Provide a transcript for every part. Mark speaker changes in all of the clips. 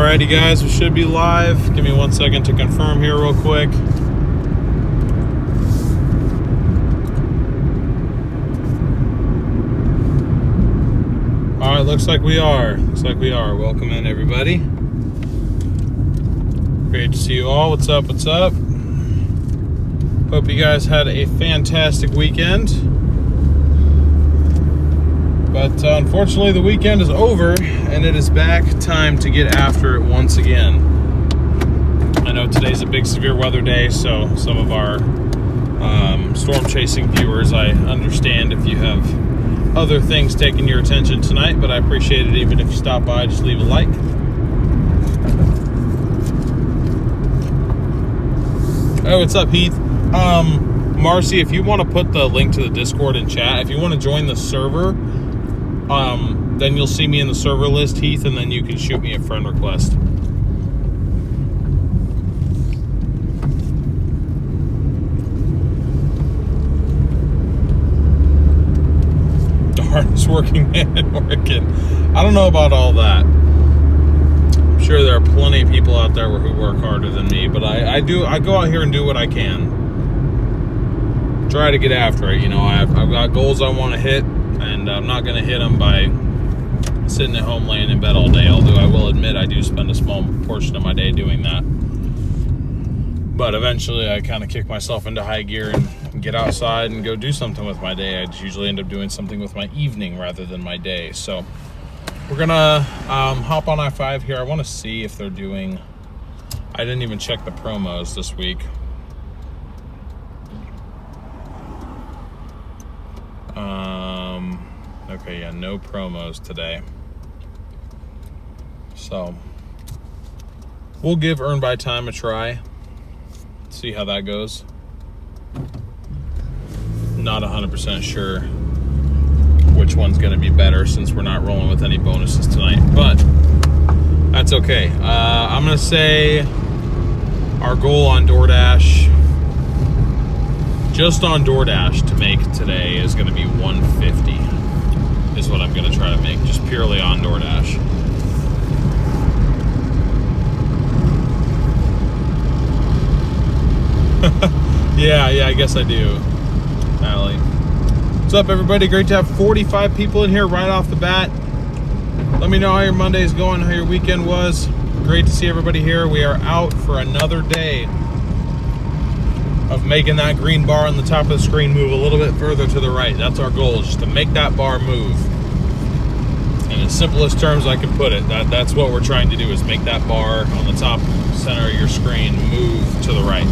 Speaker 1: Alrighty guys, we should be live. Give me 1 second to confirm here real quick. Alright, looks like we are. Welcome in, everybody. Great to see you all. What's up? Hope you guys had a fantastic weekend. But unfortunately, the weekend is over, and it is back time to get after it once again. I know today's a big severe weather day, so some of our storm chasing viewers, I understand if you have other things taking your attention tonight, but I appreciate it. Even if you stop by, just leave a like. Oh, what's up, Heath? Marcy, if you want to put the link to the Discord in chat, if you want to join the server, then you'll see me in the server list, Heath, and then you can shoot me a friend request. The hardest working man in Oregon. I don't know about all that. I'm sure there are plenty of people out there who work harder than me, but I go out here and do what I can. Try to get after it. You know, I've got goals I want to hit, and I'm not going to hit them by sitting at home laying in bed all day, although I will admit I do spend a small portion of my day doing that. But eventually I kind of kick myself into high gear and get outside and go do something with my day. I usually end up doing something with my evening rather than my day. So we're going to hop on I-5 here. I want to see if they're doing... I didn't even check the promos this week. Okay, yeah, no promos today. So we'll give Earn by Time a try. See how that goes. Not 100% sure which one's going to be better since we're not rolling with any bonuses tonight, but that's okay. I'm going to say our goal on Doordash, just on Doordash to make today, is going to be 150. Is what I'm going to try to make, just purely on Doordash. yeah, I guess I do, Allie. What's up, everybody? Great to have 45 people in here right off the bat. Let me know how your Monday's going, how your weekend was. Great to see everybody here. We are out for another day of making that green bar on the top of the screen move a little bit further to the right. That's our goal, just to make that bar move. In the simplest terms I can put it, that's what we're trying to do, is make that bar on the top center of your screen move to the right.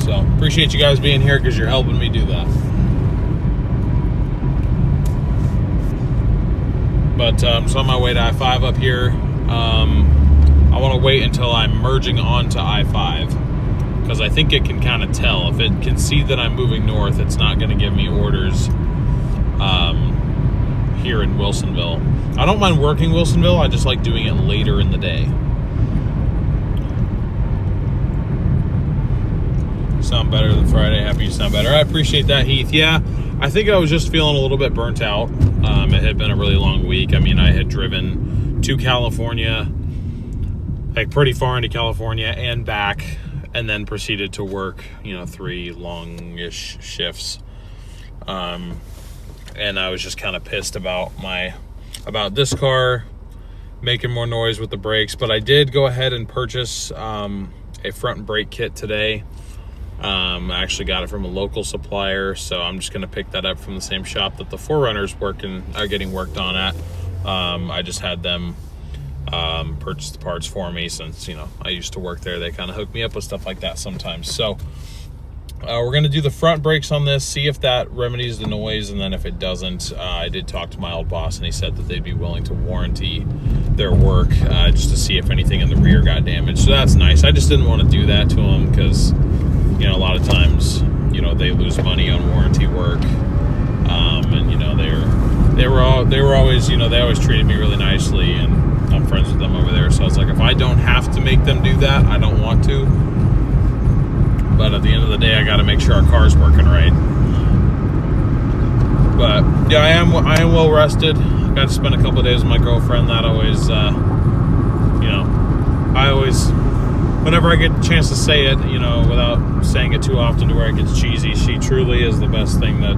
Speaker 1: So appreciate you guys being here because you're helping me do that. But I'm on my way to I-5 up here. I want to wait until I'm merging onto I-5 because I think it can kind of tell. If it can see that I'm moving north, it's not going to give me orders here in Wilsonville. I don't mind working Wilsonville. I just like doing it later in the day. Sound better than Friday. Happy you sound better. I appreciate that, Heath. Yeah, I think I was just feeling a little bit burnt out. It had been a really long week. I mean, I had driven to California, like pretty far into California and back, and then proceeded to work, 3 long-ish shifts. And I was just kind of pissed about this car making more noise with the brakes. But I did go ahead and purchase a front brake kit today. I actually got it from a local supplier, so I'm just going to pick that up from the same shop that the 4Runners are getting worked on at. I just had them purchase the parts for me since, I used to work there. They kind of hook me up with stuff like that sometimes. So we're going to do the front brakes on this, see if that remedies the noise, and then if it doesn't, I did talk to my old boss, and he said that they'd be willing to warranty their work just to see if anything in the rear got damaged. So that's nice. I just didn't want to do that to them because, a lot of times, they lose money on warranty work, and they were always, they always treated me really nicely, and I'm friends with them over there. So I was like, if I don't have to make them do that, I don't want to. But at the end of the day, I got to make sure our car's working right. But yeah, I am well rested. Got to spend a couple of days with my girlfriend. That always, you know, I always, whenever I get a chance to say it, you know, without saying it too often to where it gets cheesy, she truly is the best thing that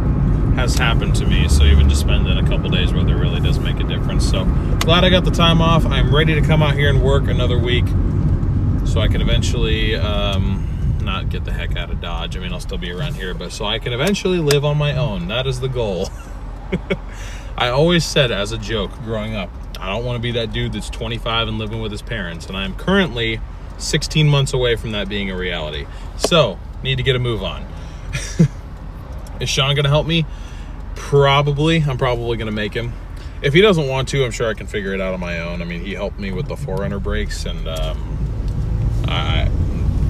Speaker 1: has happened to me. So even just spending a couple days with her really does make a difference. So glad I got the time off. I'm ready to come out here and work another week so I can eventually not get the heck out of Dodge. I mean, I'll still be around here, but so I can eventually live on my own. That is the goal. I always said as a joke growing up, I don't want to be that dude that's 25 and living with his parents, and I am currently 16 months away from that being a reality. So, need to get a move on. Is Sean going to help me? Probably. I'm probably going to make him. If he doesn't want to, I'm sure I can figure it out on my own. I mean, he helped me with the 4Runner brakes, and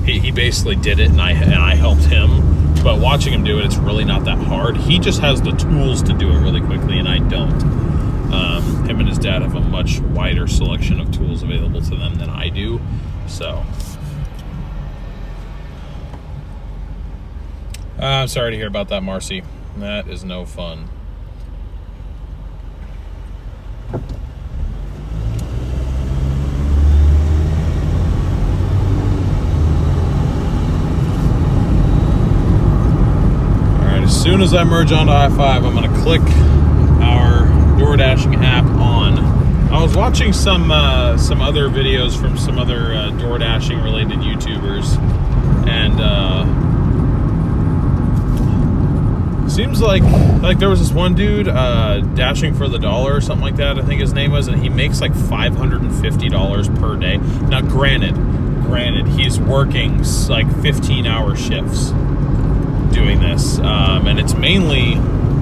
Speaker 1: he basically did it, and I helped him. But watching him do it, it's really not that hard. He just has the tools to do it really quickly, and I don't. Him and his dad have a much wider selection of tools available to them than I do. So, I'm sorry to hear about that, Marcy. That is no fun. As soon as I merge onto I-5, I'm going to click our Doordashing app on. I was watching some other videos from some other Doordashing related YouTubers, and seems like there was this one dude dashing for the dollar or something like that, I think his name was, and he makes like $550 per day. Now, granted, he's working like 15-hour shifts doing this, and it's mainly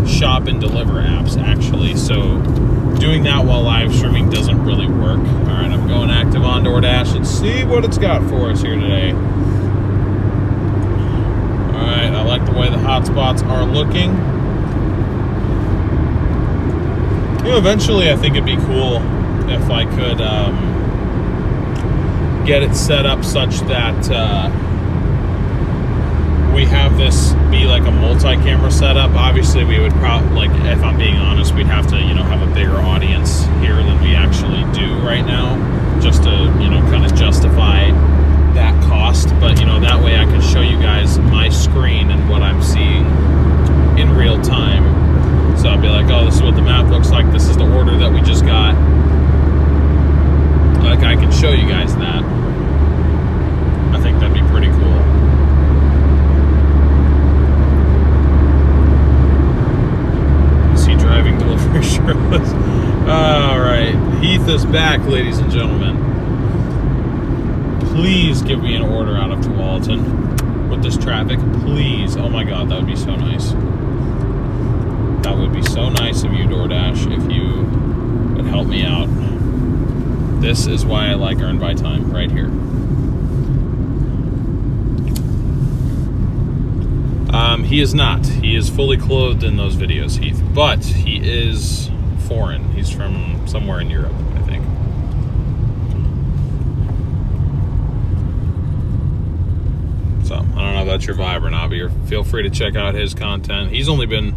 Speaker 1: shop and deliver apps actually, so doing that while live streaming doesn't really work. All right, I'm going active on Doordash. Let's see what it's got for us here today. All right, I like the way the hotspots are looking. You know, eventually I think it'd be cool if I could get it set up such that we have this be like a multi-camera setup. Obviously, we would probably, like, if I'm being honest, we'd have to, you know, have a bigger audience here than we actually do right now, just to, you know, kind of justify that cost. But, you know, that way I can show you guys my screen and what I'm seeing in real time. So I'll be like, oh, this is what the map looks like. This is the order that we just got. Like, I can show you guys that. I think that'd be pretty cool. Driving delivery shows. All right, Heath is back, ladies and gentlemen. Please give me an order out of Tualatin with this traffic, please. Oh my God, that would be so nice. That would be so nice of you, Doordash, if you would help me out. This is why I like Earn by Time right here. He is not. He is fully clothed in those videos, Heath. But he is foreign. He's from somewhere in Europe, I think. So, I don't know if that's your vibe or not, but feel free to check out his content. He's only been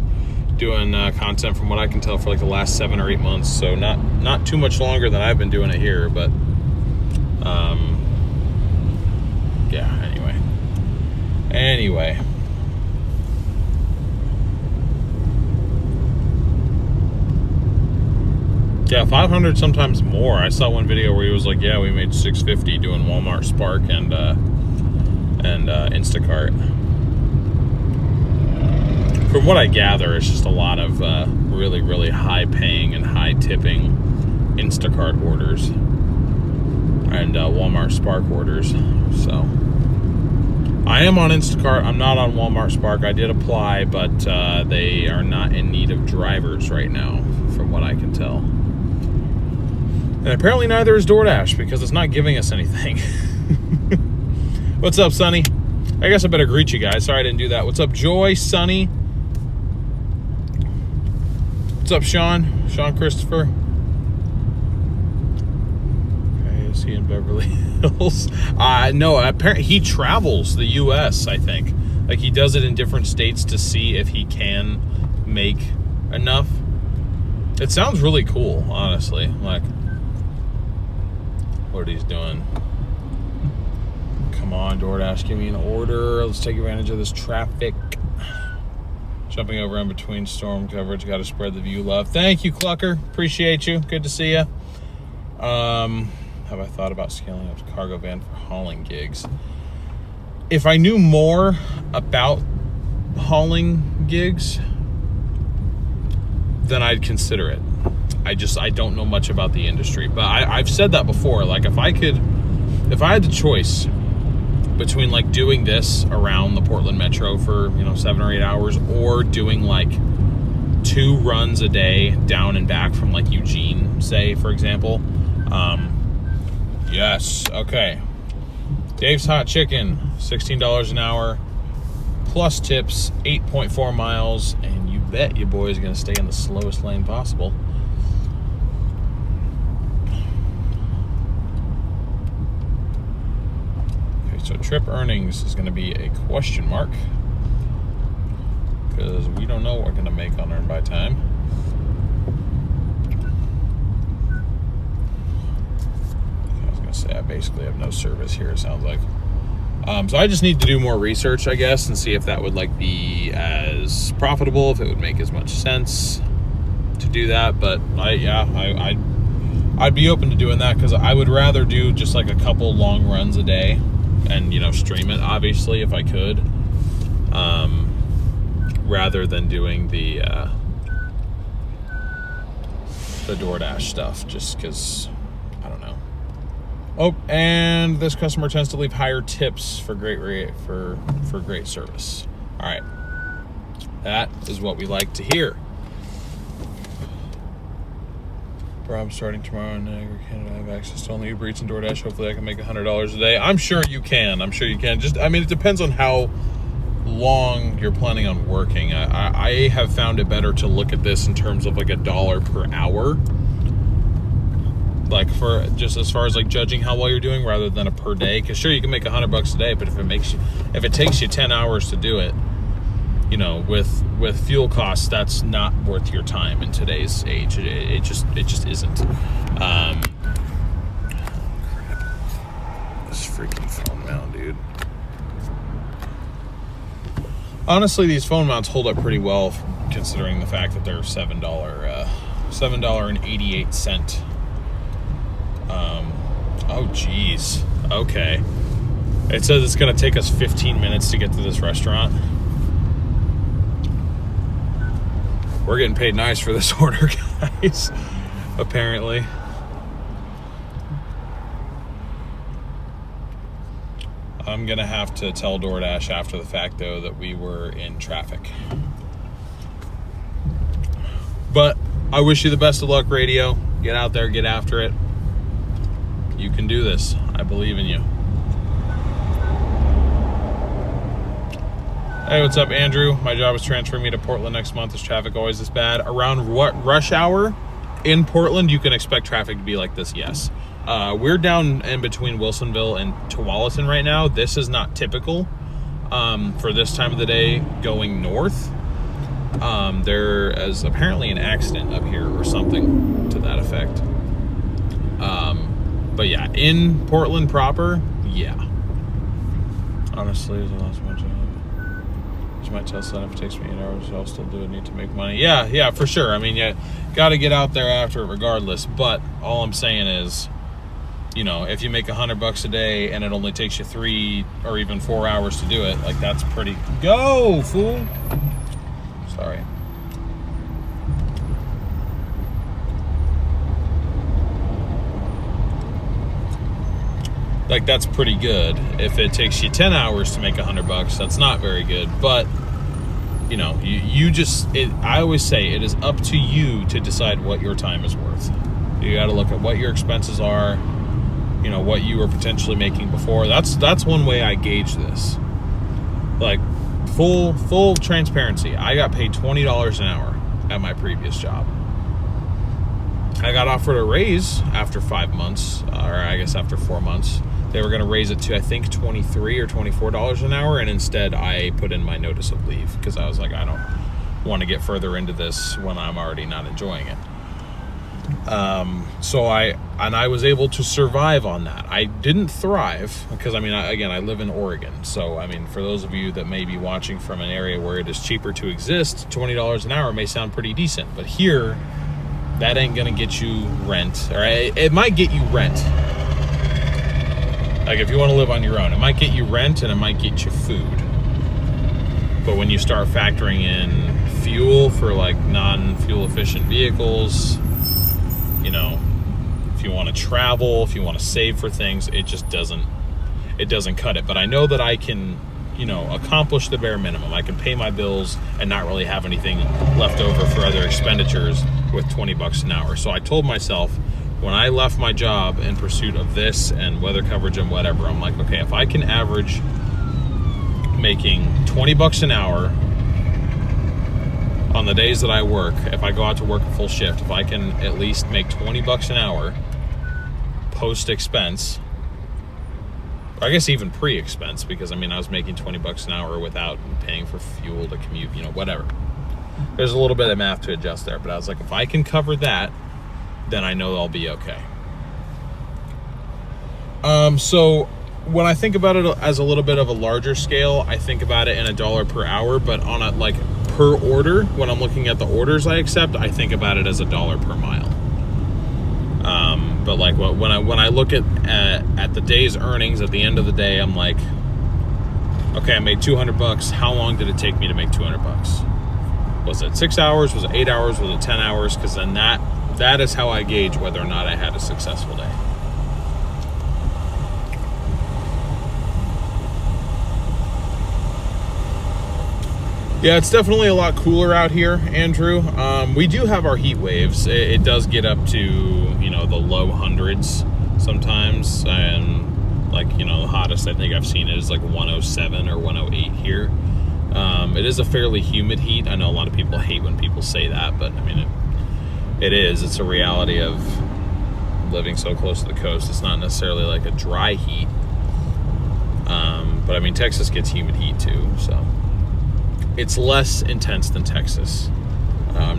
Speaker 1: doing content, from what I can tell, for like the last 7 or 8 months. So, not too much longer than I've been doing it here, but... yeah, anyway. Yeah, 500, sometimes more. I saw one video where he was like, yeah, we made 650 doing Walmart Spark and Instacart. From what I gather, it's just a lot of really, really high paying and high tipping Instacart orders and Walmart Spark orders. So I am on Instacart. I'm not on Walmart Spark. I did apply, but they are not in need of drivers right now, from what I can tell. And apparently neither is Doordash, because it's not giving us anything. What's up, Sonny? I guess I better greet you guys. Sorry I didn't do that. What's up, Joy, Sonny? What's up, Sean? Sean Christopher? Okay, is he in Beverly Hills? No, apparently he travels the U.S., I think. Like, he does it in different states to see if he can make enough. It sounds really cool, honestly. Like, what he's doing. Come on, Doordash, give me an order. Let's take advantage of this traffic. Jumping over in between storm coverage. Got to spread the view love. Thank you, Clucker. Appreciate you. Good to see you. Have I thought about scaling up to cargo van for hauling gigs? If I knew more about hauling gigs, then I'd consider it. I don't know much about the industry, but I've said that before. Like, if I had the choice between like doing this around the Portland Metro for 7 or 8 hours, or doing like 2 runs a day down and back from like Eugene, say, for example. Yes, okay. Dave's Hot Chicken, $16 an hour, plus tips, 8.4 miles, and you bet your boy is going to stay in the slowest lane possible. Okay, so trip earnings is going to be a question mark, because we don't know what we're going to make on earn by time. Say I basically have no service here, it sounds like. So I just need to do more research, I guess, and see if that would like be as profitable, if it would make as much sense to do that. But I'd be open to doing that, because I would rather do just like a couple long runs a day and stream it, obviously, if I could, rather than doing the Doordash stuff, just because I don't know. Oh, and this customer tends to leave higher tips for great great service. All right, that is what we like to hear. I'm starting tomorrow in Niagara, Canada. I have access to only Uber Eats and Doordash. Hopefully I can make $100 a day. I'm sure you can. Just, it depends on how long you're planning on working. I have found it better to look at this in terms of like $1 per hour. Like, for just as far as like judging how well you're doing, rather than a per day. Because sure, you can make $100 a day, but if it takes you 10 hours to do it, with fuel costs, that's not worth your time in today's age. It just isn't. Crap. This freaking phone mount, dude. Honestly, these phone mounts hold up pretty well, considering the fact that they're $7.88. Oh geez. Okay. It says it's gonna take us 15 minutes to get to this restaurant. We're getting paid nice for this order, guys. Apparently. I'm gonna have to tell Doordash after the fact, though, that we were in traffic. But I wish you the best of luck, radio. Get out there, get after it. You can do this. I believe in you. Hey, what's up, Andrew? My job is transferring me to Portland next month. Is traffic always this bad? Around rush hour in Portland, you can expect traffic to be like this, yes. We're down in between Wilsonville and Tualatin right now. This is not typical for this time of the day going north. There is apparently an accident up here or something to that effect. But yeah, in Portland proper, yeah. Honestly, there's a lot of much. You might tell Son if it takes me 8 hours, I'll still do it. Need to make money. Yeah, for sure. You got to get out there after it regardless. But all I'm saying is, if you make $100 a day and it only takes you 3 or even 4 hours to do it, like, that's pretty. Go, fool. Sorry. Like, that's pretty good. If it takes you 10 hours to make $100, that's not very good. But, I always say it is up to you to decide what your time is worth. You got to look at what your expenses are, what you were potentially making before. That's one way I gauge this. Like, full transparency. I got paid $20 an hour at my previous job. I got offered a raise after 5 months, or I guess after 4 months. They were going to raise it to, I think, $23 or $24 an hour, and instead I put in my notice of leave, because I was like, I want to get further into this when I'm already not enjoying it. So I was able to survive on that. I didn't thrive because, I mean, I live in Oregon. So, I mean, for those of you that may be watching from an area where it is cheaper to exist, $20 an hour may sound pretty decent. But here, that ain't going to get you rent. Or it might get you rent. Like, if you want to live on your own, it might get you rent and it might get you food. But when you start factoring in fuel for, like, non-fuel efficient vehicles, you know, if you want to travel, if you want to save for things, it just doesn't cut it. But I know that I can, you know, accomplish the bare minimum. I can pay my bills and not really have anything left over for other expenditures with $20 an hour. So I told myself when I left my job in pursuit of this and weather coverage and whatever, I'm like, okay, if I can average making $20 an hour on the days that I work, if I go out to work a full shift, if I can at least make $20 an hour post expense, or I guess even pre expense, because I mean I was making $20 an hour without paying for fuel to commute, you know, whatever. There's a little bit of math to adjust there, but I was like, if I can cover that, then I know I'll be okay. So when I think about it as a little bit of a larger scale, I think about it in $1 per hour, but on a like per order, when I'm looking at the orders I accept, I think about it as $1 per mile. But like when I look at the day's earnings at the end of the day, I'm like, okay, I made $200. How long did it take me to make $200? Was it 6 hours? Was it 8 hours? Was it 10 hours? Because then that is how I gauge whether or not I had a successful day. Yeah, it's definitely a lot cooler out here, Andrew. We do have our heat waves. It does get up to, you know, the low hundreds sometimes. And like, you know, the hottest I think I've seen it is like 107 or 108 here. It is a fairly humid heat. I know a lot of people hate when people say that, but I mean, it is. It's a reality of living so close to the coast. It's not necessarily like a dry heat. But I mean, Texas gets humid heat too, so. It's less intense than Texas.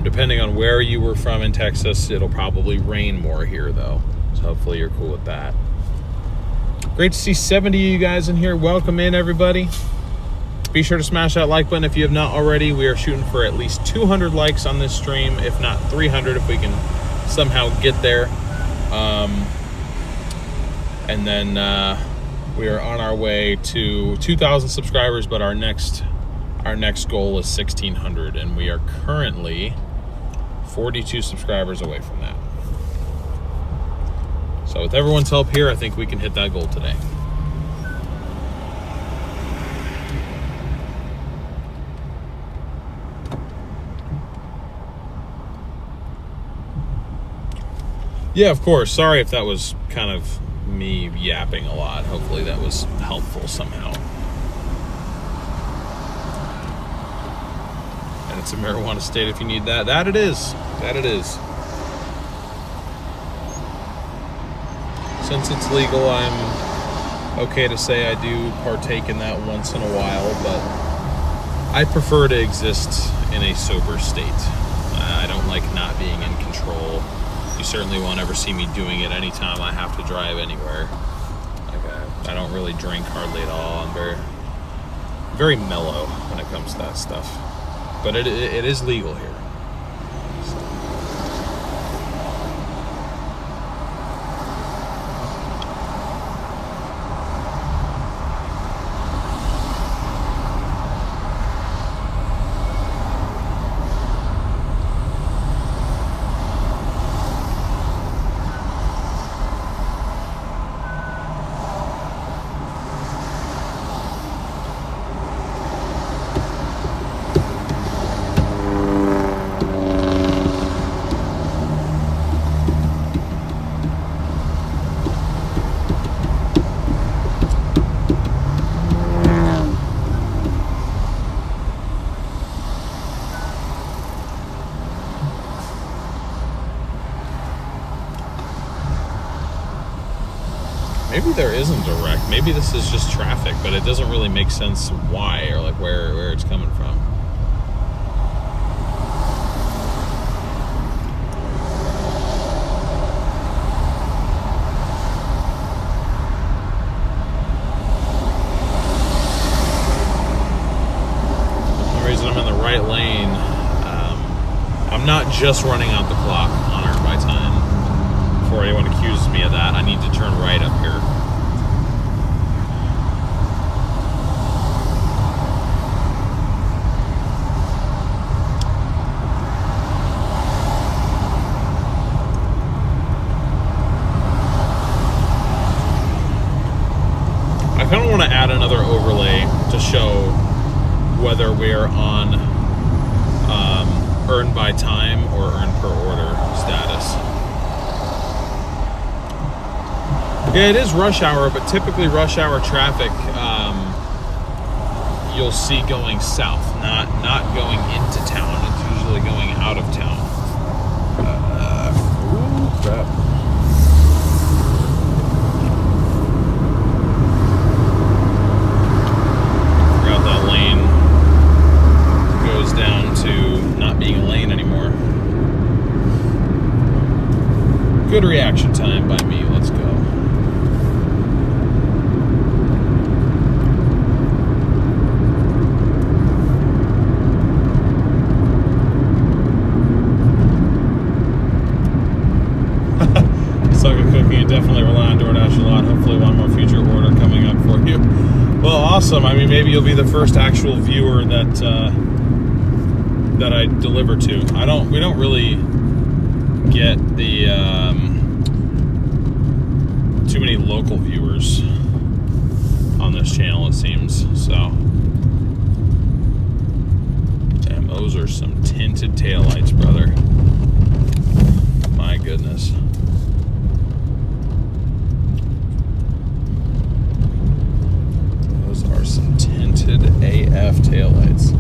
Speaker 1: Depending on where you were from in Texas, it'll probably rain more here, though. So hopefully you're cool with that. Great to see 70 of you guys in here. Welcome in, everybody. Be sure to smash that like button if you have not already. We are shooting for at least 200 likes on this stream, if not 300, if we can somehow get there. And then we are on our way to 2,000 subscribers, but our next goal is 1,600, and we are currently 42 subscribers away from that. So with everyone's help here, I think we can hit that goal today. Yeah, of course. Sorry if that was kind of me yapping a lot. Hopefully that was helpful somehow. It's a marijuana state if you need that. That it is. Since it's legal, I'm okay to say I do partake in that once in a while, but I prefer to exist in a sober state. I don't like not being in control. You certainly won't ever see me doing it anytime I have to drive anywhere. Like I don't really drink hardly at all. I'm very mellow when it comes to that stuff. But it is legal here. Maybe there isn't a wreck. Maybe this is just traffic, but it doesn't really make sense why or like where it's coming from. just running out the clock on Earn by Time. Before anyone accuses me of that, I need to turn right up here. I kind of want to add another overlay to show whether we're on Earn by Time or Earn per Order status. Okay, it is rush hour, but typically rush hour traffic you'll see going south, not going into town. It's usually going out of town. Ooh, crap. Forgot that lane goes down to not being a lane anymore. Good reaction time by me. Let's go. Suck at cooking and definitely rely on Doordash a lot. Hopefully one more future order coming up for you. Well, awesome. I mean, maybe you'll be the first actual viewer that I deliver to. We don't really get the too many local viewers on this channel, it seems. So, damn, those are some tinted taillights, brother. My goodness. Those are some tinted AF taillights.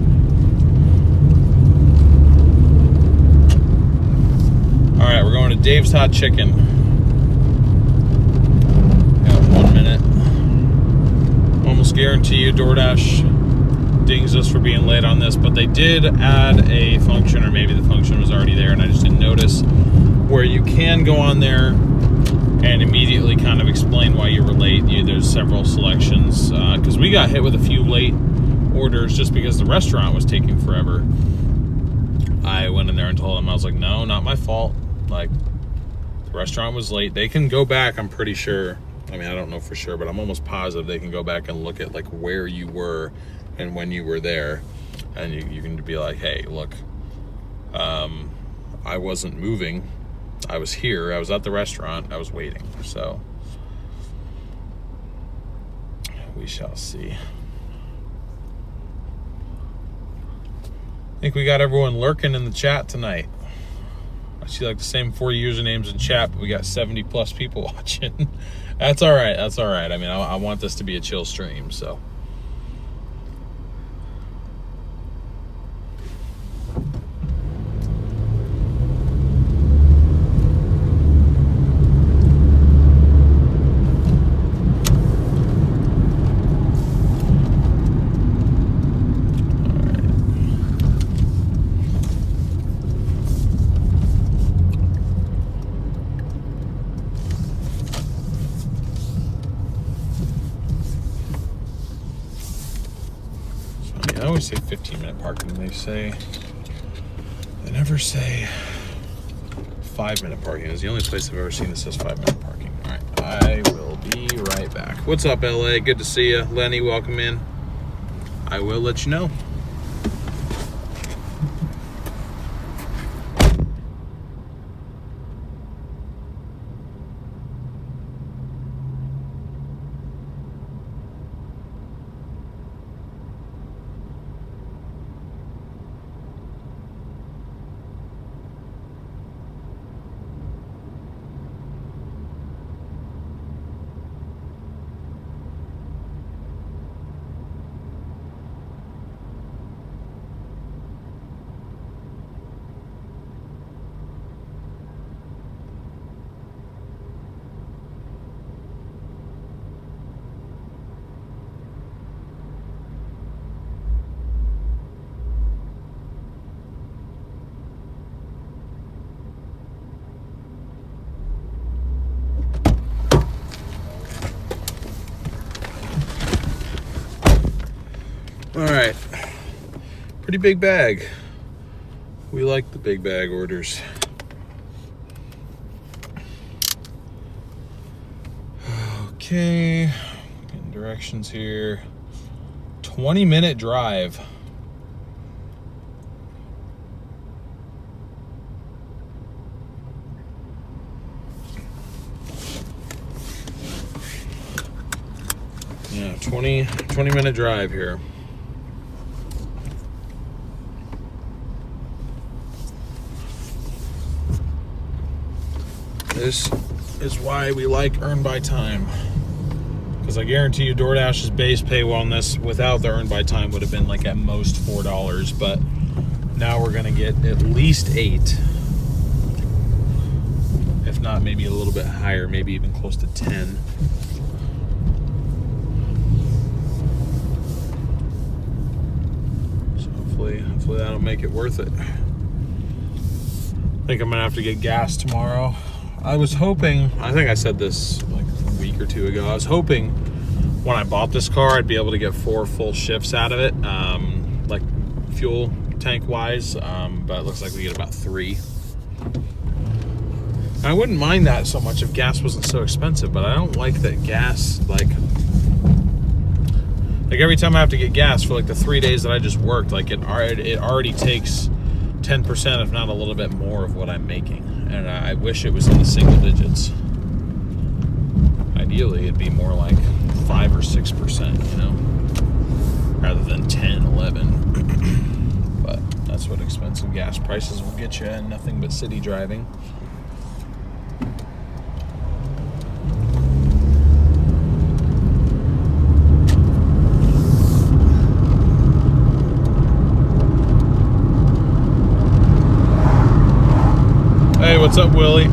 Speaker 1: All right, we're going to Dave's Hot Chicken. Got 1 minute. Almost guarantee you DoorDash dings us for being late on this, but they did add a function, or maybe the function was already there and I just didn't notice, where you can go on there and immediately kind of explain why you were late. There's several selections, because we got hit with a few late orders just because the restaurant was taking forever. I went in there and told them, I was like, no, not my fault. Like, the restaurant was late. They can go back, I'm pretty sure. I mean, I don't know for sure, but I'm almost positive they can go back and look at like where you were and when you were there. And you can be like, hey, look, I wasn't moving. I was here. I was at the restaurant. I was waiting. So we shall see. I think we got everyone lurking in the chat tonight. I see like the same 4 usernames in chat, but we got 70 plus people watching. That's all right. That's all right. I mean, I want this to be a chill stream, so. I always say 15-minute parking. They never say 5-minute parking. It's the only place I've ever seen that says 5-minute parking. All right, I will be right back. What's up, LA? Good to see you. Lenny, welcome in. I will let you know. All right, pretty big bag. We like the big bag orders. Okay, getting directions here. 20-minute drive. Yeah, 20-minute drive here. This is why we like earn by time. Because I guarantee you DoorDash's base pay on this without the earn by time would have been like at most $4, but now we're gonna get at least 8. If not, maybe a little bit higher, maybe even close to 10. So hopefully that'll make it worth it. I think I'm gonna have to get gas tomorrow. I was hoping, I think I said this like a week or two ago, I was hoping when I bought this car I'd be able to get 4 full shifts out of it, like fuel tank wise, but it looks like we get about 3. I wouldn't mind that so much if gas wasn't so expensive, but I don't like that gas, like every time I have to get gas for like the 3 days that I just worked, like it already takes 10%, if not a little bit more, of what I'm making. And I wish it was in the single digits. Ideally, it'd be more like 5 or 6%, you know, rather than 10, 11. But that's what expensive gas prices will get you, and nothing but city driving. Hey, what's up, Willie?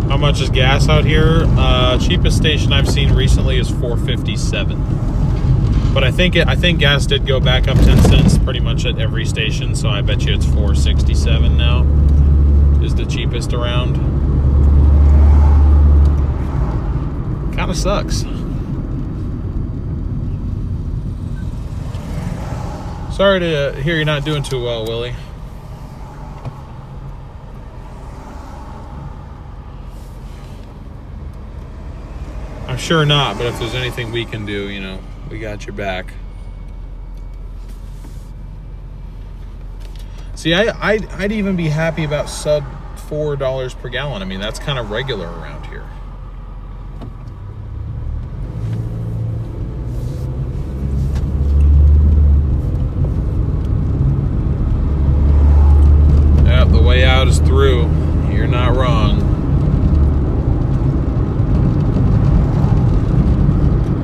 Speaker 1: How much is gas out here? Cheapest station I've seen recently is $4.57. But I think gas did go back up 10 cents pretty much at every station, so I bet you it's $4.67 now is the cheapest around. Kind of sucks. Sorry to hear you're not doing too well, Willie. I'm sure not, but if there's anything we can do, you know, we got your back. See, I'd even be happy about sub $4 per gallon. I mean, that's kind of regular around here. Yep, the way out is through. You're not wrong.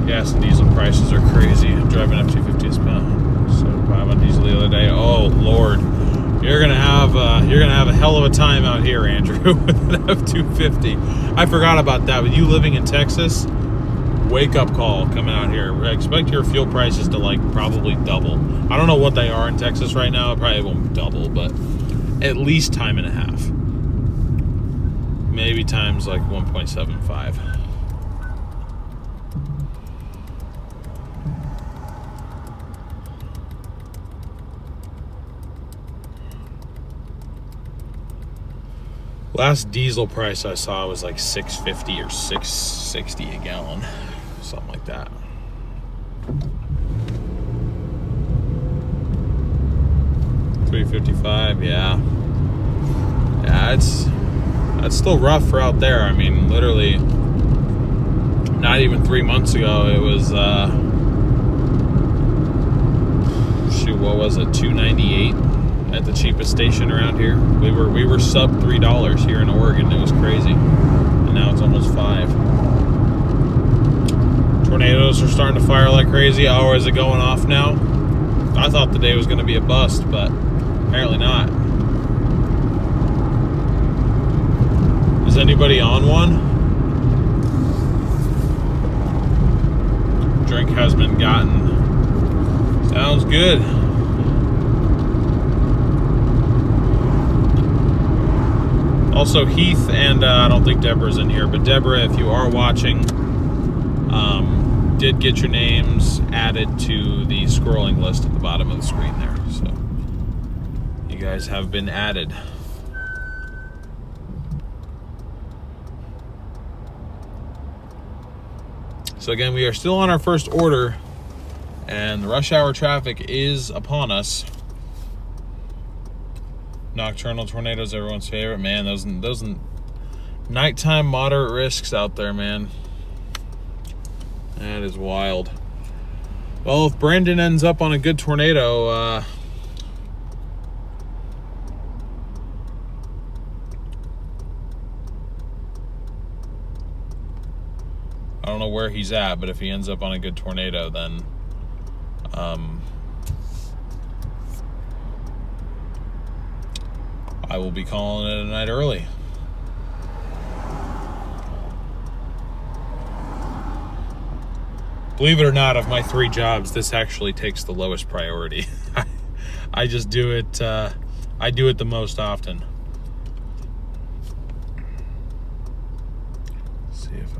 Speaker 1: Gas and diesel prices are crazy. I'm driving up 250 a pound. So I bought diesel the other day. Oh Lord, you're gonna have a hell of a time out here, Andrew, with an F-250. I forgot about that. With you living in Texas, wake up call coming out here. I expect your fuel prices to like probably double. I don't know what they are in Texas right now. It probably won't double, but at least time and a half. Maybe times like 1.75. Last diesel price I saw was like $6.50 or $6.60 a gallon, something like that. $3.55, yeah. Yeah, that's still rough for out there. I mean, literally, not even 3 months ago, it was shoot, what was it, $2.98 at the cheapest station around here. We were sub $3 here in Oregon. It was crazy, and now it's almost $5. Tornadoes are starting to fire like crazy. Oh, is it going off now? I thought the day was going to be a bust, but apparently not. Is anybody on one? Drink has been gotten. Sounds good. Also, Heath and I don't think Deborah's in here, but Deborah, if you are watching, did get your names added to the scrolling list at the bottom of the screen there. So you guys have been added. So again, we are still on our first order, and the rush hour traffic is upon us. Nocturnal tornadoes, everyone's favorite. Man, those nighttime moderate risks out there, man. That is wild. Well, if Brandon ends up on a good tornado, I don't know where he's at, but if he ends up on a good tornado, then I will be calling it a night early. Believe it or not, of my 3 jobs, this actually takes the lowest priority. I just do it, I do it the most often. Let's see if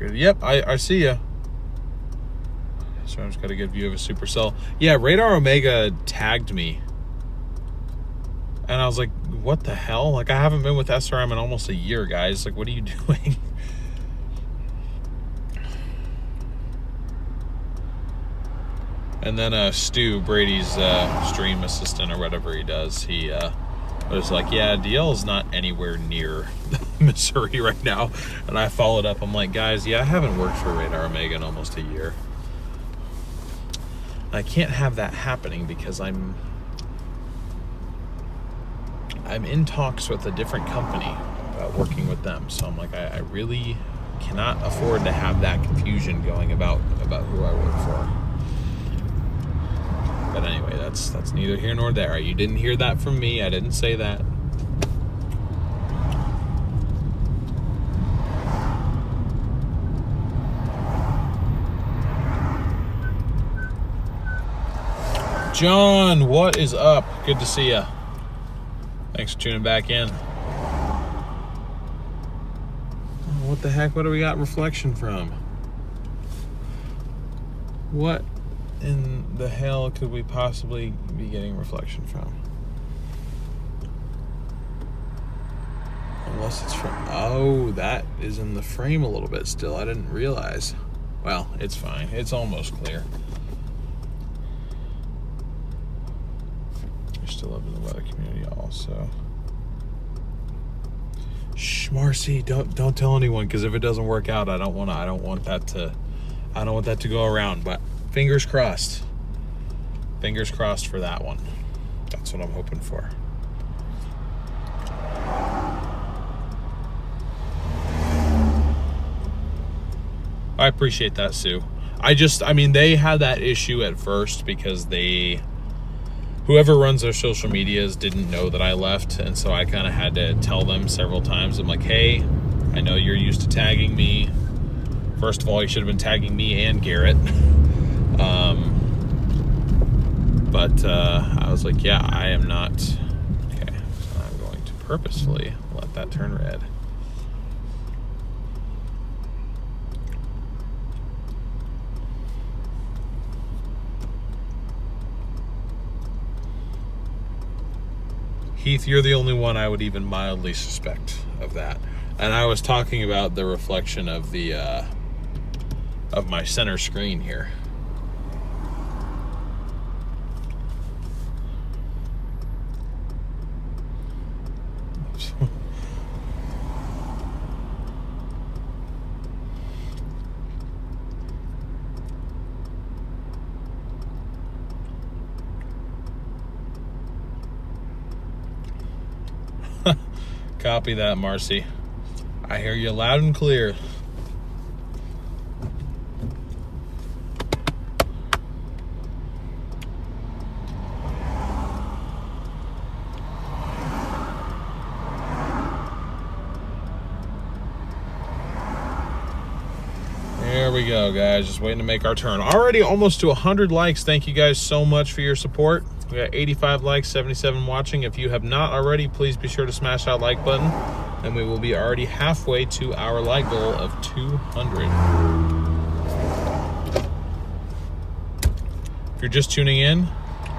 Speaker 1: I... Yep, I see ya. So I just got a good view of a supercell. Yeah, Radar Omega tagged me. And I was like, what the hell? Like, I haven't been with SRM in almost a year, guys. Like, what are you doing? And then Stu, Brady's stream assistant or whatever he does, he was like, yeah, DL is not anywhere near Missouri right now. And I followed up. I'm like, guys, yeah, I haven't worked for Radar Omega in almost a year. I can't have that happening because I'm in talks with a different company about working with them. So I'm like, I really cannot afford to have that confusion going about who I work for. But anyway, that's neither here nor there. You didn't hear that from me. I didn't say that. John, what is up? Good to see you. Thanks for tuning back in. What the heck? What do we got reflection from? What in the hell could we possibly be getting reflection from? Unless it's from... Oh, that is in the frame a little bit still. I didn't realize. Well, it's fine. It's almost clear. You're still up in the weather community also. Shh, Marcy, don't tell anyone, because if it doesn't work out, I don't want that to go around. But fingers crossed. Fingers crossed for that one. That's what I'm hoping for. I appreciate that, Sue. I mean, they had that issue at first because whoever runs their social medias didn't know that I left, and so I kind of had to tell them several times. I'm like, hey, I know you're used to tagging me. First of all, you should have been tagging me and Garrett. But I was like, yeah, I am not. Okay, so I'm going to purposefully let that turn red. Heath, you're the only one I would even mildly suspect of that. And I was talking about the reflection of the of my center screen here. Copy that, Marcy. I hear you loud and clear. There we go, guys. Just waiting to make our turn. Already almost to 100 likes. Thank you guys so much for your support. We got 85 likes, 77 watching. If you have not already, please be sure to smash that like button, and we will be already halfway to our like goal of 200. If you're just tuning in,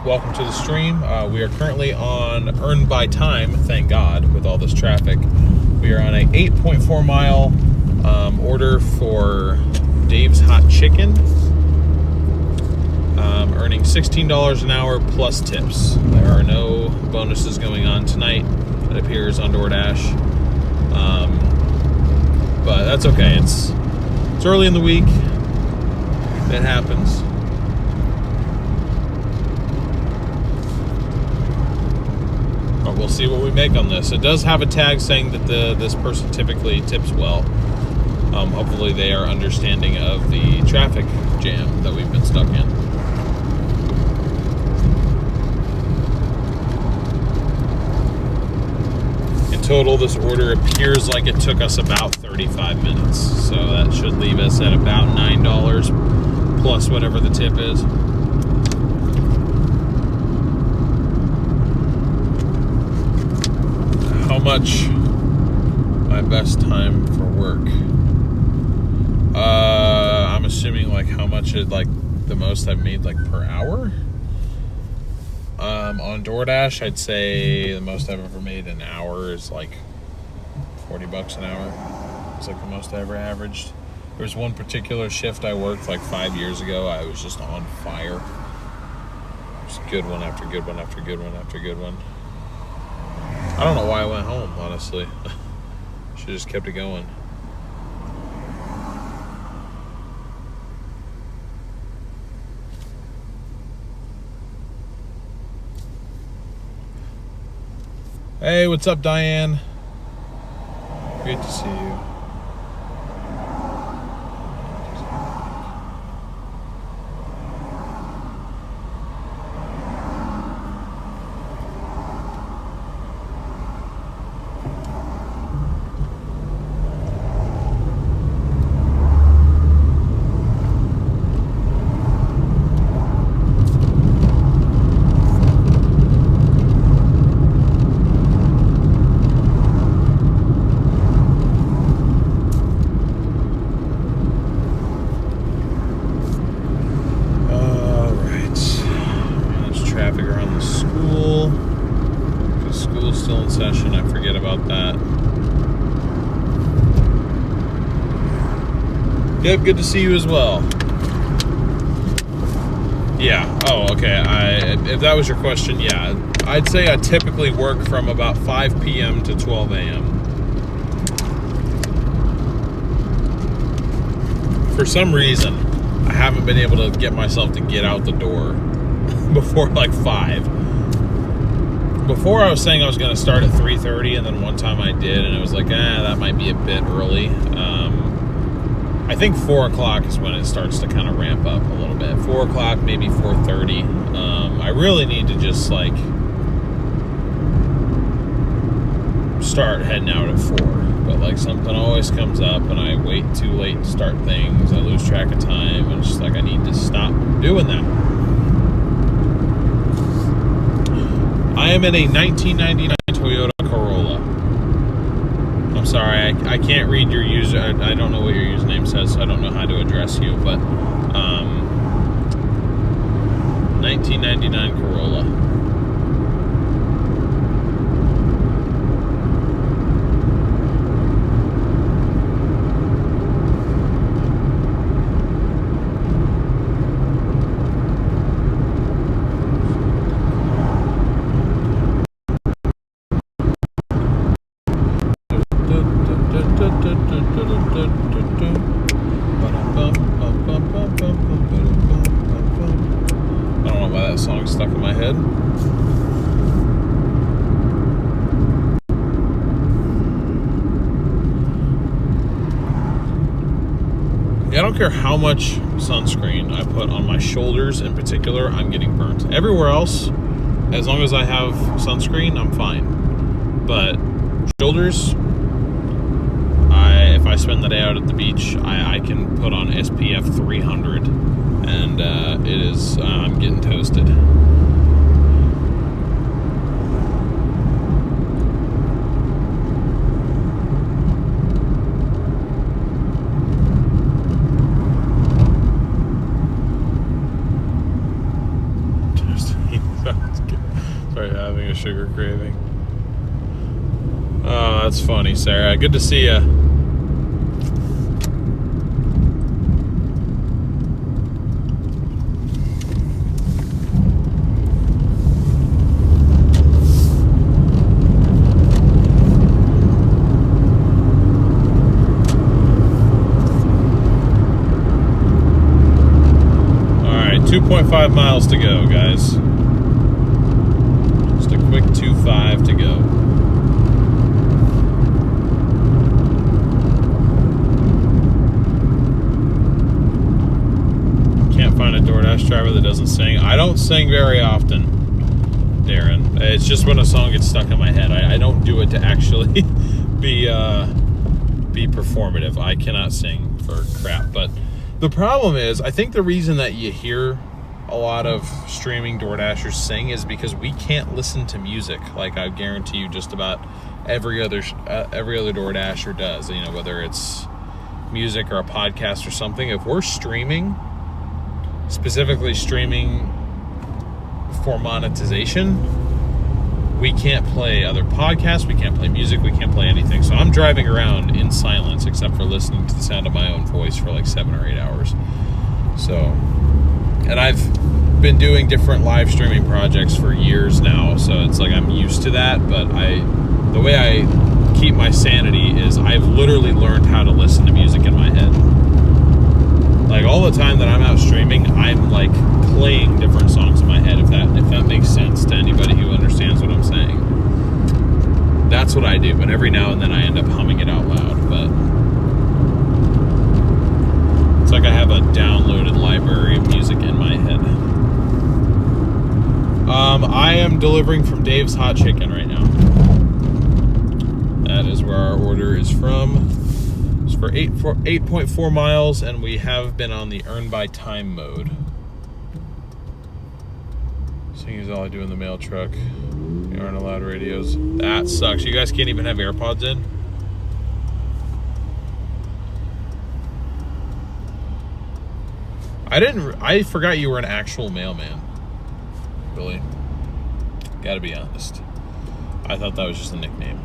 Speaker 1: welcome to the stream. We are currently on Earned by Time, thank God, with all this traffic. We are on a 8.4 mile order for Dave's Hot Chicken, earning $16 an hour plus tips. There are no bonuses going on tonight, it appears, on Doordash. But that's okay. It's early in the week. It happens. But we'll see what we make on this. It does have a tag saying that this person typically tips well. Hopefully they are understanding of the traffic jam that we've been stuck in. In total, this order appears like it took us about 35 minutes. So that should leave us at about $9 plus whatever the tip is. How much my best time for work? I'm assuming like how much it, like the most I've made like per hour. On Doordash, I'd say the most I've ever made an hour is like $40 an hour. It's like the most I ever averaged. There was one particular shift I worked like 5 years ago. I was just on fire. Just good one after good one after good one after good one. I don't know why I went home, honestly. Should have just kept it going. Hey, what's up, Diane? Great to see you. Yep, good to see you as well. Yeah, oh, okay. If that was your question, yeah. I'd say I typically work from about 5 p.m. to 12 a.m. For some reason, I haven't been able to get myself to get out the door before like 5. Before I was saying I was going to start at 3:30, and then one time I did, and it was like, that might be a bit early. I think 4 o'clock is when it starts to kind of ramp up a little bit. 4 o'clock, maybe 4:30. I really need to just like start heading out at 4. But like something always comes up and I wait too late to start things. I lose track of time, and it's just like I need to stop doing that. I am in a 1999 Toyota Corolla. I'm sorry, I can't read your user. I don't know what your username says, so I don't know how to address you. But 1999 Corolla. Song stuck in my head. I don't care how much sunscreen I put on my shoulders in particular, I'm getting burnt. Everywhere else, as long as I have sunscreen, I'm fine. But shoulders, if I spend the day out at the beach, I can put on SPF 300, and it is, I'm getting toasted. sugar craving. Oh, that's funny, Sarah. Good to see you. All right, 2.5 miles to go, guys. Just a quick 2.5 to go. Find a Doordash driver that doesn't sing. I don't sing very often, Darren. It's just when a song gets stuck in my head. I don't do it to actually be performative. I cannot sing for crap. But the problem is, I think the reason that you hear a lot of streaming Doordashers sing is because we can't listen to music. Like I guarantee you, just about every other Doordasher does. You know, whether it's music or a podcast or something. If we're streaming, specifically streaming for monetization, we can't play other podcasts, we can't play music, we can't play anything. So I'm driving around in silence except for listening to the sound of my own voice for like 7 or 8 hours. So, and I've been doing different live streaming projects for years now, so it's like I'm used to that. But the way I keep my sanity is I've literally learned how to listen to music in my head. Like all the time that I'm out streaming, I'm like playing different songs in my head, if that makes sense to anybody who understands what I'm saying. That's what I do, but every now and then I end up humming it out loud. But it's like I have a downloaded library of music in my head. I am delivering from Dave's Hot Chicken right now. That is where our order is from. For 8.4 miles, and we have been on the earn by time mode. Seeing as all I do in the mail truck. We aren't allowed radios. That sucks. You guys can't even have AirPods in? I forgot you were an actual mailman. Really? Gotta be honest. I thought that was just a nickname.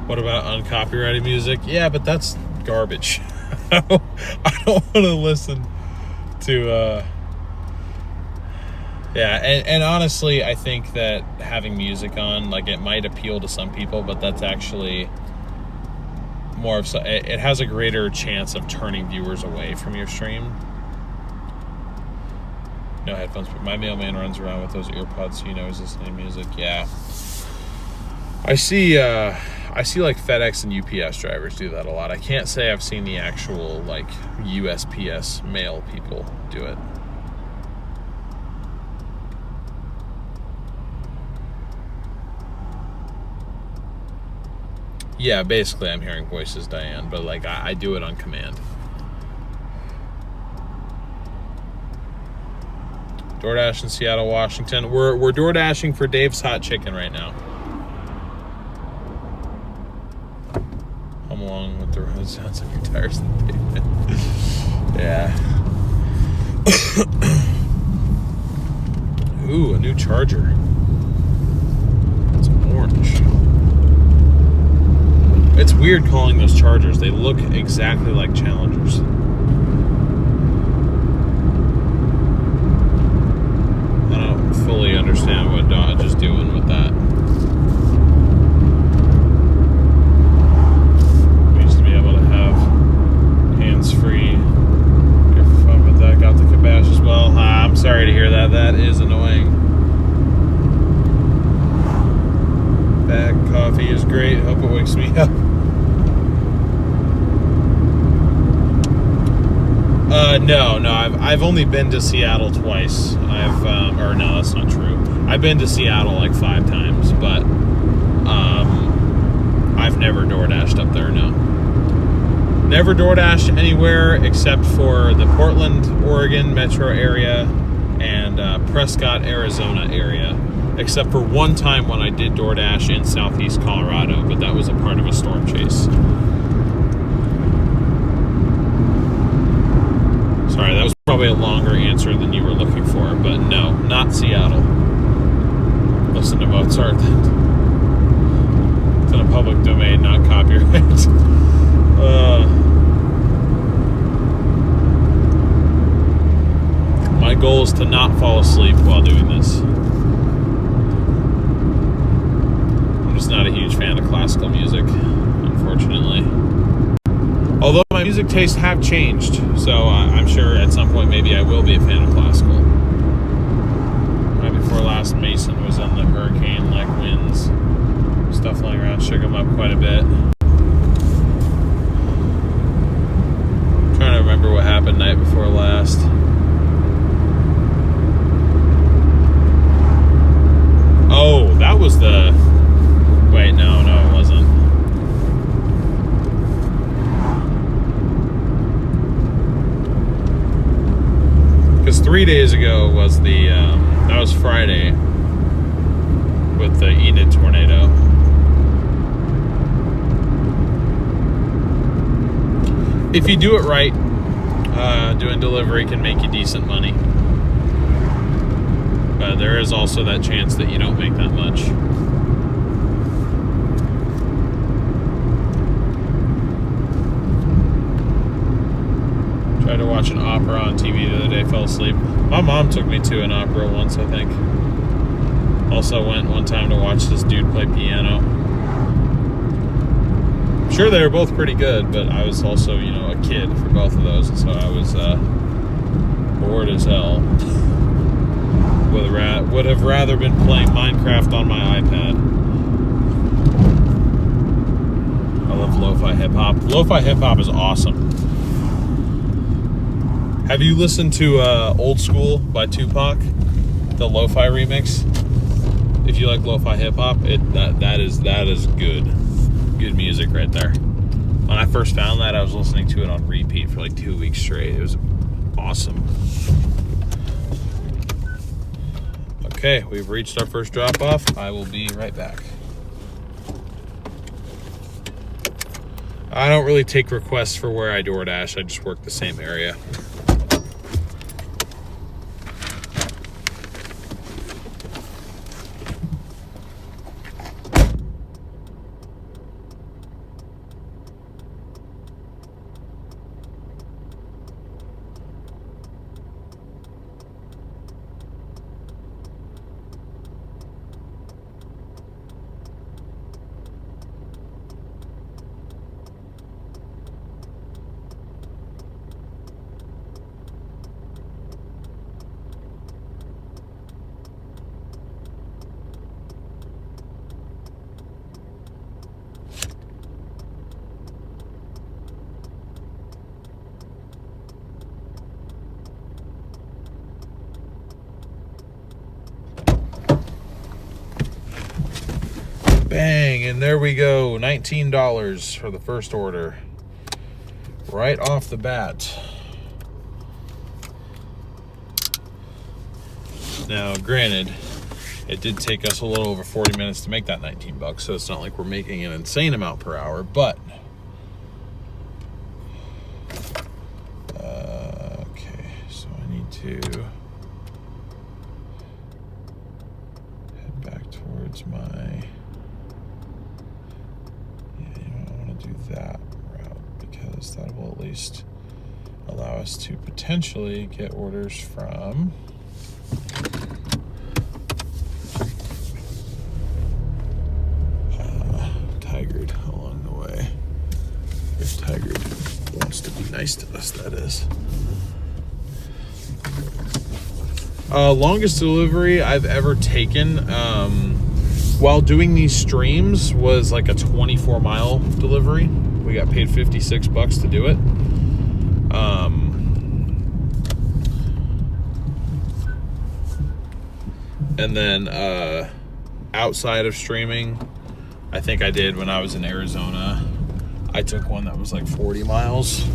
Speaker 1: What about uncopyrighted music? Yeah, but that's garbage. I don't want to listen to... Yeah, and honestly, I think that having music on, like, it might appeal to some people, but that's actually more of... It has a greater chance of turning viewers away from your stream. No headphones, but my mailman runs around with those earpods, so you know he's listening to music. Yeah. I see like FedEx and UPS drivers do that a lot. I can't say I've seen the actual like USPS mail people do it. Yeah, basically I'm hearing voices, Diane, but like I do it on command. Doordash in Seattle, Washington. We're Doordashing for Dave's Hot Chicken right now. Along with the road sounds like your tires in the pavement. Yeah. Ooh, a new Charger. It's orange. It's weird calling those Chargers. They look exactly like Challengers. I don't fully understand what Dodge is doing with that. Free. Careful fun with that. Got the Kabash as well. I'm sorry to hear that. That is annoying. Bag coffee is great. Hope it wakes me up. No. I've only been to Seattle twice. Or no, that's not true. I've been to Seattle like 5 times, but I've never Doordashed up there. No. Never Doordashed anywhere except for the Portland, Oregon metro area and Prescott, Arizona area. Except for one time when I did Doordash in southeast Colorado, but that was a part of a storm chase. goal is to not fall asleep while doing this. I'm just not a huge fan of classical music, unfortunately. Although my music tastes have changed, so I'm sure at some point maybe I will be a fan of classical. Right before last, Mason was in the hurricane-like winds. Stuff flying around shook him up quite a bit. I'm trying to remember what happened night before last. Oh, that was the... Wait, no, it wasn't. Because 3 days ago was the... that was Friday with the Enid tornado. If you do it right, doing delivery can make you decent money. But there is also that chance that you don't make that much. Tried to watch an opera on TV the other day, fell asleep. My mom took me to an opera once, I think. Also went one time to watch this dude play piano. I'm sure they were both pretty good, but I was also, you know, a kid for both of those, and so I was bored as hell. Would have rather been playing Minecraft on my iPad. I love lo-fi hip-hop. Lo-fi hip-hop is awesome. Have you listened to Old School by Tupac? The lo-fi remix? If you like lo-fi hip-hop, that is good. Good music right there. When I first found that, I was listening to it on repeat for like 2 weeks straight. It was awesome. Okay, we've reached our first drop-off. I will be right back. I don't really take requests for where I DoorDash. I just work the same area. Bang, and there we go. $19 for the first order. Right off the bat. Now, granted, it did take us a little over 40 minutes to make that 19 bucks, so it's not like we're making an insane amount per hour, but okay, so I need to head back towards my that route, because that will at least allow us to potentially get orders from Tigard along the way. If Tigard wants to be nice to us, that is. Longest delivery I've ever taken while doing these streams was like a 24-mile delivery. We got paid 56 bucks to do it. And then outside of streaming, I think I did when I was in Arizona. I took one that was like 40 miles,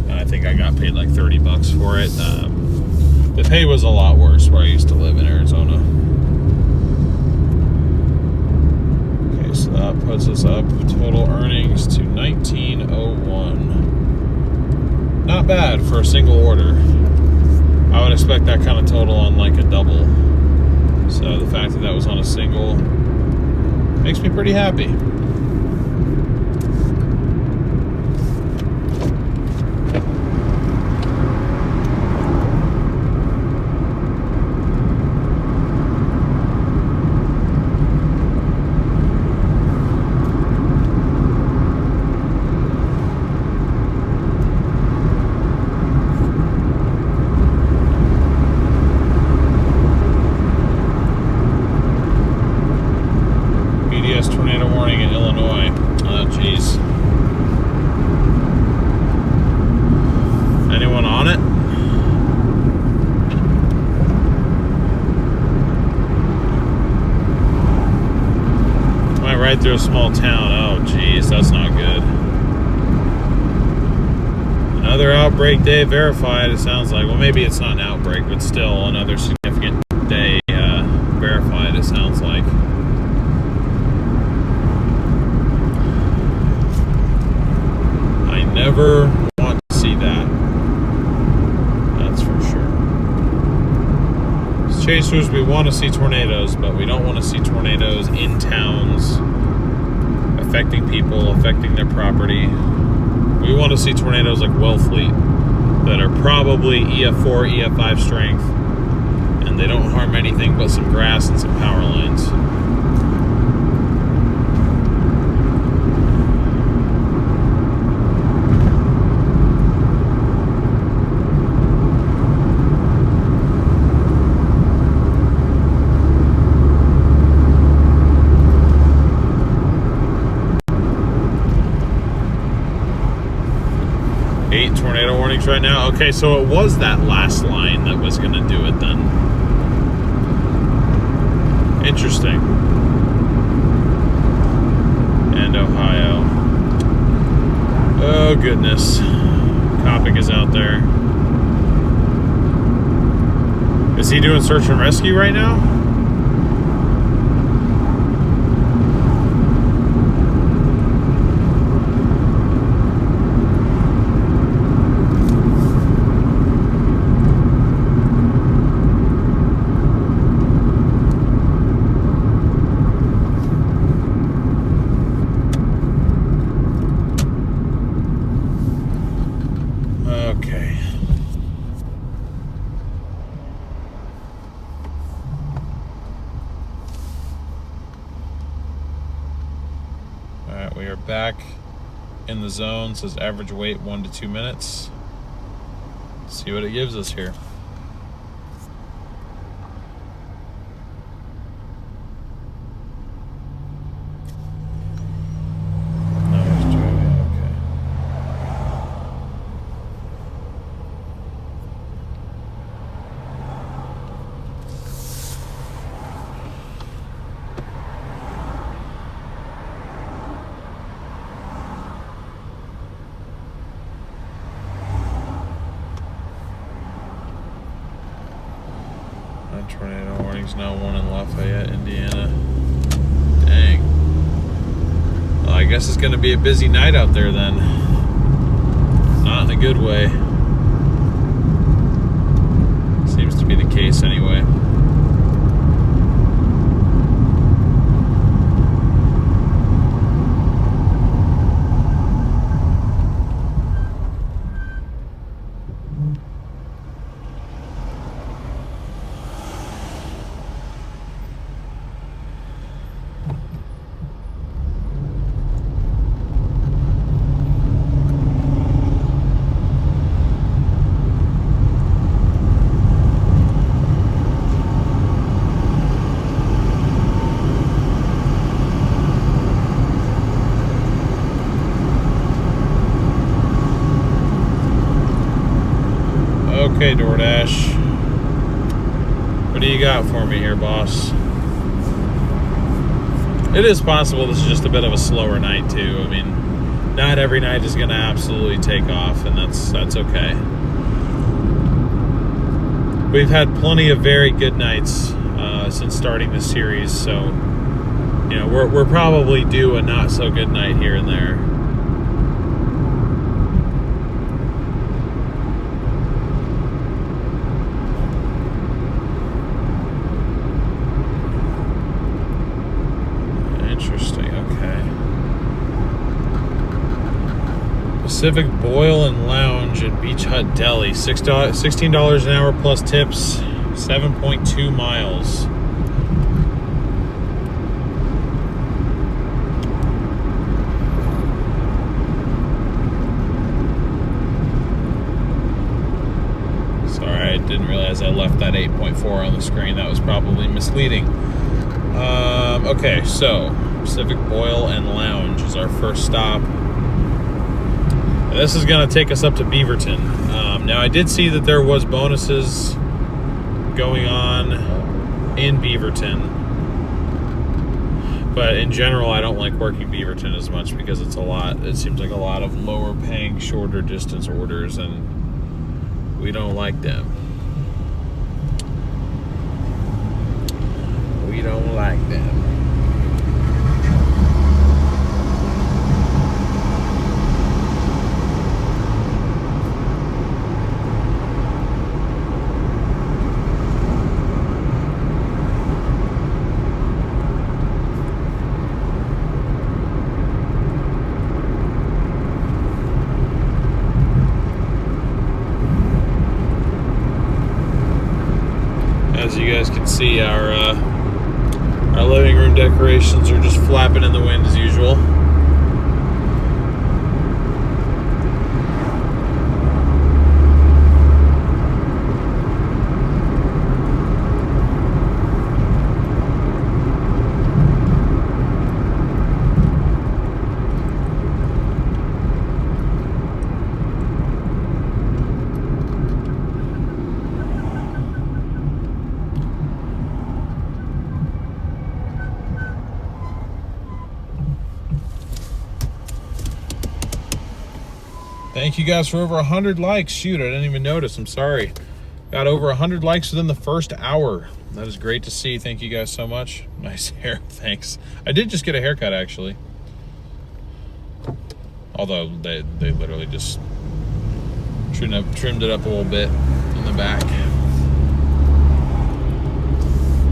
Speaker 1: and I think I got paid like 30 bucks for it. The pay was a lot worse where I used to live in Arizona. So that puts us up total earnings to $19.01. Not bad for a single order. I would expect that kind of total on like a double. So the fact that that was on a single makes me pretty happy. Anyone on it? Went right through a small town. Oh, geez, that's not good. Another outbreak day verified, it sounds like. Well, maybe it's not an outbreak, but still another significant day verified, it sounds like. I never want to see that. That's for sure. As chasers, we want to see tornadoes, but we don't want to see tornadoes in towns, affecting people, affecting their property. We want to see tornadoes like Wellfleet that are probably EF4, EF5 strength, and they don't harm anything but some grass and some power lines. Tornado warnings right now. Okay, so it was that last line that was going to do it then. Interesting. And Ohio. Oh, goodness. Copic is out there. Is he doing search and rescue right now? We are back in the zone. It says average wait 1 to 2 minutes. Let's see what it gives us here. No, it's driving. Okay. Tornado warnings now, 1 in Lafayette, Indiana. Dang. Well, I guess it's going to be a busy night out there then. Not in a good way. Seems to be the case anyway. Okay, Doordash. What do you got for me here, boss? It is possible this is just a bit of a slower night, too. I mean, not every night is going to absolutely take off, and that's okay. We've had plenty of very good nights since starting this series, so, you know, we're probably due a not-so-good night here and there. Interesting, okay. Pacific Boil and Lounge and Beach Hut Deli, $16 an hour plus tips, 7.2 miles. Sorry, I didn't realize I left that 8.4 on the screen. That was probably misleading. Okay, so Pacific Boil and Lounge is our first stop. This is going to take us up to Beaverton. Now, I did see that there was bonuses going on in Beaverton. But in general, I don't like working Beaverton as much because it's a lot. It seems like a lot of lower paying, shorter distance orders, and we don't like them. We don't like them. As you guys can see, our living room decorations are just flapping in the wind as usual. Thank you guys for over 100 likes. Shoot, I didn't even notice. I'm sorry. Got over 100 likes within the first hour. That is great to see. Thank you guys so much. Nice hair. Thanks. I did just get a haircut, actually. Although they literally just trimmed it up a little bit in the back.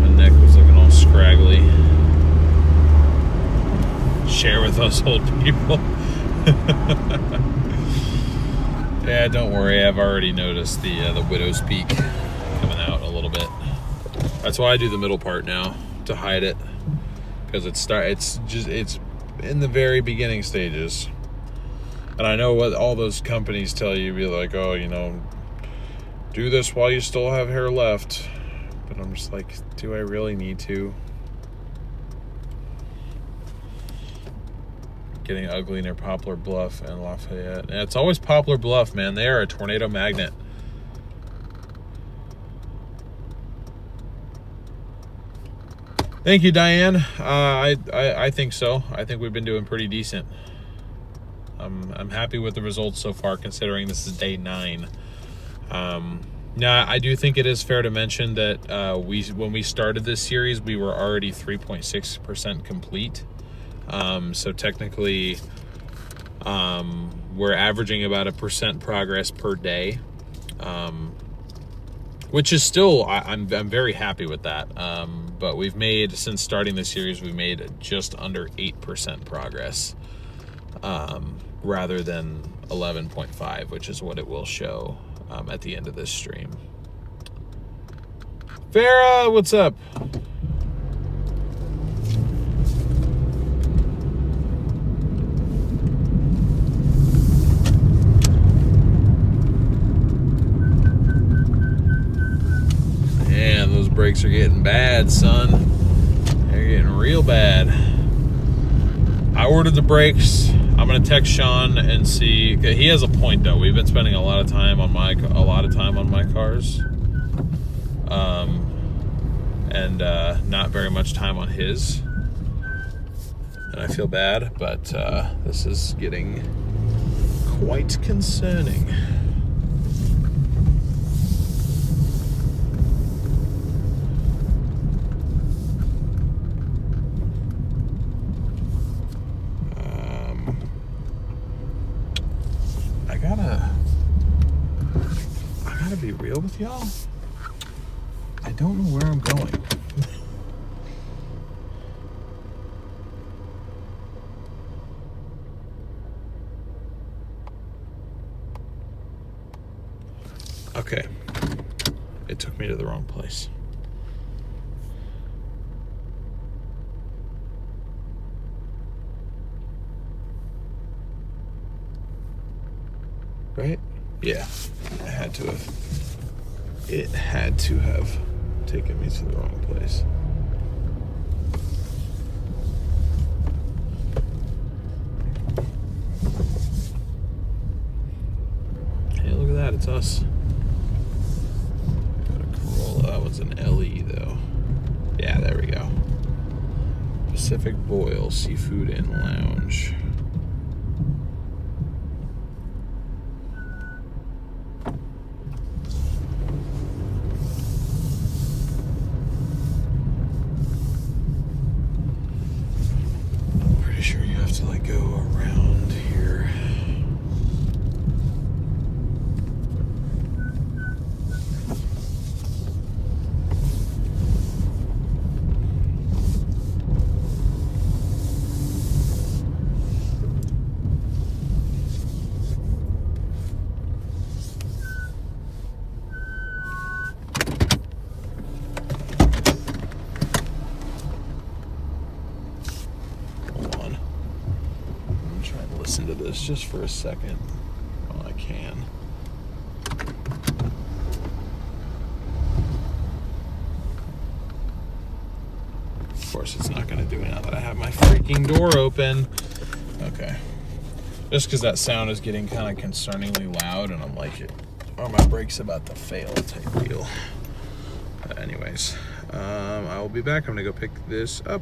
Speaker 1: My neck was looking all scraggly. Share with us old people. Yeah, don't worry. I've already noticed the widow's peak coming out a little bit. That's why I do the middle part now, to hide it, because it's in the very beginning stages. And I know what all those companies tell you, be like, oh, you know, do this while you still have hair left. But I'm just like, do I really need to? Getting ugly near Poplar Bluff and Lafayette. And it's always Poplar Bluff, man. They are a tornado magnet. Thank you, Diane. I think so. I think we've been doing pretty decent. I'm happy with the results so far, considering this is day 9. Now, I do think it is fair to mention that when we started this series, we were already 3.6% complete. So technically, we're averaging about 1% progress per day, which is still, I'm very happy with that. But we've made, since starting this series, we've made just under 8% progress, rather than 11.5, which is what it will show, at the end of this stream. Farah, what's up? Man, those brakes are getting bad, son. They're getting real bad. I ordered the brakes. I'm gonna text Sean and see. He has a point though. We've been spending a lot of time on my cars, and not very much time on his. And I feel bad, but this is getting quite concerning. I gotta be real with y'all. I don't know where I'm going. Okay. It took me to the wrong place. Right? Yeah, it had to have. It had to have taken me to the wrong place. Hey, look at that. That's us. Got a Corolla. That was an LE though. Yeah, there we go. Pacific Boil Seafood and Lounge. Pretty sure you have to like go around here. Listen to this just for a second while I can. Of course, it's not going to do it now that I have my freaking door open. Okay. Just because that sound is getting kind of concerningly loud, and I'm like, are my brakes about to fail type deal. But anyways, I will be back. I'm going to go pick this up.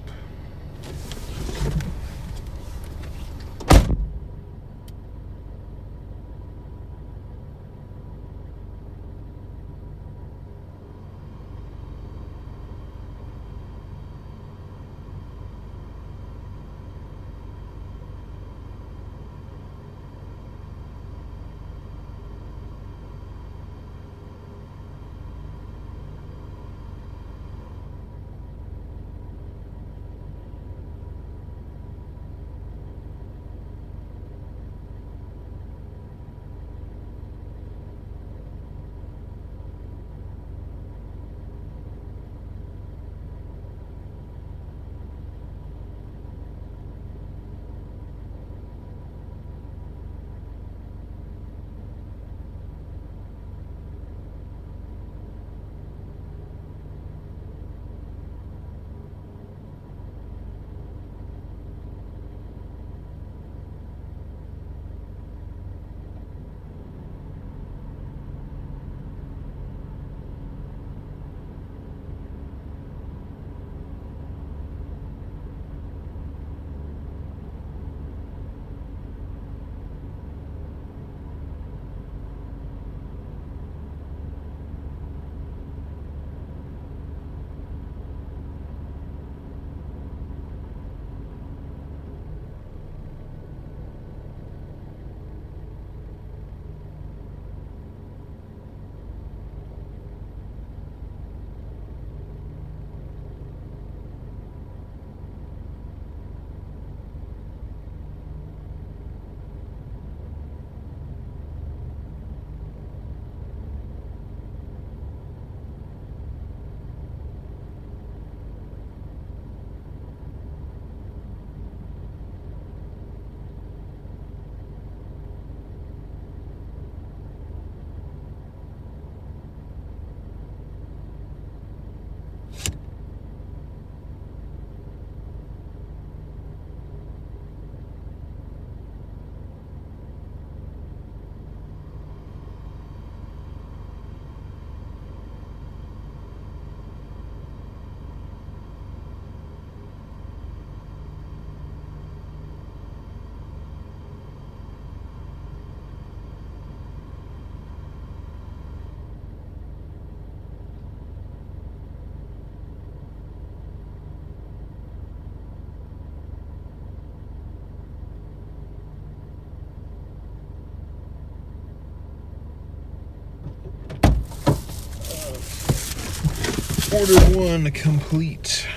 Speaker 1: Order one complete.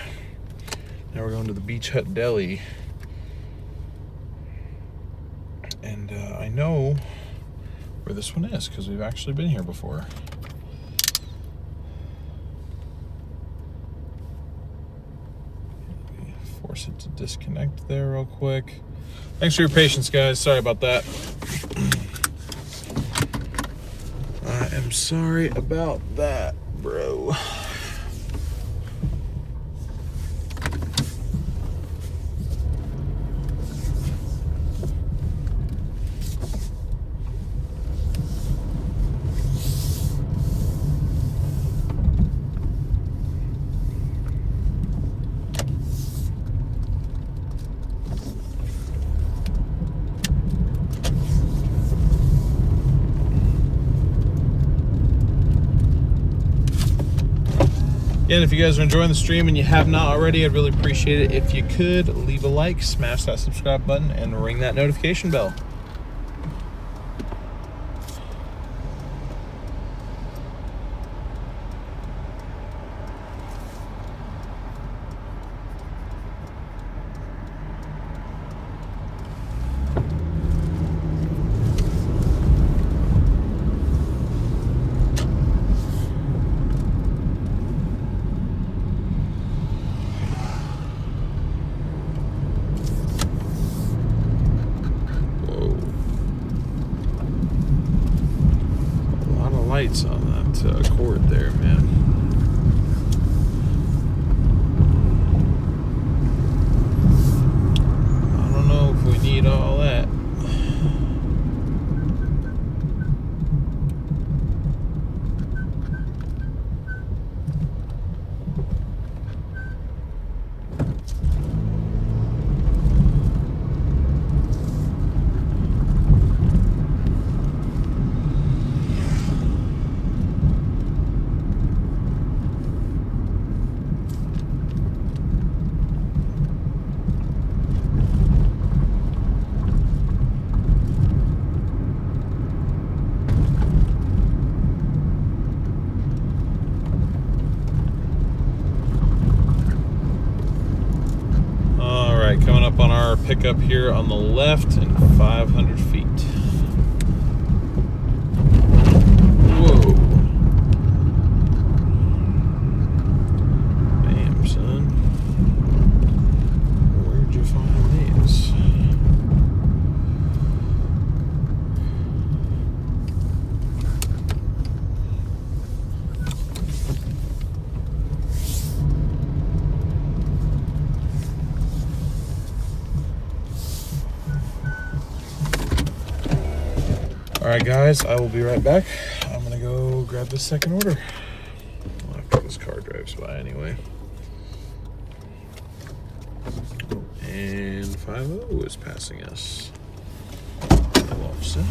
Speaker 1: Now we're going to the Beach Hut Deli. And I know where this one is because we've actually been here before. Force it to disconnect there real quick. Thanks for your patience, guys. Sorry about that. I am sorry about that, bro. Again, if you guys are enjoying the stream and you have not already, I'd really appreciate it if you could leave a like, smash that subscribe button, and ring that notification bell. Lights on that cord there, man. I don't know if we need all that. Coming up on our pickup here on the left in 500 feet. Whoa. Damn, son. Where'd you find these? Alright guys, I will be right back. I'm gonna go grab this second order. Well, after this car drives by anyway. And 50 is passing us. Hello, officer.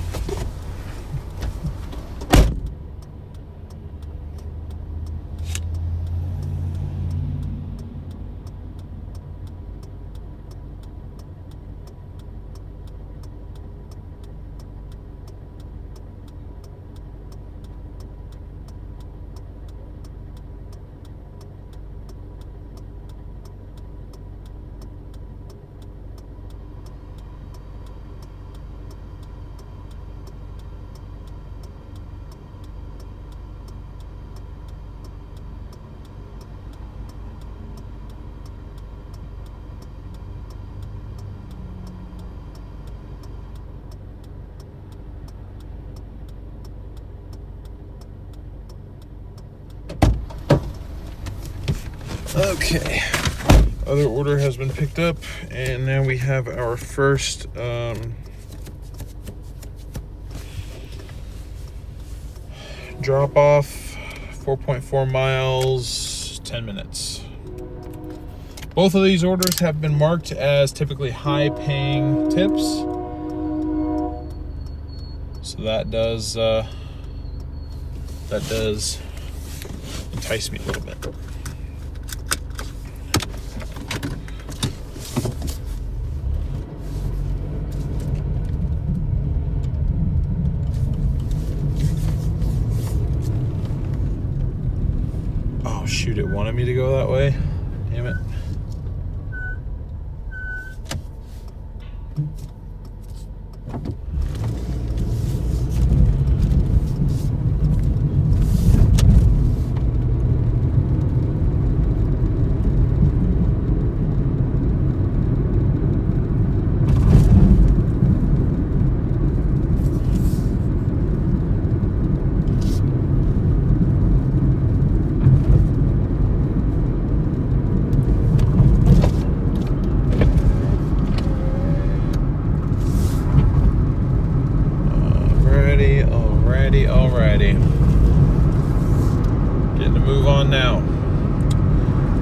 Speaker 1: Okay, other order has been picked up, and now we have our first drop off, 4.4 miles, 10 minutes. Both of these orders have been marked as typically high paying tips, so that does entice me a little bit. Shoot, it wanted me to go that way. Damn it. Alrighty. Getting to move on now.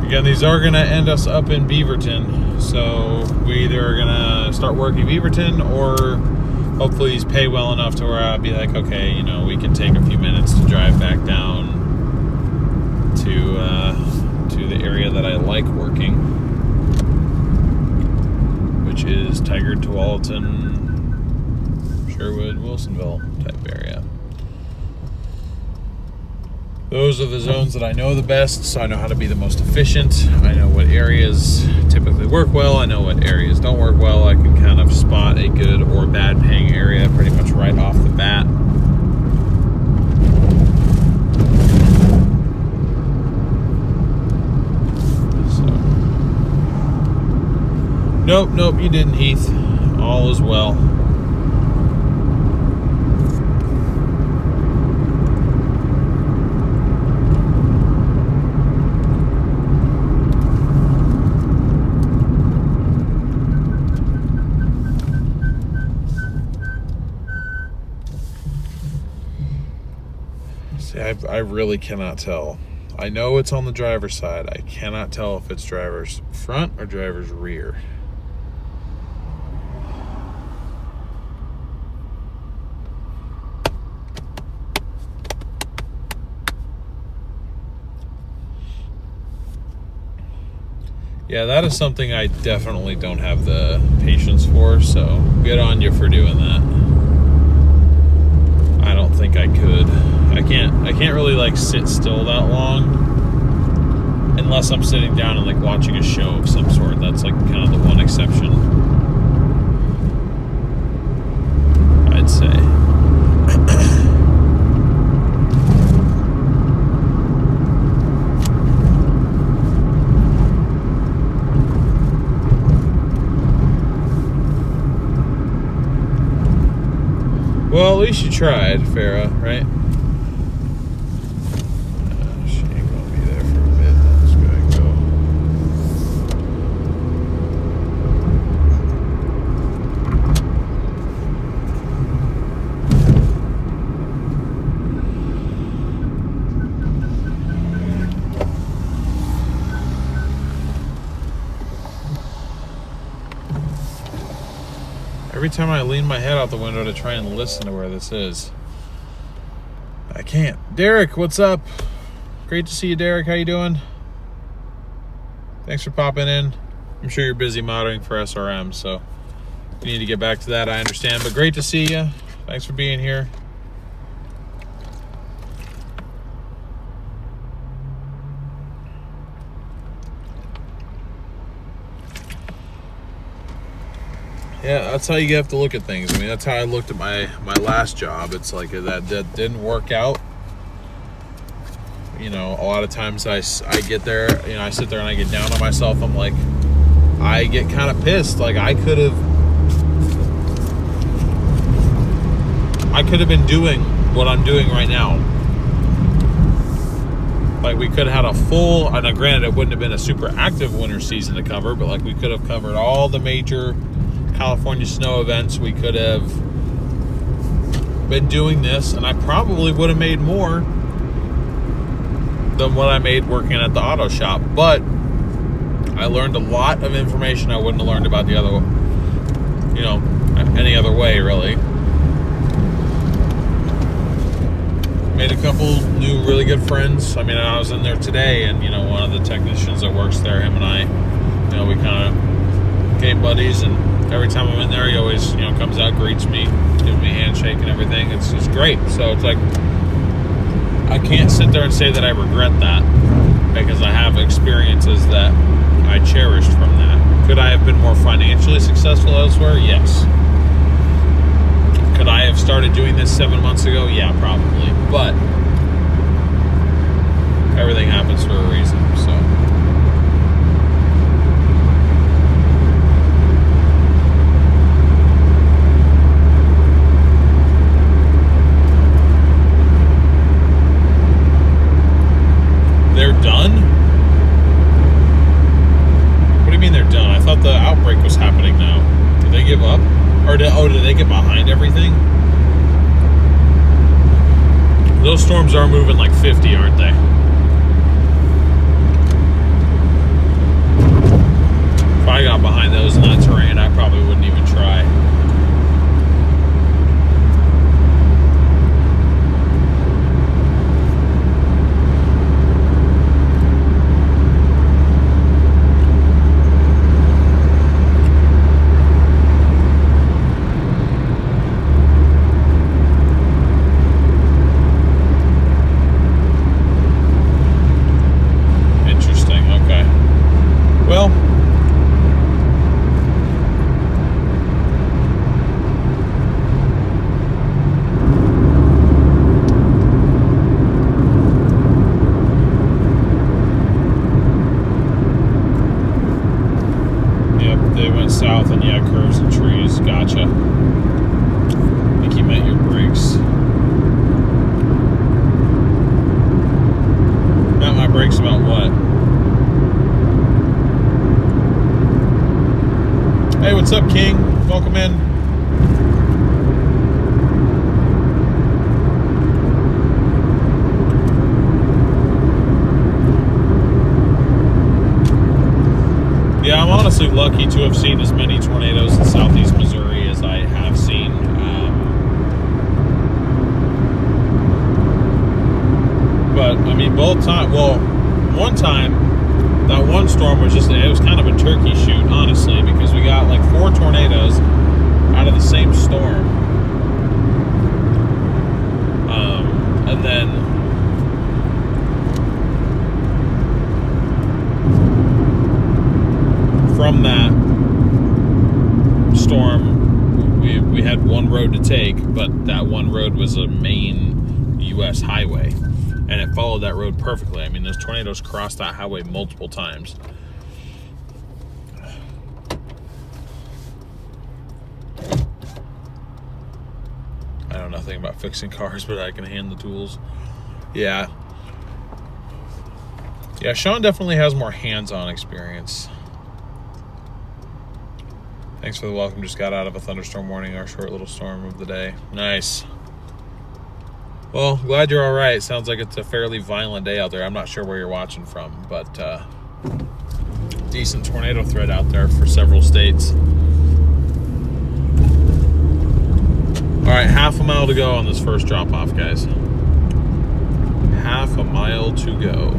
Speaker 1: Again, these are going to end us up in Beaverton. So we either are going to start working Beaverton, or hopefully these pay well enough to where I'll be like, okay, you know, we can take a few minutes to drive back down to Metropolitan, Sherwood, Wilsonville type area. Those are the zones that I know the best, so I know how to be the most efficient. I know what areas typically work well. I know what areas don't work well. I can kind of spot a good or bad paying area pretty much right off the bat. So, nope, you didn't, Heath. All is well. See, I really cannot tell. I know it's on the driver's side. I cannot tell if it's driver's front or driver's rear. Yeah, that is something I definitely don't have the patience for, so good on you for doing that. I don't think I could. I can't really like sit still that long unless I'm sitting down and like watching a show of some sort. That's like kind of the one exception, I'd say. Well, at least you tried, Farah, right? She ain't gonna be there for a bit. Let's go ahead and go. Every time I lean my head out the window to try and listen to where this is, I can't. Derek, what's up? Great to see you, Derek. How you doing? Thanks for popping in. I'm sure you're busy modeling for SRM, so if you need to get back to that, I understand. But great to see you. Thanks for being here. Yeah, that's how you have to look at things. I mean, that's how I looked at my last job. It's like that didn't work out. You know, a lot of times I get there, you know, I sit there and I get down on myself. I'm like, I get kind of pissed. Like I could have been doing what I'm doing right now. Like we could have had a full, and granted it wouldn't have been a super active winter season to cover, but like we could have covered all the major California snow events. We could have been doing this, and I probably would have made more than what I made working at the auto shop. But I learned a lot of information I wouldn't have learned about the other, you know, any other way, really. Made a couple new really good friends. I mean, I was in there today, and you know, one of the technicians that works there, him and I, you know, we kind of became buddies, and every time I'm in there, he always, you know, comes out, greets me, gives me a handshake and everything. It's great. So it's like, I can't sit there and say that I regret that, because I have experiences that I cherished from that. Could I have been more financially successful elsewhere? Yes. Could I have started doing this 7 months ago? Yeah, probably. But everything happens for a reason, so. They're done? What do you mean they're done? I thought the outbreak was happening now. Did they give up? Or did they get behind everything? Those storms are moving like 50, aren't they? If I got behind those in that terrain, I probably wouldn't even try. brakes about what? Hey, what's up, King? Welcome in. Yeah, I'm honestly lucky to have seen as many tornadoes in southeast Missouri as I have seen. But, I mean, both times, well, one time, that one storm was it was kind of a turkey shoot, honestly, because we got like 4 tornadoes out of the same storm. And then from that storm, we had one road to take, but that one road was a main U.S. highway, and it followed that road perfectly. I mean, those tornadoes crossed that highway multiple times. I know nothing about fixing cars, but I can hand the tools. Yeah, Sean definitely has more hands-on experience. Thanks for the welcome. Just got out of a thunderstorm warning, our short little storm of the day. Nice. Well, glad you're all right. Sounds like it's a fairly violent day out there. I'm not sure where you're watching from, but decent tornado threat out there for several states. All right, half a mile to go on this first drop-off, guys. Half a mile to go.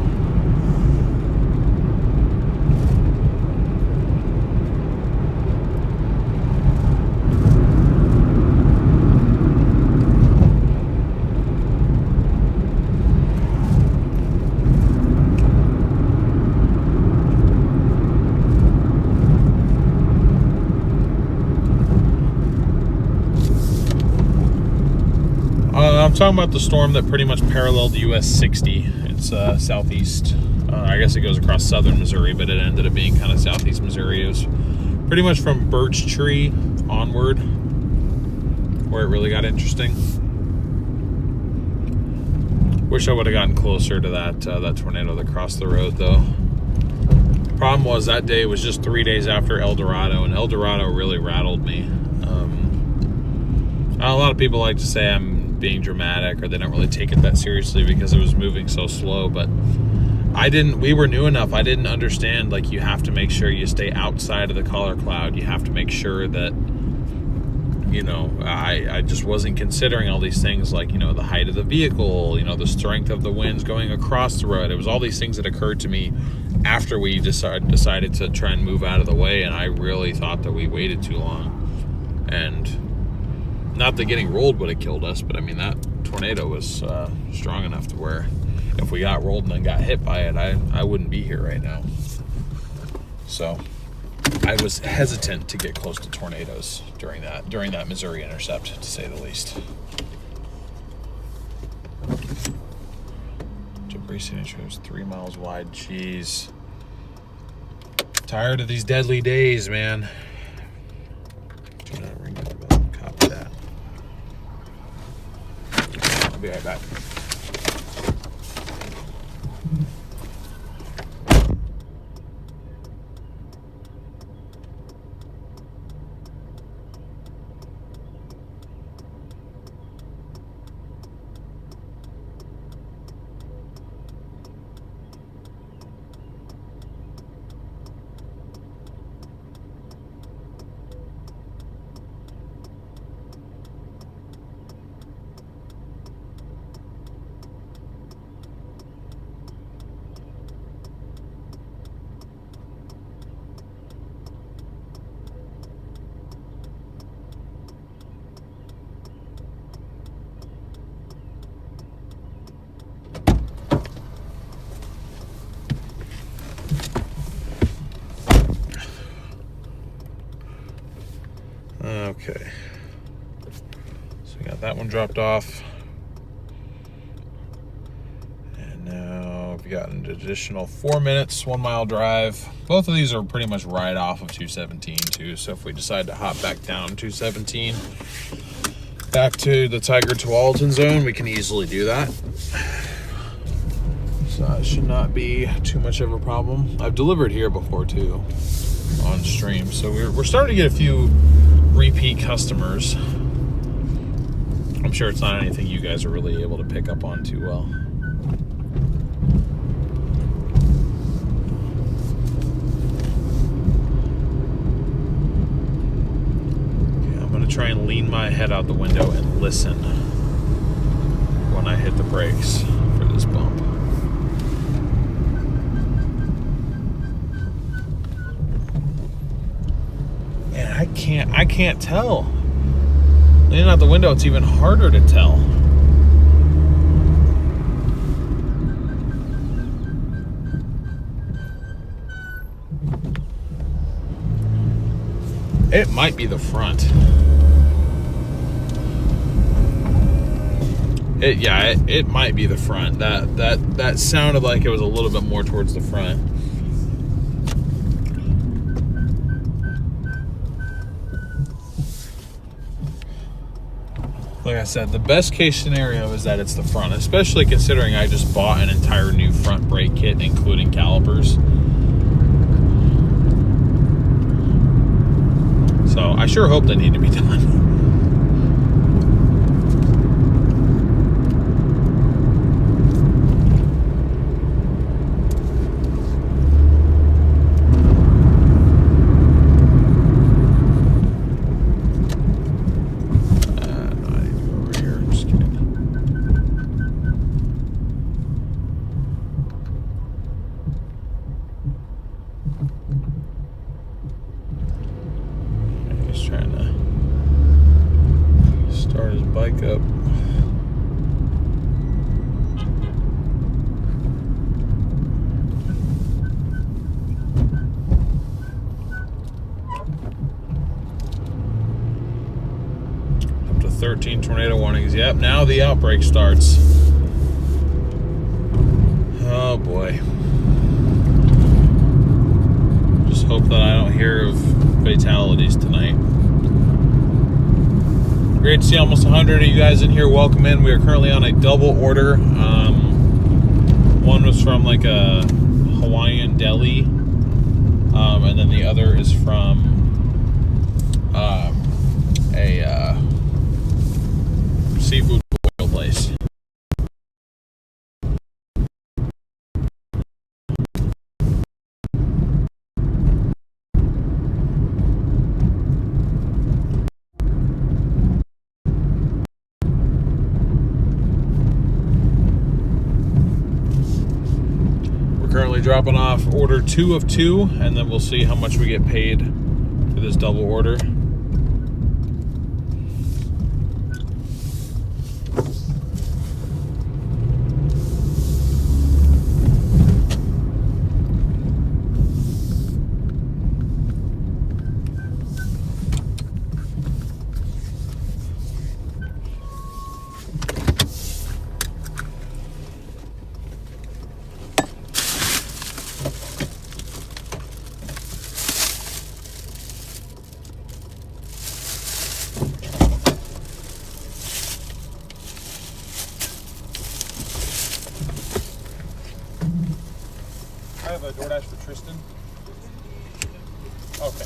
Speaker 1: I'm talking about the storm that pretty much paralleled US 60. It's southeast. I guess it goes across southern Missouri, but it ended up being kind of southeast Missouri. It was pretty much from Birch Tree onward where it really got interesting. Wish I would have gotten closer to that tornado that crossed the road, though. Problem was that day was just 3 days after El Dorado, and El Dorado really rattled me. A lot of people like to say I'm being dramatic, or they don't really take it that seriously because it was moving so slow, but we were new enough. I didn't understand, like, you have to make sure you stay outside of the collar cloud. You have to make sure that, you know, I just wasn't considering all these things, like, you know, the height of the vehicle, you know, the strength of the winds going across the road. It was all these things that occurred to me after we decided to try and move out of the way, and I really thought that we waited too long. And not that getting rolled would have killed us, but I mean, that tornado was strong enough to where if we got rolled and then got hit by it, I wouldn't be here right now. So I was hesitant to get close to tornadoes during that Missouri intercept, to say the least. Debris signature is 3 miles wide. Jeez. Tired of these deadly days, man. Do not ring the bell. Copy that. I'll be right back. Okay, so we got that one dropped off, and now we've got an additional 4 minutes, 1 mile drive. Both of these are pretty much right off of 217 too, so if we decide to hop back down 217 back to the Tiger Tualatin zone, we can easily do that. So it should not be too much of a problem. I've delivered here before too on stream. So we're starting to get a few repeat customers. I'm sure it's not anything you guys are really able to pick up on too well. Okay, I'm gonna try and lean my head out the window and listen when I hit the brakes for this bump. Man, I can't tell. Leaning out the window, it's even harder to tell. It might be the front. It might be the front. That sounded like it was a little bit more towards the front. Like I said, the best case scenario is that it's the front, especially considering I just bought an entire new front brake kit, including calipers. So I sure hope they need to be done. Bike up. Up to 13 tornado warnings. Yep, now the outbreak starts. Oh boy. Just hope that I don't hear of fatalities tonight. Great to see almost 100 of you guys in here. Welcome in. We are currently on a double order. One was from like a Hawaiian deli, and then the other is from a seafood boil place. Currently dropping off order 2 of 2, and then we'll see how much we get paid for this double order. I have a Doordash for Tristan. Okay.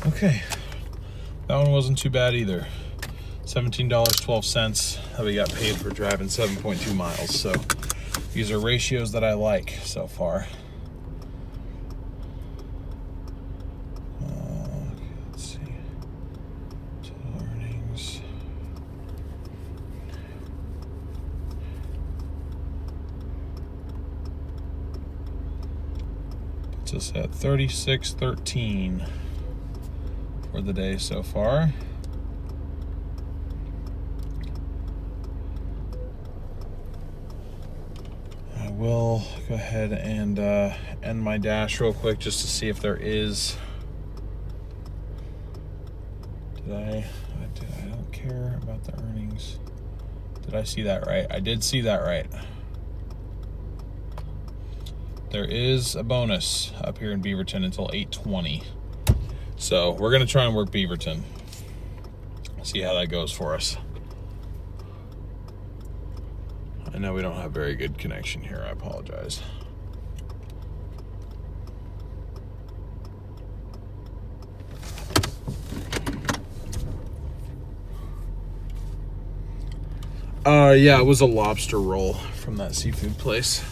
Speaker 1: Okay, that one wasn't too bad either. $17.12 that we got paid for driving 7.2 miles. So these are ratios that I like so far. Okay, let's see. Total earnings. puts us at 36.13 for the day so far. I will go ahead and end my dash real quick just to see if there is. I don't care about the earnings. Did I see that right? I did see that right. There is a bonus up here in Beaverton until 8:20. So we're gonna try and work Beaverton. See how that goes for us. I know we don't have very good connection here. I apologize. Yeah, it was a lobster roll from that seafood place.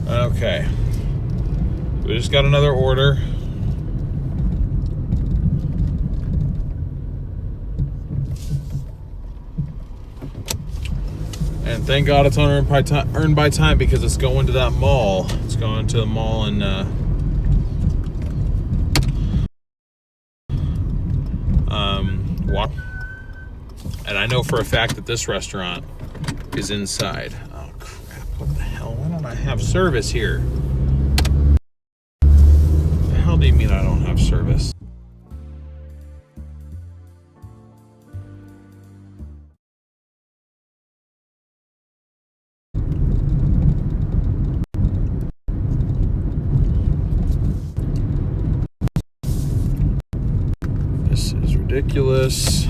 Speaker 1: Okay, we just got another order. And thank God it's on earned by time because it's going to that mall. It's going to the mall and walk. And I know for a fact that this restaurant is inside. Oh crap, what the hell? Why don't I have service here? What the hell do you mean I don't have service? This is ridiculous.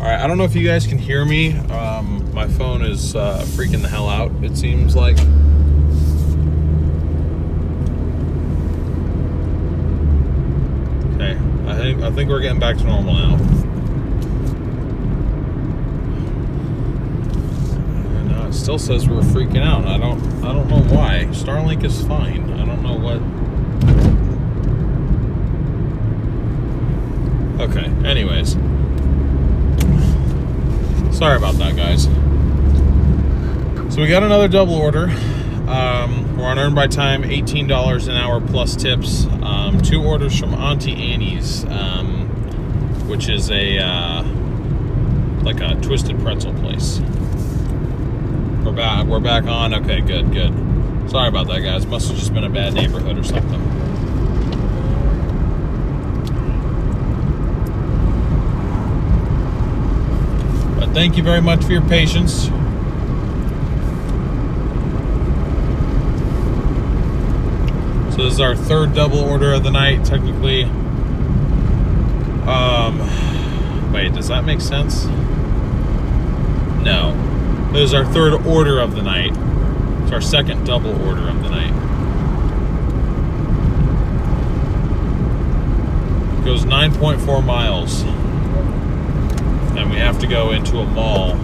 Speaker 1: I don't know if you guys can hear me. My phone is freaking the hell out, it seems like. Okay, I think we're getting back to normal now. And it still says we're freaking out. I don't know why. Starlink is fine. I don't know what. Okay, anyways. Sorry about that, guys. So we got another double order. We're on earned by time, $18 an hour plus tips. 2 orders from Auntie Annie's, which is like a twisted pretzel place. We're back on. Okay, good. Sorry about that, guys. Must have just been a bad neighborhood or something. Thank you very much for your patience. So this is our 3rd double order of the night, technically. Wait, does that make sense? No. This is our 3rd order of the night. It's our 2nd double order of the night. It goes 9.4 miles. And we have to go into a mall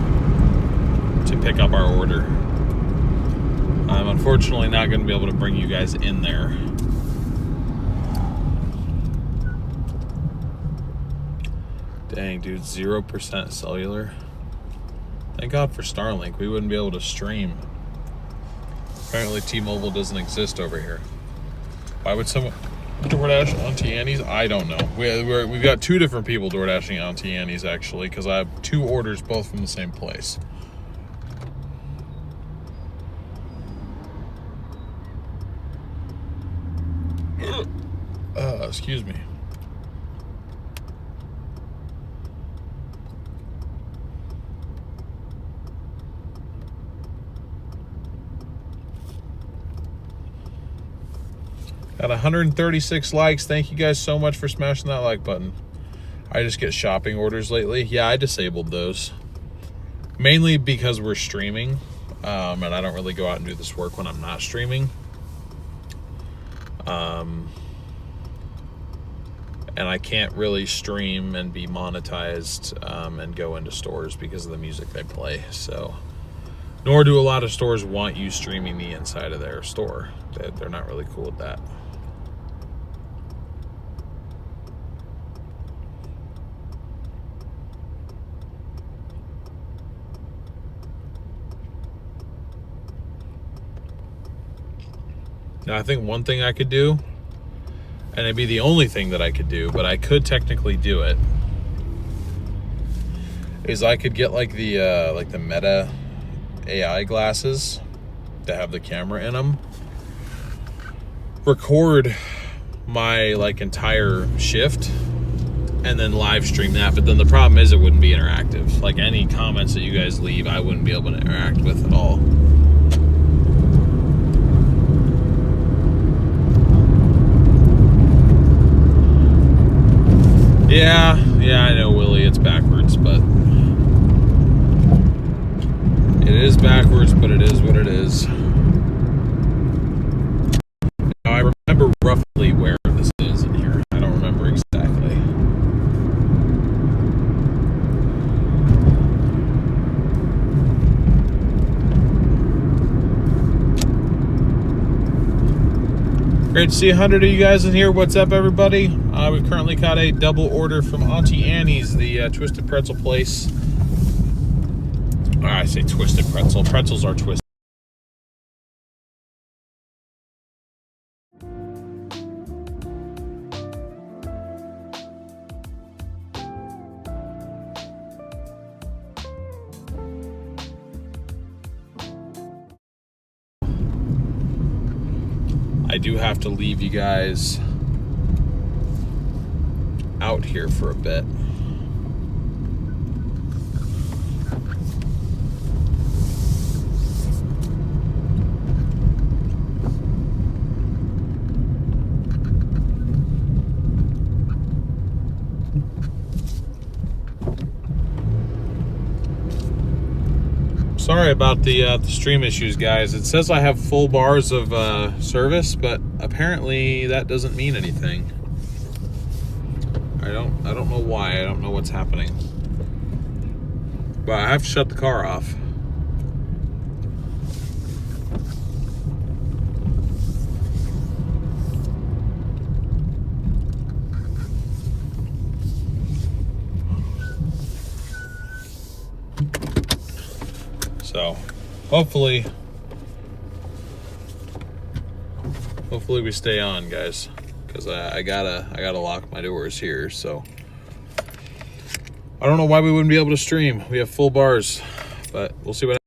Speaker 1: to pick up our order. I'm unfortunately not going to be able to bring you guys in there. Dang, dude, 0% cellular. Thank God for Starlink. We wouldn't be able to stream. Apparently T-Mobile doesn't exist over here. Why would someone DoorDash Auntie Annie's? I don't know. We've got 2 different people DoorDashing Auntie Annie's, actually, because I have 2 orders both from the same place. excuse me. Got 136 likes. Thank you guys so much for smashing that like button. I just get shopping orders lately. Yeah, I disabled those. Mainly because we're streaming. And I don't really go out and do this work when I'm not streaming. And I can't really stream and be monetized and go into stores because of the music they play. So, nor do a lot of stores want you streaming the inside of their store. They're not really cool with that. Now, I think one thing I could do, and it'd be the only thing that I could do, but I could technically do it, is I could get like the Meta AI glasses that have the camera in them, record my like entire shift, and then live stream that. But then the problem is it wouldn't be interactive. Like any comments that you guys leave, I wouldn't be able to interact with at all. Yeah, I know, Willie, it's backwards, but it is backwards, but it is what it is. Now, I remember roughly where this is in here. I don't remember exactly. Great to see 100 of you guys in here. What's up, everybody? We've currently got a double order from Auntie Annie's, the Twisted Pretzel place. I say Twisted Pretzel. Pretzels are twisted. I do have to leave you guys out here for a bit. Sorry about the stream issues, guys. It says I have full bars of service, but apparently that doesn't mean anything. I don't know why. I don't know what's happening. But I have to shut the car off. So, hopefully we stay on, guys, because I gotta lock my doors here. So I don't know why we wouldn't be able to stream. We have full bars, but we'll see what.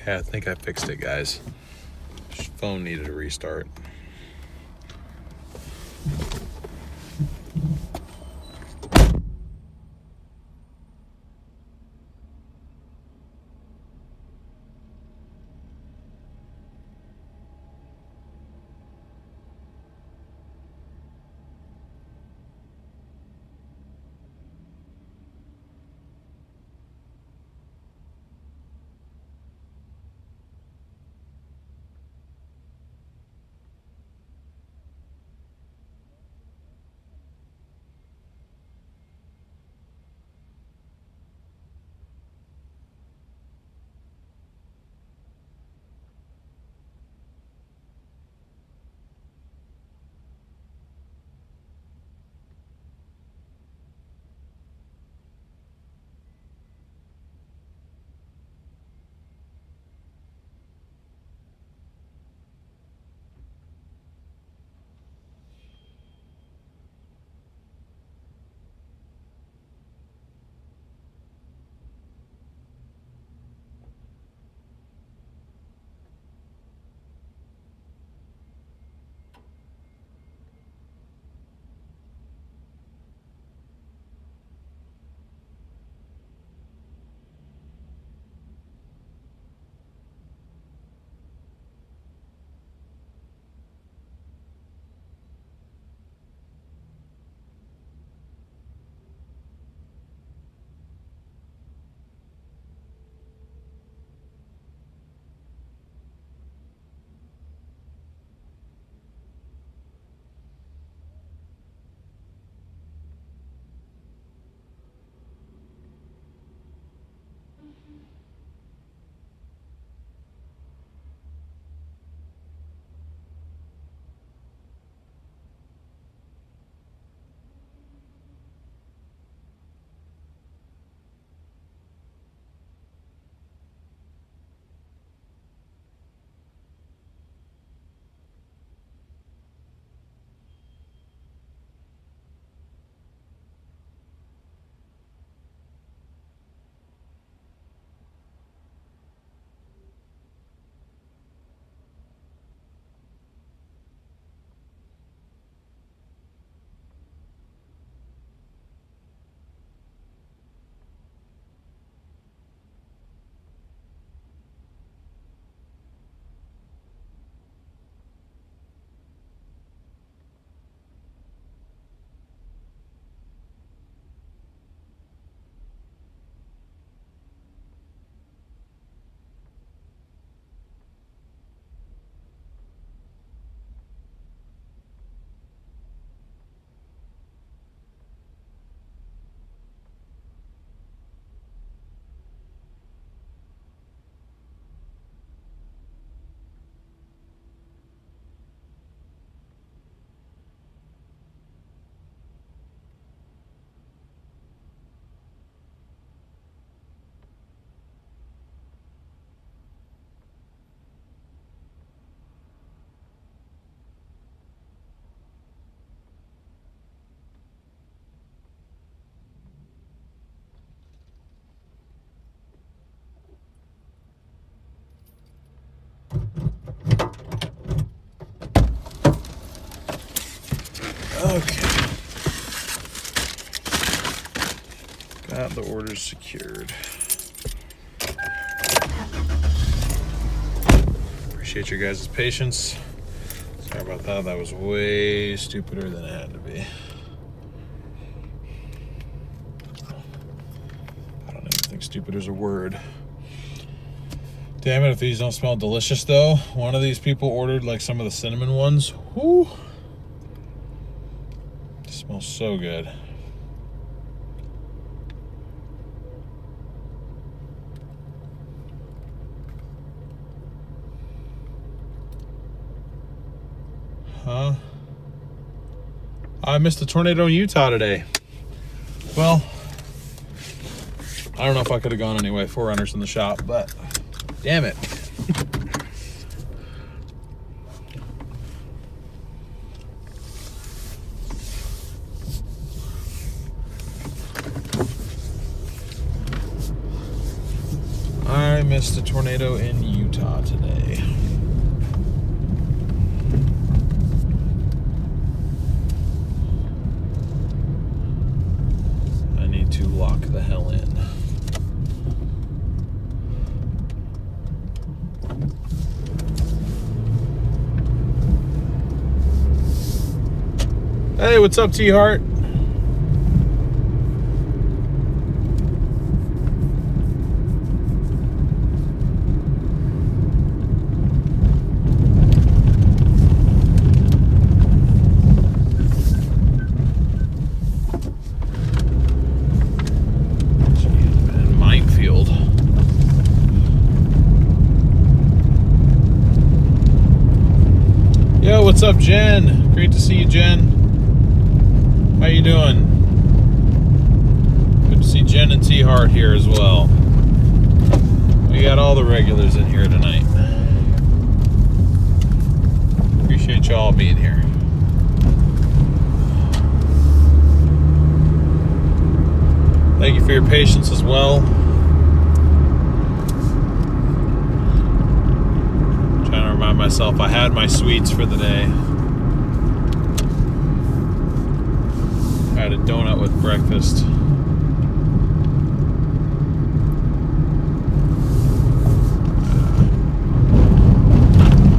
Speaker 1: Okay, I think I fixed it, guys. Phone needed a restart. Okay. Got the orders secured. Appreciate your guys' patience. Sorry about that. That was way stupider than it had to be. I don't even think stupid is a word. Damn it, if these don't smell delicious though. One of these people ordered like some of the cinnamon ones. Whoo! It smells so good. Huh? I missed a tornado in Utah today. Well, I don't know if I could have gone anyway. 4Runners in the shop, but damn it. I missed a tornado in Utah. Utah today. I need to lock the hell in. Hey, what's up, T-Heart? Minefield. Yo, what's up, Jen? Great to see you, Jen. How you doing? Good to see Jen and T-Heart here as well. We got all the regulars in here tonight. Appreciate y'all being here. Thank you for your patience as well. Trying to remind myself I had my sweets for the day. I had a donut with breakfast.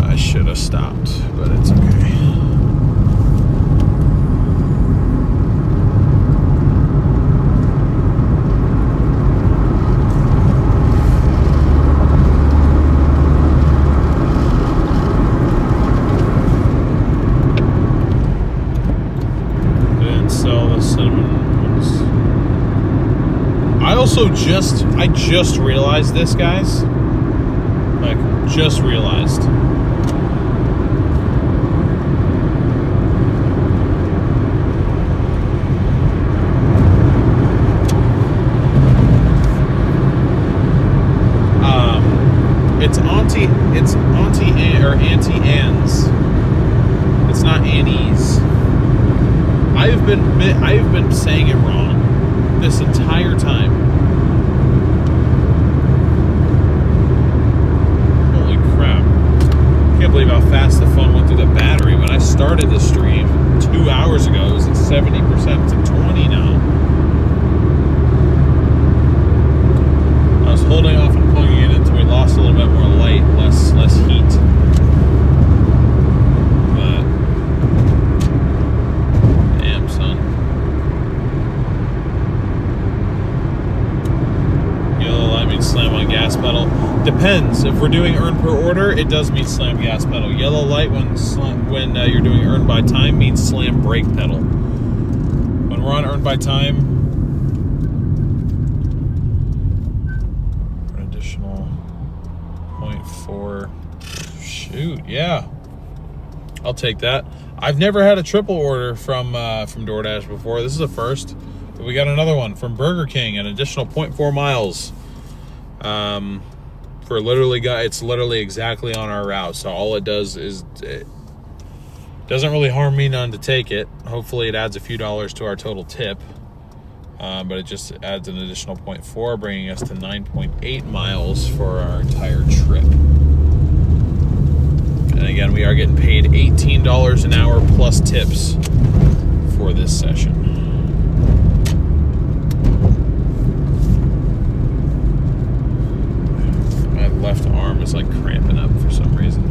Speaker 1: I should have stopped, but it's okay. I just realized this, guys. Like, just realized. It's Auntie Anne's. It's not Annie's. I've been saying it wrong this entire time. I can't believe how fast the phone went through the battery. When I started the stream 2 hours ago, it was at 70%. It's at 20 now. I was holding off and plugging it until we lost a little bit more light, less heat. But damn, son. Yellow light means slam on gas pedal. Depends. If we're doing earn per order, it does mean slam gas pedal. Yellow light when you're doing earn by time means slam brake pedal. When we're on earn by time, an additional 0.4. Shoot, yeah, I'll take that. I've never had a triple order from Doordash before. This is the first. But we got another one from Burger King, an additional 0.4 miles. For literally, it's literally exactly on our route. So all it does is it doesn't really harm me none to take it. Hopefully it adds a few dollars to our total tip. But it just adds an additional 0.4, bringing us to 9.8 miles for our entire trip. And again, we are getting paid $18 an hour plus tips for this session. Left arm is like cramping up for some reason.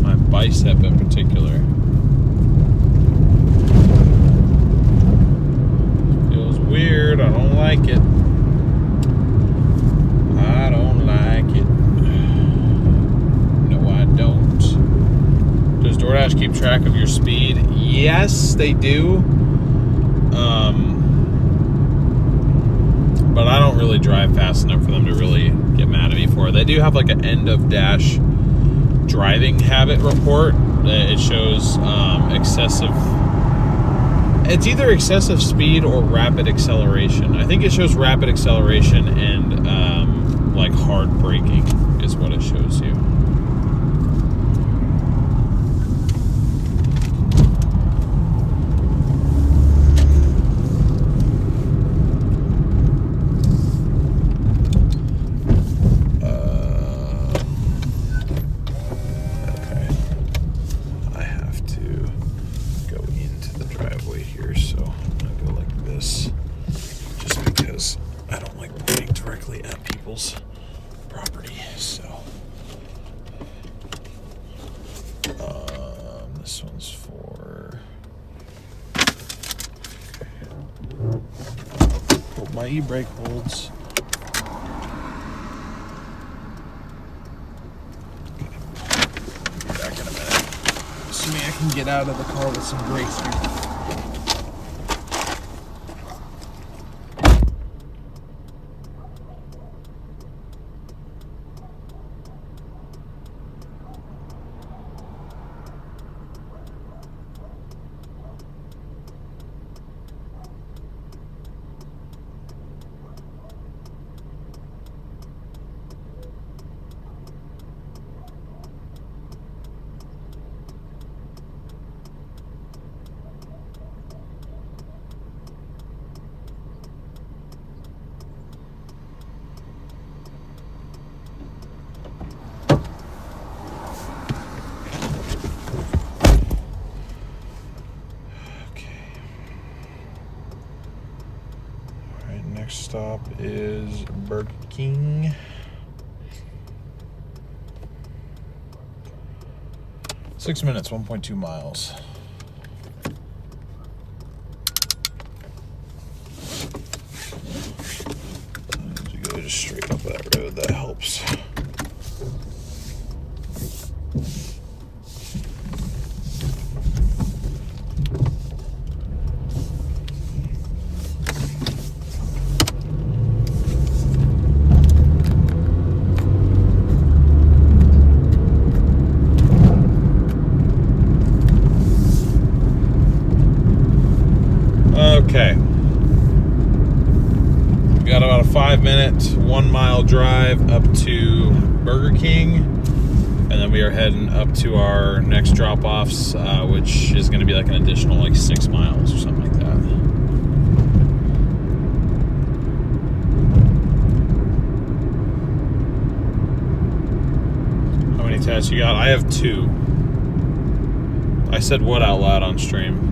Speaker 1: My bicep in particular feels weird. I don't like it. I don't like it. No, I don't. Does Doordash keep track of your speed? Yes, they do. But I don't really drive fast enough for them to really get mad at me for it. They do have like an end of dash driving habit report. It shows excessive. It's either excessive speed or rapid acceleration. I think it shows rapid acceleration and like hard braking is what it shows you. this, just because I don't like pointing directly at people's property. So this one's for. Hope my e-brake holds. Be back in a minute. Assuming I can get out of the car with some brakes here. Next stop is Burger King. 6 minutes, 1.2 miles. As you go just straight up that road, that helps. Okay, we got about a 5-minute, 1 mile drive up to Burger King, and then we are heading up to our next drop-offs, which is going to be like an additional like 6 miles or something like that. How many tests you got? I have 2. I said what out loud on stream?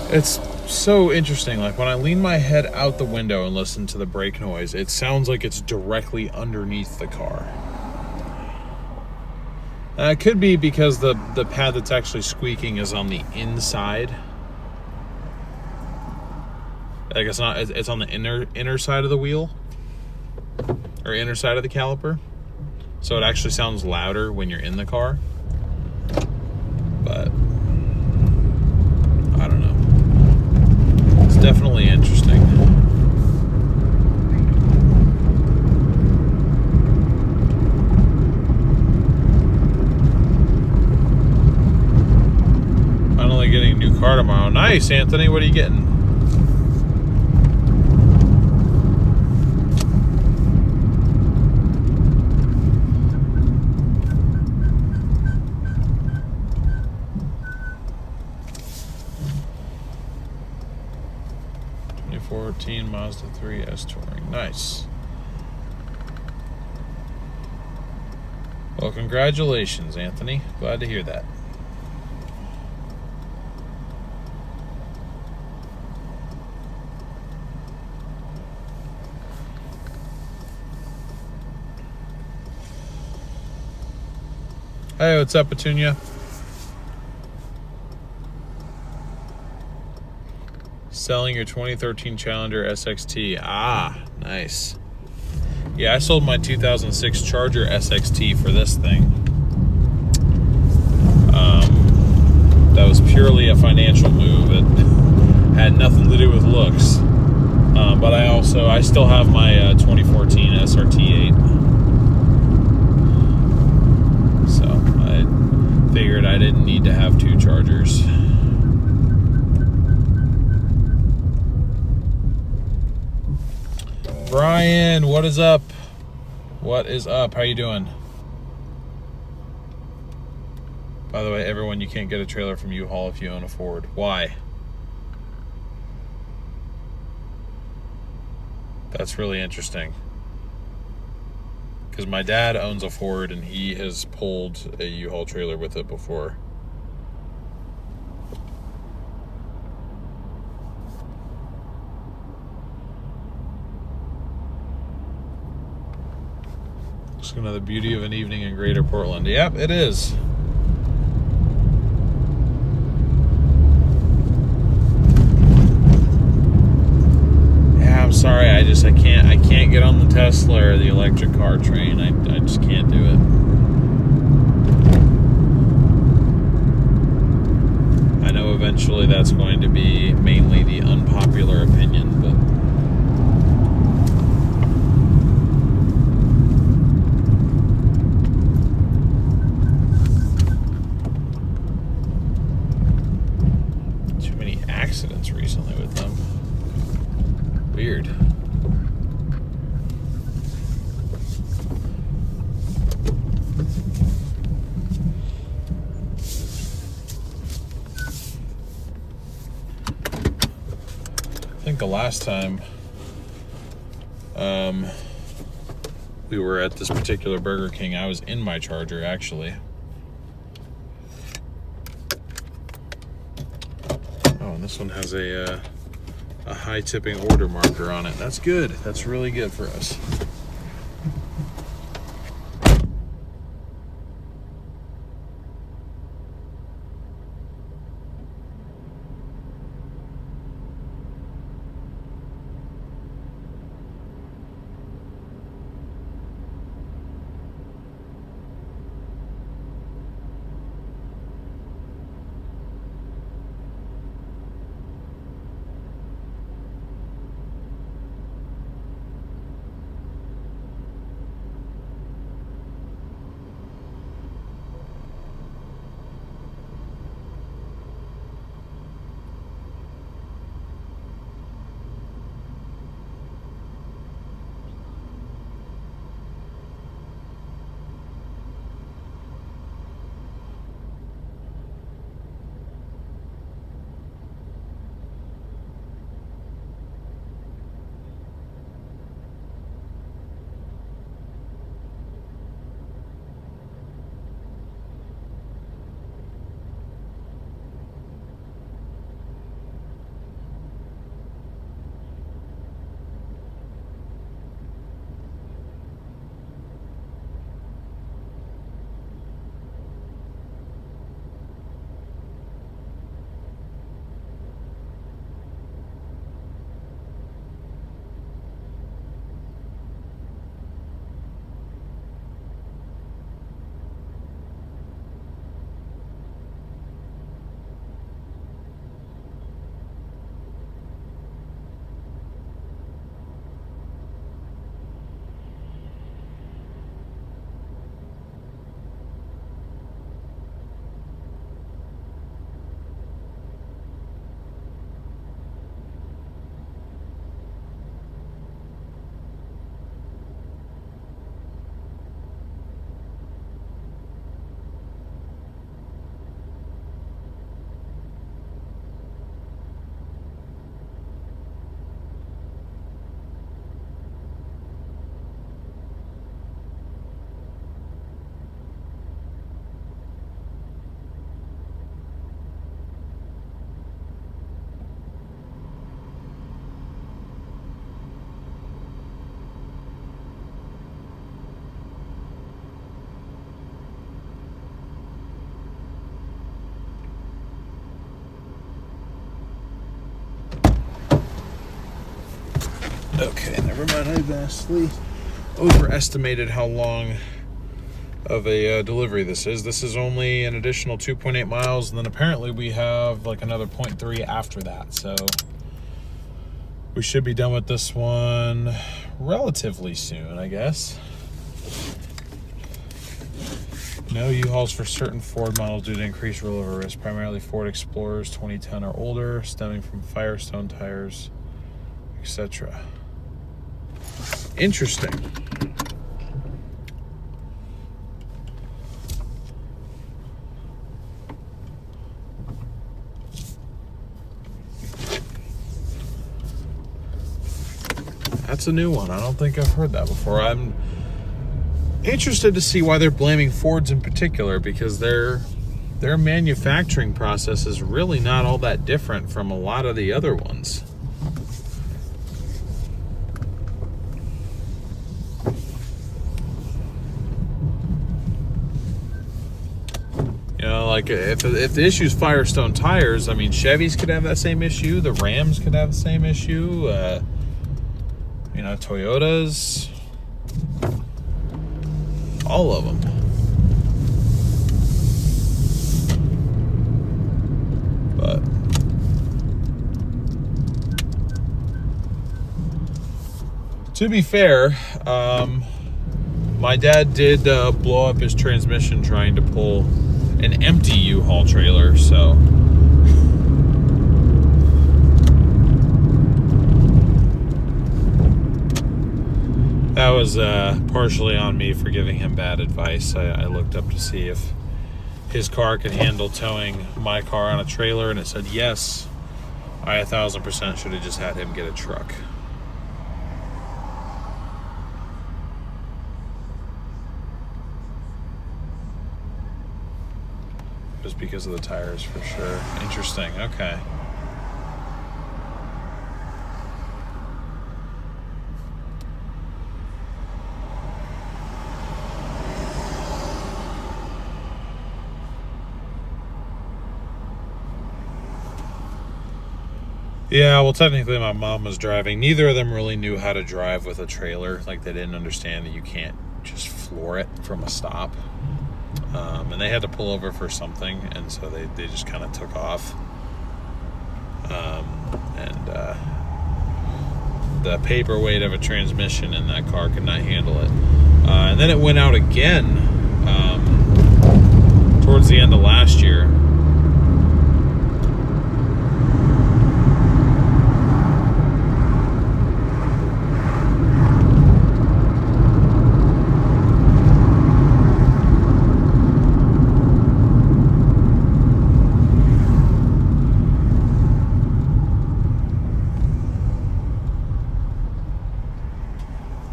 Speaker 1: It's so interesting. Like when I lean my head out the window and listen to the brake noise, it sounds like it's directly underneath the car. And it could be because the pad that's actually squeaking is on the inside. Like it's not. It's on the inner side of the wheel, or inner side of the caliper. So it actually sounds louder when you're in the car. But I don't know. It's definitely interesting. Finally getting a new car tomorrow. Nice, Anthony. What are you getting? Mazda 3 S Touring. Nice. Well, congratulations, Anthony. Glad to hear that. Hey, what's up, Petunia? Selling your 2013 Challenger SXT. Ah, nice. Yeah, I sold my 2006 Charger SXT for this thing. That was purely a financial move. It had nothing to do with looks. But I still have my 2014 SRT8. So I figured I didn't need to have two Chargers. Brian, what is up? What is up? How you doing? By the way, everyone, you can't get a trailer from U-Haul if you own a Ford. Why? That's really interesting. Because my dad owns a Ford and he has pulled a U-Haul trailer with it before. Just another beauty of an evening in Greater Portland. Yep, it is. I'm sorry, I can't get on the Tesla or the electric car train. I just can't do it. I know eventually that's going to be mainly the unpopular opinion, but too many accidents recently with them. Weird. I think the last time we were at this particular Burger King, I was in my Charger, actually. Oh, and this one has a high tipping order marker on it. That's good. That's really good for us. Okay, never mind. Hi, Vasily. overestimated how long of a delivery this is. This is only an additional 2.8 miles, and then apparently we have like another 0.3 after that. So we should be done with this one relatively soon, I guess. No U-Hauls for certain Ford models due to increased rollover risk, primarily Ford Explorers 2010 or older, stemming from Firestone tires, etc. Interesting. That's a new one. I don't think I've heard that before. I'm interested to see why they're blaming Fords in particular, because their manufacturing process is really not all that different from a lot of the other ones. You know, like if the issue is Firestone tires, I mean, Chevys could have that same issue. The Rams could have the same issue. You know, Toyotas, all of them. But to be fair, my dad did blow up his transmission trying to pull an empty U-Haul trailer, so that was partially on me for giving him bad advice. I looked up to see if his car could handle towing my car on a trailer, and it said yes. I 1,000% should have just had him get a truck. Just because of the tires, for sure. Interesting. Okay. Yeah, well, technically my mom was driving. Neither of them really knew how to drive with a trailer. Like, they didn't understand that you can't just floor it from a stop. And they had to pull over for something, and so they just kind of took off. The paperweight of a transmission in that car could not handle it. And then it went out again towards the end of last year.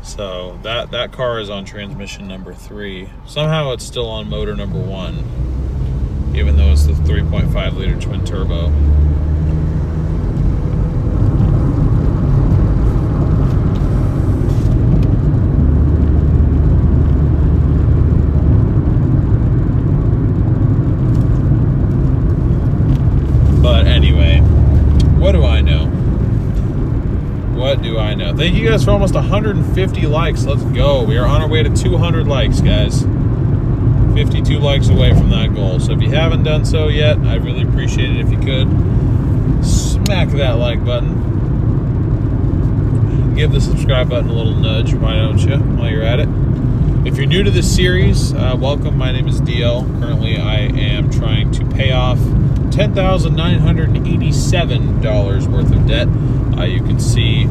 Speaker 1: So that car is on transmission number 3. Somehow it's still on motor number 1, even though it's the 3.5 liter twin turbo. But anyway, what do I know? What do I know? Thank you guys for almost 150 likes. Let's go. We are on our way to 200 likes, guys. 52 likes away from that goal. So if you haven't done so yet, I'd really appreciate it if you could. Smack that like button. Give the subscribe button a little nudge, why don't you, while you're at it. If you're new to this series, welcome. My name is DL. Currently, I am trying to pay off $10,987 worth of debt. You can see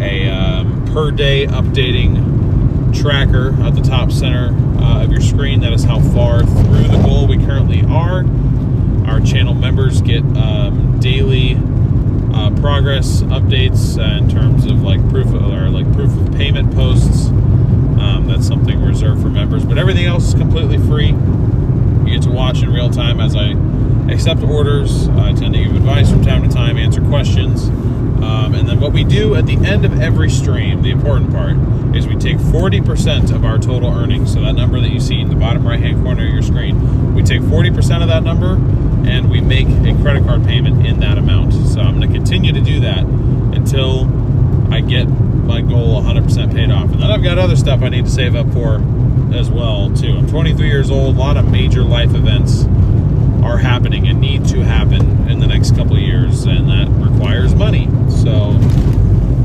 Speaker 1: a per day updating tracker at the top center of your screen. That is how far through the goal we currently are. Our channel members get daily progress updates in terms of proof of payment posts. That's something reserved for members, but everything else is completely free. You get to watch in real time as I accept orders. I tend to give advice from time to time, answer questions. And then what we do at the end of every stream, the important part, is we take 40% of our total earnings. So that number that you see in the bottom right-hand corner of your screen, we take 40% of that number and we make a credit card payment in that amount. So I'm going to continue to do that until I get my goal 100% paid off. And then I've got other stuff I need to save up for as well too. I'm 23 years old. A lot of major life events are happening and need to happen in the next couple of years, and that requires money. So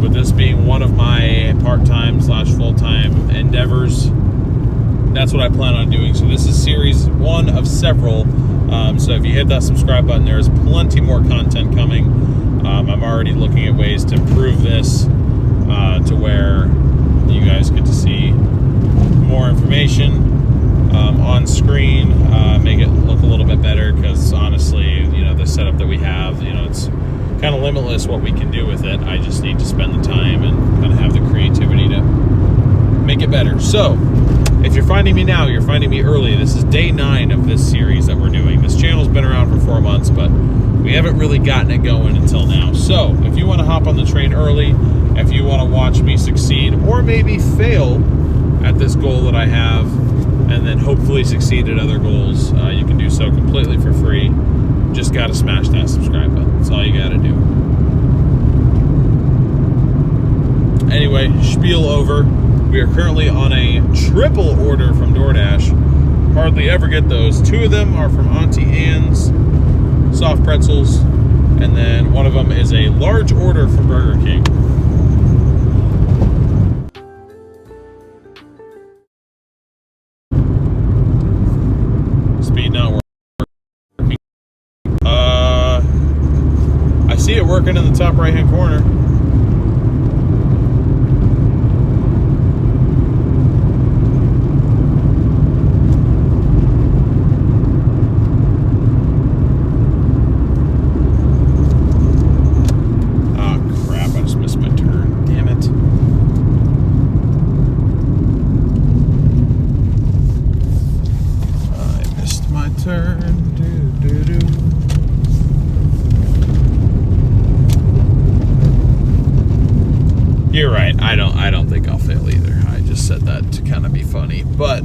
Speaker 1: with this being one of my part-time / full-time endeavors, that's what I plan on doing. So this is series 1 of several. So if you hit that subscribe button, there's plenty more content coming. I'm already looking at ways to improve this to where you guys get to see more information on screen, make it look a little bit better, because honestly, the setup that we have, it's kind of limitless what we can do with it. I just need to spend the time and kind of have the creativity to make it better. So if you're finding me now, you're finding me early. This is day 9 of this series that we're doing. This channel's been around for 4 months, but we haven't really gotten it going until now. So if you want to hop on the train early, if you want to watch me succeed or maybe fail at this goal that I have, and then hopefully succeed at other goals, you can do so completely for free. Just got to smash that subscribe button. That's all you got to do. Anyway, spiel over. We are currently on a triple order from Doordash. Hardly ever get those. 2 of them are from Auntie Anne's soft pretzels, and then one of them is a large order from Burger King. Speed not working. I see it working in the top right hand corner. You're right. I don't think I'll fail either. I just said that to kind of be funny, but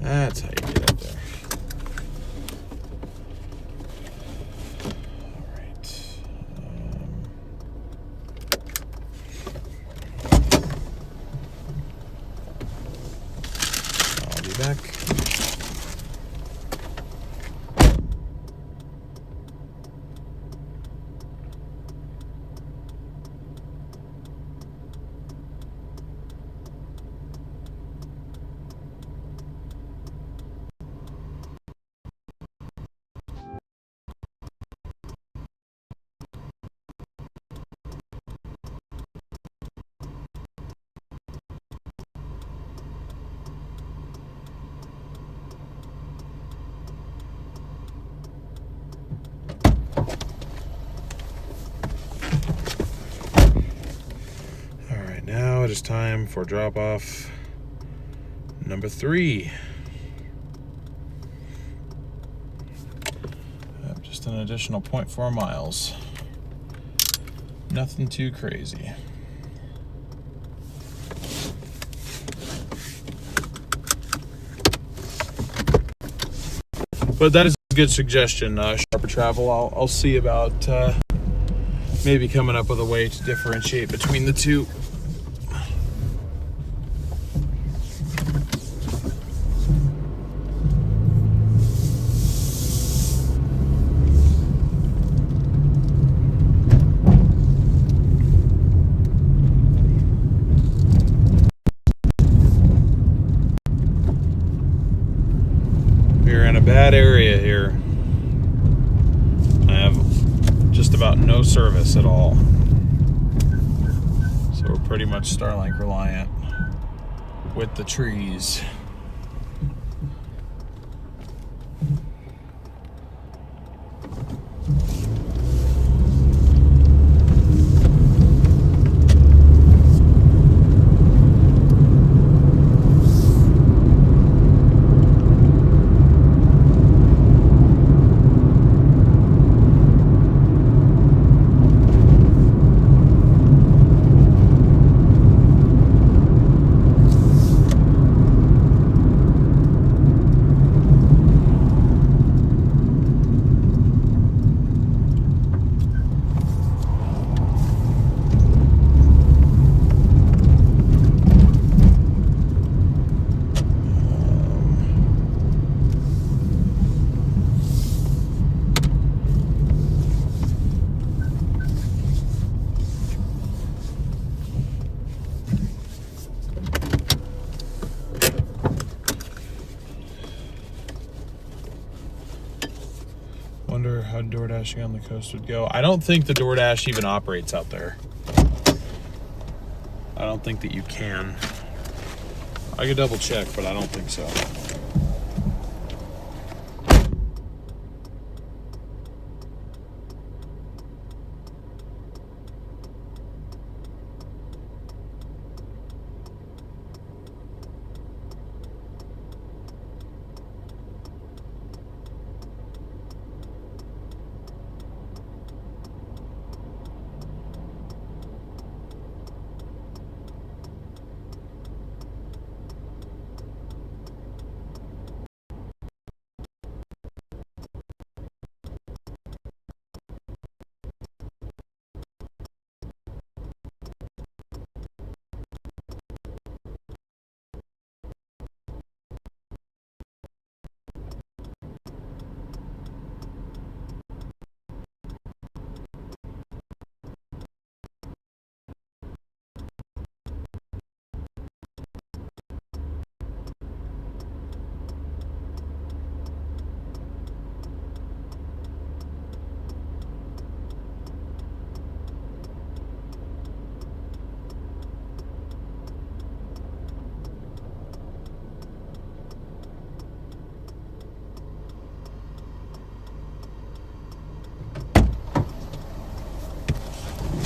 Speaker 1: that's how you get up there. All right. I'll be back. Now it is time for drop off number 3. Just an additional 0.4 miles. Nothing too crazy. But that is a good suggestion, Sharper Travel. I'll see about maybe coming up with a way to differentiate between the two. We're in a bad area here. I have just about no service at all. So we're pretty much Starlink reliant with the trees. how DoorDashing on the coast would go. I don't think the DoorDash even operates out there. I don't think that you can. I could double check, but I don't think so.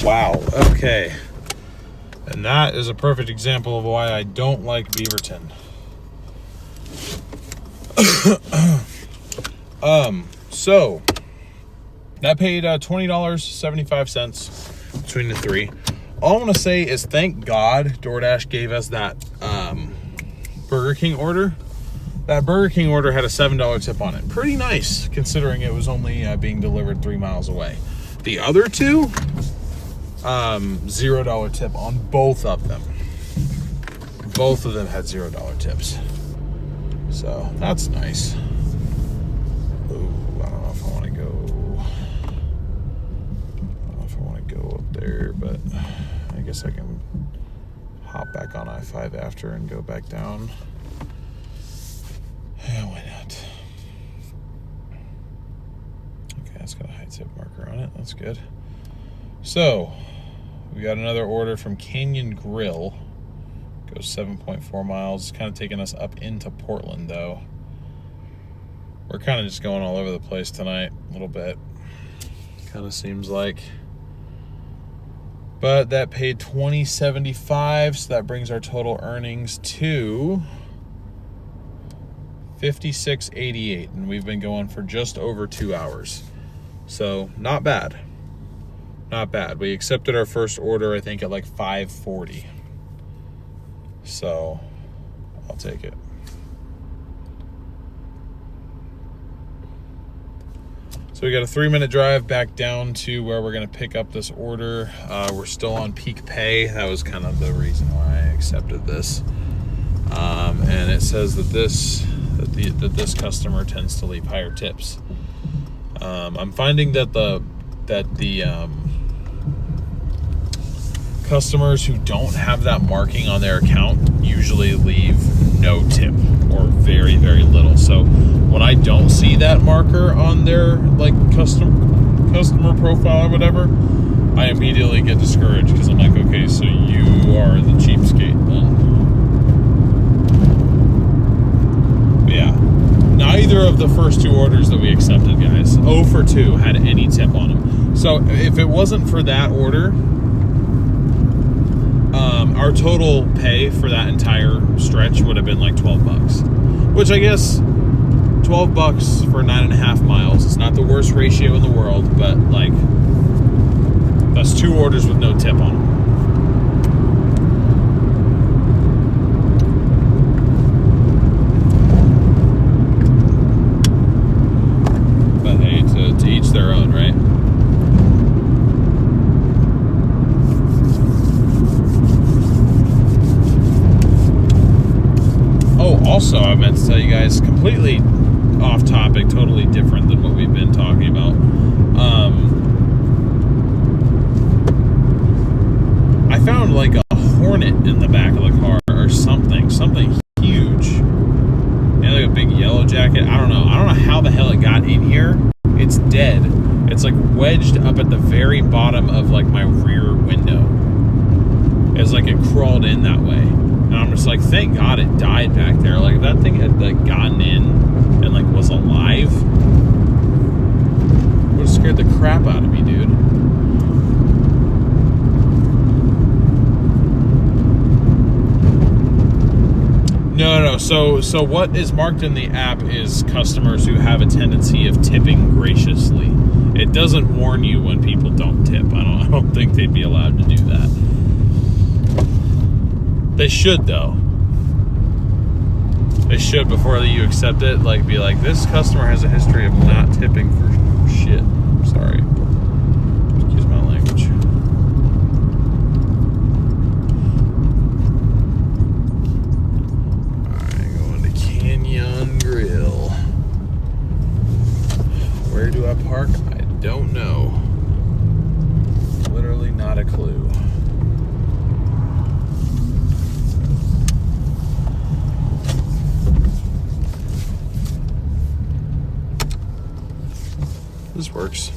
Speaker 1: Wow, okay. And that is a perfect example of why I don't like Beaverton. So that paid $20.75 between the three. All I want to say is thank God DoorDash gave us that Burger King order. That Burger King order had a $7 tip on it. Pretty nice, considering it was only being delivered 3 miles away. The other two, $0 tip on both of them. Both of them had $0 tips. So that's nice. Ooh, I don't know if I want to go. I don't know if I want to go up there, but I guess I can hop back on I-5 after and go back down. Yeah, why not? Okay, it's got a high tip marker on it. That's good. So we got another order from Canyon Grill. Goes 7.4 miles. It's kind of taking us up into Portland, though. We're kind of just going all over the place tonight, a little bit. Kind of seems like. But that paid $20.75, so that brings our total earnings to $56.88, and we've been going for just over 2 hours. So not bad. Not bad. We accepted our first order, I think, at like 5:40. So I'll take it. So we got a 3-minute drive back down to where we're going to pick up this order. We're still on peak pay. That was kind of the reason why I accepted this. And it says that this customer tends to leave higher tips. I'm finding that the customers who don't have that marking on their account usually leave no tip or very, very little. So when I don't see that marker on their like customer profile or whatever, I immediately get discouraged because I'm like, okay, so you are the cheapskate then. But yeah, neither of the first 2 orders that we accepted, guys, 0 for 2 had any tip on them. So if it wasn't for that order, our total pay for that entire stretch would have been like $12, which I guess $12 for 9.5 miles is not the worst ratio in the world, but like that's 2 orders with no tip on them. But hey, to each their own, right? Also, I meant to tell you guys, completely off topic, totally different than what we've been talking about. I found like a hornet in the back of the car or something huge. Yeah, like a big yellow jacket. I don't know how the hell it got in here. It's dead. wedged up at the very bottom of like my rear window. It's like it crawled in that way. And I'm just like, thank God it died back there. Like, if that thing had like gotten in and like was alive, it would have scared the crap out of me, dude. No. So what is marked in the app is customers who have a tendency of tipping graciously. It doesn't warn you when people don't tip. I don't think they'd be allowed to do that. They should, though. They should, before you accept it, like, be like, this customer has a history of not tipping for shit. Sorry. Excuse my language. Alright, going to Canyon Grill. Where do I park? I don't know. Literally not a clue. This works.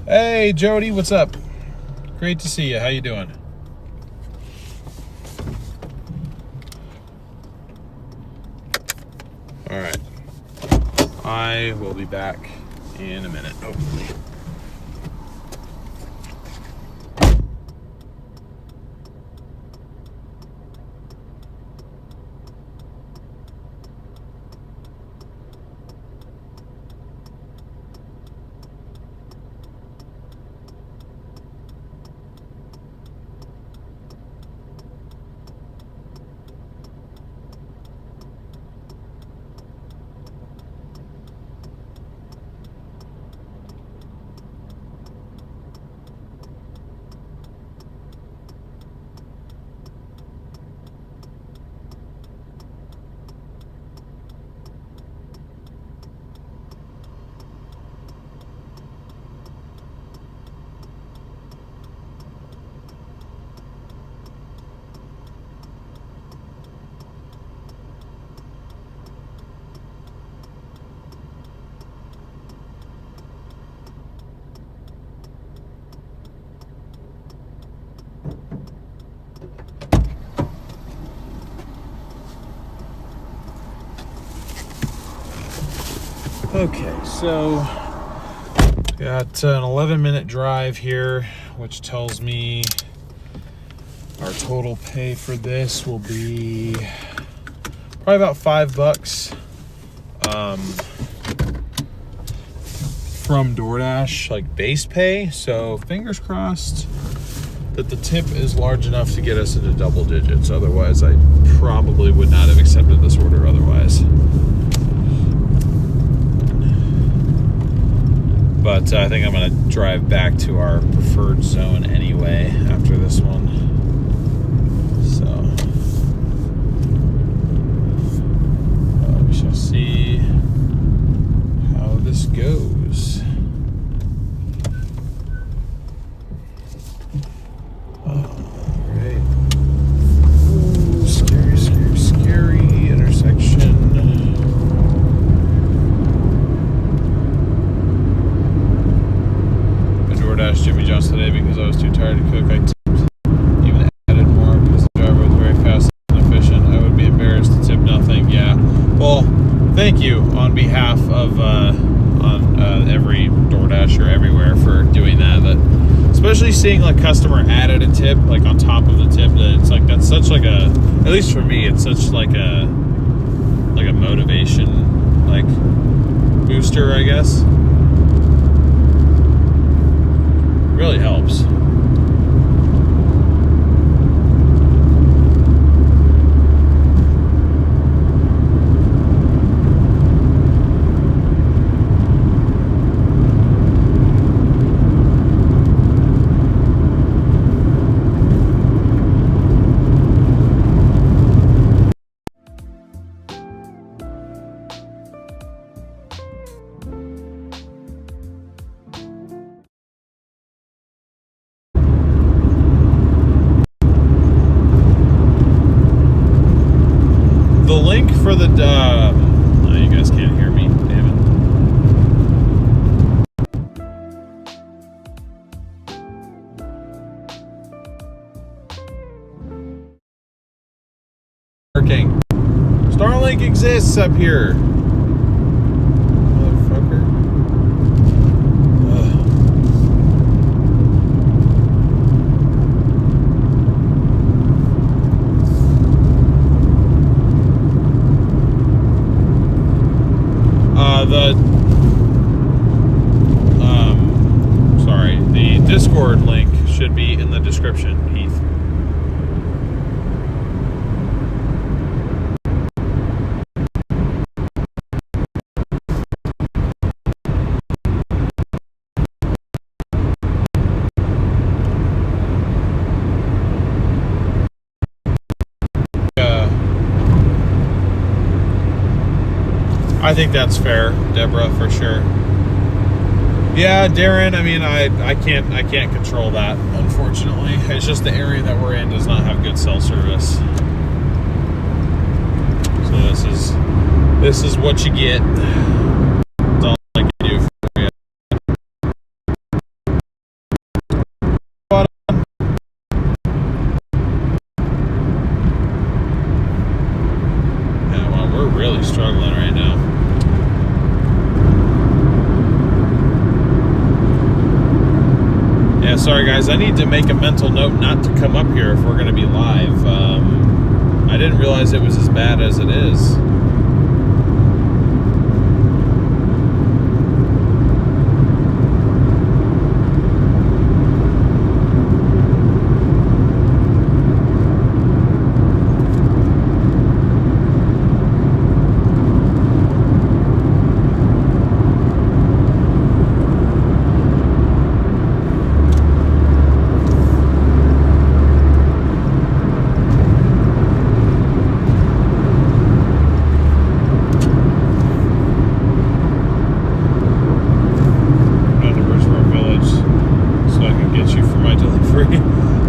Speaker 1: Hey, Jody, what's up? Great to see you. How you doing? All right. I will be back in a minute, hopefully. Okay, so got an 11-minute drive here, which tells me our total pay for this will be probably about $5 from Doordash, like base pay. So fingers crossed that the tip is large enough to get us into double digits. Otherwise, I probably would not have accepted this order otherwise. But I think I'm going to drive back to our preferred zone anyway after this one. So we shall see how this goes. Alright. Ooh, scary, scary, scary intersection. Doordashed Jimmy John's today because I was too tired to cook. I tipped, even added more because the driver was very fast and efficient. I would be embarrassed to tip nothing. Yeah. Well, thank you on behalf of every DoorDasher everywhere for doing that. That, especially seeing like customer added a tip like on top of the tip. That it's like that's such like a, at least for me, it's such like a motivation like booster, I guess. Really helps. The link for the, oh, you guys can't hear me, damn it. working. Starlink exists up here. Motherfucker. The Discord link should be in the description, Heath. I think that's fair, Deborah, for sure. Yeah, Darren, I mean, I can't control that, unfortunately. It's just the area that we're in does not have good cell service. So this is what you get. That's all I can do for you. Yeah, well, we're really struggling right now. Yeah, sorry guys, I need to make a mental note not to come up here if we're going to be live. I didn't realize it was as bad as it is.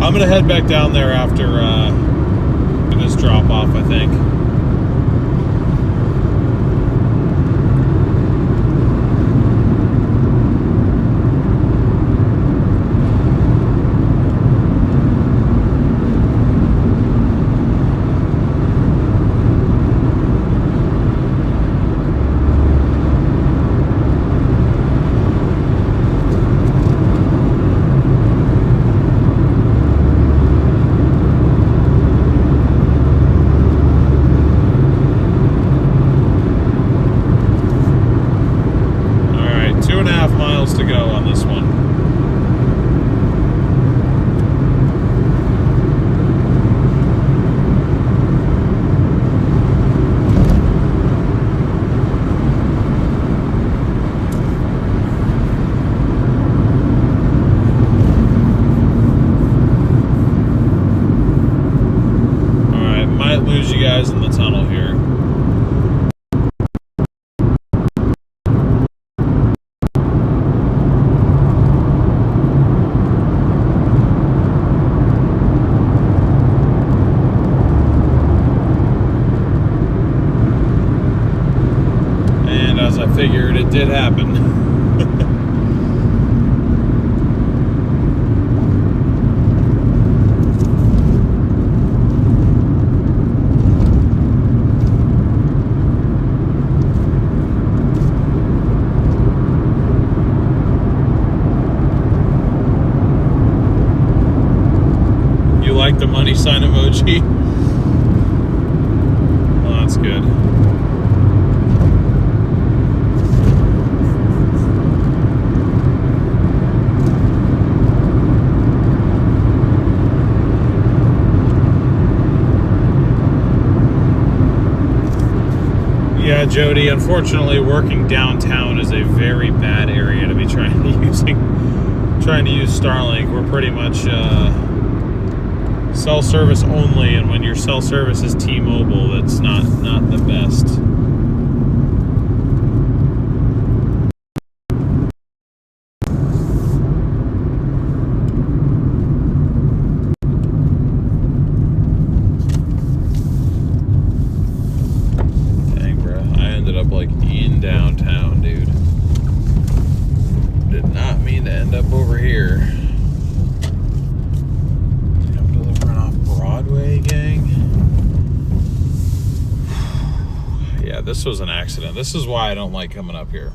Speaker 1: I'm gonna head back down there after this drop off, I think. To go on this one. All right, might lose you guys in the tunnel here. I figured it did happen. You like the money sign emoji? Well, that's good. Yeah, Jody, unfortunately working downtown is a very bad area to be trying to use Starlink. We're pretty much cell service only, and when your cell service is T-Mobile, that's not the best. Like in downtown, dude. Did not mean to end up over here. I'm delivering off Broadway, gang. Yeah, this was an accident. This is why I don't like coming up here.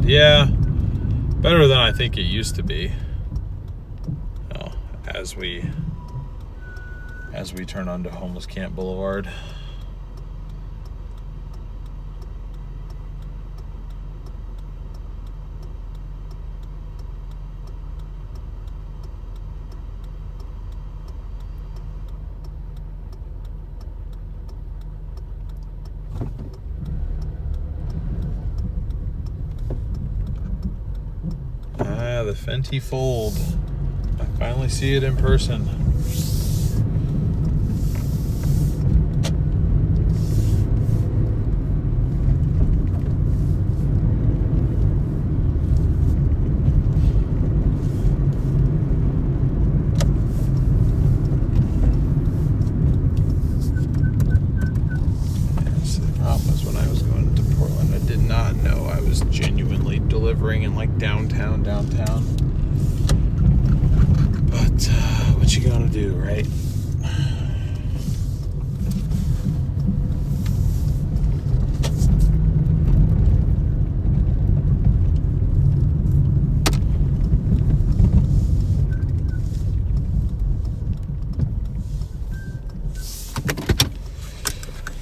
Speaker 1: Yeah, better than I think it used to be. Well, as we turn onto Homeless Camp Boulevard. The Fenty Fold. I finally see it in person. Yes, the problem was when I was going to Portland, I did not know I was genuinely delivering in like downtown. But what you gonna do, right?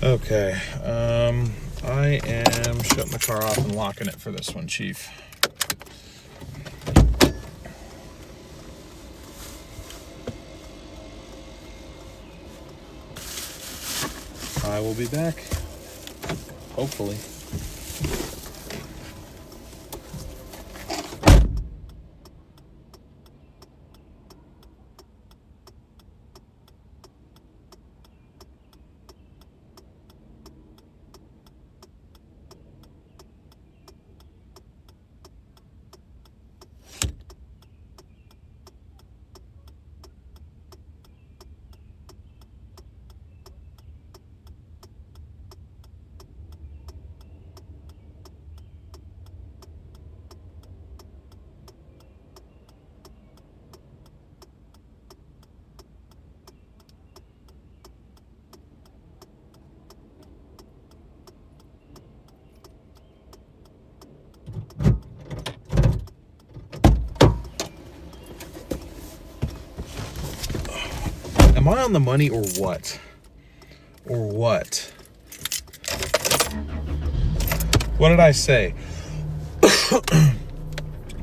Speaker 1: Okay, I am shutting the car off and locking it for this one, Chief. I will be back, hopefully. Am I on the money or what? Or what? What did I say?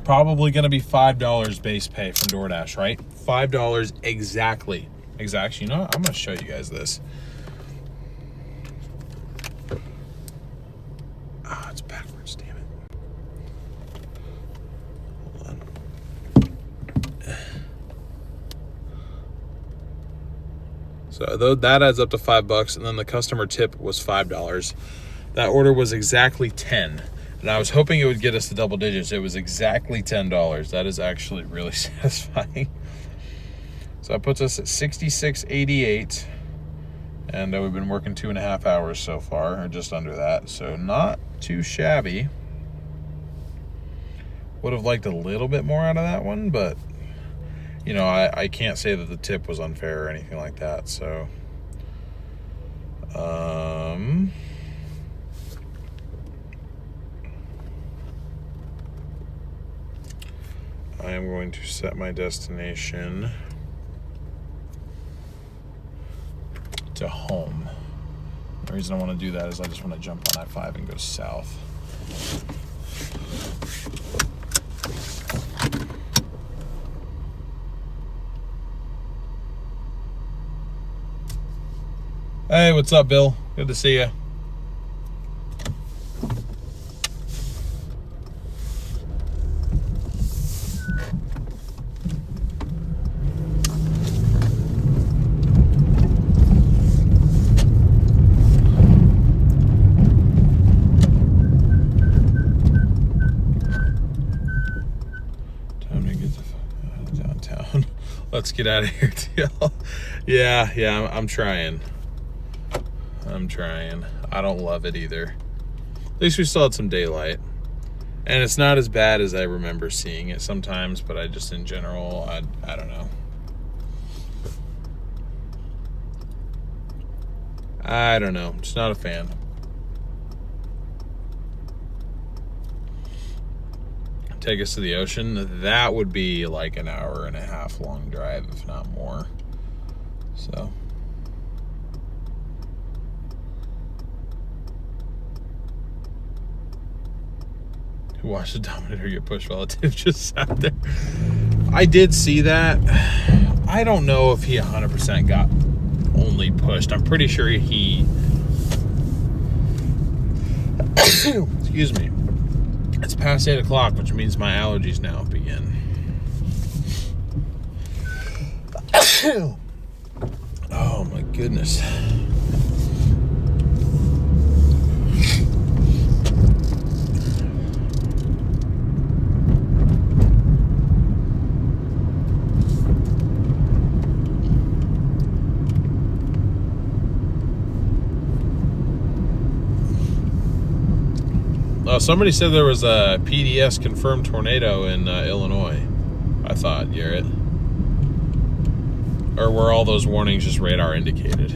Speaker 1: Probably going to be $5 base pay from Doordash, right? $5 exactly. Exactly. You know what? I'm going to show you guys this. Ah, it's backwards, damn it. Hold on. So that adds up to $5, and then the customer tip was $5. That order was exactly 10, and I was hoping it would get us to double digits. It was exactly $10. That is actually really satisfying. So that puts us at $66.88 And we've been working 2.5 hours so far, or just under that, so not too shabby. Would have liked a little bit more out of that one, but you know, I can't say that the tip was unfair or anything like that. So I am going to set my destination to home. The reason I want to do that is I just want to jump on I-5 and go south. Hey, what's up, Bill? Good to see you. Let's get out of here, TL. Yeah, I'm trying. I don't love it either. At least we still had some daylight. And it's not as bad as I remember seeing it sometimes, but I just, in general, I don't know. I don't know. Just not a fan. Take us to the ocean. That would be like an 1.5 hour long drive, if not more. So who watched the Dominator get pushed while a tip just sat there? I did see that. I don't know if he 100% got only pushed. I'm pretty sure he excuse me. It's past 8 o'clock, which means my allergies now begin. Oh my goodness. Somebody said there was a PDS confirmed tornado in Illinois, I thought, Garrett. Or were all those warnings just radar indicated?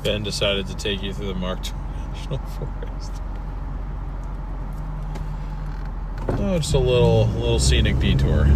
Speaker 1: Ben decided to take you through the Mark II National Forest. Oh, just a little scenic detour.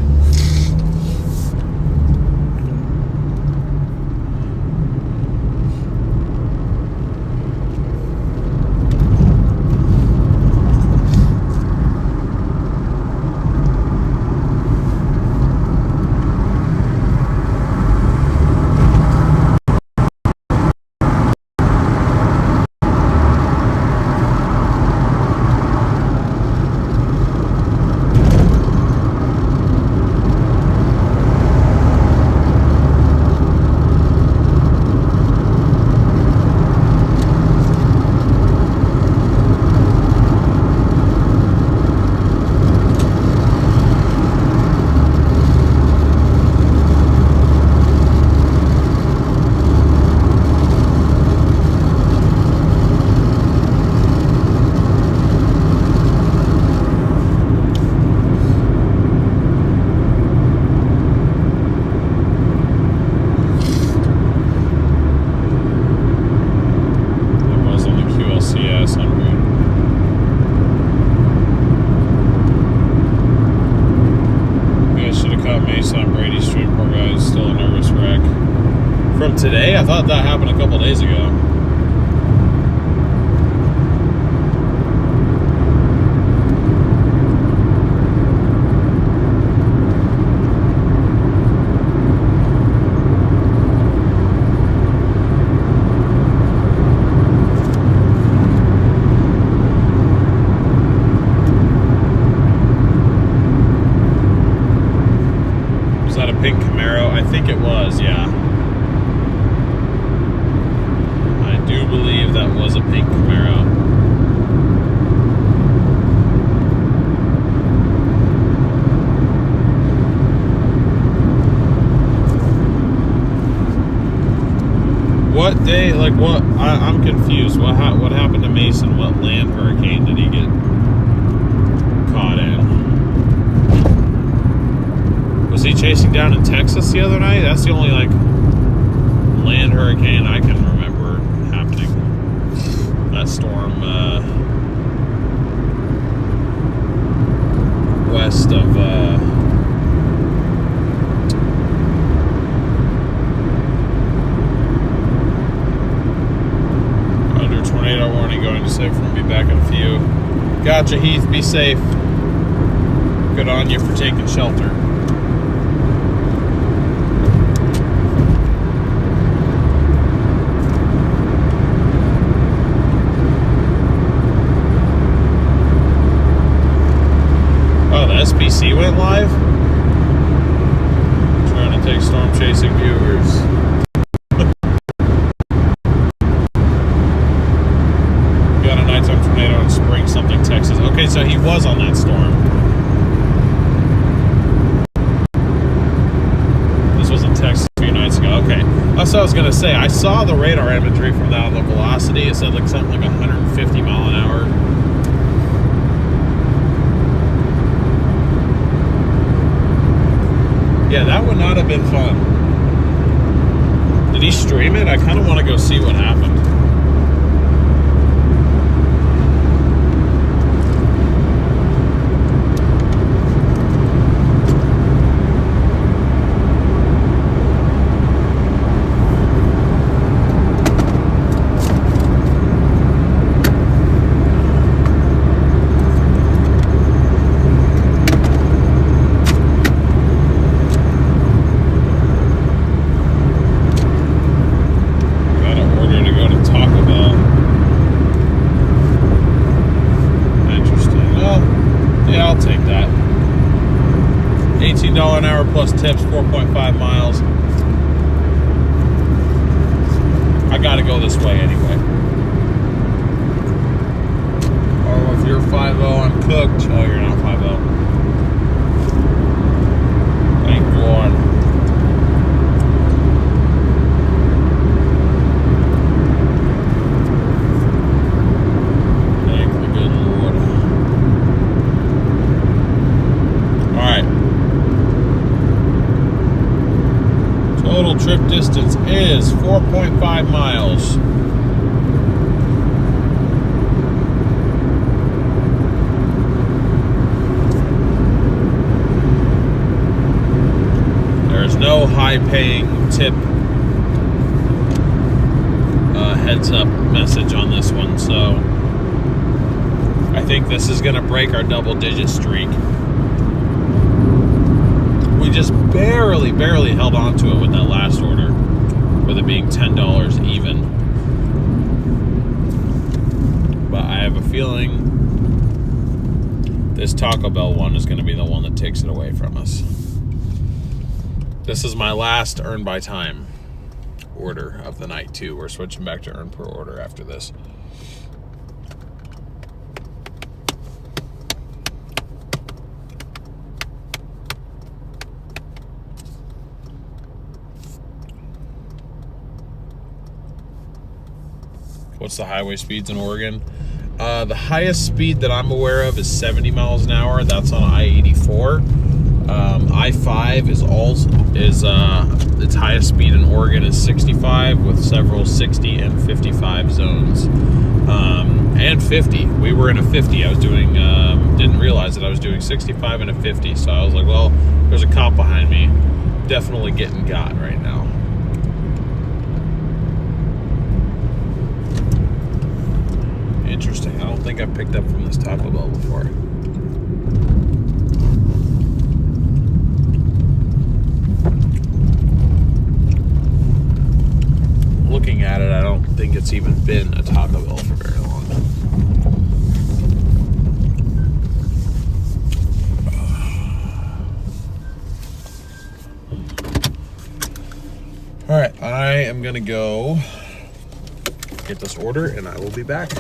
Speaker 1: Mason on Brady Street. Poor guy's still a nervous wreck. From today? I thought that happened a couple days ago. Was that a pink Camaro? I think it was, yeah. I do believe that was a pink Camaro. What day, like what, I'm confused. What happened to Mason? What land hurricane did he get caught in? Was he chasing down in Texas the other night? That's the only, like, land hurricane I can remember happening. That storm, west of, under tornado warning, going to safe room, be back in a few. Gotcha, Heath, be safe. Good on you for taking shelter. SPC went live. Trying to take storm chasing viewers. Got a nighttime tornado in Spring something, Texas. Okay, so he was on that storm. This was in Texas a few nights ago. Okay, that's what I was gonna say. I saw the radar imagery from that on the velocity. It said like something like 150 mile an hour. Yeah, that would not have been fun. Did he stream it? I kind of want to go see what happened. $18 an hour plus tips, 4.5 miles. I gotta go this way anyway. Oh, if you're 5-0, I'm cooked. Oh, you're not 5-0. Thank God. Thank the good Lord. Alright. Total trip distance is 4.5 miles. There's no high-paying tip heads-up message on this one, so I think this is going to break our double-digit streak. We just barely held on to it with that last order, with it being $10 even. But I have a feeling this Taco Bell one is going to be the one that takes it away from us. This is my last earn by time order of the night too. We're switching back to earn per order after this. What's the highway speeds in Oregon? The highest speed that I'm aware of is 70 miles an hour. That's on I-84. I-5 65 is its highest speed in Oregon is 65 with several 60 and 55 zones. And 50. We were in a 50. I was doing, didn't realize that I was doing 65 and a 50. So I was like, well, there's a cop behind me. Definitely getting got right now. Interesting. I don't think I've picked up from this Taco Bell before. Looking at it, I don't think it's even been a Taco Bell for very long. All right, I am gonna go get this order and I will be back.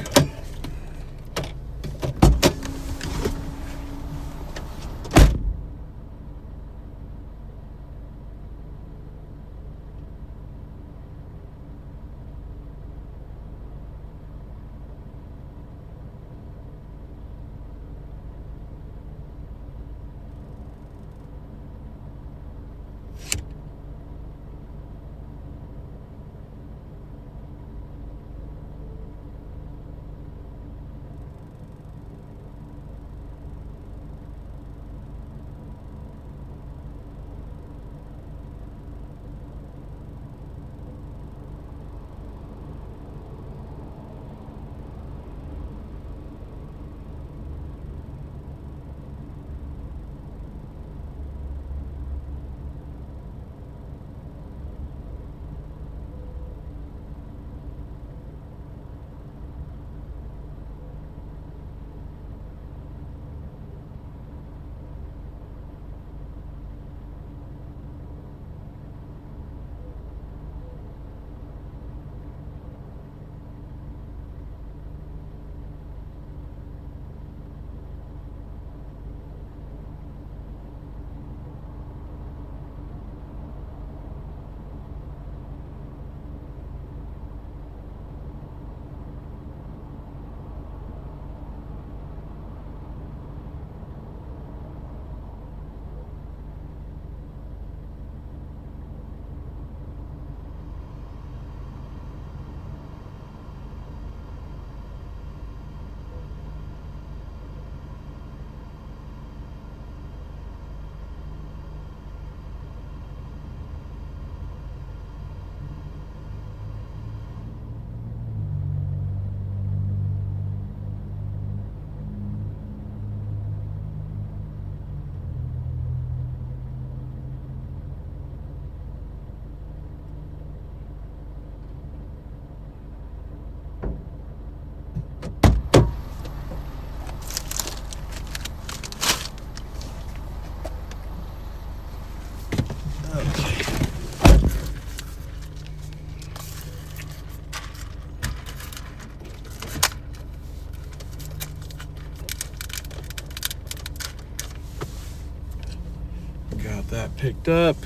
Speaker 1: Got that picked up.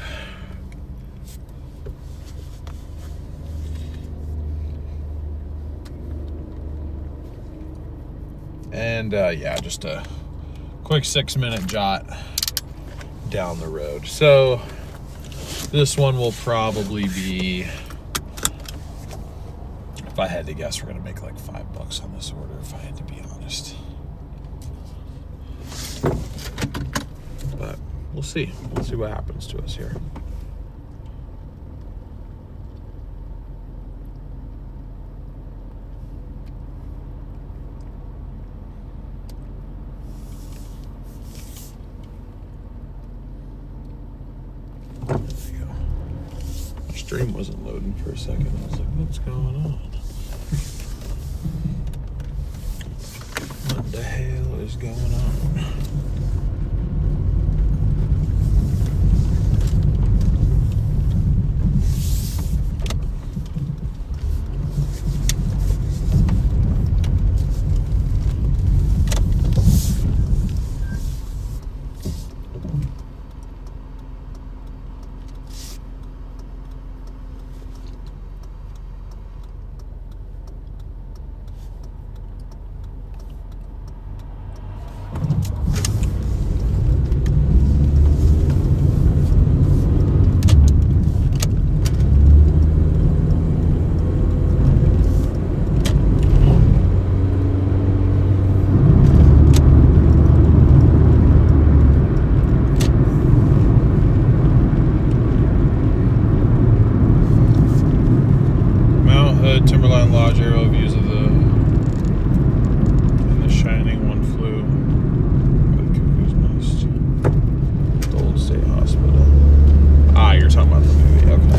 Speaker 1: And yeah, just a quick 6-minute jot down the road. So this one will probably be, if I had to guess, we're gonna make like $5 on this order, if I had to be honest. But we'll see. We'll see what happens to us here. There you go. My stream wasn't loading for a second. I was like, what's going on? What the hell is going on? Timberline Lodge aerial views of the Shining one flew with Cuckoo's Nest. The Old State Hospital. Ah, you're talking about the movie. Okay.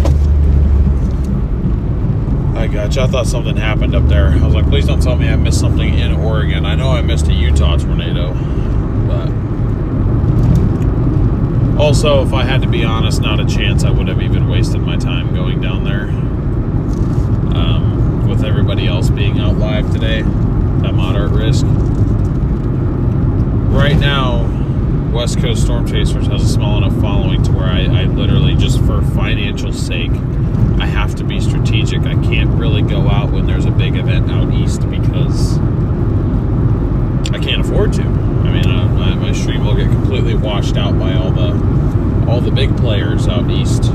Speaker 1: I gotcha. I thought something happened up there. I was like, please don't tell me I missed something in Oregon. I know I missed a Utah tornado, but also, if I had to be honest, not a chance I would have even wasted my time going down there. With everybody else being out live today, at moderate risk. Right now, West Coast Storm Chasers has a small enough following to where I literally, just for financial sake, I have to be strategic. I can't really go out when there's a big event out east because I can't afford to. I mean, my stream will get completely washed out by all the big players out east.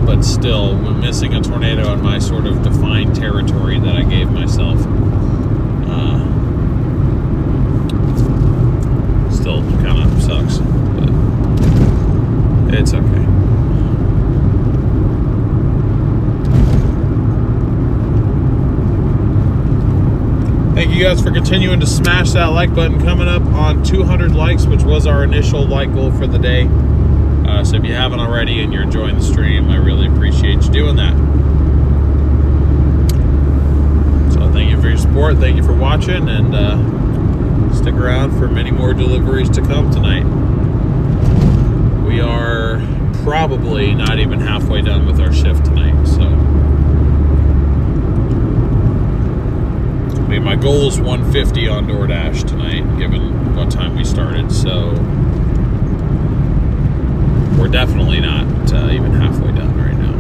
Speaker 1: But still, when missing a tornado in my sort of defined territory that I gave myself, still kind of sucks, but it's okay. Thank you guys for continuing to smash that like button. Coming up on 200 likes, which was our initial like goal for the day. So if you haven't already and you're enjoying the stream, I really appreciate you doing that. So thank you for your support. Thank you for watching, and stick around for many more deliveries to come tonight. We are probably not even halfway done with our shift tonight. So I mean, my goal is 150 on Doordash tonight, given what time we started. So we're definitely not even halfway done right now.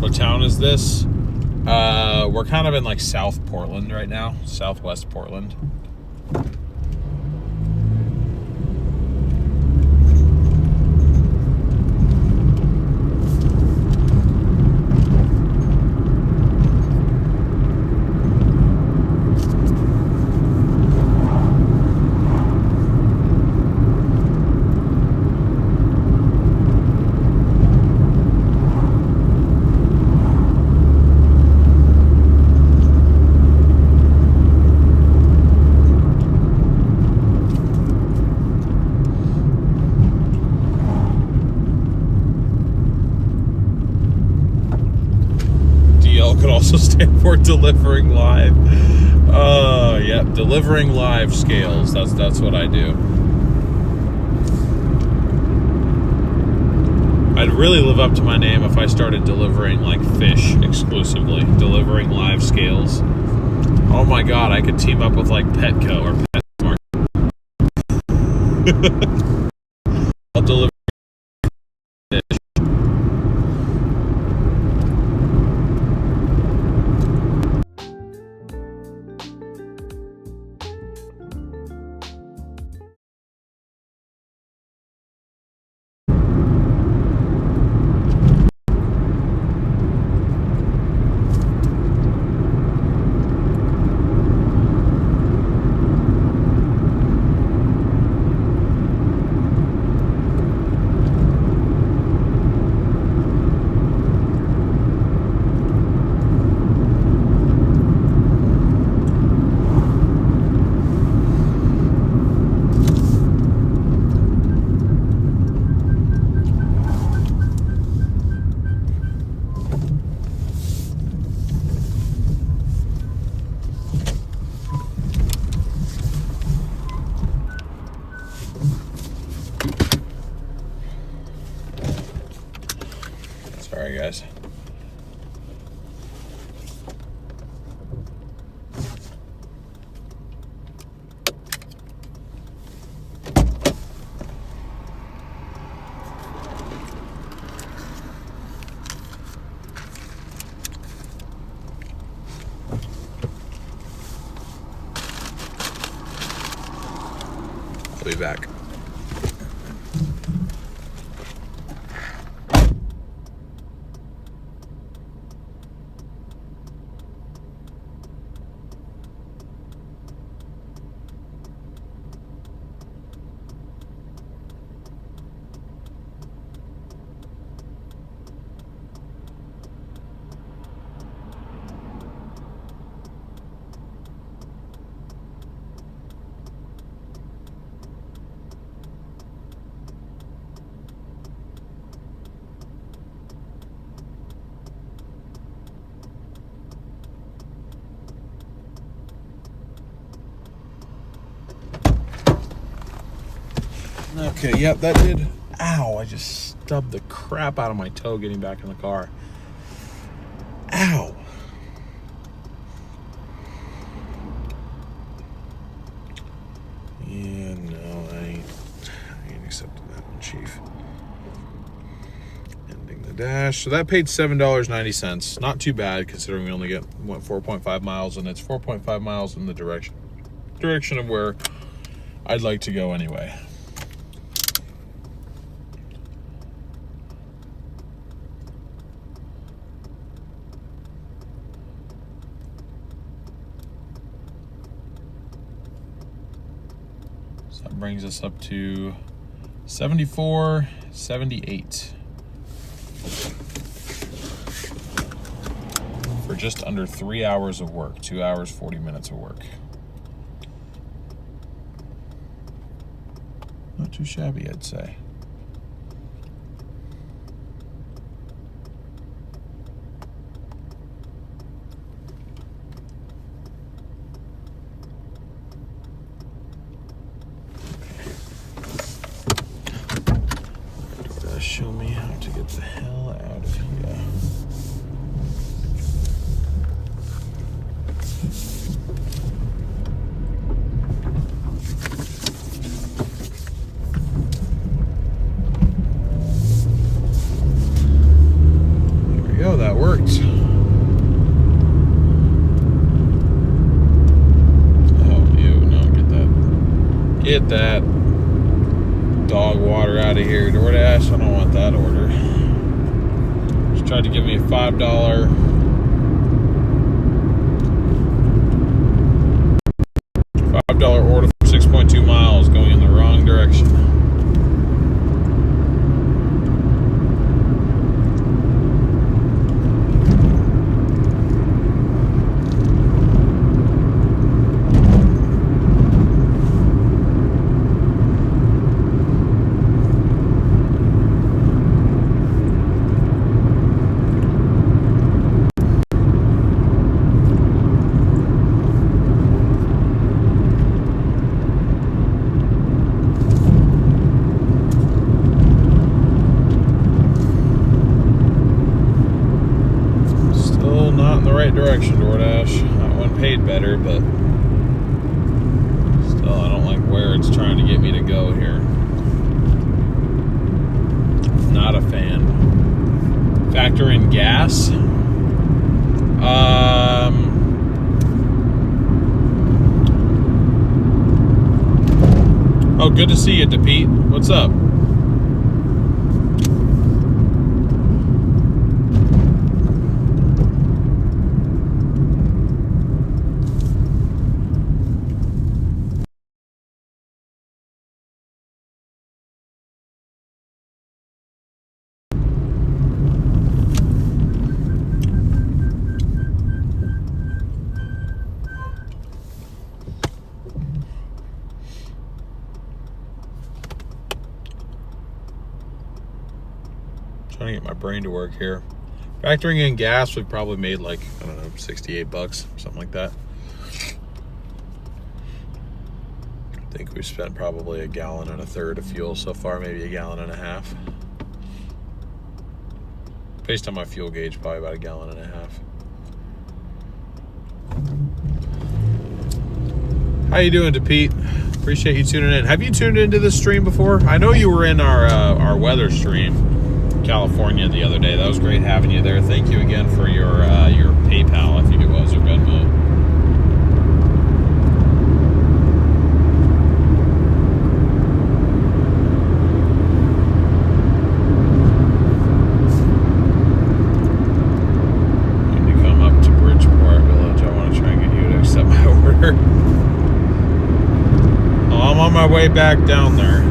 Speaker 1: What town is this? We're kind of in like South Portland right now, Southwest Portland. Could also stand for delivering live. Yep, delivering live scales. That's what I do. I'd really live up to my name if I started delivering like fish exclusively, delivering live scales. Oh my god, I could team up with like Petco or PetSmart. I'll deliver fish. I'll be back. Okay, yep, that did. Ow, I just stubbed the crap out of my toe getting back in the car. Ow. Yeah, no, I ain't accepting that one, Chief. Ending the dash. So that paid $7.90. Not too bad considering we only went 4.5 miles, and it's 4.5 miles in the direction of where I'd like to go anyway. So that brings us up to 74.78 for just under 3 hours of work. 2 hours, 40 minutes of work. Not too shabby, I'd say. Show me how to get the hell out of here. There we go, that worked. Oh, ew, no, get that dog water out of here, Doordash. I don't want that order. Just tried to give me a $5 order for 6.2 miles going in the wrong direction. Direction, Doordash. That one paid better, but still, I don't like where it's trying to get me to go here. Not a fan. Factor in gas. Oh, good to see you, DePete. What's up? Trying to get my brain to work here. Factoring in gas, we've probably made like, I don't know, 68 bucks, something like that. I think we've spent probably 1.3 gallons of fuel so far, maybe 1.5 gallons. Based on my fuel gauge, probably about 1.5 gallons. How you doing, DePete? Appreciate you tuning in. Have you tuned into this stream before? I know you were in our weather stream, California, the other day. That was great having you there. Thank you again for your PayPal, I think it was, or Venmo. way back down there.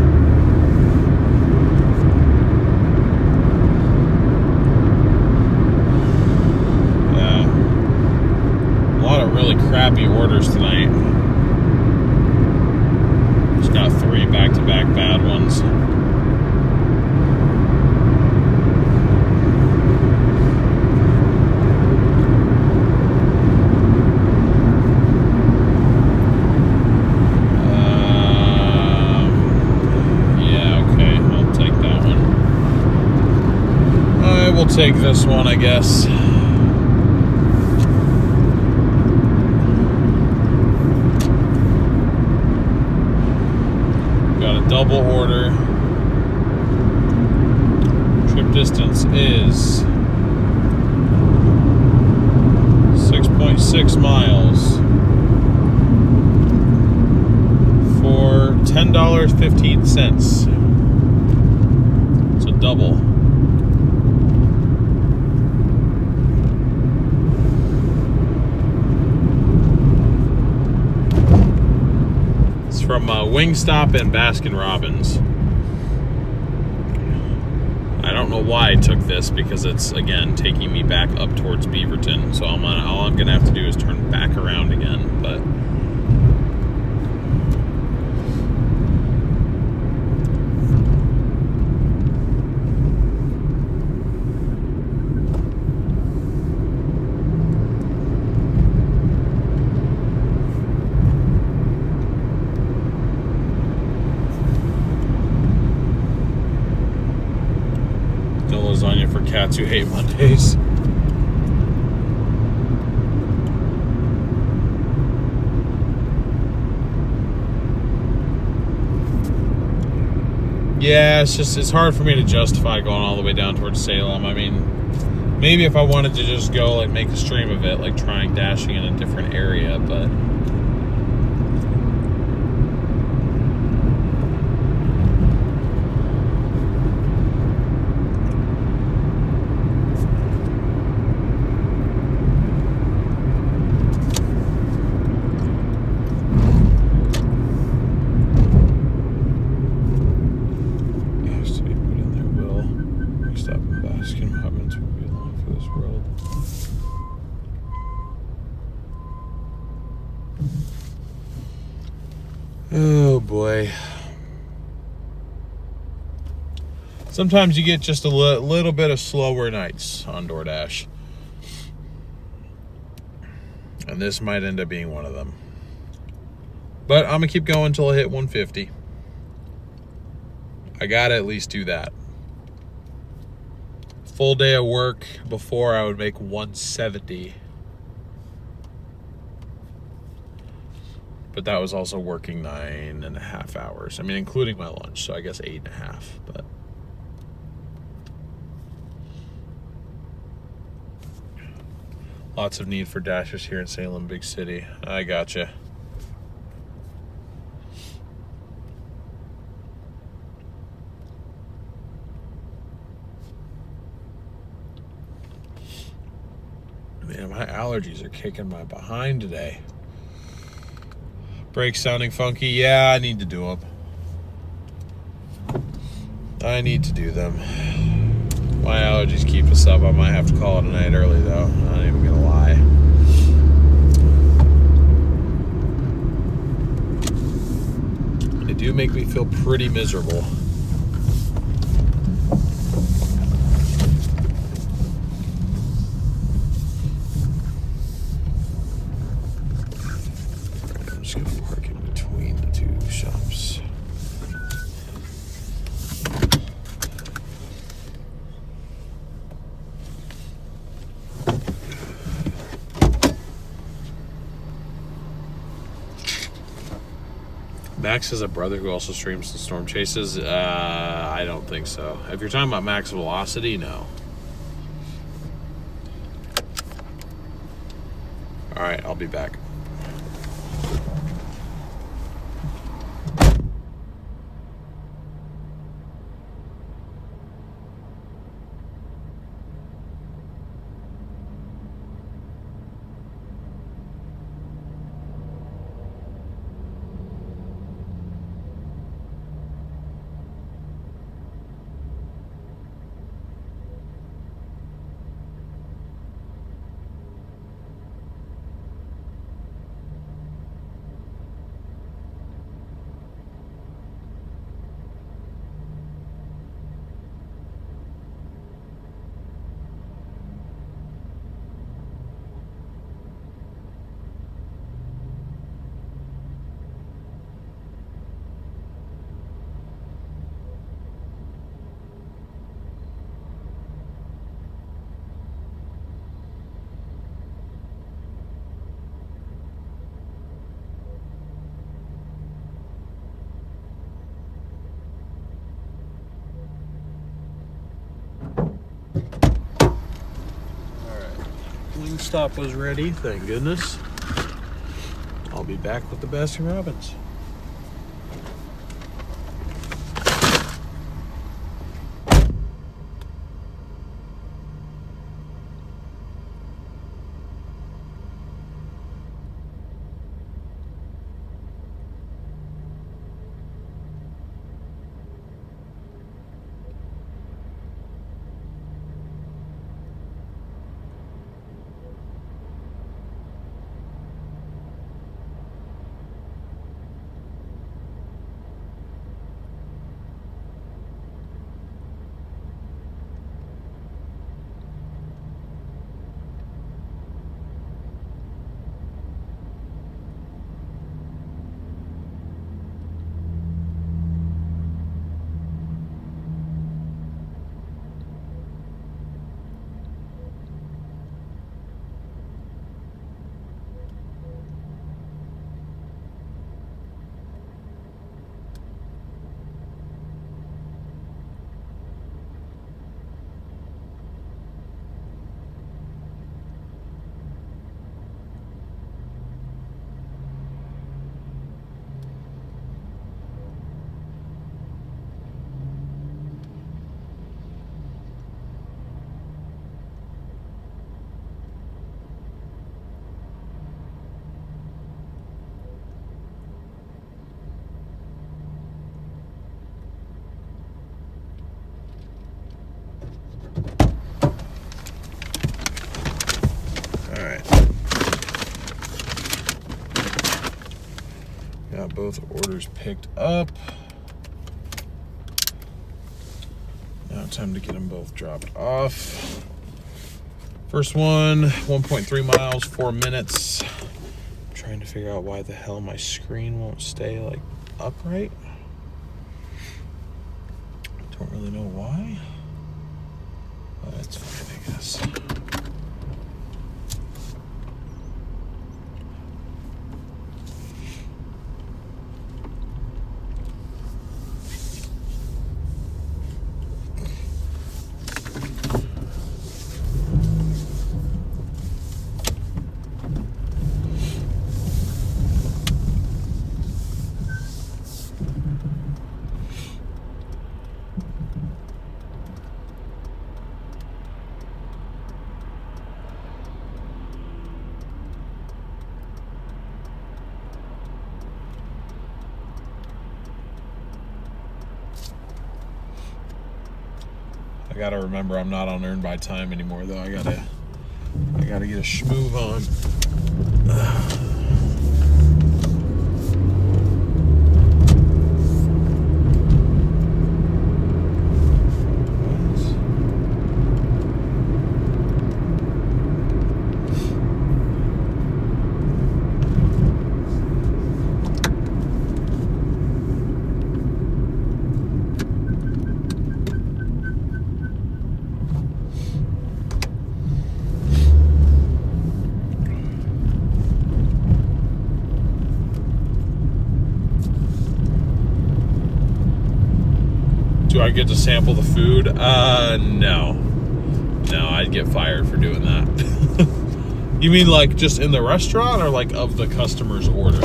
Speaker 1: A lot of really crappy orders tonight. Just got 3 back-to-back bad ones. Take this one, I guess. Got a double order. Trip distance is 6.6 miles for $10.15. It's a double. From Wingstop and Baskin Robbins. I don't know why I took this, because it's, again, taking me back up towards Beaverton. So all I'm gonna have to do is turn back around again. But lasagna for cats who hate Mondays. Yeah, it's hard for me to justify going all the way down towards Salem. I mean, maybe if I wanted to just go and make a stream of it, like trying dashing in a different area, but oh boy. Sometimes you get just a little bit of slower nights on Doordash. And this might end up being one of them. But I'm going to keep going until I hit 150. I got to at least do that. Full day of work before, I would make 170. But that was also working 9.5 hours. I mean, including my lunch, so I guess 8.5. But lots of need for dashers here in Salem, big city. I gotcha. Man, my allergies are kicking my behind today. Brakes sounding funky. Yeah, I need to do them. I need to do them. My allergies keep us up. I might have to call it a night early, though. I'm not even gonna lie. They do make me feel pretty miserable. I'm just gonna park in between the two shops. Max has a brother who also streams the Storm Chases. I don't think so. If you're talking about Max Velocity, no. All right, I'll be back. Wingstop was ready, thank goodness. I'll be back with the Baskin Robbins. Got both orders picked up. Now time to get them both dropped off. First one, 1.3 miles, 4 minutes. I'm trying to figure out why the hell my screen won't stay like upright. Don't really know why, but it's fine, I guess. I gotta remember I'm not on earn by time anymore though. I gotta get a schmoove on. Do I get to sample the food? No. No, I'd get fired for doing that. You mean like just in the restaurant or like of the customer's order?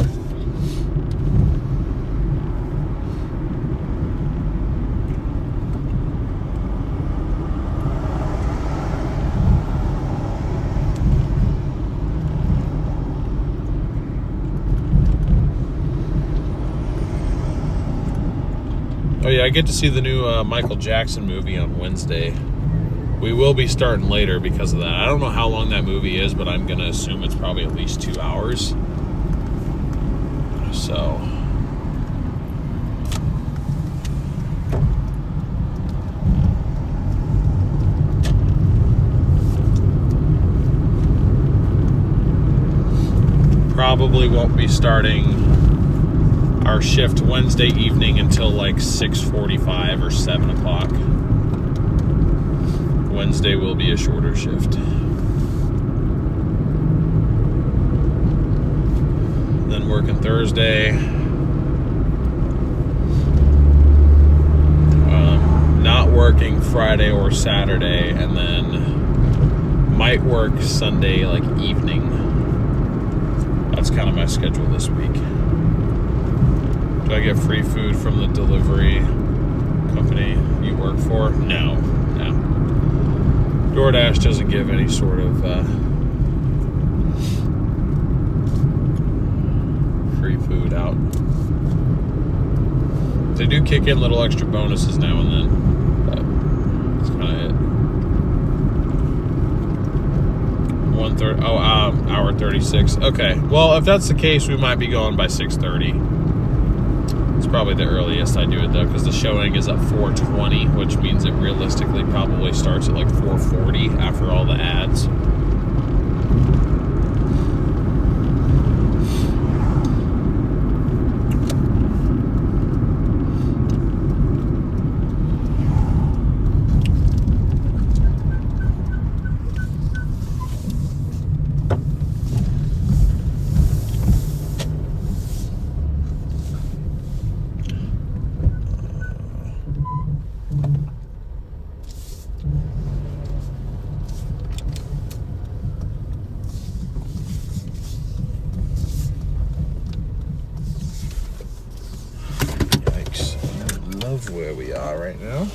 Speaker 1: Oh yeah, I get to see the new Michael Jackson movie on Wednesday. We will be starting later because of that. I don't know how long that movie is, but I'm going to assume it's probably at least 2 hours. So... probably won't be starting our shift Wednesday evening until like 6:45 or 7 o'clock. Wednesday will be a shorter shift. Then working Thursday. Not working Friday or Saturday, and then might work Sunday like evening. That's kind of my schedule this week. Do I get free food from the delivery company you work for? No. Doordash doesn't give any sort of free food out. They do kick in little extra bonuses now and then, but that's kind of it. Hour 36. Okay, well, if that's the case, we might be going by 6:30. It's probably the earliest I do it, though, because the showing is at 4:20, which means it realistically probably starts at like 4:40 after all the ads. Where we are right now.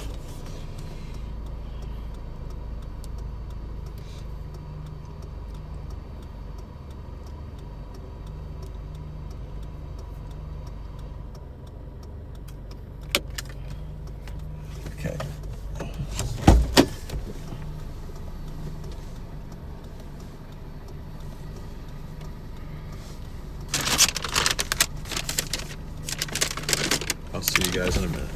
Speaker 1: Okay. I'll see you guys in a minute.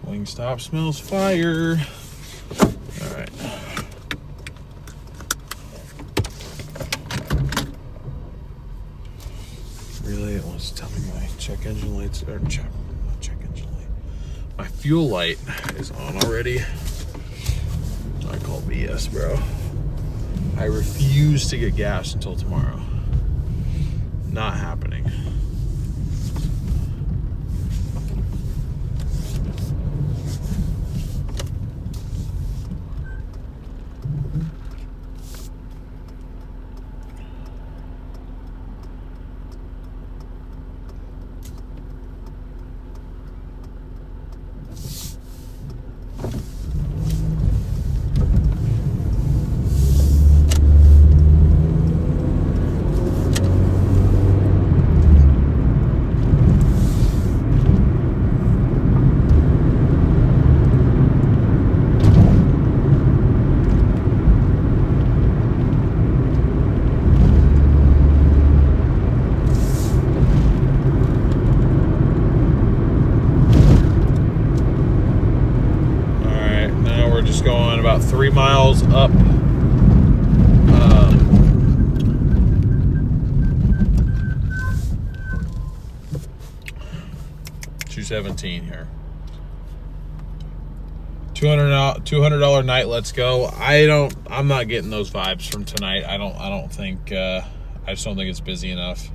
Speaker 1: Wingstop smells fire. All right. Really, it wants to tell me my check engine lights are not check engine light. My fuel light is on already. I call BS, bro. I refuse to get gas until tomorrow. Not happening. About 3 miles up 217 here. $200 night, let's go. I'm not getting those vibes from tonight. I don't think I just don't think it's busy enough.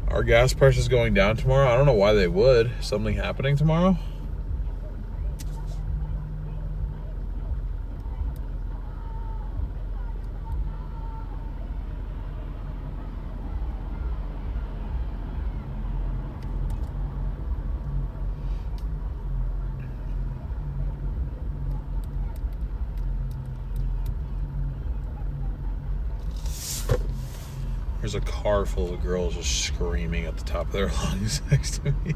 Speaker 1: Are gas prices going down tomorrow? I don't know why they would. Something happening tomorrow? There's a car full of girls just screaming at the top of their lungs next to me.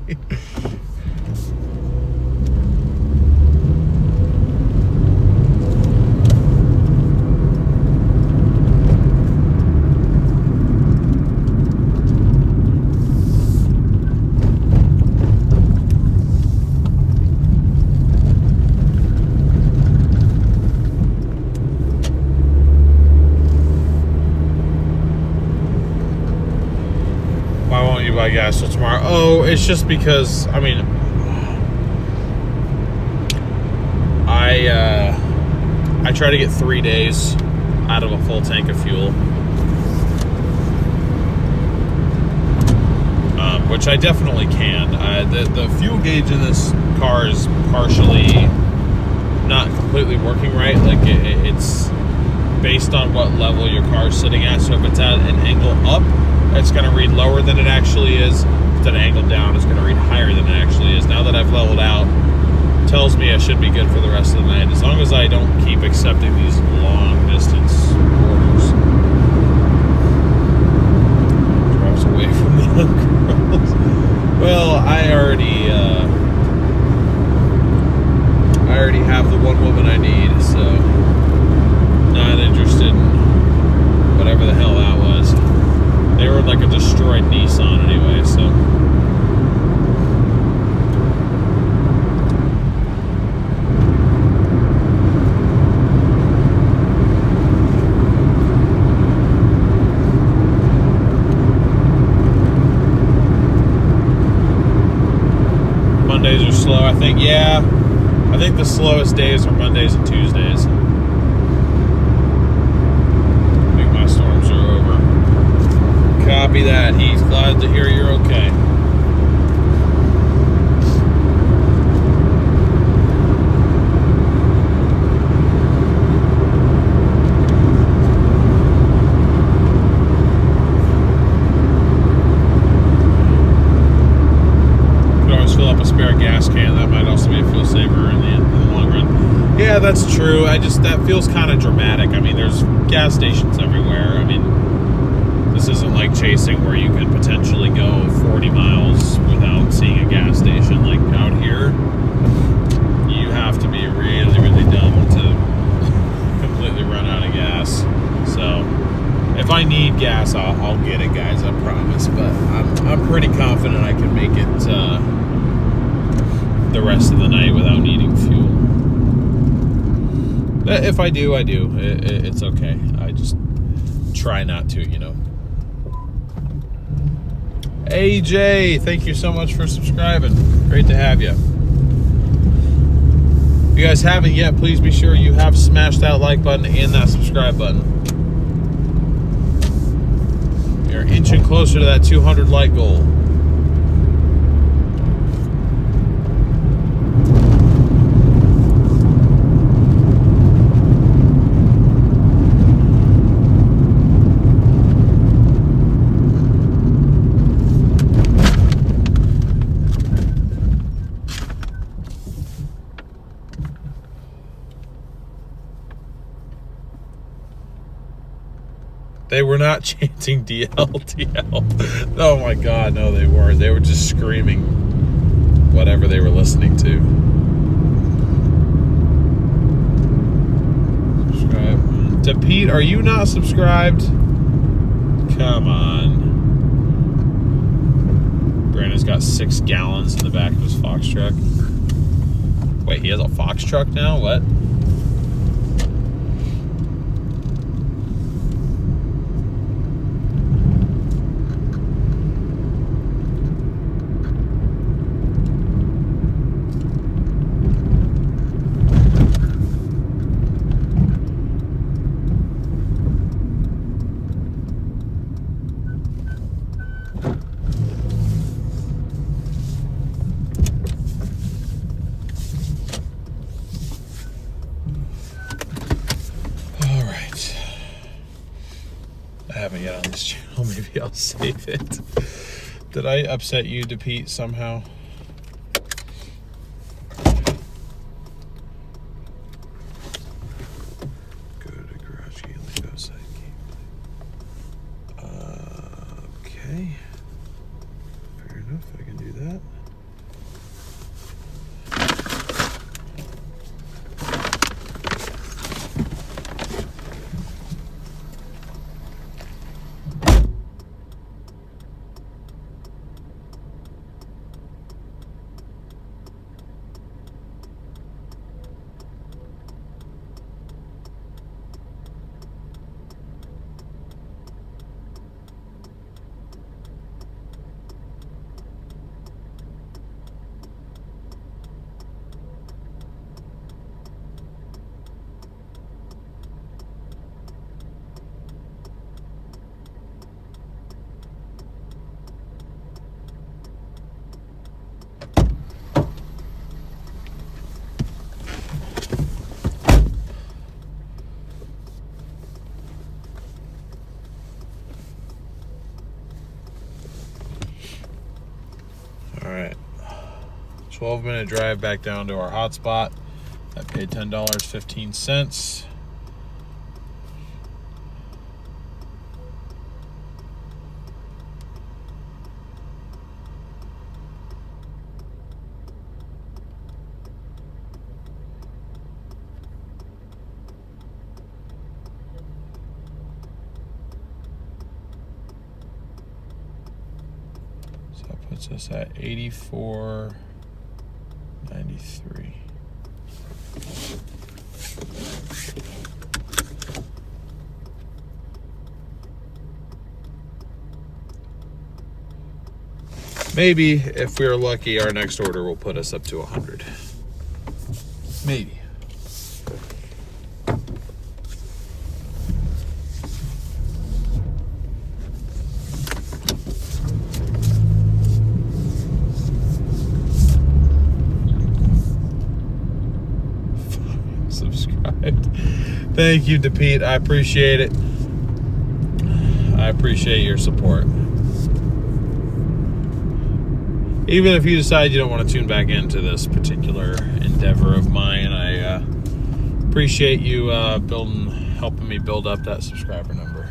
Speaker 1: Buy gas till tomorrow. Oh, it's just because I mean I try to get 3 days out of a full tank of fuel, which I definitely can. The fuel gauge in this car is partially not completely working right. Like it's based on what level your car is sitting at. So if it's at an angle up, it's going to read lower than it actually is. If it's at an angle down, it's going to read higher than it actually is. Now that I've leveled out, it tells me I should be good for the rest of the night, as long as I don't keep accepting these long distance orders. Drives away from the girls. Well, I already have the one woman I need, so not interested in whatever the hell that was. They were like a destroyed Nissan anyway, so. Mondays are slow, I think. Yeah, I think the slowest days are Mondays and Tuesdays. I think my storms are over. Copy that. He's glad to hear you're okay. You can always fill up a spare gas can. That might also be a fuel saver in the long run. Yeah, that's true. That feels kind of dramatic. I mean, there's gas stations everywhere. I mean, this isn't like chasing where you can potentially go 40 miles without seeing a gas station. Like out here, you have to be really, really dumb to completely run out of gas. So if I need gas, I'll get it, guys, I promise. But I'm pretty confident I can make it the rest of the night without needing fuel. If I do, I do. It's okay. I just try not to, you know. AJ, thank you so much for subscribing. Great to have you. If you guys haven't yet, please be sure you have smashed that like button and that subscribe button. You're inching closer to that 200 like goal. They were not chanting DL. Oh my God, no, they weren't. They were just screaming whatever they were listening to. Subscribe. To Pete, are you not subscribed? Come on. Brandon's got 6 gallons in the back of his Fox truck. Wait, he has a Fox truck now? What? yet on this channel. Maybe I'll save it. Did I upset you, DePete, somehow? Go to garage key, leave outside key. Okay. Fair enough, I can do that. All right, 12-minute drive back down to our hotspot. I paid $10.15. So that puts us at 84.93. Maybe if we're lucky, our next order will put us up to 100. Maybe. Subscribed. Thank you, DePete. I appreciate it. I appreciate your support. Even if you decide you don't want to tune back into this particular endeavor of mine, I appreciate you helping me build up that subscriber number.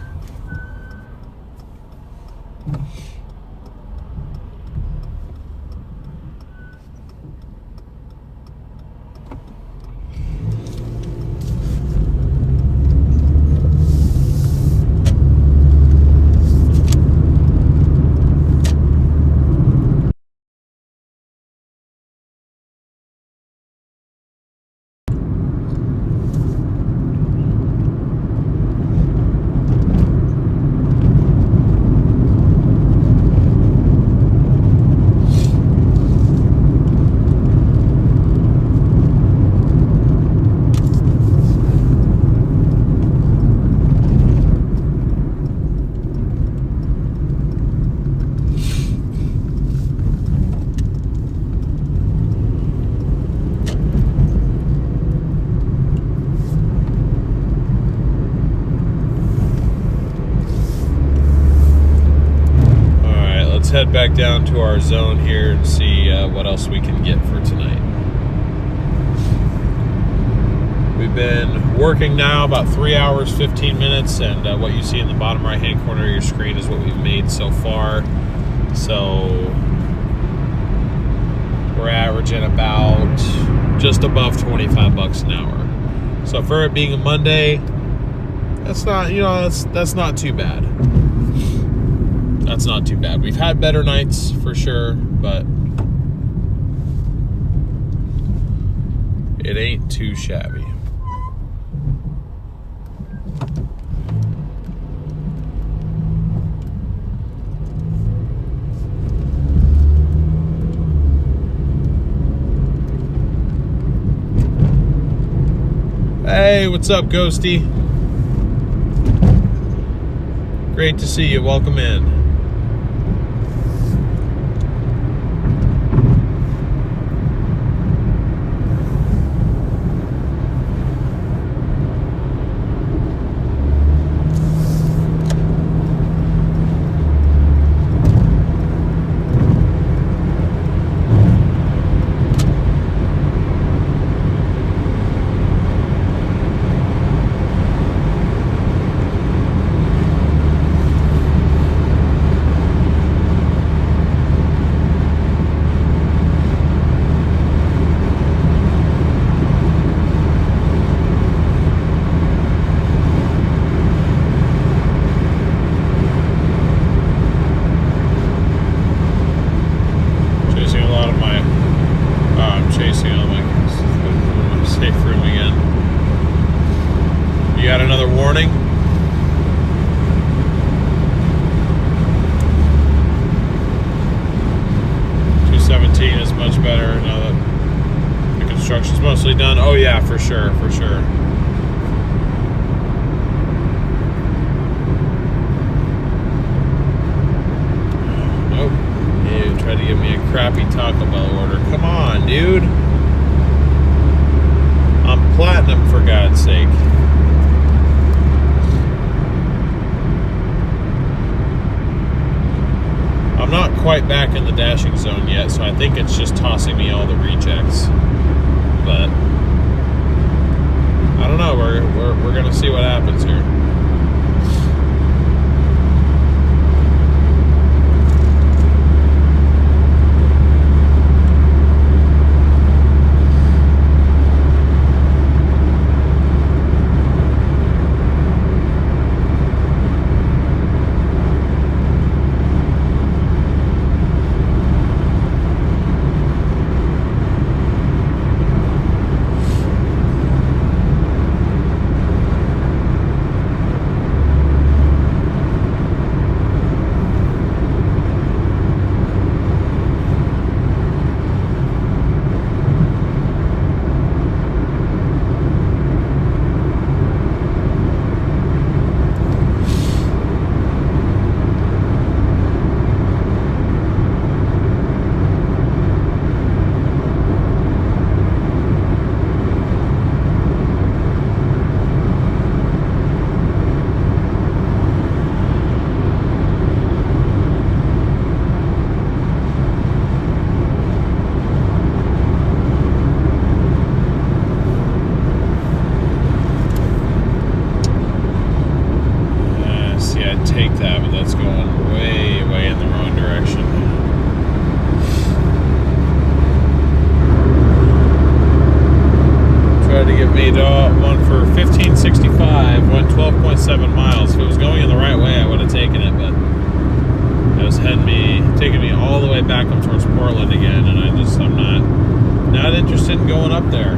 Speaker 1: Head back down to our zone here and see what else we can get for tonight. We've been working now about 3 hours 15 minutes, and what you see in the bottom right hand corner of your screen is what we've made so far. So we're averaging about just above 25 bucks an hour. So for it being a Monday, that's not, that's not too bad. That's not too bad. We've had better nights for sure, but it ain't too shabby. Hey, what's up, Ghosty? Great to see you. Welcome in. mostly done. Oh yeah, for sure, for sure. Nope. You tried to give me a crappy Taco Bell order. Come on, dude. I'm platinum, for God's sake. I'm not quite back in the dashing zone yet, so I think it's just tossing me all the rejects. But I don't know. We're gonna see what happens here. Take that, but that's going way in the wrong direction. Tried to get me one for 1565, went 12.7 miles. If it was going in the right way, I would have taken it, but it was taking me all the way back up towards Portland again, and I'm not interested in going up there.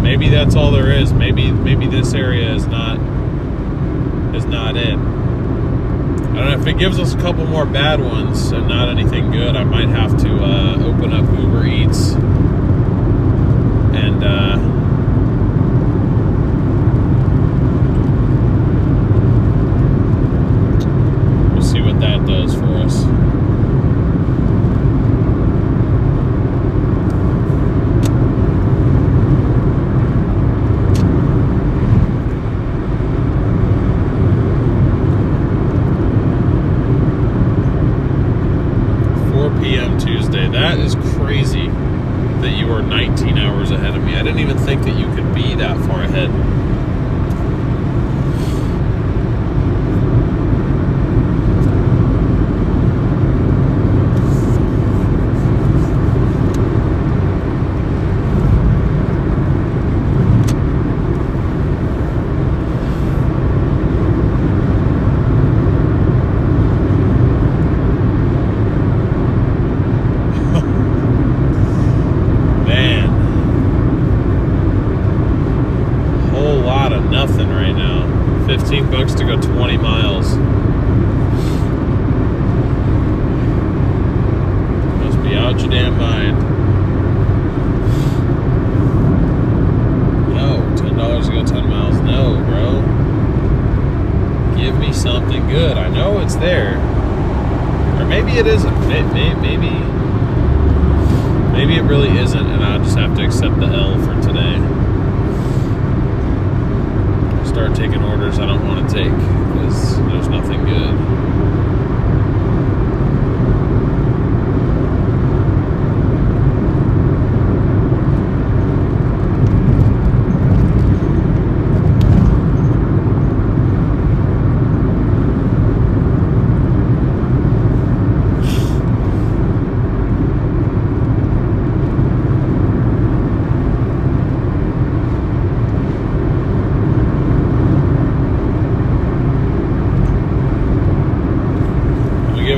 Speaker 1: Maybe that's all there is. Maybe this area is not it. I don't know, if it gives us a couple more bad ones and not anything good, I might have to open up Uber Eats and we'll see what that does for us. That is crazy that you are 19 hours ahead of me. I didn't even think that you could be that far ahead. Nothing right now. $15 to go 20 miles. Must be out your damn mind. No, $10 to go 10 miles. No, bro. Give me something good. I know it's there. Or maybe it isn't. Maybe it really isn't, and I'll just have to accept the L for today. Start taking orders I don't want to take because there's nothing good.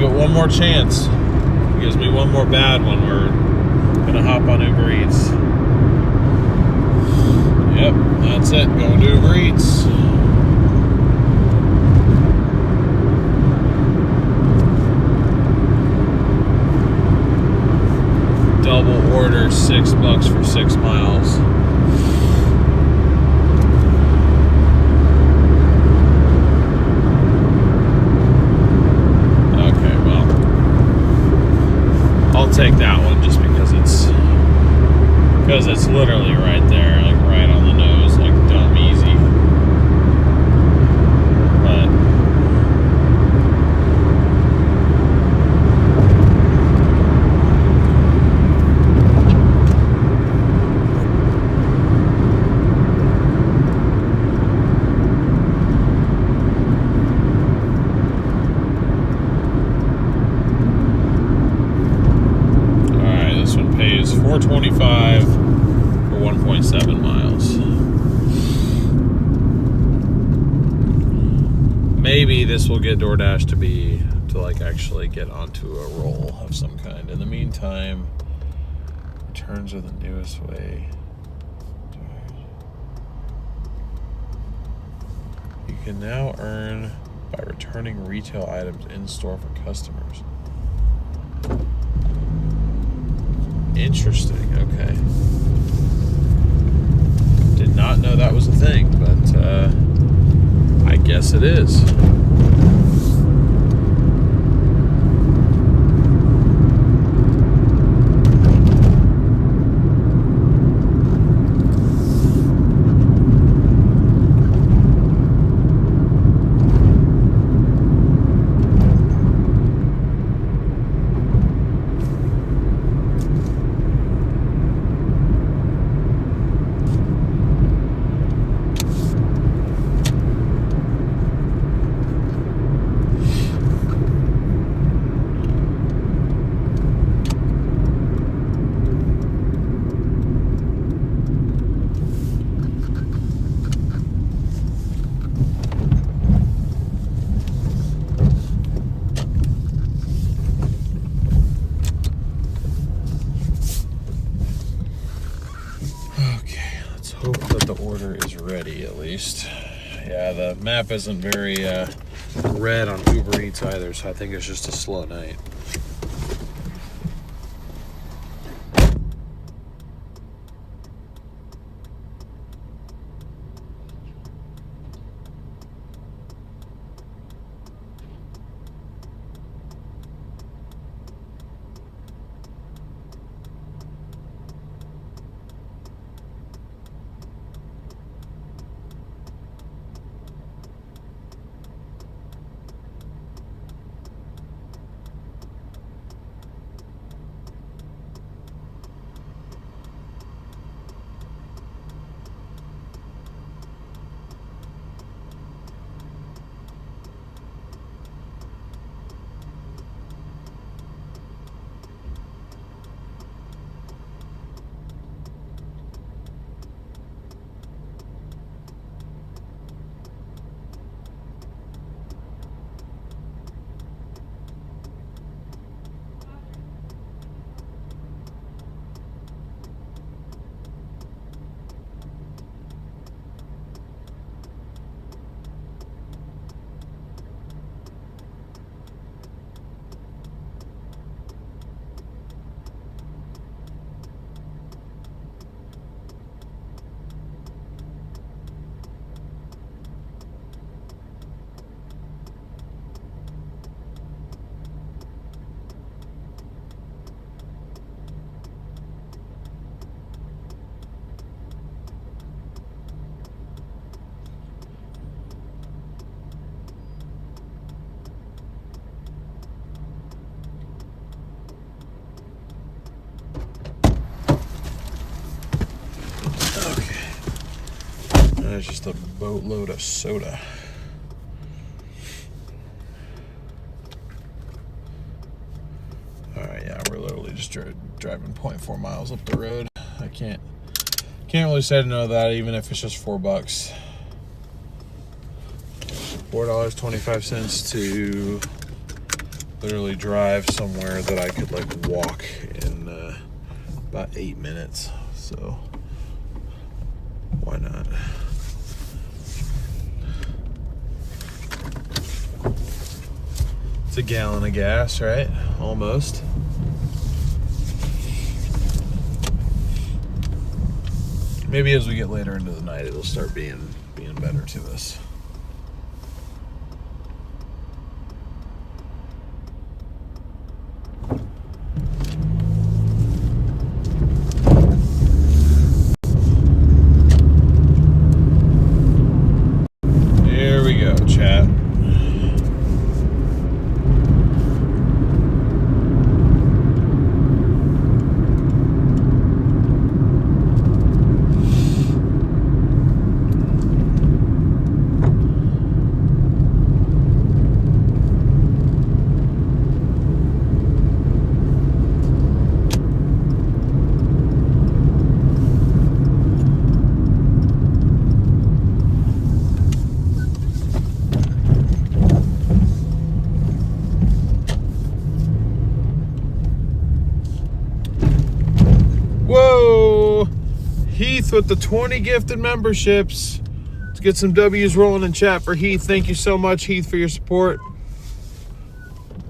Speaker 1: One more chance. Gives me one more bad one. We're gonna hop on Uber Eats. Yep, that's it. Going to Uber Eats. $6 for 6 miles. Okay, well, I'll take that one just because it's literally right there, like right on the nose, like dumb easy. But pays $4.25 for 1.7 miles. Maybe this will get Doordash to like actually get onto a roll of some kind. In the meantime, returns are the newest way. You can now earn by returning retail items in store for customers. Interesting, okay. Did not know that was a thing, but I guess it is. Hope that the order is ready at least. Yeah, the map isn't very red on Uber Eats either, so I think it's just a slow night. There's just a boatload of soda. Alright, yeah, we're literally just driving 0.4 miles up the road. I can't really say no to that, even if it's just $4. $4.25 to literally drive somewhere that I could like walk in about 8 minutes. So why not? It's a gallon of gas, right? Almost. maybe as we get later into the night, it'll start being better to us. There we go, chat. Whoa! Heath with the 20 gifted memberships. Let's get some W's rolling in chat for Heath. Thank you so much, Heath, for your support.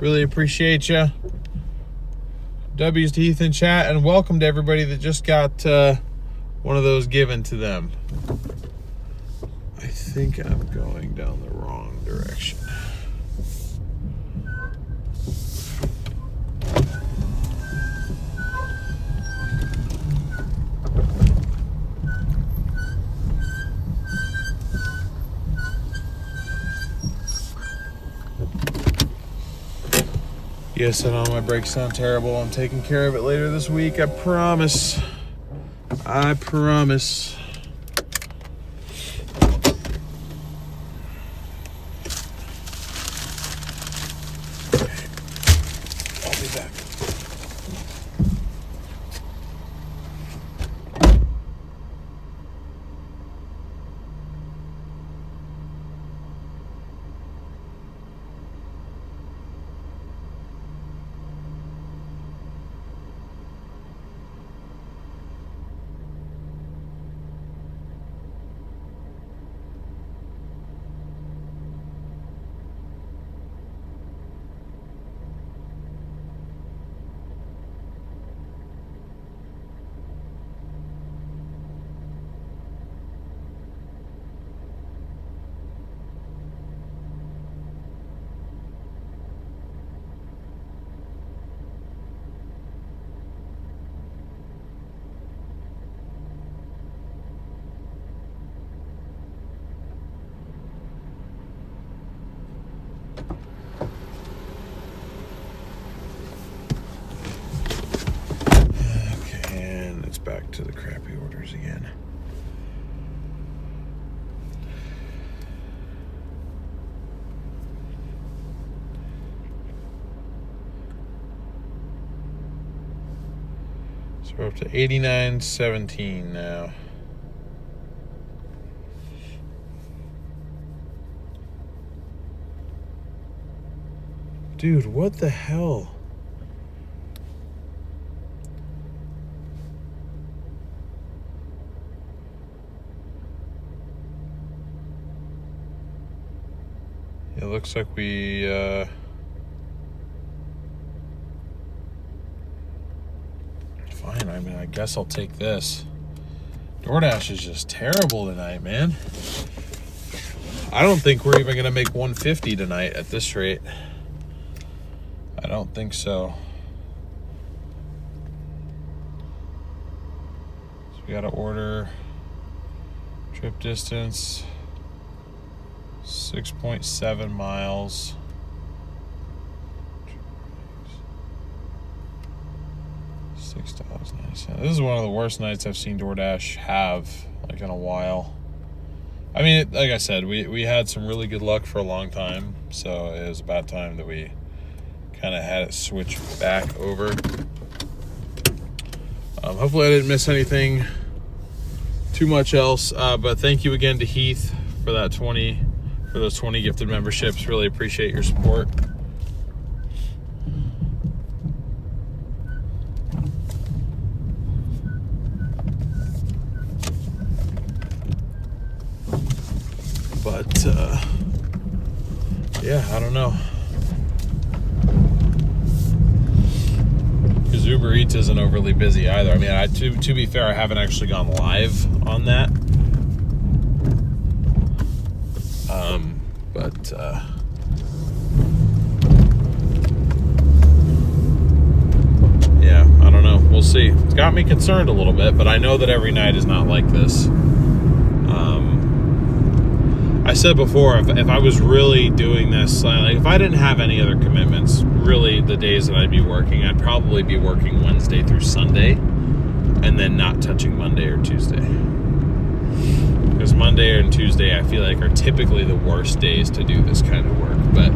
Speaker 1: Really appreciate you. W's to Heath in chat, and welcome to everybody that just got one of those given to them. I think I'm going down the wrong direction. Yes, I know my brakes sound terrible. I'm taking care of it later this week. I promise. I promise. Okay. I'll be back. Back to the crappy orders again. So we're up to 89.17 now. Dude, what the hell? It looks like we fine. I mean, I guess I'll take this. Doordash is just terrible tonight, man. I don't think we're even gonna make 150 tonight at this rate. I don't think so. So we gotta order trip distance 6.7 miles. $6.90. This is one of the worst nights I've seen Doordash have like in a while. I mean, like I said, we had some really good luck for a long time, so it was about time that we kind of had it switch back over. Hopefully I didn't miss anything too much else, but thank you again to Heath for that 20 for those 20 gifted memberships. Really appreciate your support. But yeah, I don't know. Kazoo Uber Eats isn't overly busy either. I mean, to be fair, I haven't actually gone live on that. But yeah, I don't know. We'll see. It's got me concerned a little bit, but I know that every night is not like this. I said before, if I was really doing this, like if I didn't have any other commitments, really the days that I'd be working, I'd probably be working Wednesday through Sunday and then not touching Monday or Tuesday. Because Monday and Tuesday I feel like are typically the worst days to do this kind of work. But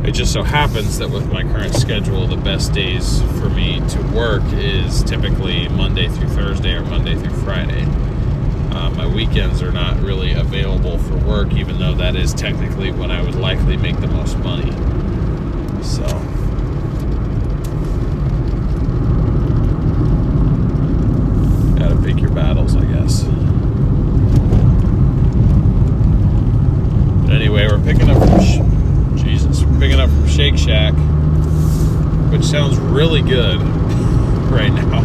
Speaker 1: it just so happens that with my current schedule, the best days for me to work is typically Monday through Thursday or Monday through Friday. My weekends are not really available for work, even though that is technically when I would likely make the most money. So gotta pick your battles, I guess. But anyway, we're picking up from we're picking up from Shake Shack, which sounds really good right now.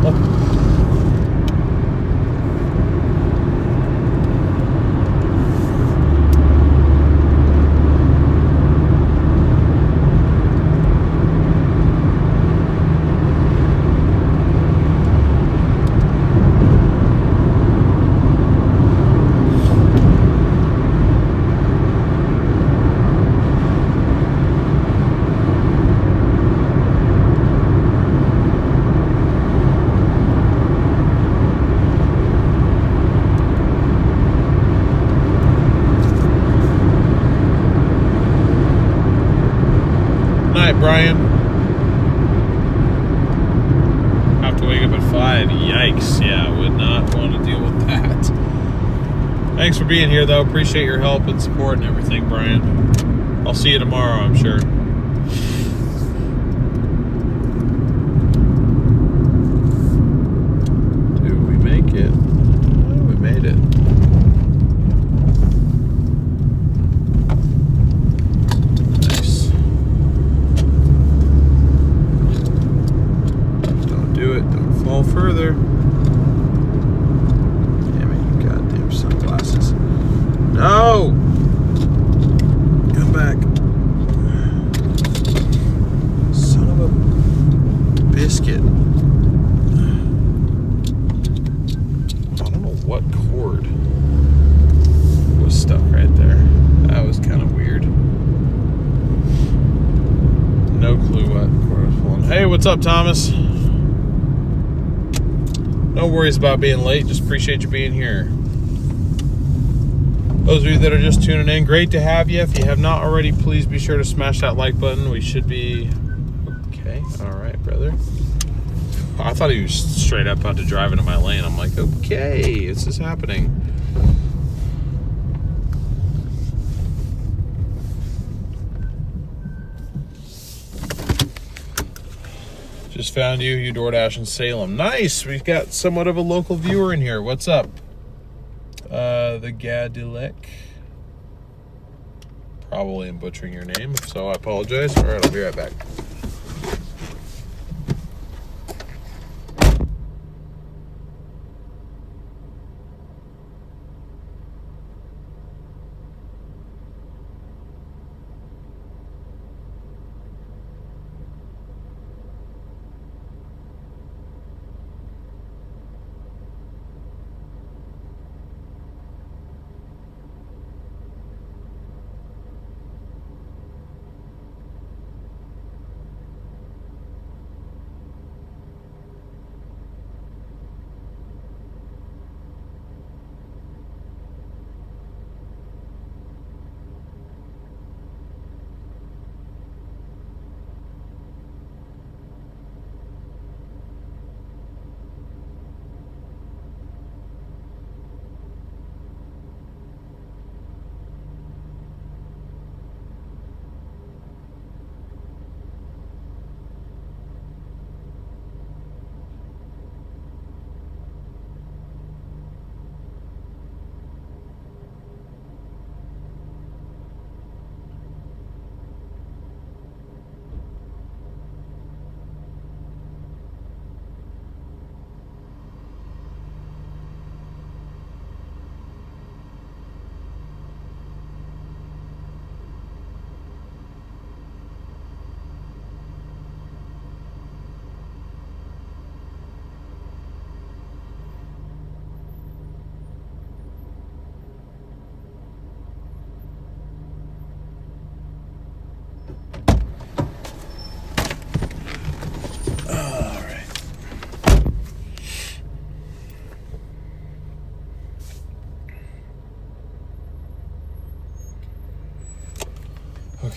Speaker 1: Brian. Have to wake up at 5. Yikes. Yeah, would not want to deal with that. Thanks for being here, though. Appreciate your help and support and everything, Brian. I'll see you tomorrow, I'm sure. Did we make it? Oh, we made it. Further. Damn it, you goddamn sunglasses. No! Come back. Son of a biscuit. I don't know what cord was stuck right there. That was kind of weird. No clue what cord was pulling. Hey, what's up, Thomas? No worries about being late. Just appreciate you being here. Those of you that are just tuning in, great to have you. If you have not already, please be sure to smash that like button. We should be okay. All right, brother. I thought he was straight up about to drive into my lane. I'm like, okay, this is happening. Just found you Doordash in Salem. Nice. We've got somewhat of a local viewer in here. What's up? The Gadilek. Probably am butchering your name. If so, I apologize. All right, I'll be right back.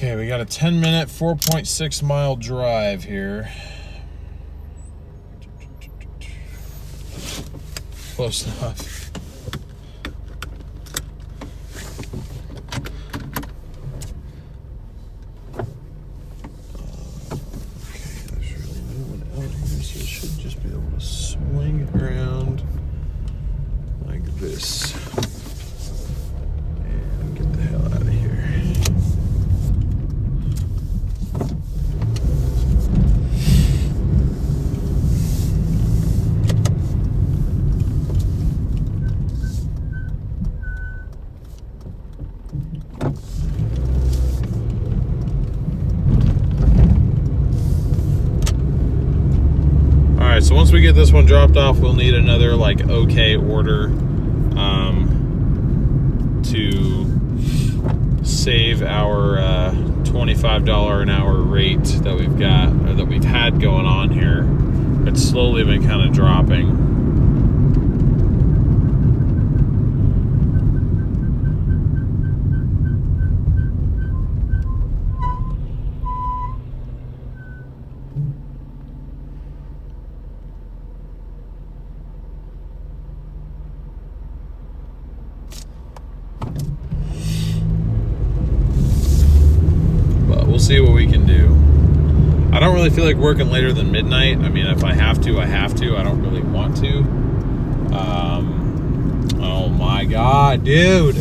Speaker 1: Okay, we got a 10-minute, 4.6 mile drive here. Close enough. Okay, there's really no one out here, so it should just be able to swing around like this. And get the hell out of here. So once we get this one dropped off, we'll need another like okay order to save our $25 an hour rate that we've got, or that we've had going on here. It's slowly been kind of dropping. We'll see what we can do. I don't really feel like working later than midnight. I mean, if I have to, I have to. I don't really want to. Oh my God, dude.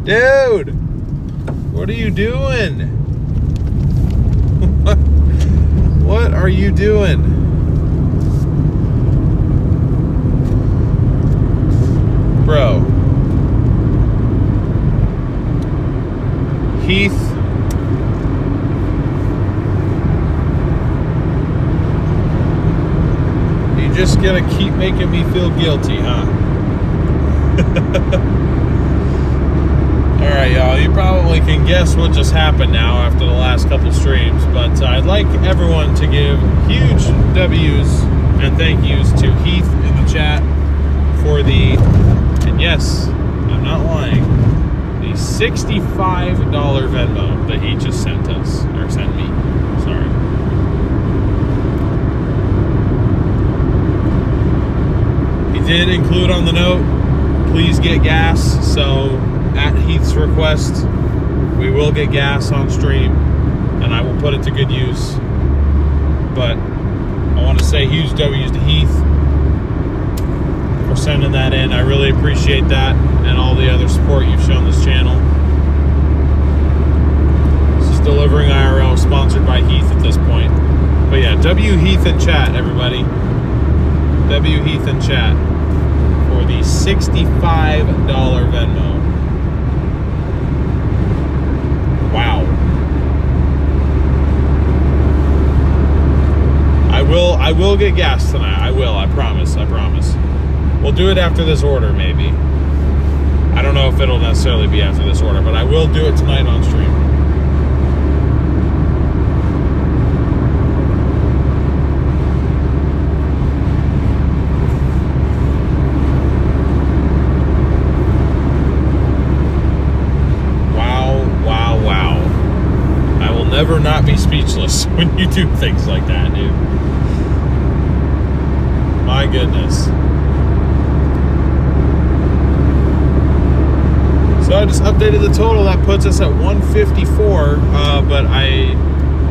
Speaker 1: Dude, what are you doing? What are you doing? Bro. Heath. Just gonna keep making me feel guilty, huh? Alright, y'all, you probably can guess what just happened now after the last couple streams, but I'd like everyone to give huge W's and thank yous to Heath in the chat for the, and yes, I'm not lying, the $65 Venmo that he just sent us, or sent me, sorry. Did include on the note, please get gas. So at Heath's request, we will get gas on stream and I will put it to good use. But I want to say huge W's to Heath for sending that in. I really appreciate that and all the other support you've shown this channel. This is Delivering IRL, sponsored by Heath at this point. But yeah, W Heath in chat, everybody. W Heath in chat for the $65 Venmo. Wow. I will get gas tonight. I will, I promise. We'll do it after this order, maybe. I don't know if it'll necessarily be after this order, but I will do it tonight on stream. Never not be speechless when you do things like that, dude. My goodness. So I just updated the total. That puts us at 154, but I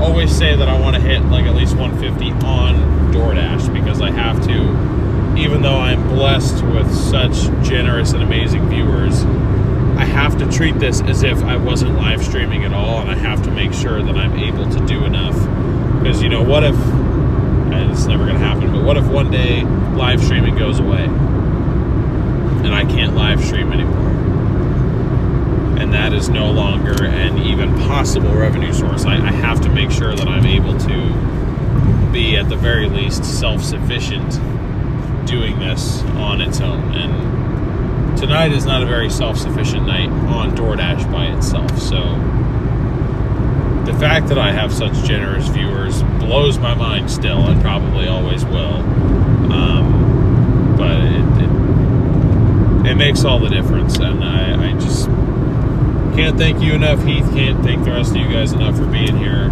Speaker 1: always say that I want to hit like at least 150 on Doordash because I have to, even though I'm blessed with such generous and amazing viewers, I have to treat this as if I wasn't live streaming at all, and I have to make sure that I'm able to do enough. Because, you know, what if, and it's never going to happen, but what if one day live streaming goes away and I can't live stream anymore? And that is no longer an even possible revenue source. I have to make sure that I'm able to be, at the very least, self-sufficient doing this on its own. And tonight is not a very self-sufficient night on Doordash by itself, so the fact that I have such generous viewers blows my mind still, and probably always will. But it makes all the difference, and I just Can't thank you enough, Heath. Can't thank the rest of you guys enough for being here.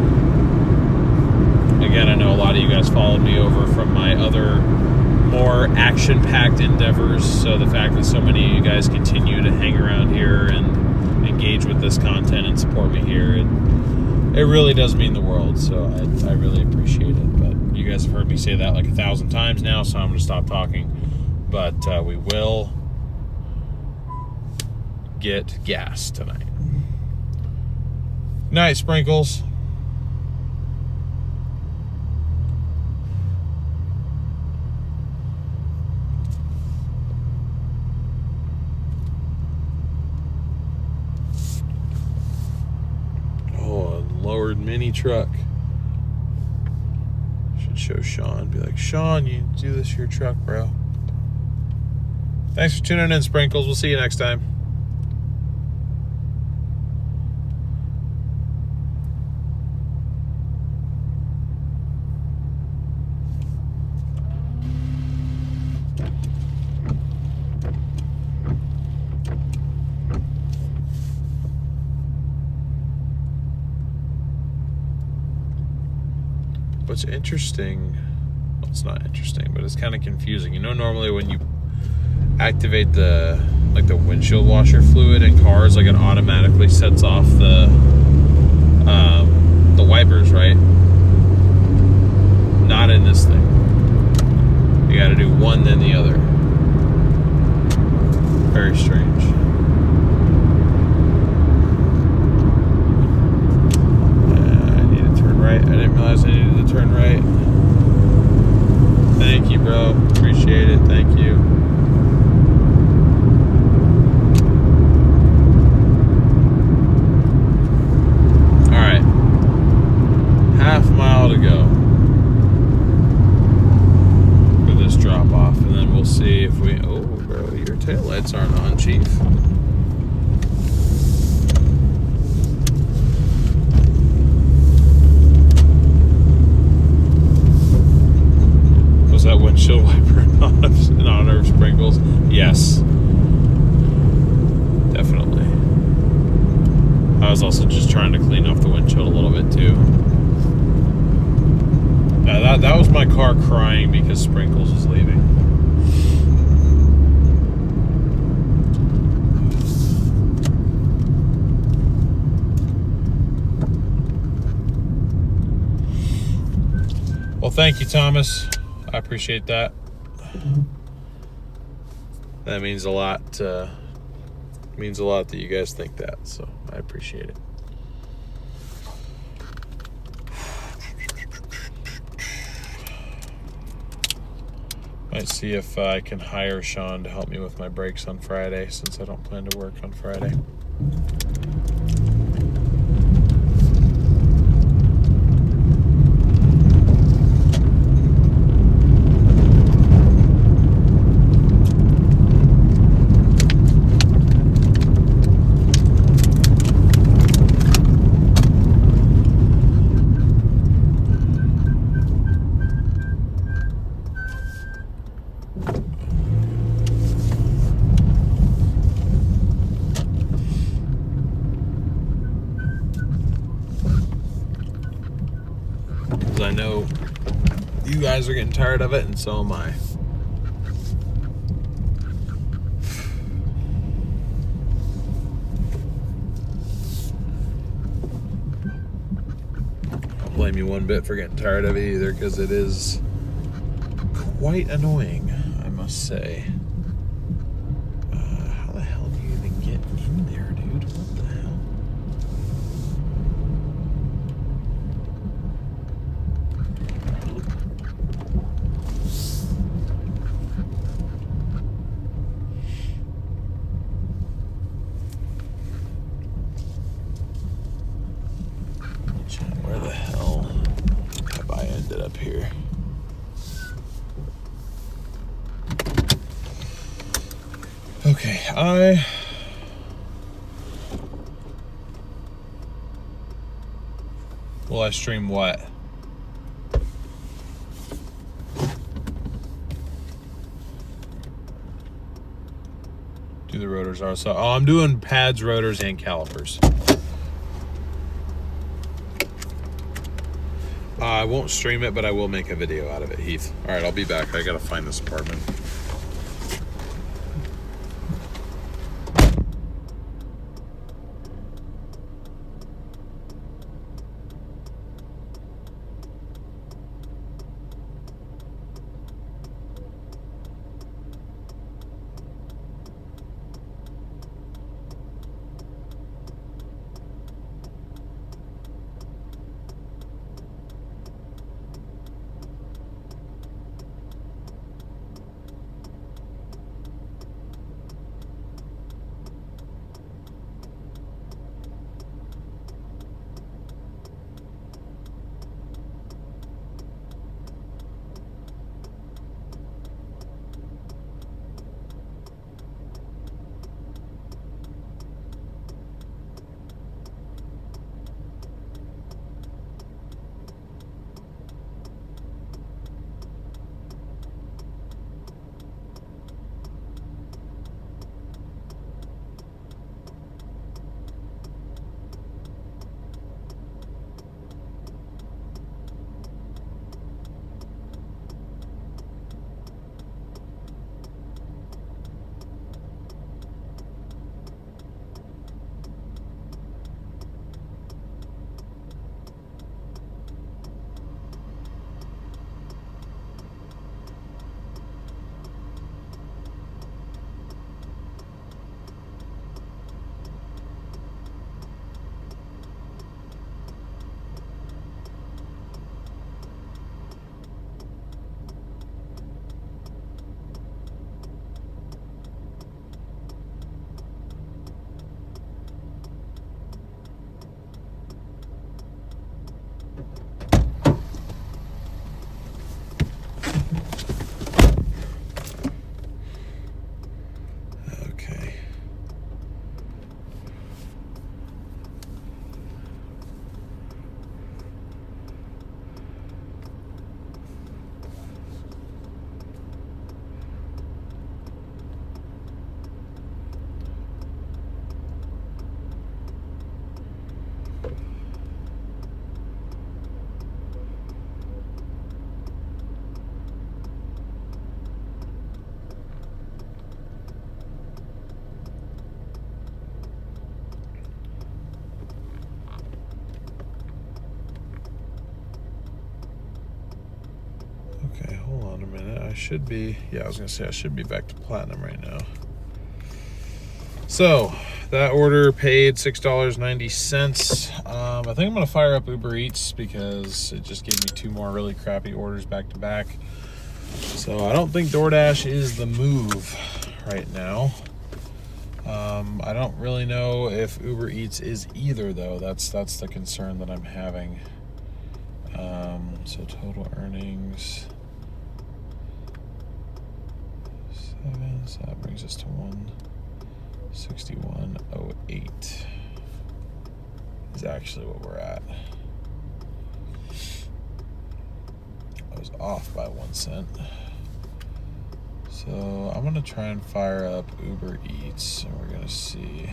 Speaker 1: Again, I know a lot of you guys followed me over from my other more action-packed endeavors, so the fact that so many of you guys continue to hang around here and engage with this content and support me here, it really does mean the world, so I really appreciate it. But you guys have heard me say that like 1,000 times now, so I'm going to stop talking. But we will get gas tonight. Night, Sprinkles. Oh, a lowered mini truck. Should show Sean. Be like, Sean, you do this to your truck, bro. Thanks for tuning in, Sprinkles. We'll see you next time. What's interesting, well, it's not interesting, but it's kind of confusing. You know, normally when you activate the windshield washer fluid in cars, like it automatically sets off the wipers, right? Not in this thing. You got to do one then the other. Very strange. I need to turn right. I didn't realize I needed to turn right. Thank you, bro. Appreciate it. Thank you. Half mile to go for this drop off, and then we'll see if we. Oh, bro, your taillights aren't on, Chief. Was that windshield wiper in honor of Sprinkles? Yes, definitely. I was also just trying to clean off the windshield a little bit too. That was my car crying because Sprinkles was leaving. Well, thank you, Thomas. I appreciate that. That means a lot. Means a lot that you guys think that, so I appreciate it. Might see if I can hire Sean to help me with my brakes on Friday, since I don't plan to work on Friday. I know you guys are getting tired of it, and so am I. I don't blame you one bit for getting tired of it either, because it is quite annoying, I must say. How the hell do you even get in there, dude? What the hell? Where the hell have I ended up here? Okay, will I stream what? do the rotors are. So, I'm doing pads, rotors, and calipers. I won't stream it, but I will make a video out of it, Heath. All right, I'll be back. I gotta find this apartment. Okay, hold on a minute. I should be, I was gonna say I should be back to platinum right now. So that order paid $6.90. I think I'm gonna fire up Uber Eats because it just gave me 2 more really crappy orders back to back. So I don't think DoorDash is the move right now. I don't really know if Uber Eats is either though. That's the concern that I'm having. So total earnings 7, so that brings us to 161.08 is actually what we're at. I was off by 1 cent. So I'm gonna try and fire up Uber Eats and we're gonna see.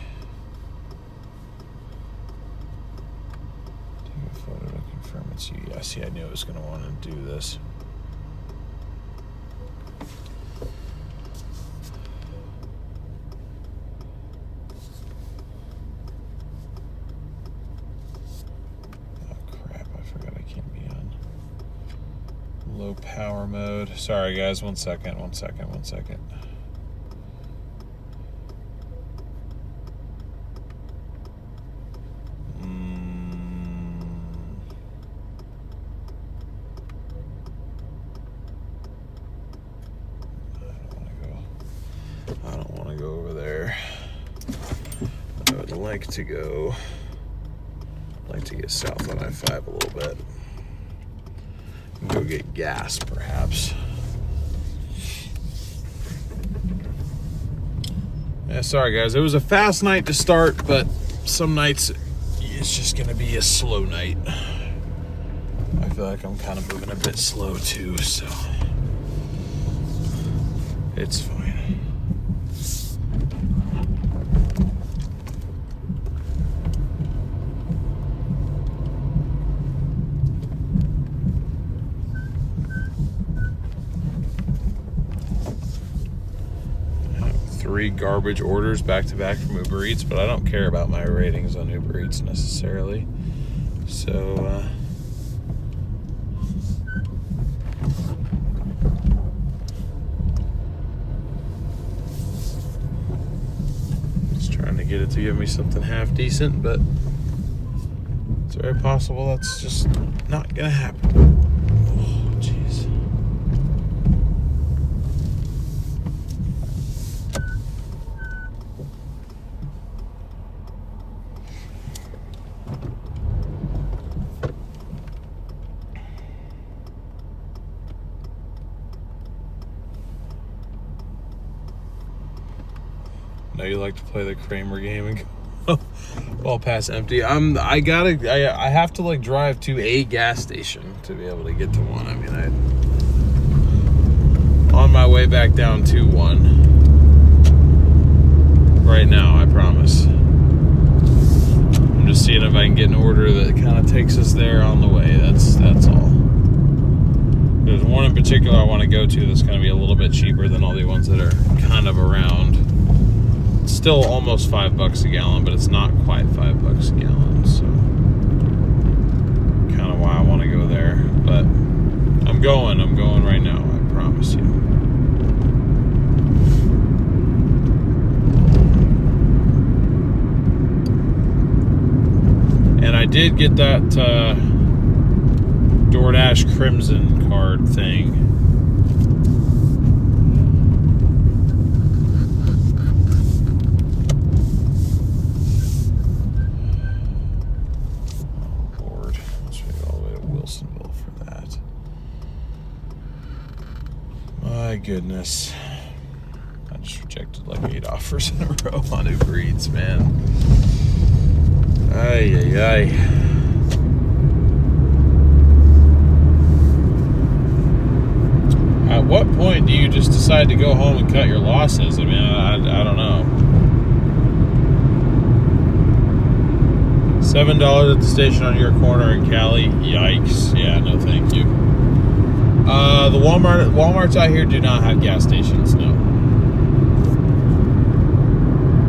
Speaker 1: Take a photo to confirm it's you. Yeah, see, I knew I was gonna want to do this. Low power mode. Sorry guys, 1 second. I don't want to go over there. I would like to get south on I-5 a little bit. Go get gas, perhaps. Yeah, sorry guys. It was a fast night to start, but some nights it's just gonna be a slow night. I feel like I'm kind of moving a bit slow too, so it's fine. 3 garbage orders back to back from Uber Eats, but I don't care about my ratings on Uber Eats necessarily. So, just trying to get it to give me something half decent, but it's very possible that's just not gonna happen. Oh, jeez. Know you like to play the Kramer game and go all past empty. I have to like drive to a gas station to be able to get to one. I mean, on my way back down to one right now, I promise. I'm just seeing if I can get an order that kind of takes us there on the way. That's all. There's one in particular I want to go to that's going to be a little bit cheaper than all the ones that are kind of around. It's still almost $5 a gallon, but it's not quite $5 a gallon, so kind of why I want to go there. But I'm going right now, I promise you. And I did get that Doordash Crimson card thing. My goodness. I just rejected like 8 offers in a row on Uber Eats, man. Ay, ay, ay. At what point do you just decide to go home and cut your losses? I mean, I don't know. $7 at the station on your corner in Cali. Yikes. Yeah, no thank you. The Walmarts out here do not have gas stations, no.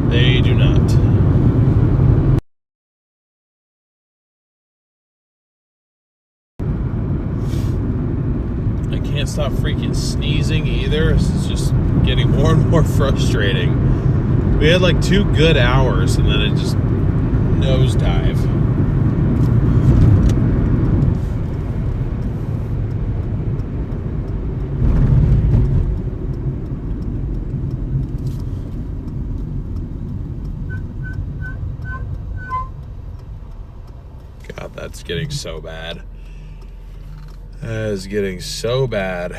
Speaker 1: They do not. I can't stop freaking sneezing either. This is just getting more and more frustrating. We had like 2 good hours and then it just nosedive. God, that's getting so bad. That is getting so bad.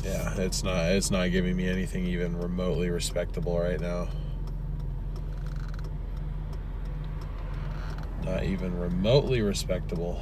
Speaker 1: Yeah, it's not giving me anything even remotely respectable right now. Not even remotely respectable.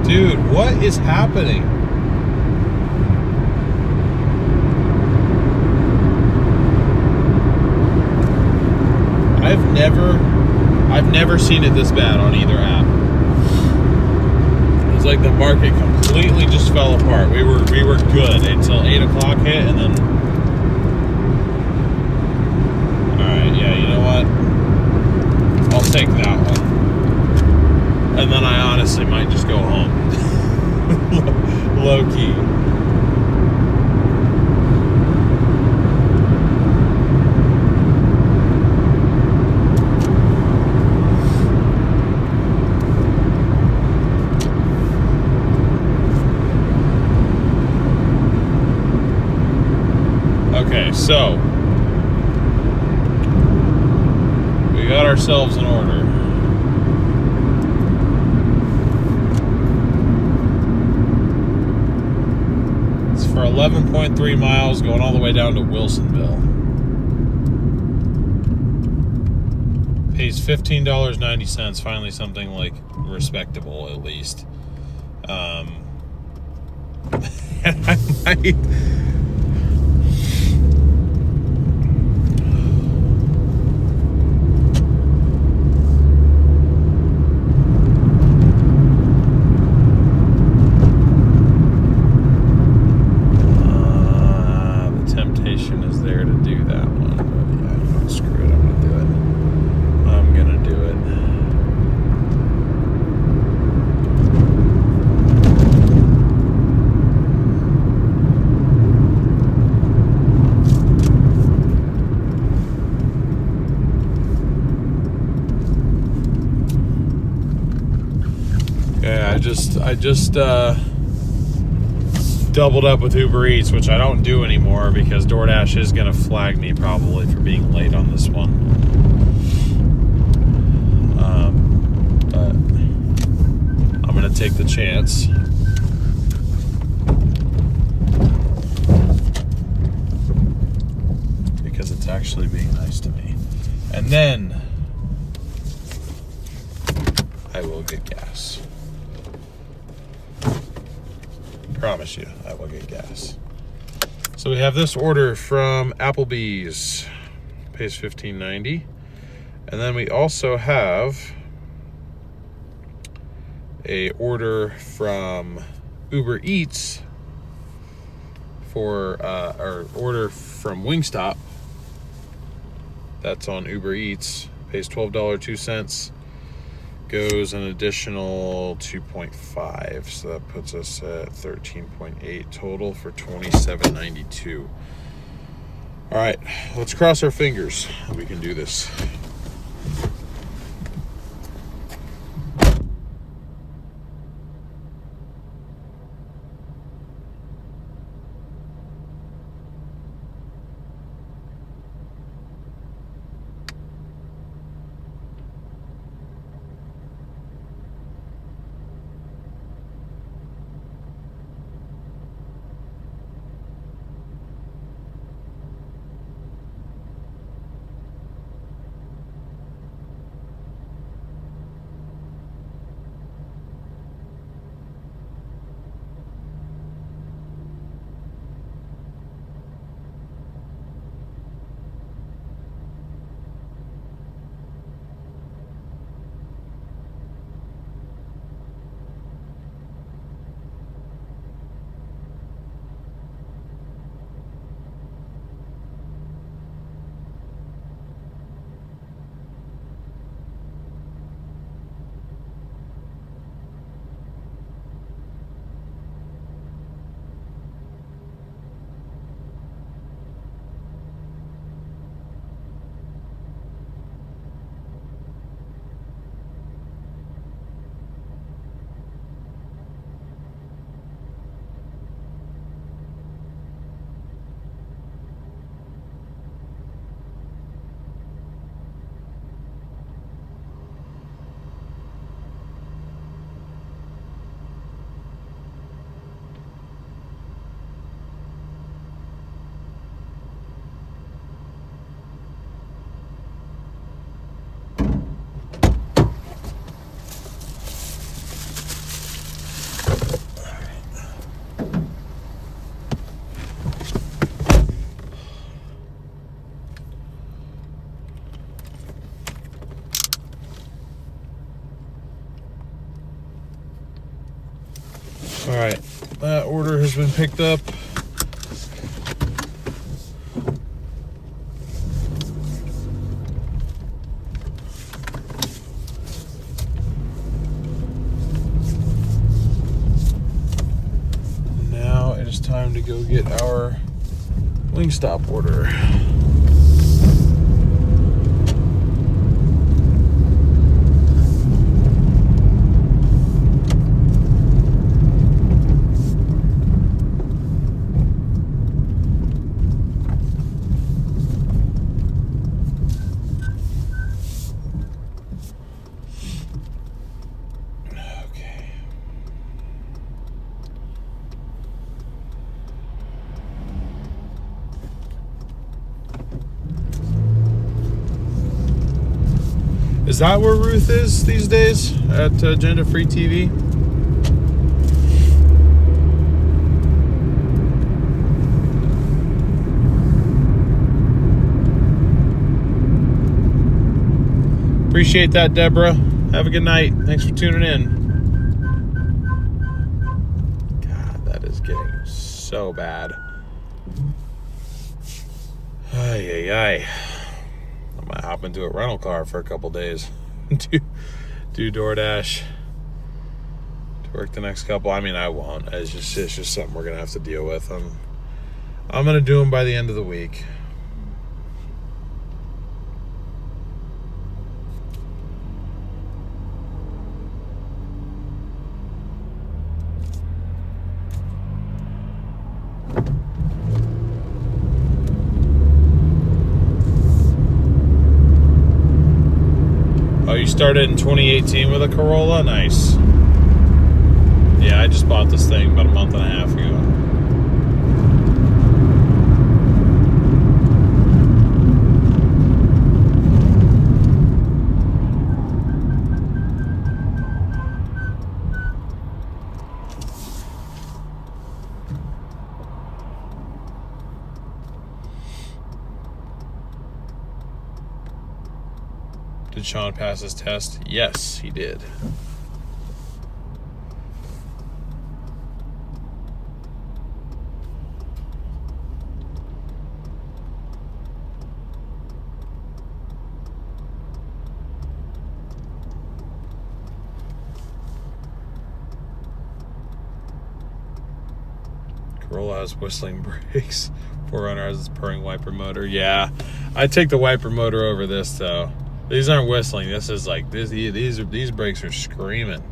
Speaker 1: Dude, what is happening? I've never seen it this bad on either app. It's like the market completely just fell apart. We were good until 8 o'clock hit, and then alright, yeah, you know what? I'll take that one. And then I honestly might just go home. Low key. Okay, so we got ourselves an order. It's for 11.3 miles going all the way down to Wilsonville. Pays $15.90, finally something like respectable at least. And I might... the temptation is there to do that one, but yeah, no, screw it, I'm gonna do it. I'm gonna do it. Yeah, I just doubled up with Uber Eats, which I don't do anymore because DoorDash is gonna flag me probably for being late on this one. But I'm gonna take the chance. Because it's actually being nice to me. And then I will get gas. Promise you, I will get gas. So we have this order from Applebee's, pays $15.90, and then we also have a order from Uber Eats for or order from Wingstop. That's on Uber Eats, pays $12.02. Goes an additional 2.5, so that puts us at 13.8 total for $27.92. All right, let's cross our fingers and we can do this. All right, that order has been picked up. Now it is time to go get our Wingstop order. Is that where Ruth is these days? At Agenda Free TV? Appreciate that, Deborah. Have a good night. Thanks for tuning in. God, that is getting so bad. Ay, ay, ay. I might hop into a rental car for a couple days. do Doordash. To work the next couple. I mean, I won't. It's just something we're gonna have to deal with. I'm gonna do them by the end of the week. Oh, you started in 2018 with a Corolla? Nice. Yeah, I just bought this thing about a month and a half ago. Did Sean pass his test? Yes, he did. Corolla has whistling brakes. 4Runner has its purring wiper motor. Yeah, I take the wiper motor over this though. These aren't whistling. This is like these brakes are screaming.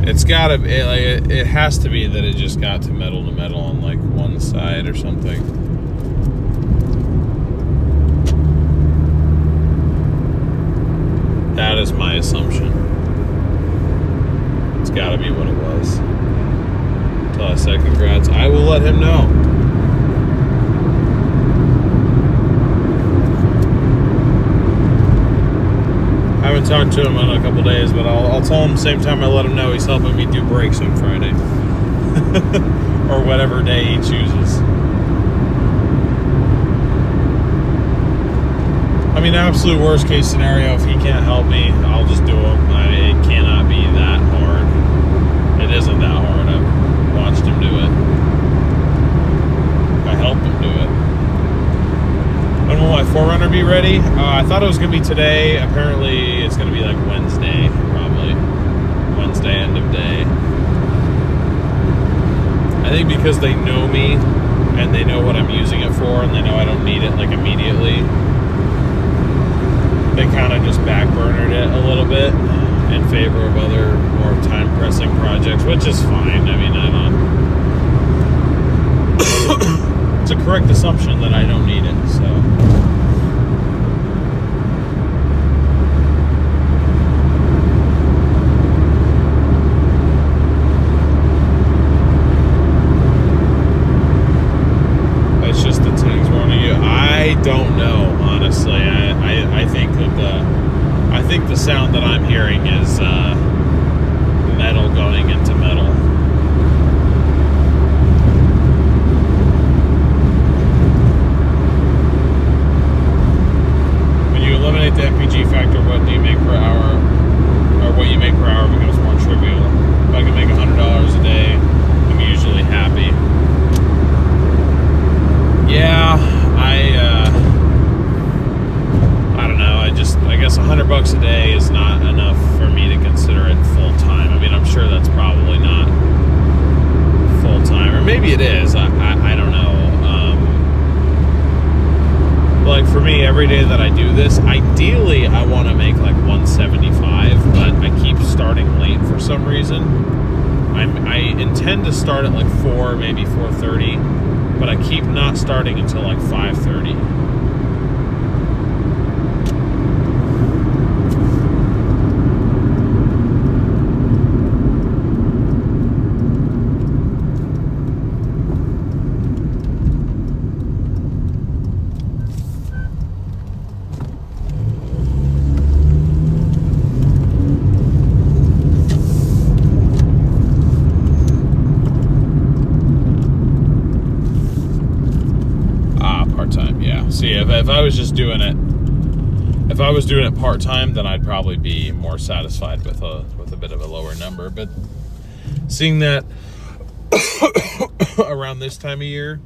Speaker 1: It's gotta be it has to be that it just got to metal on like one side or something. That is my assumption. It's gotta be what it was. Until I said congrats, I will let him know. I haven't talked to him in a couple days, but I'll tell him the same time I let him know he's helping me do brakes on Friday. Or whatever day he chooses. I mean, absolute worst case scenario, if he can't help me, I'll just do them. It cannot be that hard. It isn't that hard. I've watched him do it. I helped him do it. When will my 4Runner be ready? I thought it was going to be today. Apparently, it's going to be like Wednesday, probably. Wednesday, end of day. I think because they know me, and they know what I'm using it for, and they know I don't need it, like, immediately, they kind of just backburnered it a little bit in favor of other, more time-pressing projects, which is fine. I mean, it's a correct assumption that I don't need it, so. It's just the things warning you. I don't know, honestly. I think that the sound that I'm hearing is metal going into metal. Eliminate the MPG factor, what do you make per hour, or what you make per hour becomes more trivial. If I can make $100 a day, I'm usually happy. Yeah, I don't know. I guess $100 a day is not enough for me to consider it full time. I mean, I'm sure that's probably not full time, or maybe it is. I don't know. Like for me, every day that I do this, ideally I want to make like 175, but I keep starting late for some reason. I intend to start at like 4, maybe 4:30, but I keep not starting until like 5:30. if I was just doing it, if I was doing it part-time, then I'd probably be more satisfied with a bit of a lower number. But seeing that around this time of year,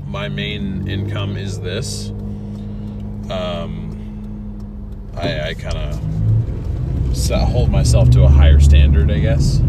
Speaker 1: my main income is this, I kind of hold myself to a higher standard, I guess.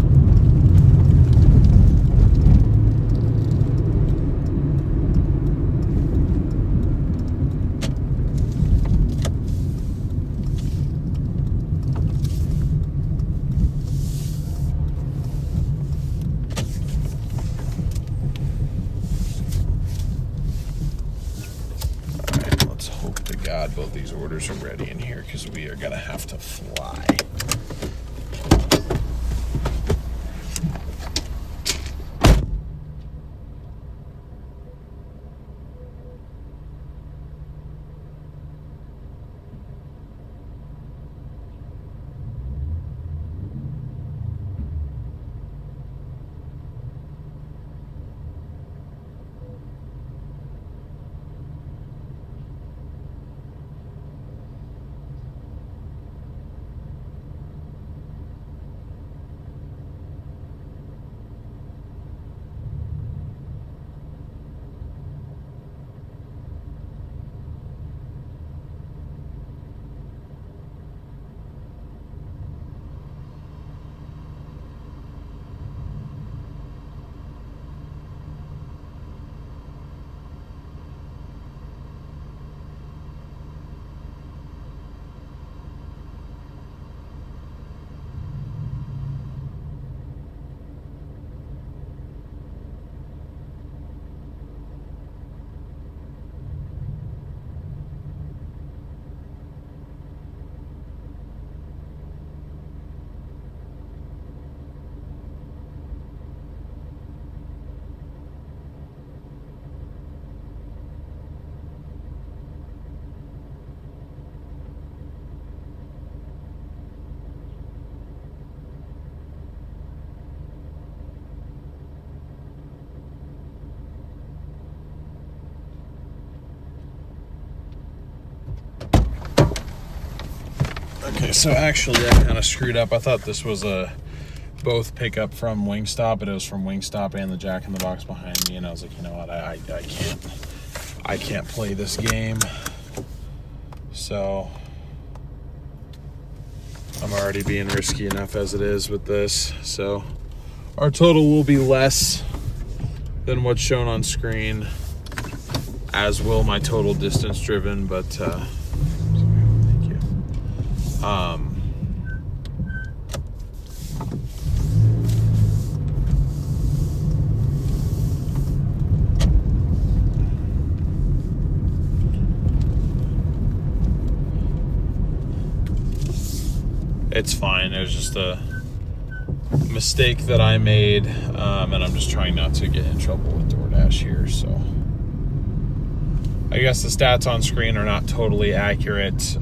Speaker 1: God, both these orders are ready in here because we are gonna have to fly. Okay, so actually I kind of screwed up. I thought this was both pickup from Wingstop, but it was from Wingstop and the Jack in the Box behind me, and I was like, you know what, I can't play this game. So I'm already being risky enough as it is with this. So our total will be less than what's shown on screen, as will my total distance driven, but thank you. It's fine. It was just a mistake that I made, and I'm just trying not to get in trouble with Doordash here. So I guess the stats on screen are not totally accurate.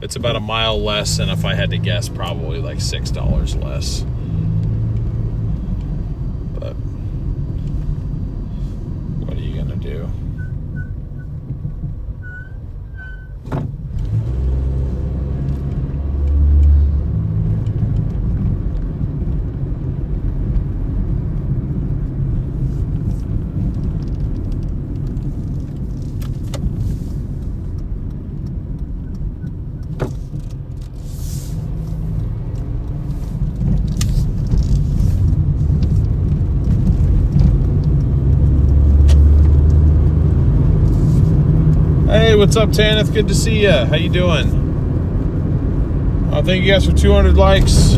Speaker 1: It's about a mile less, and if I had to guess, probably like $6 less. But what are you gonna do? Hey, what's up, Tanith? Good to see ya. How you doing? Thank you guys for 200 likes.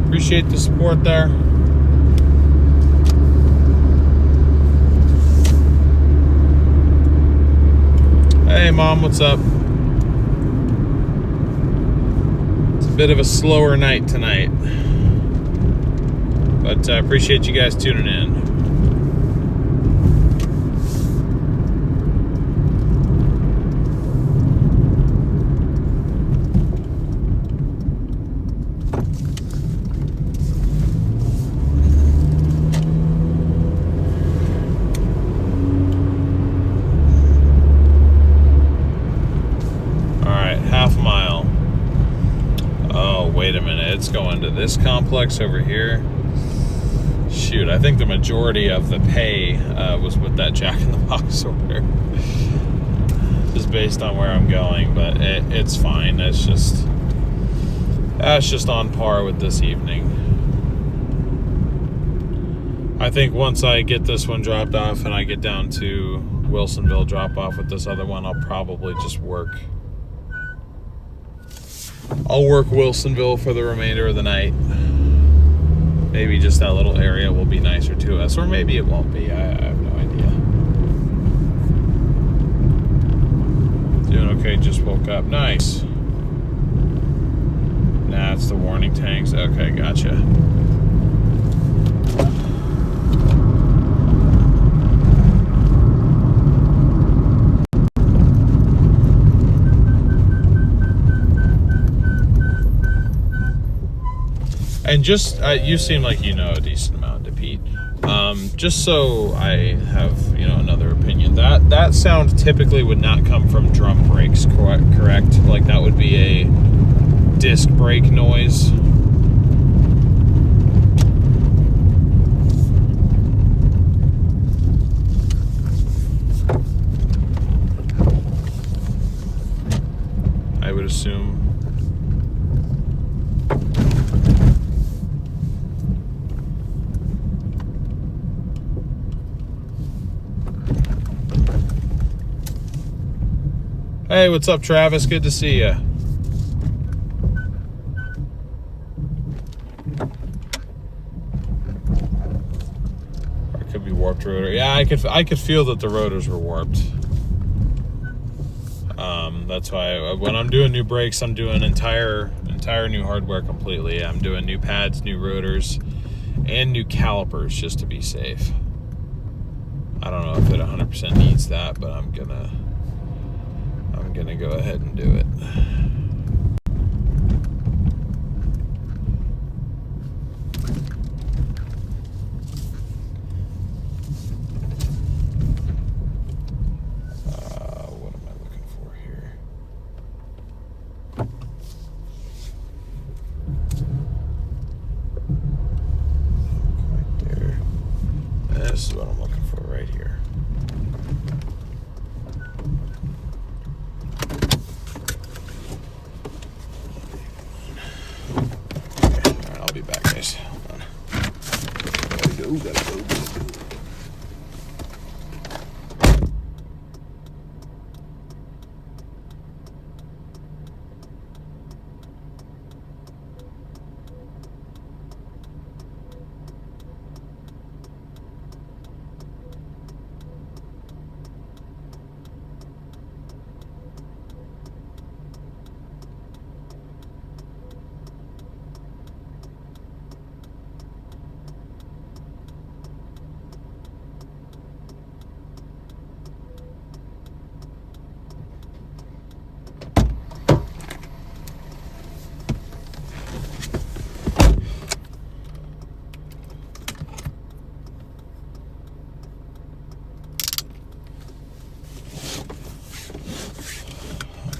Speaker 1: Appreciate the support there. Hey, Mom, what's up? It's a bit of a slower night tonight, but I appreciate you guys tuning in. wait a minute, it's going to this complex over here. Shoot, I think the majority of the pay was with that Jack in the Box order. Just based on where I'm going, but it's fine. That's just on par with this evening. I think once I get this one dropped off and I get down to Wilsonville drop off with this other one, I'll probably just work. I'll work Wilsonville for the remainder of the night. Maybe just that little area will be nicer to us, or maybe it won't be. I have no idea. Doing okay, just woke up. Nice. Nah, it's the warning tanks. Okay, gotcha. And just, you seem like you know a decent amount, Pete. Just so I have, another opinion. That sound typically would not come from drum brakes, correct? Like that would be a disc brake noise. I would assume. Hey, what's up, Travis? Good to see you. Or it could be warped rotor. Yeah, I could feel that the rotors were warped. That's why when I'm doing new brakes, I'm doing entire new hardware completely. I'm doing new pads, new rotors, and new calipers just to be safe. I don't know if it 100% needs that, but I'm gonna go ahead and do it. What am I looking for here? Not quite there. This is what I'm looking for right here. I'll be back, guys. Hold on. Gotta go.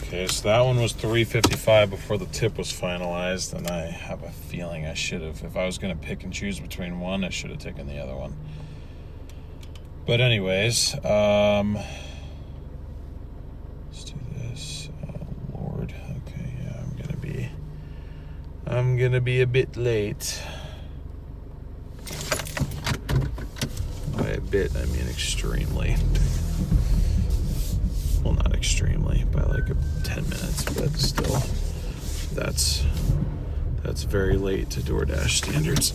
Speaker 1: Okay, so that one was $355 before the tip was finalized, and I have a feeling I should have, if I was going to pick and choose between one, I should have taken the other one. But anyways, let's do this. Oh, Lord. Okay, yeah, I'm gonna be a bit late. By a bit, I mean extremely. Well, not extremely, by like 10 minutes, but still, that's very late to Doordash standards.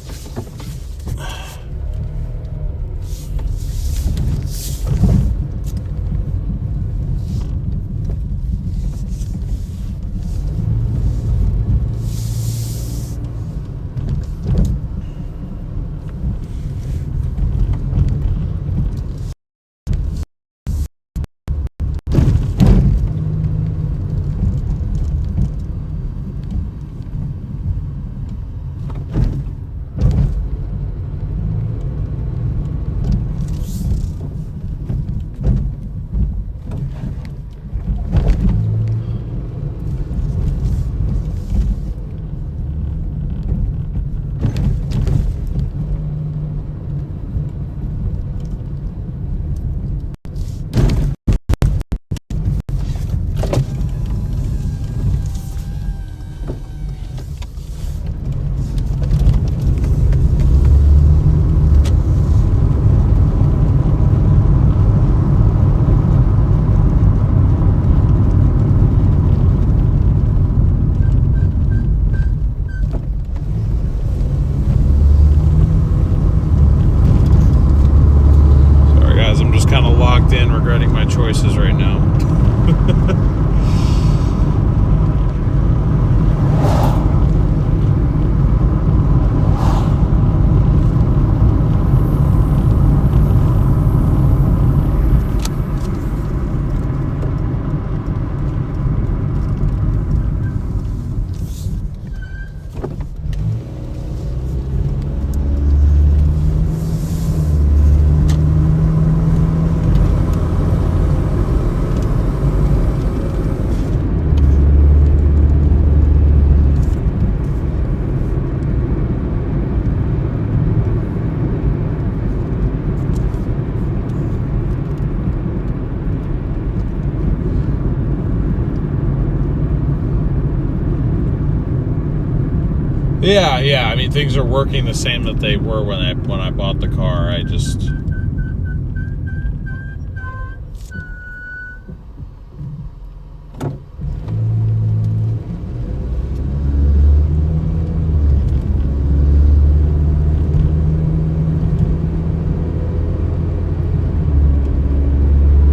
Speaker 1: Yeah. I mean, things are working the same that they were when I bought the car. I just...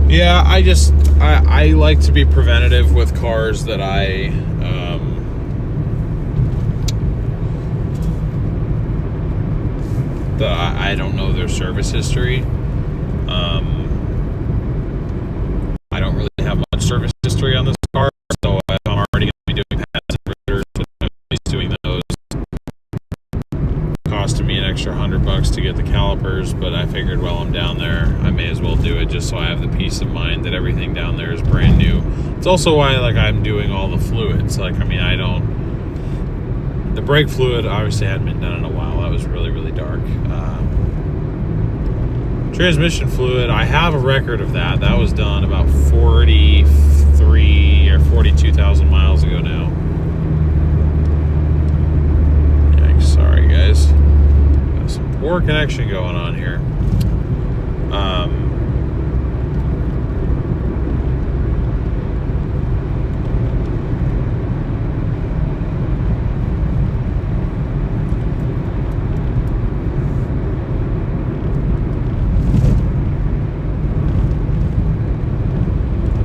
Speaker 1: Yeah, I like to be preventative with cars that I don't know their service history. I don't really have much service history on this car, so if I'm already going to be doing passive returns, at least doing those, costing me an extra $100 to get the calipers. But I figured while I'm down there, I may as well do it just so I have the peace of mind that everything down there is brand new. It's also why I'm doing all the fluids. I mean, the brake fluid obviously hadn't been done in a while. That was really, really dark. Transmission fluid, I have a record of that. That was done about 43 or 42,000 miles ago now. Yikes, sorry guys. Got some poor connection going on here.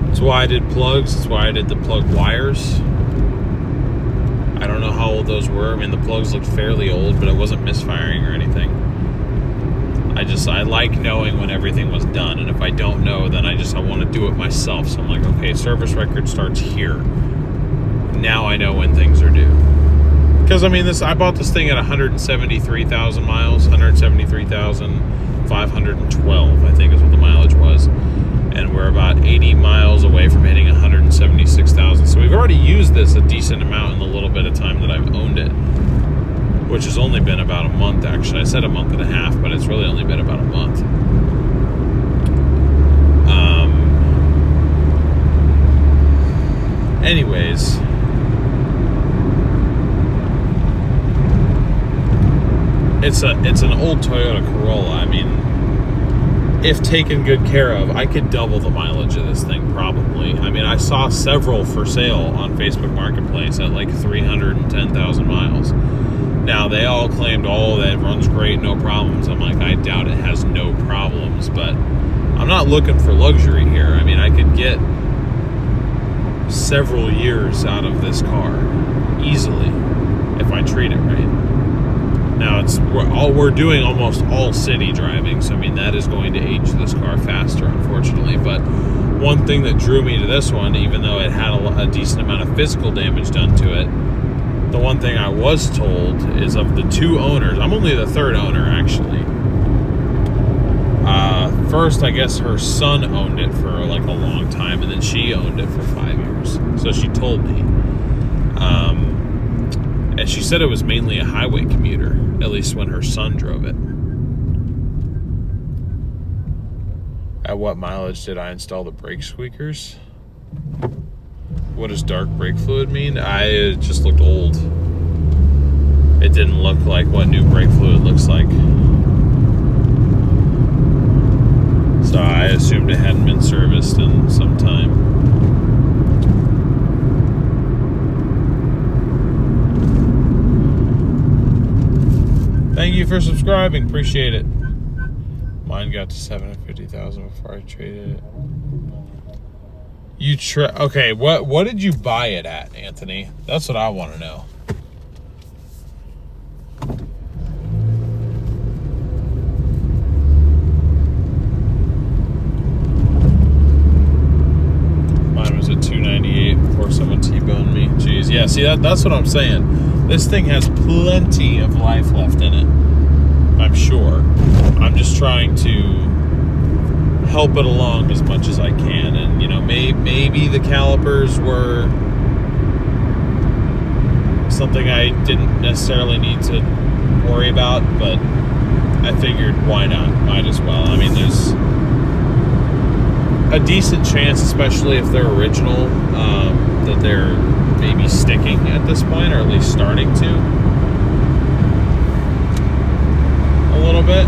Speaker 1: That's why I did plugs. That's why I did the plug wires. I don't know how old those were. I mean, the plugs looked fairly old, but it wasn't misfiring or anything. I like knowing when everything was done, and if I don't know, then I want to do it myself. So I'm like, okay, service record starts here. Now I know when things are due. Because I mean, I bought this thing at 173,000 miles, 173,512, I think is what the mileage was. And we're about 80 miles away from hitting 176,000. So we've already used this a decent amount in the little bit of time that I've owned it, which has only been about a month, actually. I said a month and a half, but it's really only been about a month. Anyways, it's an old Toyota Corolla. I mean, if taken good care of, I could double the mileage of this thing probably. I mean, I saw several for sale on Facebook Marketplace at like 310,000 miles. Now, they all claimed, that runs great, no problems. I'm like, I doubt it has no problems, but I'm not looking for luxury here. I mean, I could get several years out of this car easily if I treat it right. Now, we're doing almost all city driving, so I mean, that is going to age this car faster, unfortunately. But one thing that drew me to this one, even though it had a decent amount of physical damage done to it, the one thing I was told is of the two owners, I'm only the third owner, actually. First, I guess her son owned it for like a long time, and then she owned it for 5 years. So she told me. And she said it was mainly a highway commuter, at least when her son drove it. At what mileage did I install the brake squeakers? What does dark brake fluid mean? It just looked old. It didn't look like what new brake fluid looks like. So I assumed it hadn't been serviced in some time. Thank you for subscribing. Appreciate it. Mine got to 750,000 before I traded it. Okay, what did you buy it at, Anthony? That's what I want to know. Mine was at 298 before someone T-boned me. Jeez, yeah, see, that's what I'm saying. This thing has plenty of life left in it, I'm sure. I'm just trying to help it along as much as I can. And, you know, maybe the calipers were something I didn't necessarily need to worry about, but I figured, why not? Might as well. I mean, there's a decent chance, especially if they're original, that they're maybe sticking at this point, or at least starting to. bit.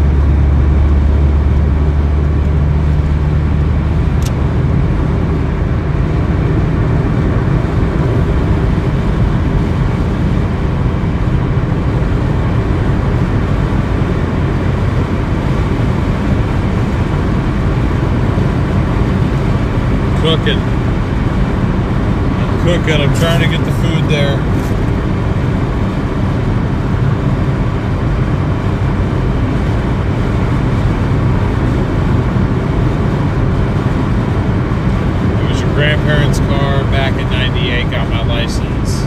Speaker 1: Cooking. I'm trying to get the food there. It was your grandparents' car back in '98. Got my license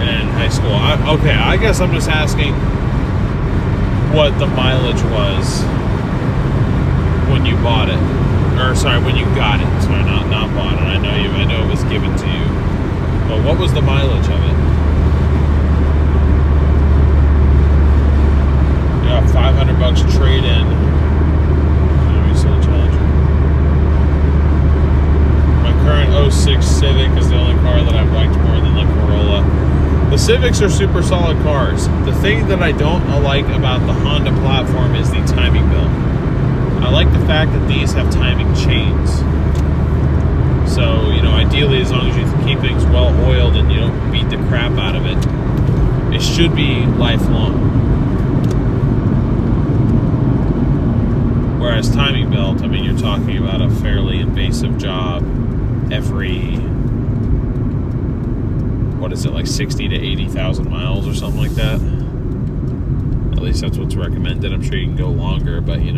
Speaker 1: in high school. I guess I'm just asking what the mileage was when you bought it. Or sorry, when you got it. Sorry, not bought it. I know it was given to you. But what was the mileage of it? Yeah, $500 trade in. We still Challenger. My current '06 Civic is the only car that I've liked more than the Corolla. The Civics are super solid cars. The thing that I don't like about the Honda platform is the timing belt. I like the fact that these have timing chains. So, ideally, as long as you keep things well oiled and you don't beat the crap out of it, it should be lifelong. Whereas timing belt, you're talking about a fairly invasive job every, what is it, like 60 to 80,000 miles or something like that. At least that's what's recommended. I'm sure you can go longer, but you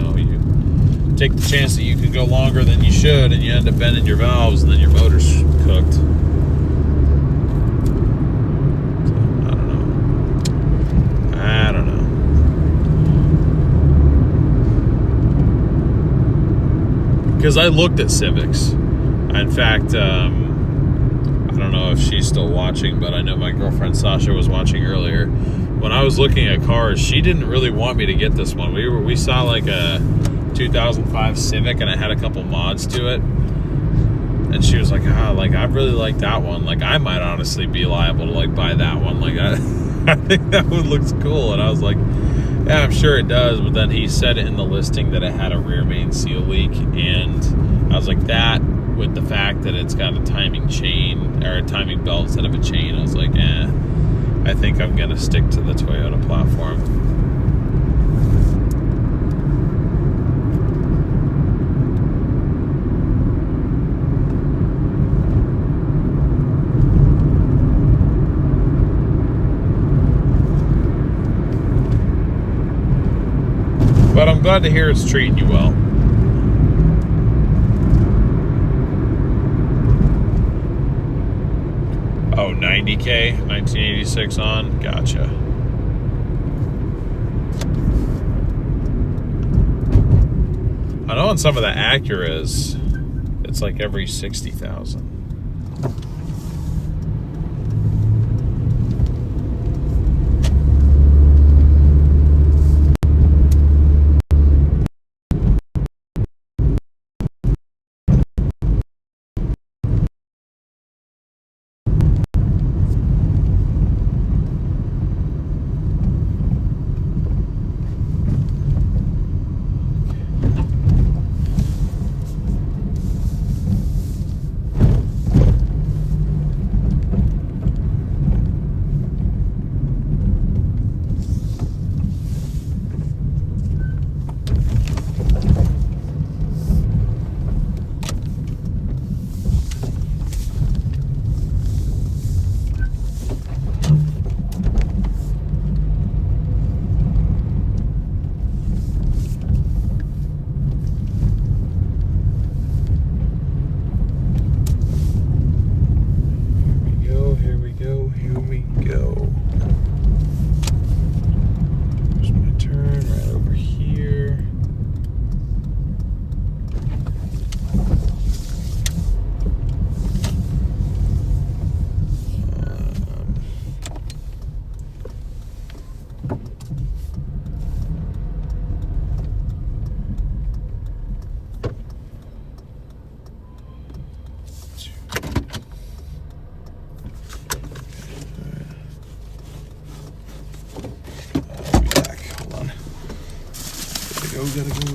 Speaker 1: take the chance that you can go longer than you should and you end up bending your valves and then your motor's cooked. So, I don't know. Because I looked at Civics. In fact, I don't know if she's still watching, but I know my girlfriend Sasha was watching earlier. When I was looking at cars, she didn't really want me to get this one. We saw like a 2005 Civic and it had a couple mods to it, and she was like, I really like that one. Like, I might honestly be liable to like buy that one. Like, I think that one looks cool. And I was like, yeah, I'm sure it does. But then he said in the listing that it had a rear main seal leak, and I was like, that with the fact that it's got a timing chain or a timing belt instead of a chain, I was like, I think I'm gonna stick to the Toyota platform. But I'm glad to hear it's treating you well. Oh, 90K, 1986 on. Gotcha. I know on some of the Acuras, it's like every 60,000. gotta go.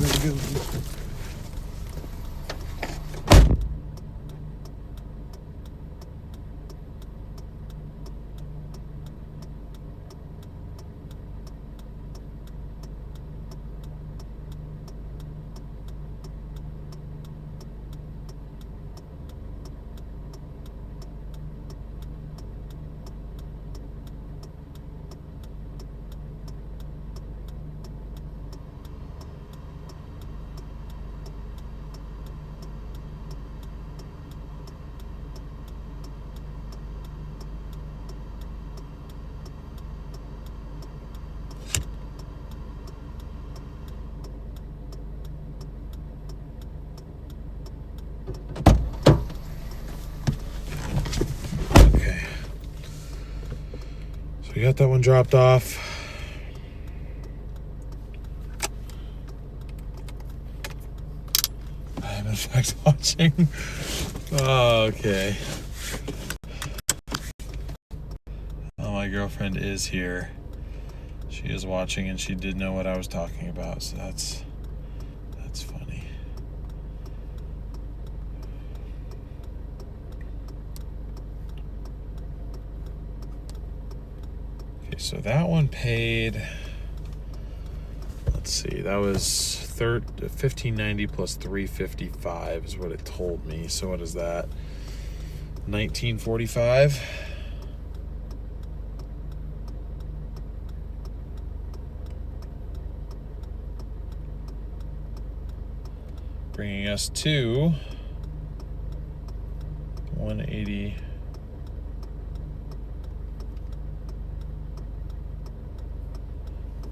Speaker 1: We got that one dropped off. I am in fact watching. Oh, okay. Oh, my girlfriend is here. She is watching and she did know what I was talking about, so that's funny. So that one paid, let's see, that was $1,590 plus $355 is what it told me. So what is that? $1,945. Bringing us to 180.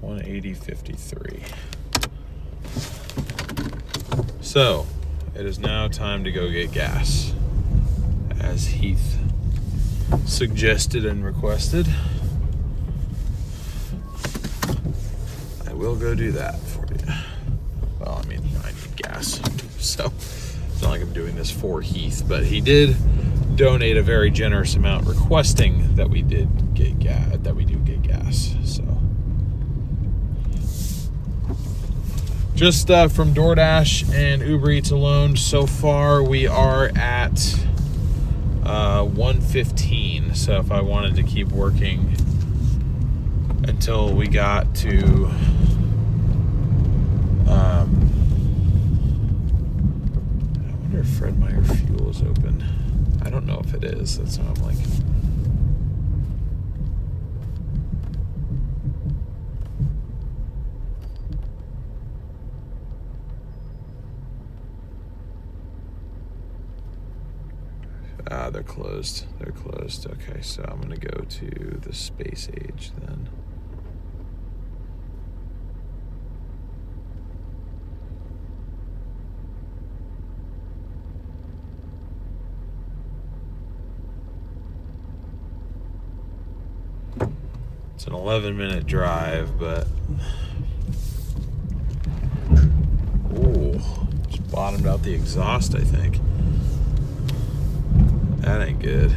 Speaker 1: $180.53. So it is now time to go get gas, as Heath suggested and requested. I will go do that for you. Well, I mean, I need gas, so it's not like I'm doing this for Heath, but he did donate a very generous amount requesting that we did get gas, that we do get gas. So just from Doordash and Uber Eats alone, so far we are at 115. So if I wanted to keep working until we got to I wonder if Fred Meyer Fuel is open. I don't know if it is. That's what I'm like. They're closed. They're closed. Okay, so I'm gonna go to the Space Age then. It's an 11-minute drive, but ooh, just bottomed out the exhaust, I think. That ain't good.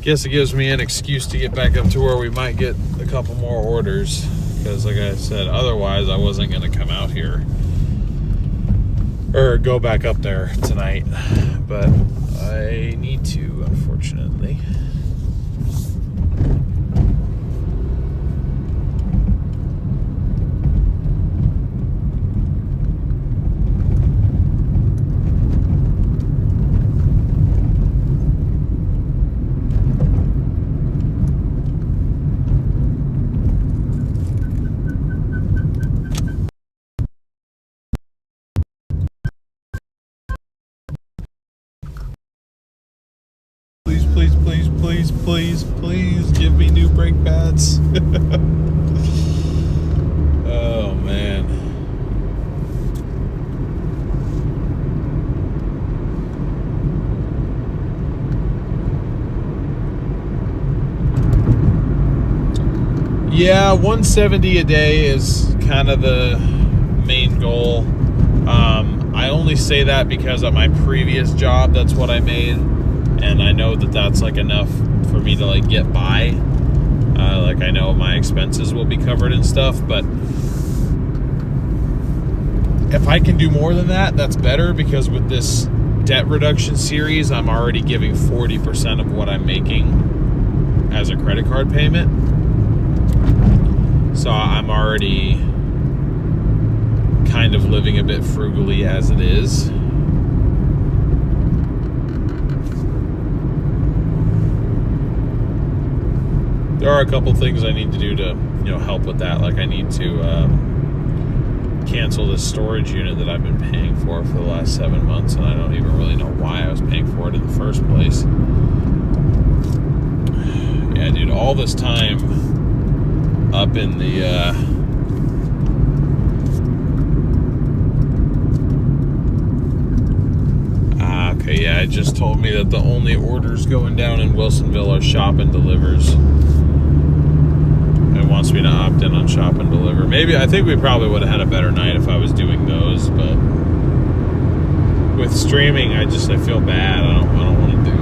Speaker 1: Guess it gives me an excuse to get back up to where we might get a couple more orders, because like I said, otherwise I wasn't gonna come out here or go back up there tonight, but I need to, unfortunately. Please give me new brake pads. Oh man. Yeah, 170 a day is kind of the main goal. I only say that because at my previous job, that's what I made. And I know that that's like enough for me to like get by. Like I know my expenses will be covered and stuff, but if I can do more than that, that's better, because with this debt reduction series, I'm already giving 40% of what I'm making as a credit card payment. So I'm already kind of living a bit frugally as it is. There are a couple things I need to do to, help with that. Like I need to cancel this storage unit that I've been paying for the last 7 months, and I don't even really know why I was paying for it in the first place. Yeah, dude, all this time up in the okay, yeah, it just told me that the only orders going down in Wilsonville are shop and delivers. It wants me to opt in on shop and deliver. Maybe, I think we probably would have had a better night if I was doing those, but with streaming, I feel bad. I don't want to do it.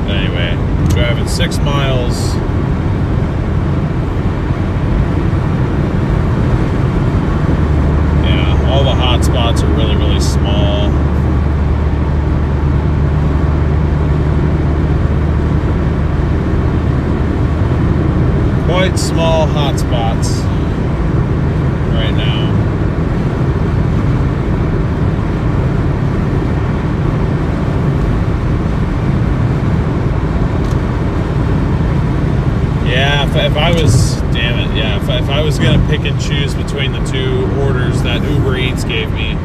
Speaker 1: Anyway, driving 6 miles. All the hot spots are really, really small. Quite small hot spots right now. Yeah, if I was, damn it, yeah, if I was gonna pick and choose between the two orders that Uber Eats gave me,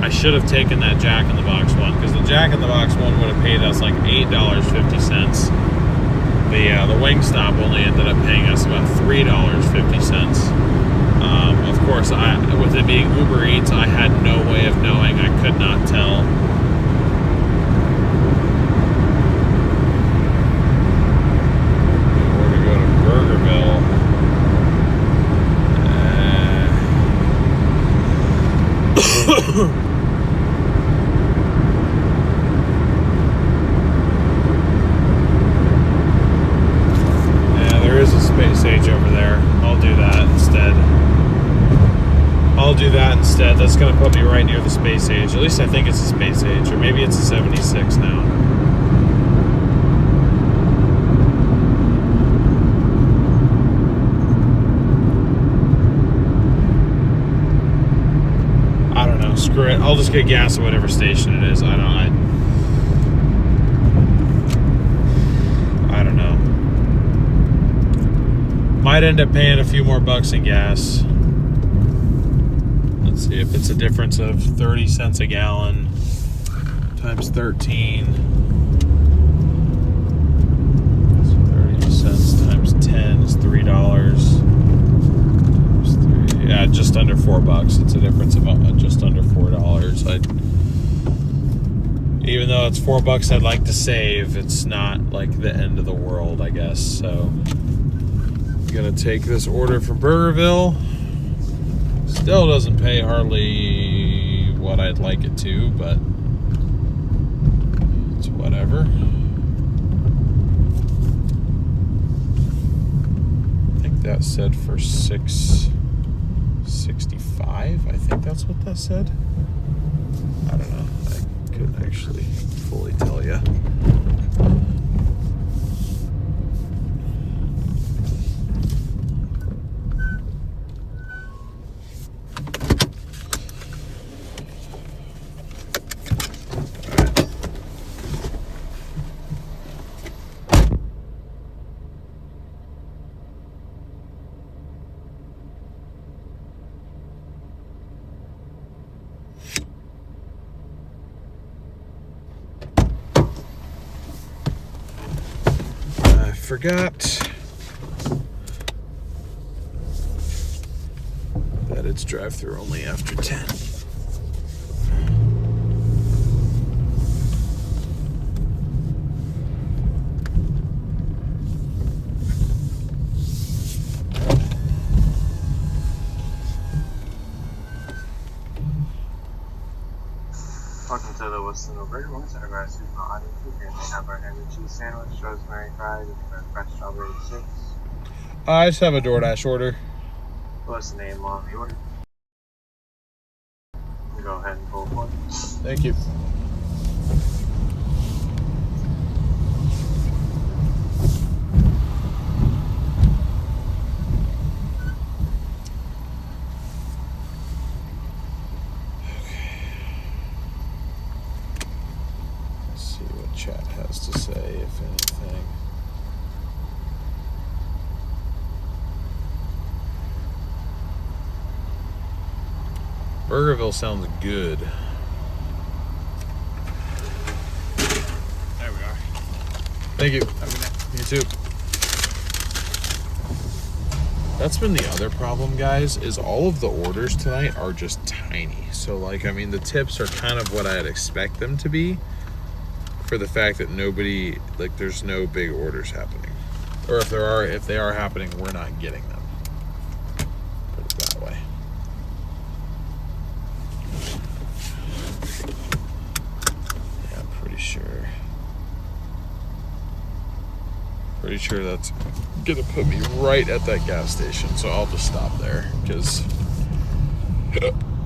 Speaker 1: I should have taken that Jack in the Box one, because the Jack in the Box one would have paid us like $8.50. The Wingstop only ended up paying us about $3.50. Of course, with it being Uber Eats, I had no way of knowing. I could not tell. Yeah, there is a space age over there. I'll do that instead. That's going to put me right near the space age. At least I think it's a space age, or maybe it's a 76 now. Screw it. I'll just get gas at whatever station it is. I don't know. Might end up paying a few more bucks in gas. Let's see if it's a difference of 30 cents a gallon times 13. So 30 cents times 10 is $3. Yeah, just under $4. It's a difference of just under $4. Even though it's $4 I'd like to save, it's not like the end of the world, I guess. So I'm gonna take this order from Burgerville. Still doesn't pay hardly what I'd like it to, but it's whatever. I think that said for $6.65. I think that's what that said. I don't know. I couldn't actually fully tell you. Forgot that it's drive-through only after 10.
Speaker 2: single burger, one set of our seasonal items. We currently have our ham and cheese sandwich, rosemary fries, and our fresh strawberry chips.
Speaker 1: I just have a Doordash order.
Speaker 2: What's the name on the order? We'll go ahead and pull for it.
Speaker 1: Thank you. Chat has to say, if anything. Burgerville sounds good.
Speaker 2: There we are.
Speaker 1: Thank you.
Speaker 2: Have a good night.
Speaker 1: You too. That's been the other problem, guys, is all of the orders tonight are just tiny. So, like, I mean, the tips are kind of what I'd expect them to be, for the fact that nobody, like, there's no big orders happening, or if they are happening, we're not getting them. Put it that way. Yeah, I'm pretty sure that's gonna put me right at that gas station, so I'll just stop there, because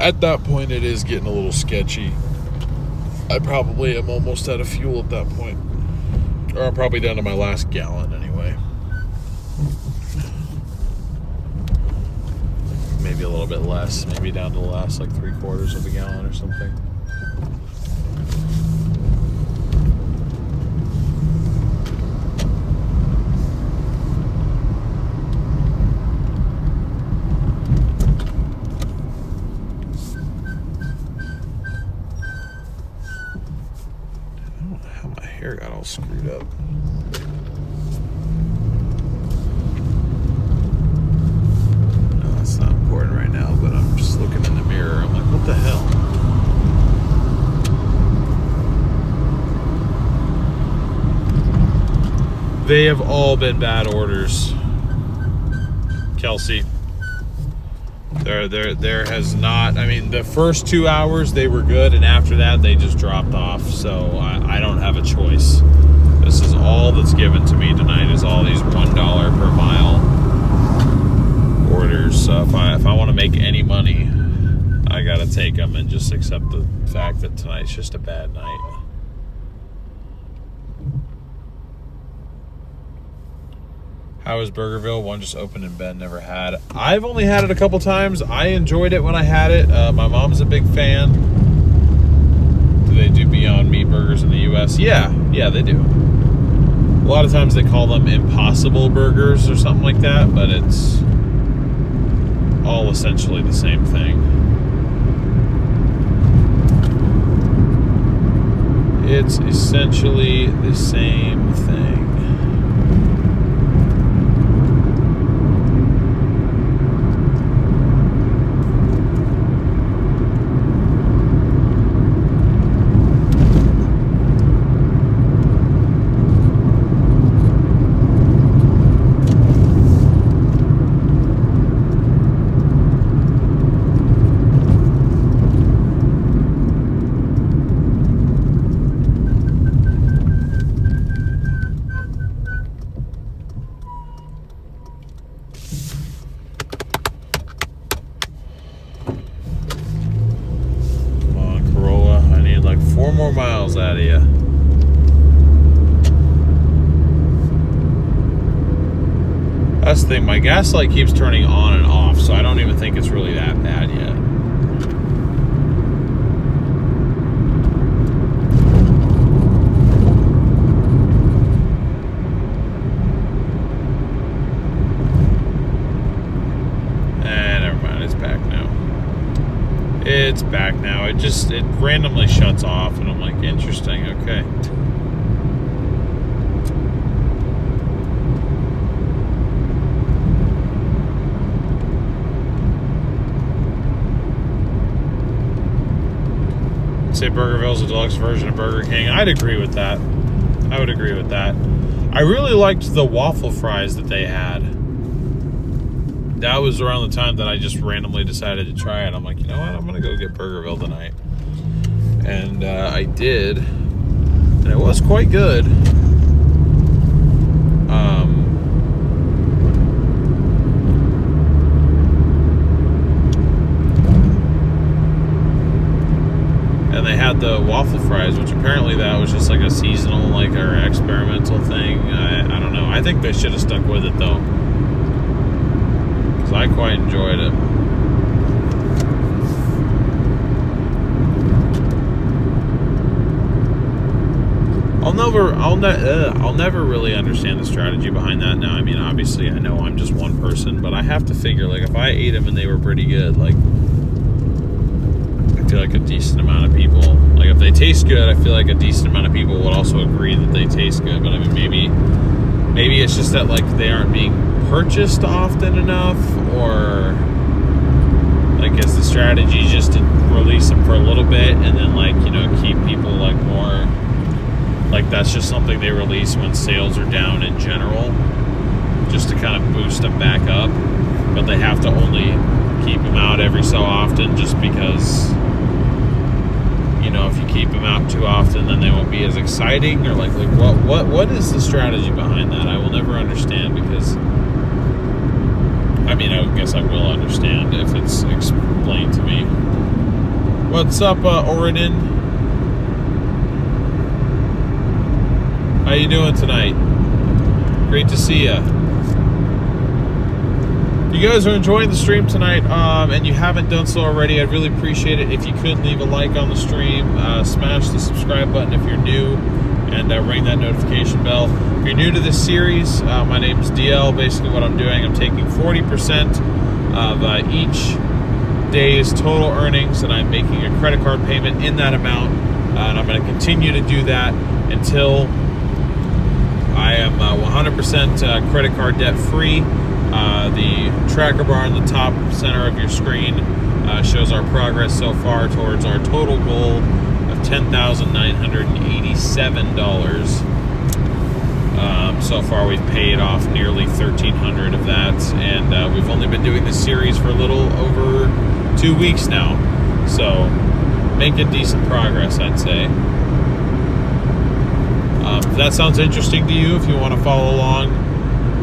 Speaker 1: at that point it is getting a little sketchy. I probably am almost out of fuel at that point. Or I'm probably down to my last gallon anyway. Maybe a little bit less. Maybe down to the last, like, 3/4 of a gallon or something. Got all screwed up. No, that's not important right now, but I'm just looking in the mirror. I'm like, what the hell? They have all been bad orders, Kelsey. There has not, I mean, the first 2 hours they were good, and after that they just dropped off, so I don't have a choice. This is all that's given to me tonight, is all these $1 per mile orders. So if I want to make any money, I gotta take them and just accept the fact that tonight's just a bad night. How is Burgerville? One just opened in Bend, never had. I've only had it a couple times. I enjoyed it when I had it. My mom's a big fan. Do they do Beyond Meat burgers in the U.S.? Yeah, they do. A lot of times they call them Impossible Burgers or something like that, but it's all essentially the same thing. It's essentially the same thing. Miles out of you. That's the thing, my gas light keeps turning on and off, so I don't even think it's really that bad yet. Never mind, it's back now. It's back now. It randomly shuts off, and I'm like, interesting, okay. Say Burgerville's a deluxe version of Burger King. I'd agree with that. I would agree with that. I really liked the waffle fries that they had. That was around the time that I just randomly decided to try it. I'm like, you know what? I'm going to go get Burgerville tonight. And I did, and it was quite good. And they had the waffle fries, which apparently that was just like a seasonal, like, or experimental thing. I don't know. I think they should have stuck with it though, because I quite enjoyed it. I'll never really understand the strategy behind that. Now, I mean, obviously, I know I'm just one person, but I have to figure, like, if I ate them and they were pretty good, like, I feel like a decent amount of people, like, if they taste good, I feel like a decent amount of people would also agree that they taste good. But I mean, maybe it's just that, like, they aren't being purchased often enough, or like, is the strategy just to release them for a little bit and then, like, you know, keep people, like, more. Like, that's just something they release when sales are down in general, just to kind of boost them back up. But they have to only keep them out every so often, just because, you know, if you keep them out too often, then they won't be as exciting. Or like what is the strategy behind that? I will never understand, because, I mean, I guess I will understand if it's explained to me. What's up, Orinan? How you doing tonight? Great to see ya. You guys are enjoying the stream tonight, and you haven't done so already, I'd really appreciate it if you could leave a like on the stream, smash the subscribe button if you're new, and ring that notification bell. If you're new to this series, my name is DL. Basically what I'm doing, I'm taking 40% of each day's total earnings, and I'm making a credit card payment in that amount, and I'm going to continue to do that until I am 100% credit card debt free. The tracker bar in the top center of your screen shows our progress so far towards our total goal of $10,987. So far we've paid off nearly $1,300 of that, and we've only been doing this series for a little over 2 weeks now, so making decent progress, I'd say. If that sounds interesting to you, if you want to follow along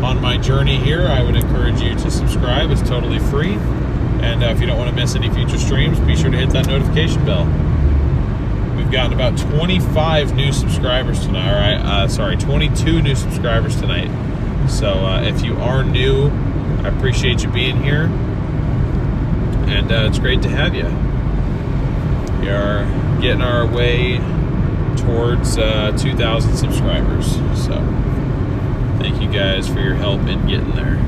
Speaker 1: on my journey here, I would encourage you to subscribe. It's totally free. And if you don't want to miss any future streams, be sure to hit that notification bell. We've gotten about 25 new subscribers tonight. 22 new subscribers tonight. So if you are new, I appreciate you being here. And it's great to have you. We are getting our way towards 2,000 subscribers. So thank you guys for your help in getting there.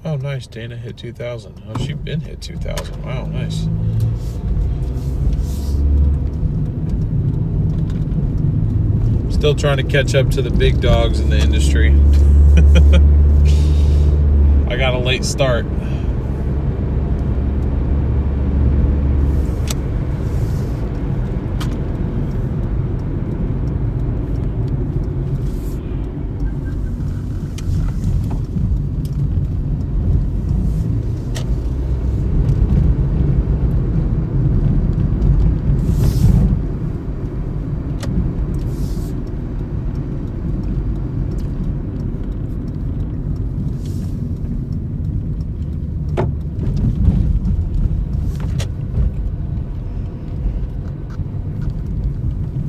Speaker 1: Oh, nice. Dana hit 2,000. Oh, she's been hit 2,000. Wow, nice. Still trying to catch up to the big dogs in the industry. I got a late start.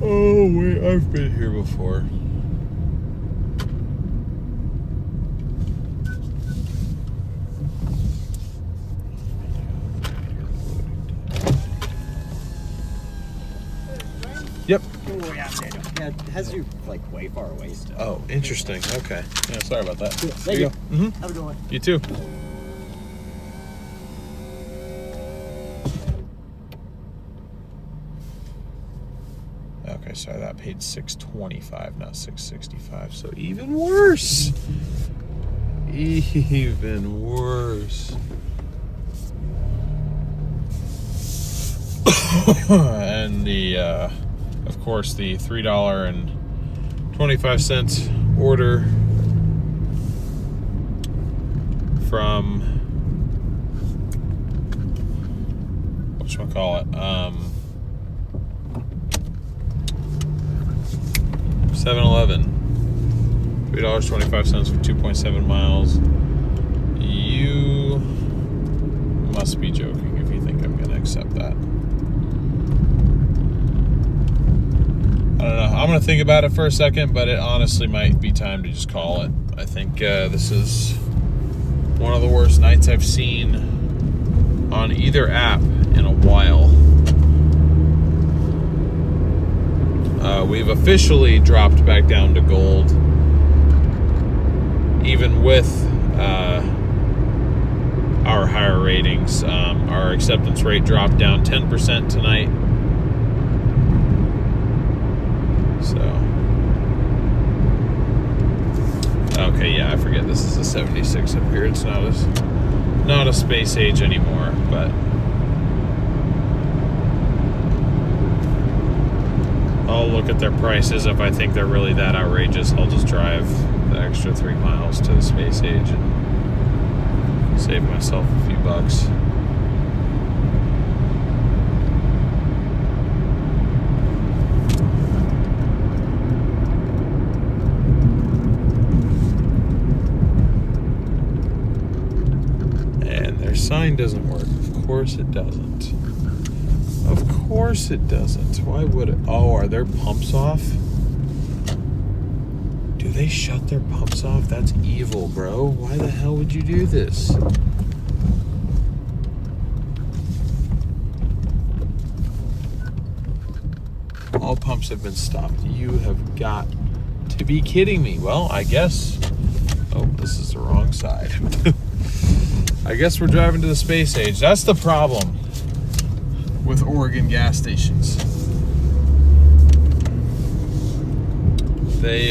Speaker 1: Oh, wait, I've been here before. Yep.
Speaker 3: Oh, yeah, yeah, it has you like way far away still.
Speaker 1: Oh, interesting. Okay. Yeah, sorry about that.
Speaker 3: Cool.
Speaker 1: There you go. Mm-hmm.
Speaker 3: Have a good one.
Speaker 1: You too. Okay, sorry, that paid $625, not $665. So even worse. Even worse. And the, of course, the $3.25 order from whatchamacallit, 7-Eleven, $3.25 for 2.7 miles. You must be joking if you think I'm going to accept that. I don't know. I'm going to think about it for a second, but it honestly might be time to just call it. I think this is one of the worst nights I've seen on either app in a while. We've officially dropped back down to gold, even with our higher ratings. Our acceptance rate dropped down 10% tonight. So, okay, yeah, I forget this is a 76 up here. It's not a space age anymore, but I'll look at their prices. If I think they're really that outrageous, I'll just drive the extra 3 miles to the space age and save myself a few bucks. And their sign doesn't work. Of course it doesn't. Of course it doesn't. Why would it? Oh, are their pumps off? Do they shut their pumps off? That's evil, bro. Why the hell would you do this? All pumps have been stopped. You have got to be kidding me. Well, I guess... Oh, this is the wrong side. I guess we're driving to the space age. That's the problem with Oregon gas stations. They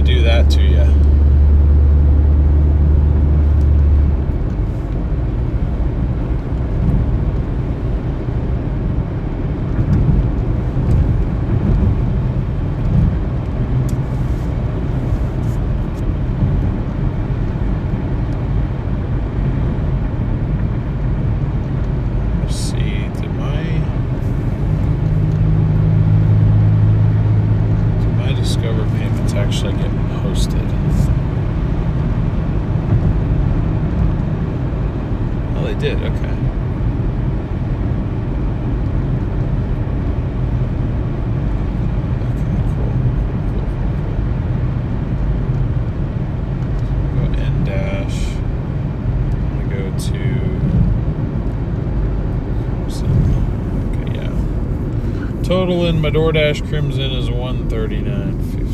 Speaker 1: do that to you. Actually get posted. Oh, they did. Okay. Go N-dash. I'm gonna go to. Okay, yeah. Total in my Doordash Crimson is $139.50.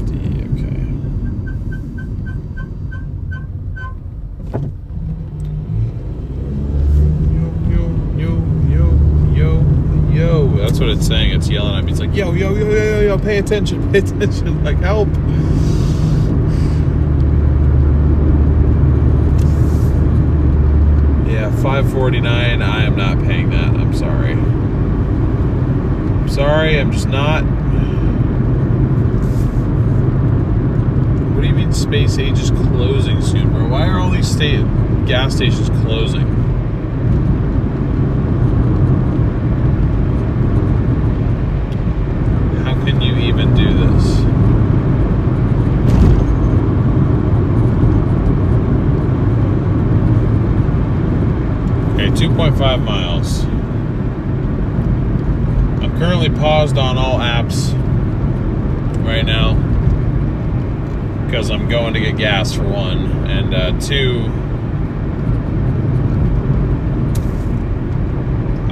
Speaker 1: That's what it's saying. It's yelling at me. It's like, yo, yo, yo, yo, yo, yo, pay attention, pay attention. Like, help. Yeah, $5.49. I am not paying that. I'm sorry. I'm sorry. I'm just not. What do you mean space age is closing soon, bro? Why are all these gas stations closing? Can you even do this? Okay, 2.5 miles. I'm currently paused on all apps right now. because I'm going to get gas for one, and two,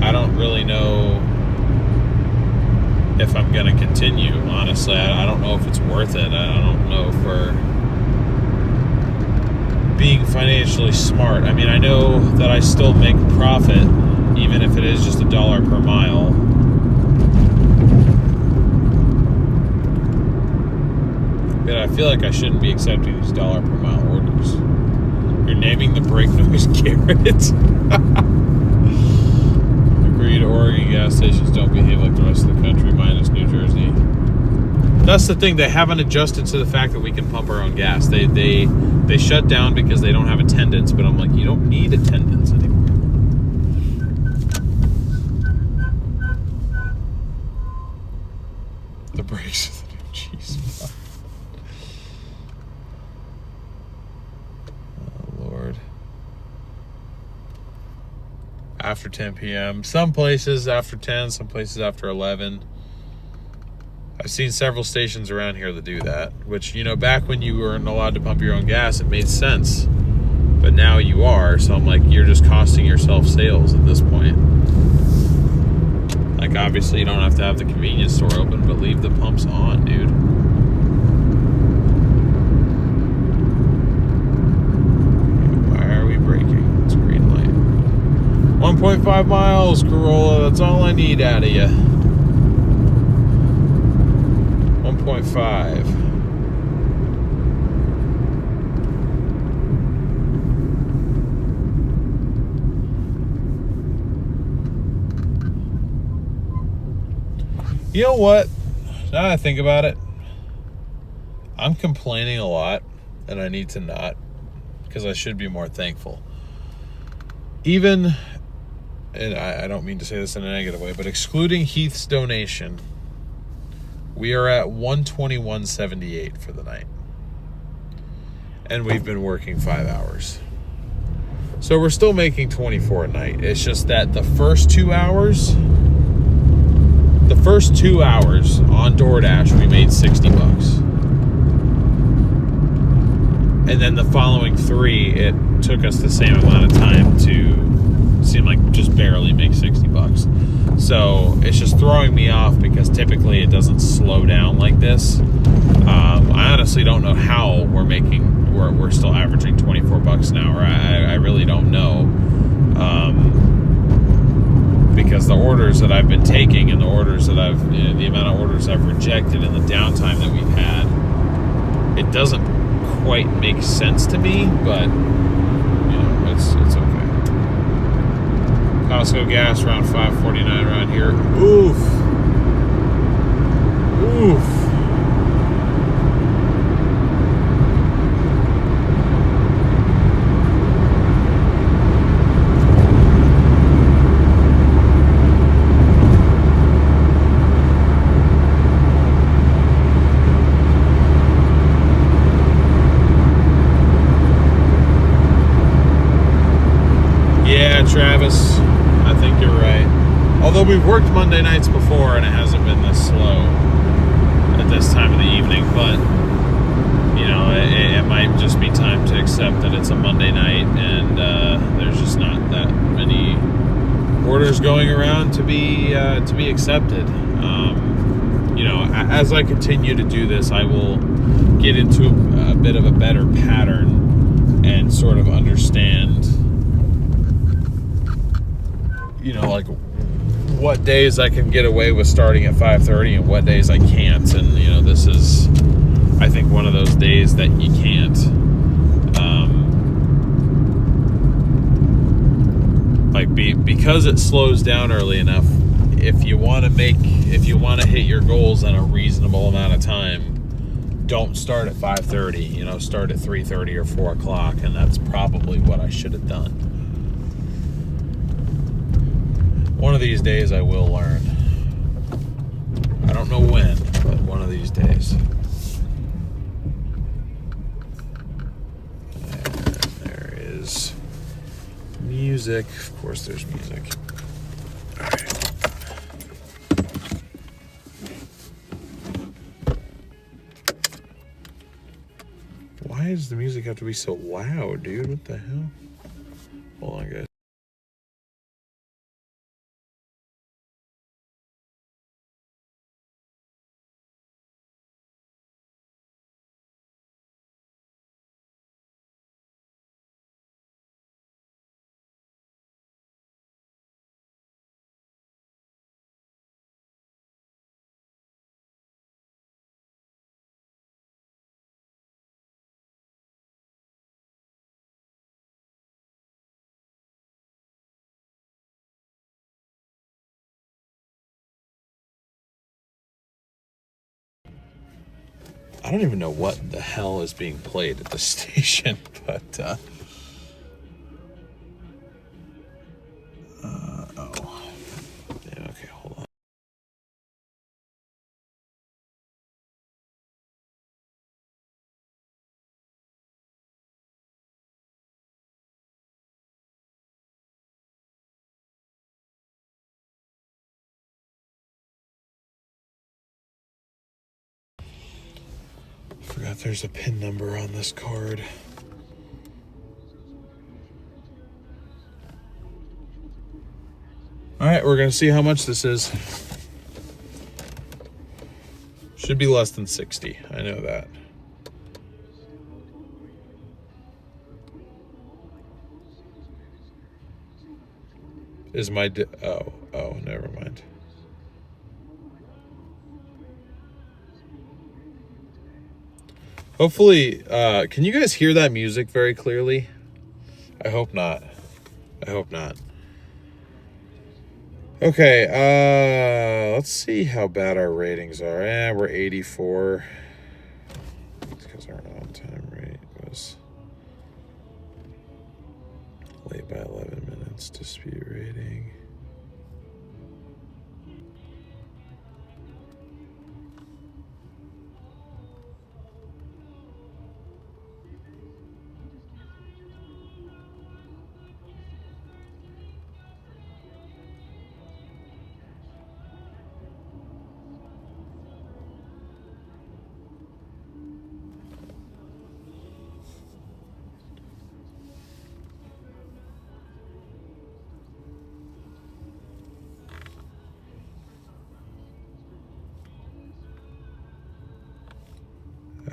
Speaker 1: I don't really know if I'm going to continue, honestly. I don't know if it's worth it. I don't know if we're being financially smart. I mean, I know that I still make profit, even if it is just $1 per mile. But I feel like I shouldn't be accepting these $1 per mile orders. You're naming the brake noise Garrett. Agreed, Oregon gas stations don't behave like the rest of the country, minus New Jersey. That's the thing, they haven't adjusted to the fact that we can pump our own gas. They shut down because they don't have attendance, but I'm like, you don't need attendance anymore. The brakes, jeez. Oh, Lord. After 10 p.m. Some places after 10, some places after 11. I've seen several stations around here that do that, which, you know, back when you weren't allowed to pump your own gas, it made sense. But now you are, so I'm like, you're just costing yourself sales at this point. Like, obviously, you don't have to have the convenience store open, but leave the pumps on, dude. Why are we braking? It's a green light. 1.5 miles, Corolla. That's all I need out of you. 1.5. You know what? Now that I think about it, I'm complaining a lot, and I need to not, because I should be more thankful. Even, and I don't mean to say this in a negative way, but excluding Heath's donation, we are at 121.78 for the night. And we've been working 5 hours. So we're still making 24 a night. It's just that the first 2 hours on Doordash, we made $60. And then the following 3, it took us the same amount of time to seem like just barely make $60. So it's just throwing me off because typically it doesn't slow down like this. I honestly don't know how we're still averaging $24 an hour. I really don't know. Because the orders that I've been taking and the orders that the amount of orders I've rejected and the downtime that we've had, it doesn't quite make sense to me, but you know, it's okay. Costco gas around $5.49 around here. Oof. Yeah, Travis, I think you're right. Although we've worked Monday nights before and it hasn't been this slow at this time of the evening, but you know, it might just be time to accept that it's a Monday night and there's just not that many orders going around to be accepted. You know, as I continue to do this, I will get into a bit of a better pattern and sort of understand, you know, like what days I can get away with starting at 5:30 and what days I can't. And you know, this is, I think, one of those days that you can't. Because it slows down early enough. If you want to hit your goals in a reasonable amount of time, don't start at 5:30. You know, start at 3:30 or 4 o'clock, and that's probably what I should have done. One of these days I will learn. I don't know when, but one of these days. And there is music. Of course there's music. All right. Why does the music have to be so loud, dude? What the hell? Hold on, guys. I don't even know what the hell is being played at the station, but oh. Yeah, okay, hold on. Forgot there's a PIN number on this card. All right, we're gonna see how much this is. Should be less than 60. I know that. Is my oh, never mind. Hopefully, can you guys hear that music very clearly? I hope not. I hope not. Okay, let's see how bad our ratings are. We're 84. It's because our on-time rate was late by 11 minutes. Dispute rating.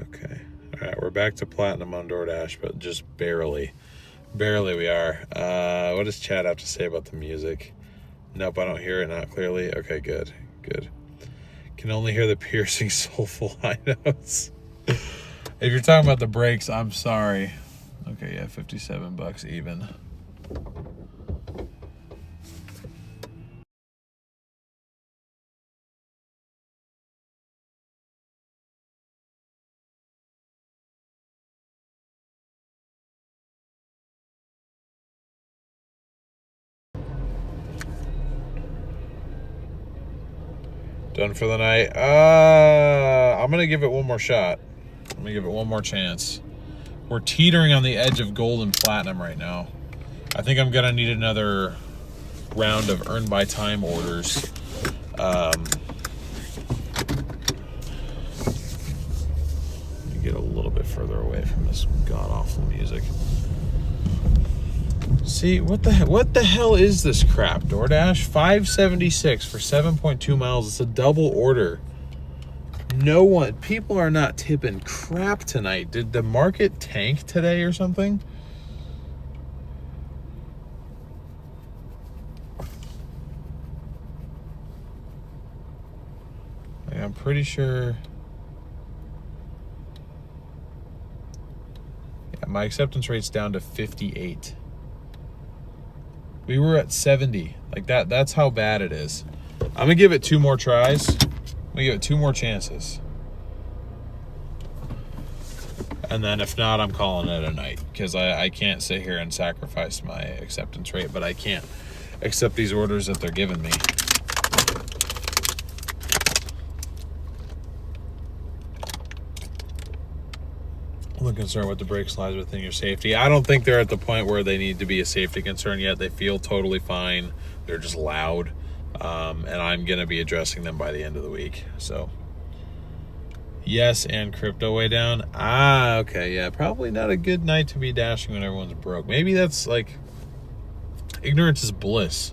Speaker 1: Okay. All right, we're back to platinum on Doordash, but just barely. Barely we are. What does Chad have to say about the music? Nope, I don't hear it, not clearly. Okay, good. Good. Can only hear the piercing, soulful high notes. If you're talking about the brakes, I'm sorry. Okay, yeah, $57 even. Done for the night. I'm gonna give it one more shot. I'm gonna give it one more chance. We're teetering on the edge of gold and platinum right now. I think I'm gonna need another round of earn by time orders. Let me get a little bit further away from this god-awful music. See, what the hell is this crap, Doordash? $576 for 7.2 miles. It's a double order. People are not tipping crap tonight. Did the market tank today or something? I'm pretty sure. Yeah, my acceptance rate's down to 58. We were at 70. Like that's how bad it is. I'm gonna give it 2 more tries. I'm gonna give it 2 more chances. And then if not, I'm calling it a night, because I can't sit here and sacrifice my acceptance rate, but I can't accept these orders that they're giving me. I'm concerned with the brake slides within your safety. I don't think they're at the point where they need to be a safety concern yet. They feel totally fine. They're just loud. And I'm going to be addressing them by the end of the week. So, Yes, and crypto way down. Ah, okay, yeah. Probably not a good night to be dashing when everyone's broke. Maybe that's like ignorance is bliss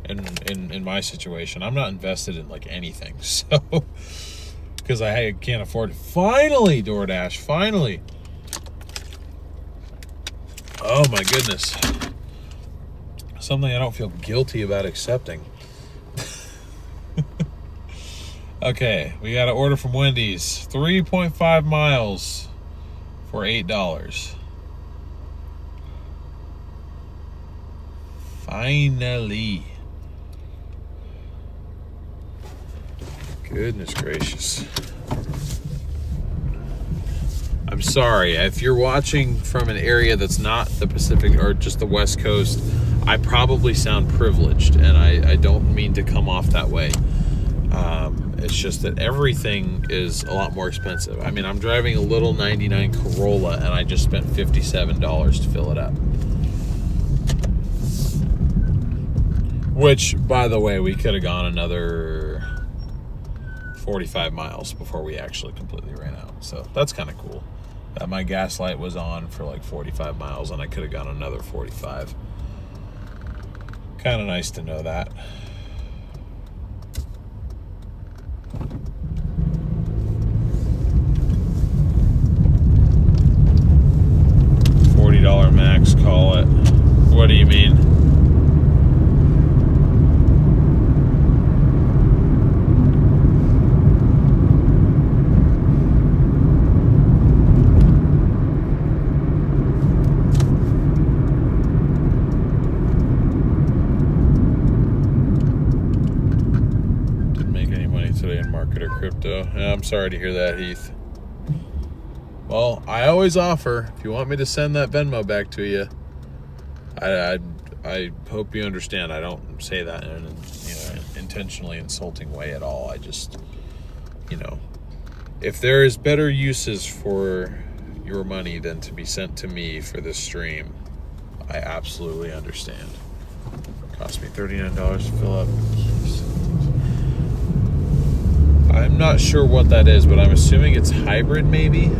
Speaker 1: in my situation. I'm not invested in like anything. So because I can't afford it. Finally, Doordash, finally. Oh my goodness. Something I don't feel guilty about accepting. Okay, we got an order from Wendy's. 3.5 miles for $8. Finally. Goodness gracious. I'm sorry, if you're watching from an area that's not the Pacific or just the West Coast, I probably sound privileged, and I don't mean to come off that way. It's just that everything is a lot more expensive. I mean, I'm driving a little 99 Corolla, and I just spent $57 to fill it up. Which, by the way, we could have gone another 45 miles before we actually completely ran out. So that's kind of cool. My gas light was on for like 45 miles, and I could have gone another 45. Kind of nice to know that. $40 max, call it. What do you mean? Didn't make any money today in market or crypto. Yeah, I'm sorry to hear that, Heath. Well, I always offer, if you want me to send that Venmo back to you, I hope you understand. I don't say that in an intentionally insulting way at all. I just, if there is better uses for your money than to be sent to me for this stream, I absolutely understand. It cost me $39 to fill up. I'm not sure what that is, but I'm assuming it's hybrid maybe.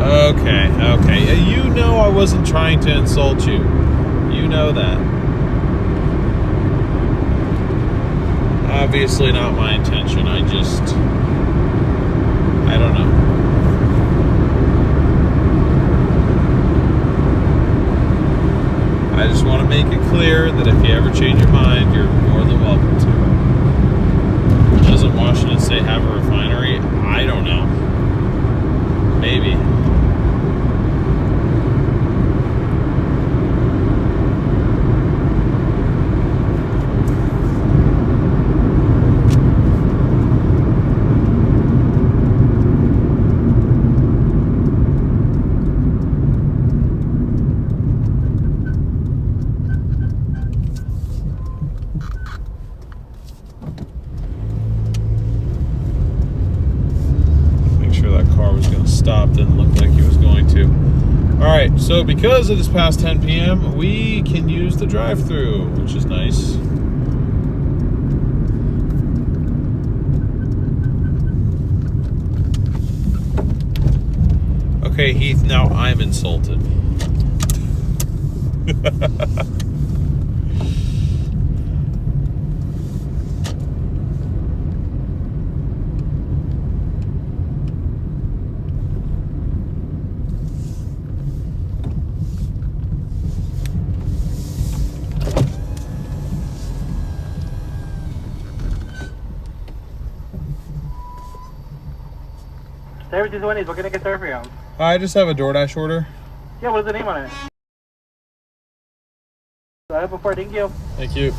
Speaker 1: Okay. You know I wasn't trying to insult you. You know that. Obviously not my intention. I don't know. I just want to make it clear that if you ever change your mind, you're more than welcome to. Doesn't Washington State have a refinery? I don't know. Maybe. Stop, didn't look like he was going to. Alright, so because it is past 10 p.m., we can use the drive-thru, which is nice. Okay, Heath, now I'm insulted.
Speaker 4: Services Wendy's, what can I get served for you?
Speaker 1: I just have a Doordash order.
Speaker 4: Yeah, what is the name on it? I have before, thank you.
Speaker 1: Thank you.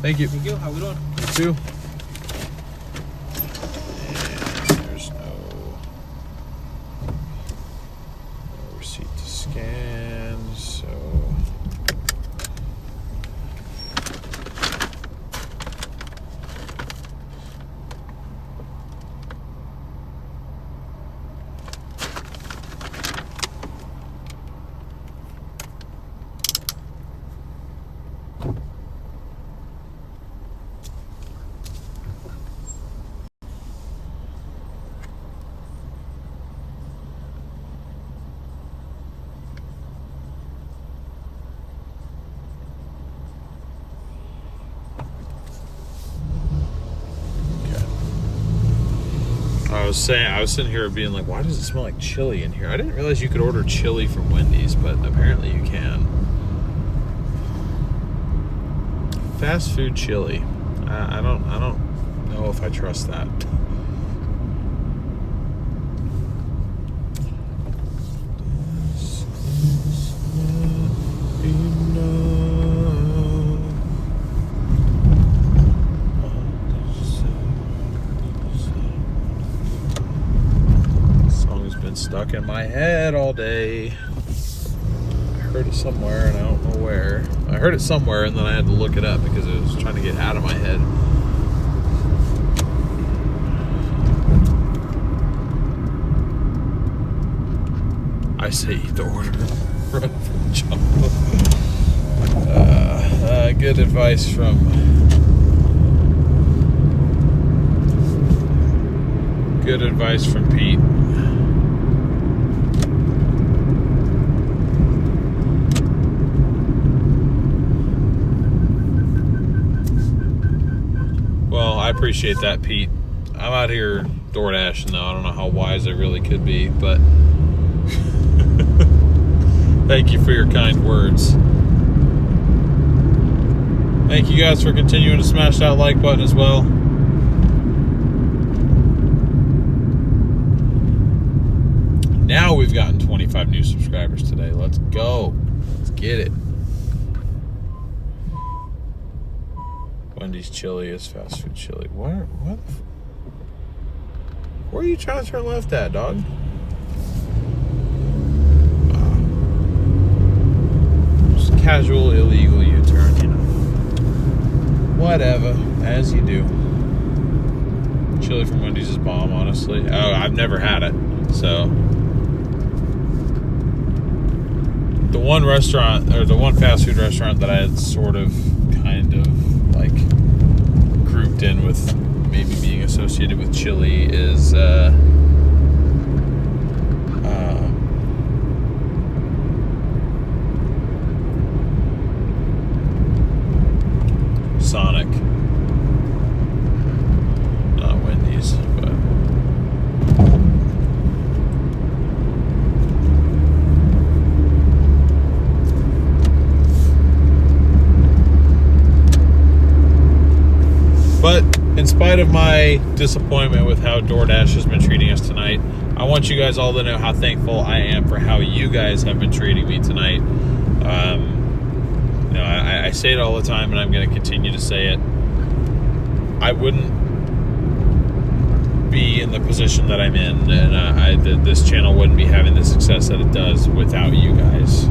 Speaker 1: Thank you.
Speaker 3: Thank you. How we doing?
Speaker 1: You too. And there's no receipt to scan, so. I was sitting here being like, why does it smell like chili in here? I didn't realize you could order chili from Wendy's, but apparently you can. Fast food chili. I don't know if I trust that. Stuck in my head all day. I heard it somewhere and I don't know where. I heard it somewhere and then I had to look it up because it was trying to get out of my head. I say eat the order. Run for the jump. Good advice from Pete. I appreciate that, Pete. I'm out here Doordashing though. I don't know how wise I really could be, but thank you for your kind words. Thank you guys for continuing to smash that like button as well. Now we've gotten 25 new subscribers today. Let's go. Let's get it. Wendy's chili is fast food chili. What? Where are you trying to turn left at, dog? Just casual, illegal U-turn, you know. Whatever, as you do. Chili from Wendy's is bomb, honestly. Oh, I've never had it, so. The one restaurant, or the one fast food restaurant that I had sort of, kind of, like grouped in with maybe being associated with chili is Sonic, not Wendy's, but in spite of my disappointment with how Doordash has been treating us tonight, I want you guys all to know how thankful I am for how you guys have been treating me tonight. You know, I say it all the time, and I'm going to continue to say it. I wouldn't be in the position that I'm in, and this channel wouldn't be having the success that it does without you guys.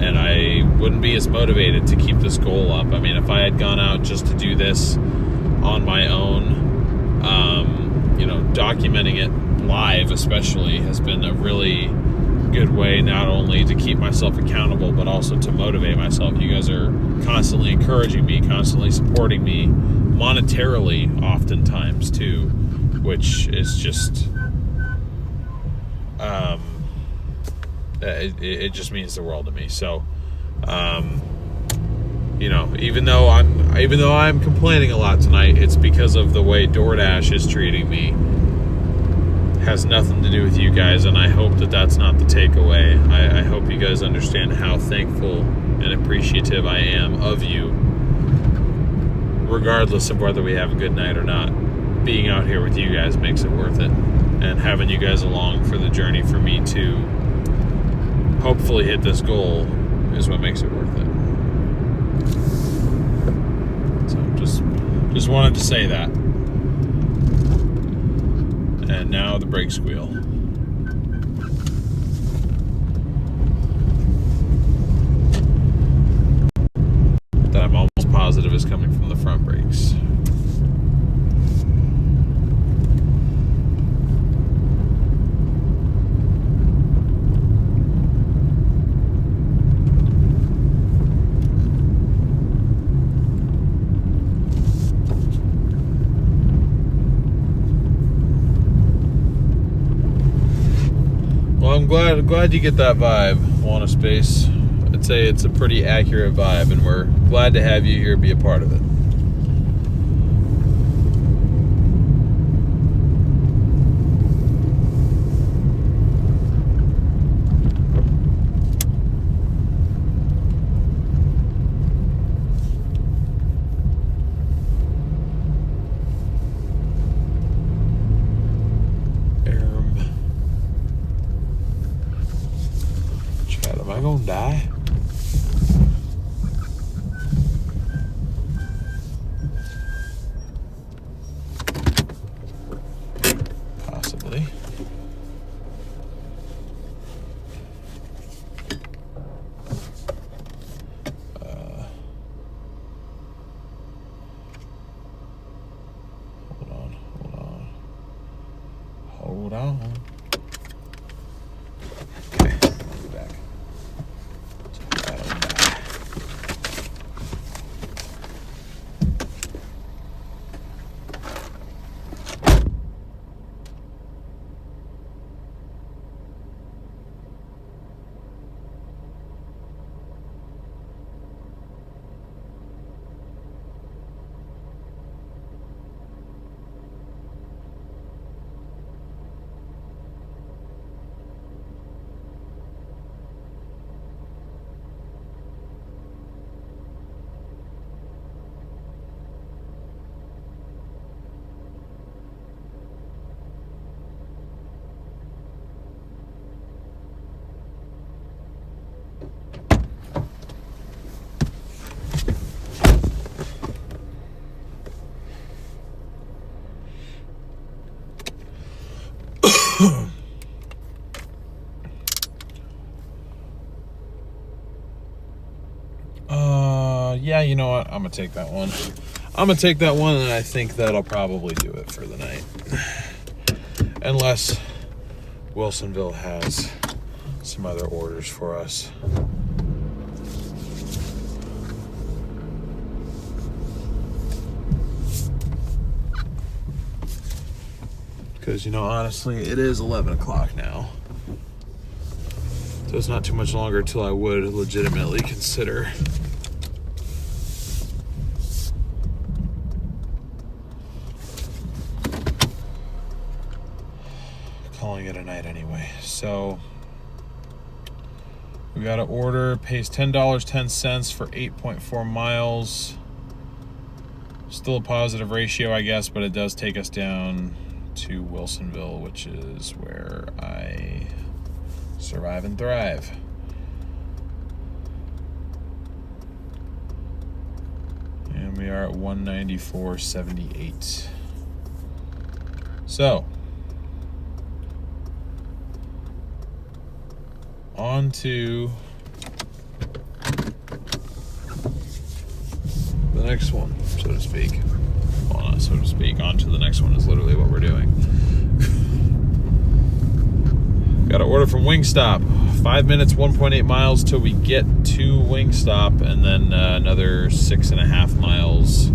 Speaker 1: And I wouldn't be as motivated to keep this goal up. I mean, if I had gone out just to do this on my own, you know, documenting it live especially has been a really good way not only to keep myself accountable, but also to motivate myself. You guys are constantly encouraging me, constantly supporting me, monetarily oftentimes too, which is just it just means the world to me. So you know, even though I'm complaining a lot tonight, it's because of the way Doordash is treating me. It has nothing to do with you guys, and I hope that that's not the takeaway. I hope you guys understand how thankful and appreciative I am of you, regardless of whether we have a good night or not. Being out here with you guys makes it worth it, and having you guys along for the journey for me to hopefully hit this goal is what makes it worth it. Just wanted to say that. And now the brake squeal. That I'm almost positive is coming from the front brakes. Well, I'm glad you get that vibe, Wanna Space. I'd say it's a pretty accurate vibe, and we're glad to have you here be a part of it. Chad, am I gonna die? Possibly. Hold on. Okay, I'll be back. I don't die. Yeah, you know what? I'm gonna take that one. And I think that'll probably do it for the night. Unless Wilsonville has some other orders for us. Because, you know, honestly, it is 11 o'clock now. So it's not too much longer till I would legitimately consider calling it a night anyway. So we got an order, pays $10.10 for 8.4 miles. Still a positive ratio, I guess, but it does take us down to Wilsonville, which is where I survive and thrive. And we are at 194.78. So on to the next one, so to speak. Well, not so to speak. On to the next one is literally what we're doing. Got an order from Wingstop. 5 minutes, 1.8 miles till we get to Wingstop, and then another 6.5 miles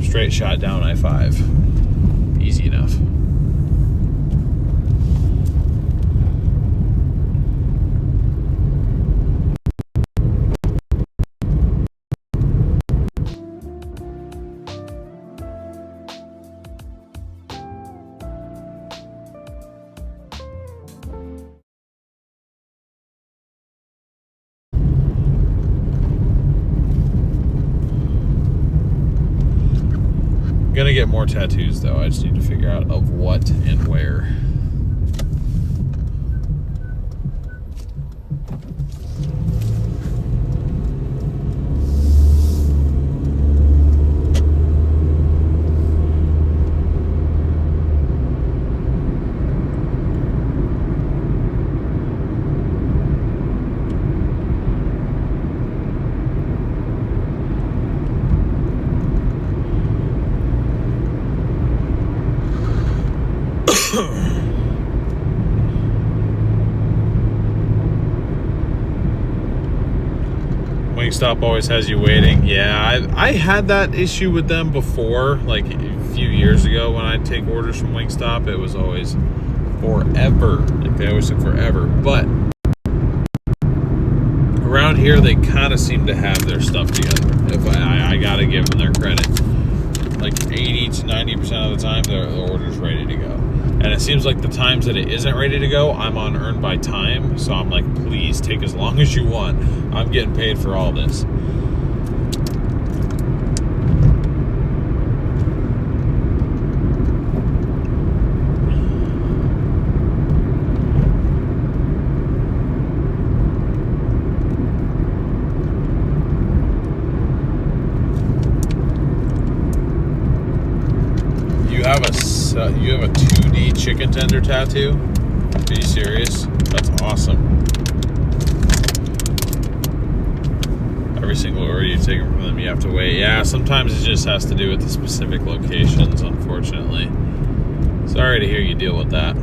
Speaker 1: straight shot down I-5. Easy enough. Gonna get more tattoos though. I just need to figure out of what and where. Wingstop always has you waiting. Yeah, I had that issue with them before, like a few years ago when I'd take orders from Wingstop. It was always forever. Like they always took forever. But around here, they kind of seem to have their stuff together. If I gotta give them their credit. Like 80 to 90% of the time, the order's ready to go. And it seems like the times that it isn't ready to go, I'm on earned by time. So I'm like, please take as long as you want. I'm getting paid for all this. You have a 2D chicken tender tattoo? Are you serious? That's awesome. Every single order you take from them, you have to wait. Yeah, sometimes it just has to do with the specific locations, unfortunately. Sorry to hear you deal with that.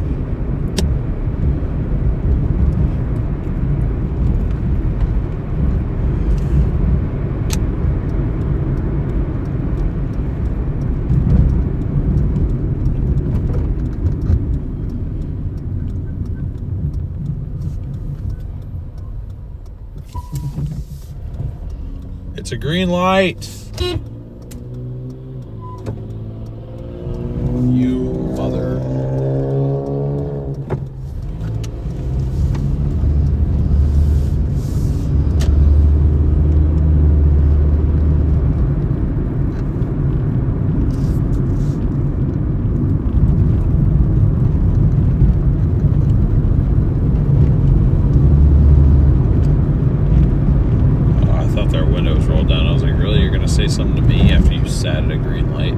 Speaker 1: It's a green light. You mother. Say something to me after you sat at a green light.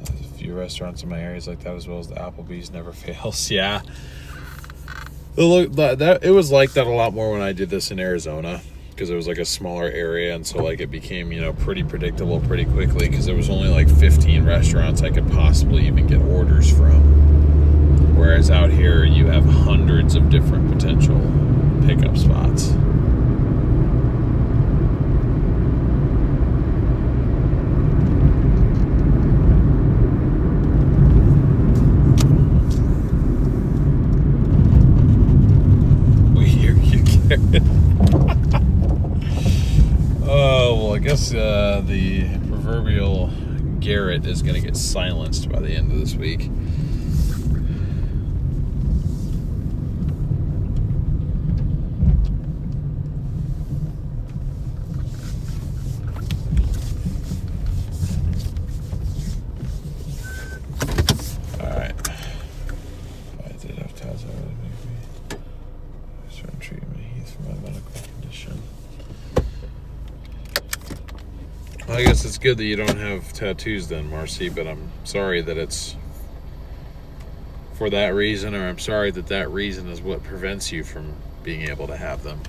Speaker 1: There's a few restaurants in my areas like that, as well as the Applebee's never fails. Yeah. It was like that a lot more when I did this in Arizona, because it was like a smaller area, and so like it became, you know, pretty predictable pretty quickly, because there was only like 15 restaurants I could possibly even get orders from. Whereas out here you have hundreds of different potential pickup spots. Oh, well, I guess the proverbial Garrett is going to get silenced by the end of this week. Alright. I did have tabs already. Certain treatment he's for my medical condition. Well, I guess it's good that you don't have tattoos then, Marcy, but I'm sorry that it's for that reason, or I'm sorry that that reason is what prevents you from being able to have them.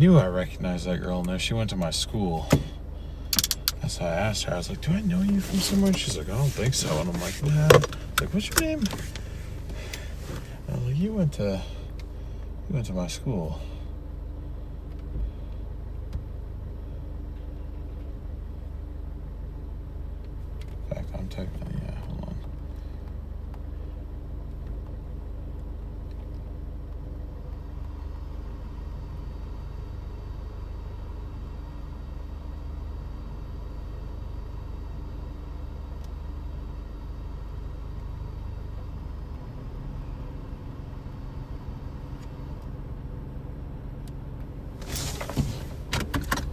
Speaker 1: knew I recognized that girl in there. She went to my school. That's why I asked her. I was like, do I know you from somewhere? And she's like, I don't think so. And I'm like, nah. Like, what's your name? And I'm like, you went to my school. In fact, I'm technically, yeah, hold on.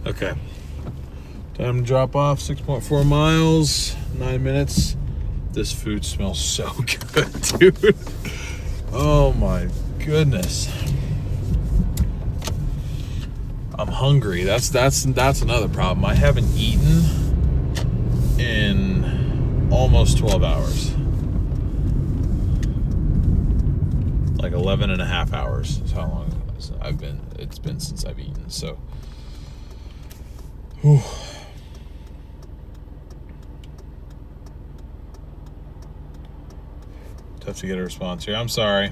Speaker 1: Okay. Time to drop off, 6.4 miles, 9 minutes. This food smells so good, dude. Oh my goodness. I'm hungry. That's another problem. I haven't eaten in almost 12 hours. Like 11 and a half hours is how long it's been since I've eaten, so. Whew. Tough to get a response here. I'm sorry.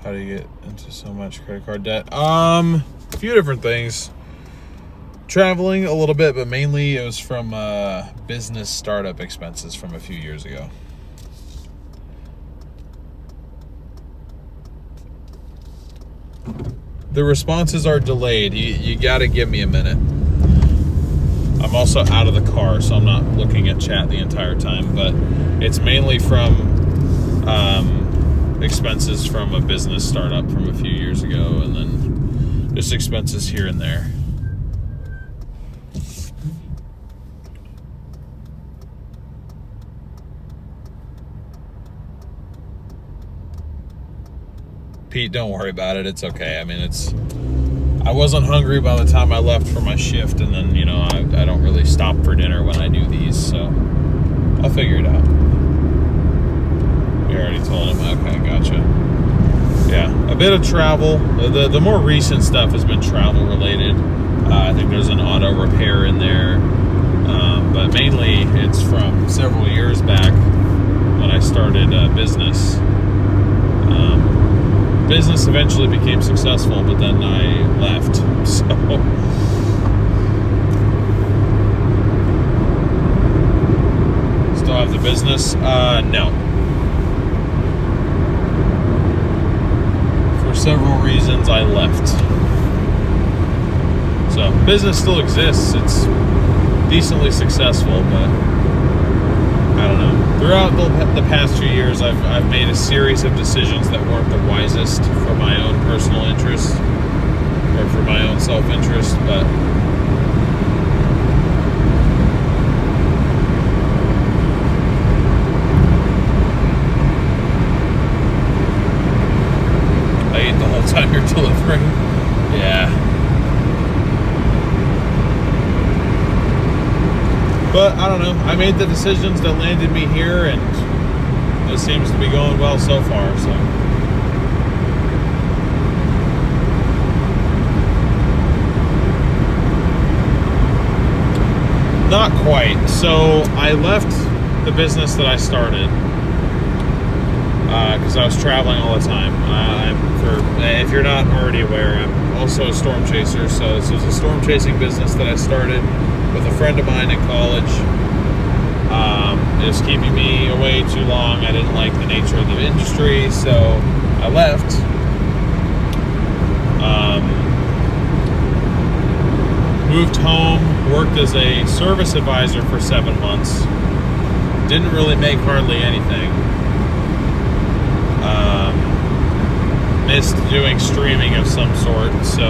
Speaker 1: How do you get into so much credit card debt? A few different things. Traveling a little bit, but mainly it was from business startup expenses from a few years ago. The responses are delayed. You gotta give me a minute. I'm also out of the car, so I'm not looking at chat the entire time, but it's mainly from expenses from a business startup from a few years ago, and then just expenses here and there. Pete, don't worry about it. It's okay. I mean, I wasn't hungry by the time I left for my shift, and then, you know, I don't really stop for dinner when I do these, so I'll figure it out. You already told him. Okay, gotcha. Yeah, a bit of travel. The more recent stuff has been travel related. I think there's an auto repair in there, but mainly it's from several years back when I started business. Business eventually became successful, but then I left, so. Still have the business? No. For several reasons, I left. So, business still exists. It's decently successful, but I don't know. Throughout the past few years, I've made a series of decisions that weren't the wisest for my own personal interest or for my own self-interest, but I ate the whole time you're delivering. Yeah. But I don't know. I made the decisions that landed me here, and it seems to be going well so far. So not quite. So I left the business that I started because I was traveling all the time. If you're not already aware, I'm also a storm chaser. So this was a storm chasing business that I started with a friend of mine in college. It was keeping me away too long. I didn't like the nature of the industry, so I left. Moved home, worked as a service advisor for 7 months. Didn't really make hardly anything. Missed doing streaming of some sort, so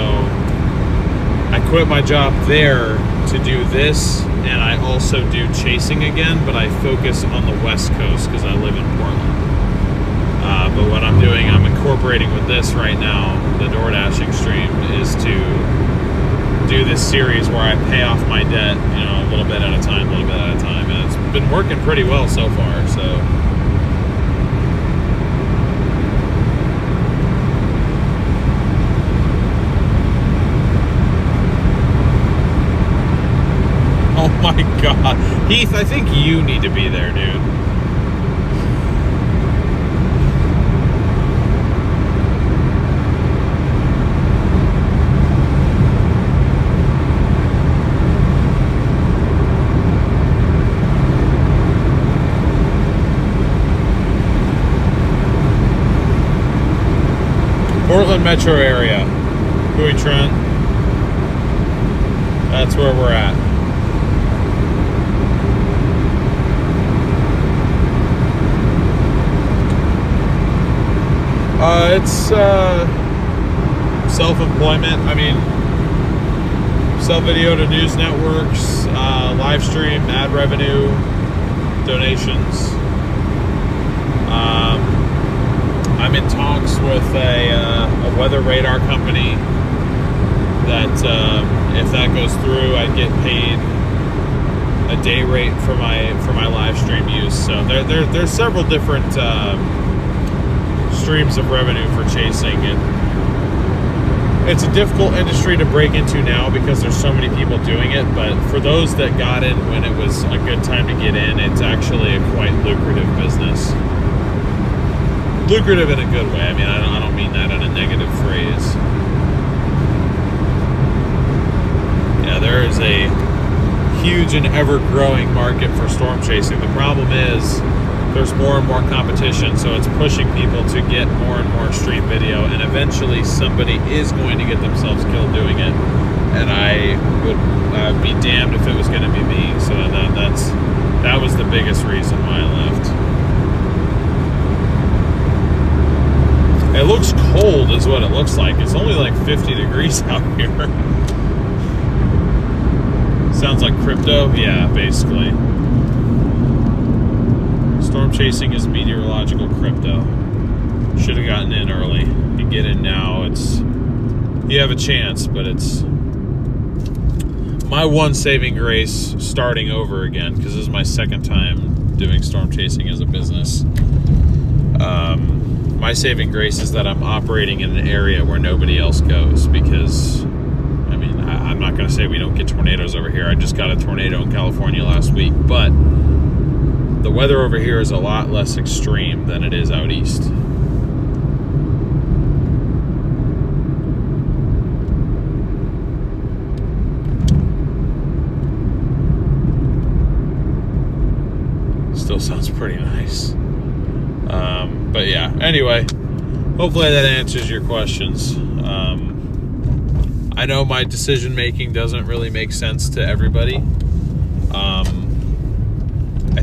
Speaker 1: I quit my job there to do this, and I also do chasing again, but I focus on the West Coast because I live in Portland. But what I'm doing, I'm incorporating with this right now, the Doordashing stream, is to do this series where I pay off my debt, you know, a little bit at a time, and it's been working pretty well so far, so. my God. Heath, I think you need to be there, dude. Portland metro area. Bowie Trent. That's where we're at. It's self-employment. I mean, sell video to news networks, live stream, ad revenue, donations. I'm in talks with a weather radar company that if that goes through, I'd get paid a day rate for my live stream use. So there's several different streams of revenue for chasing, and it's a difficult industry to break into now because there's so many people doing it. But for those that got in when it was a good time to get in, it's actually a quite lucrative business. Lucrative in a good way. I mean, I don't mean that in a negative phrase. Yeah, there is a huge and ever-growing market for storm chasing. The problem is there's more and more competition, so it's pushing people to get more and more stream video, and eventually somebody is going to get themselves killed doing it. And I would be damned if it was going to be me. So that was the biggest reason why I left. It looks cold is what it looks like. It's only like 50 degrees out here. Sounds like crypto? Yeah, basically. Storm chasing is meteorological crypto. Should have gotten in early. You get in now, you have a chance, but it's my one saving grace starting over again, because this is my second time doing storm chasing as a business. My saving grace is that I'm operating in an area where nobody else goes, because, I mean, I'm not going to say we don't get tornadoes over here. I just got a tornado in California last week, but the weather over here is a lot less extreme than it is out east. Still sounds pretty nice. But yeah, anyway, hopefully that answers your questions. I know my decision making doesn't really make sense to everybody. I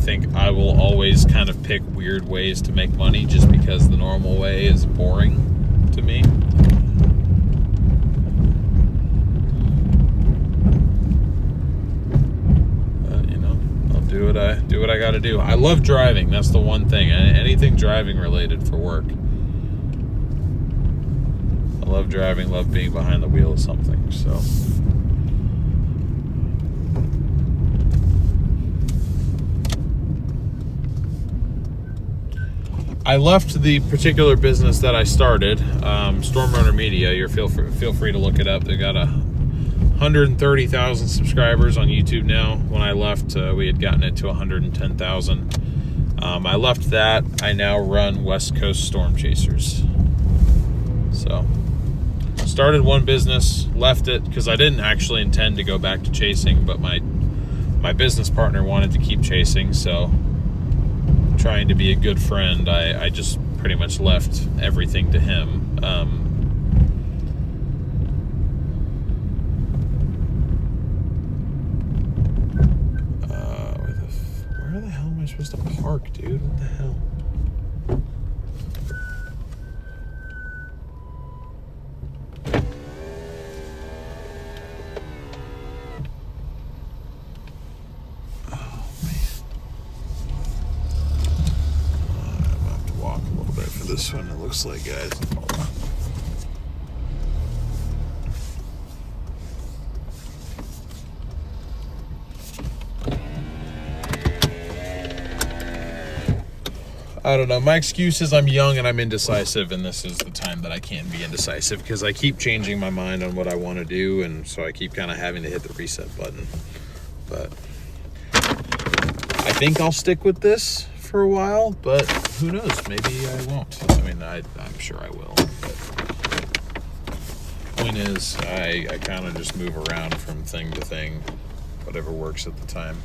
Speaker 1: think I will always kind of pick weird ways to make money just because the normal way is boring to me. Do what I got to do. I love driving. That's the one thing. Anything driving related for work. I love driving. Love being behind the wheel of something. So. I left the particular business that I started, Storm Runner Media. Feel free to look it up. They got 130,000 subscribers on YouTube now. When I left, we had gotten it to 110,000. I left that. I now run West Coast Storm Chasers. So, started one business, left it because I didn't actually intend to go back to chasing, but my business partner wanted to keep chasing, so trying to be a good friend, I just pretty much left everything to him. Where the hell am I supposed to park, dude? What the hell? Oh, man. I'm gonna have to walk a little bit for this one, it looks like, guys. I don't know. My excuse is I'm young and I'm indecisive, and this is the time that I can't be indecisive because I keep changing my mind on what I want to do, and so I keep kind of having to hit the reset button. But think I'll stick with this for a while, but who knows? Maybe I won't. I mean, I'm sure I will. But point is, I kind of just move around from thing to thing, whatever works at the time.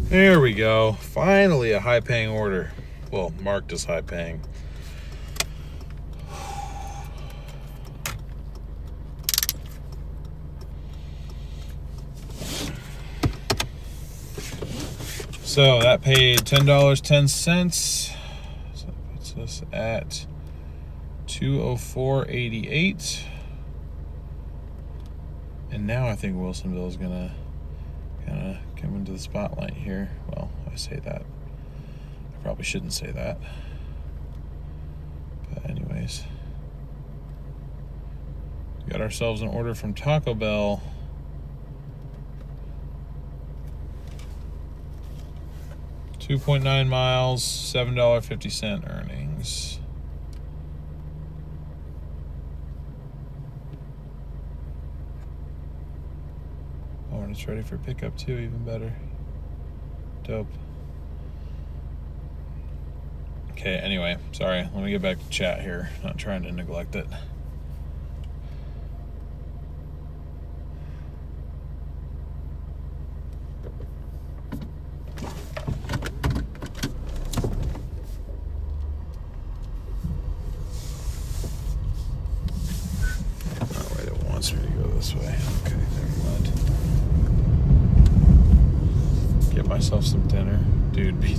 Speaker 1: There we go. Finally a high-paying order. Well, marked as high-paying. So that paid $10.10. So that puts us at $204.88. And now I think Wilsonville is gonna kind of come into the spotlight here. Well, I say that. I probably shouldn't say that. But anyways. We got ourselves an order from Taco Bell. $2.9 miles, $7.50 earnings. Oh, and it's ready for pickup too, even better. Dope. Okay, anyway, sorry. Let me get back to chat here. Not trying to neglect it. Oh, wait, it wants me to go this way. Okay, never mind. Get myself some dinner. Dude, we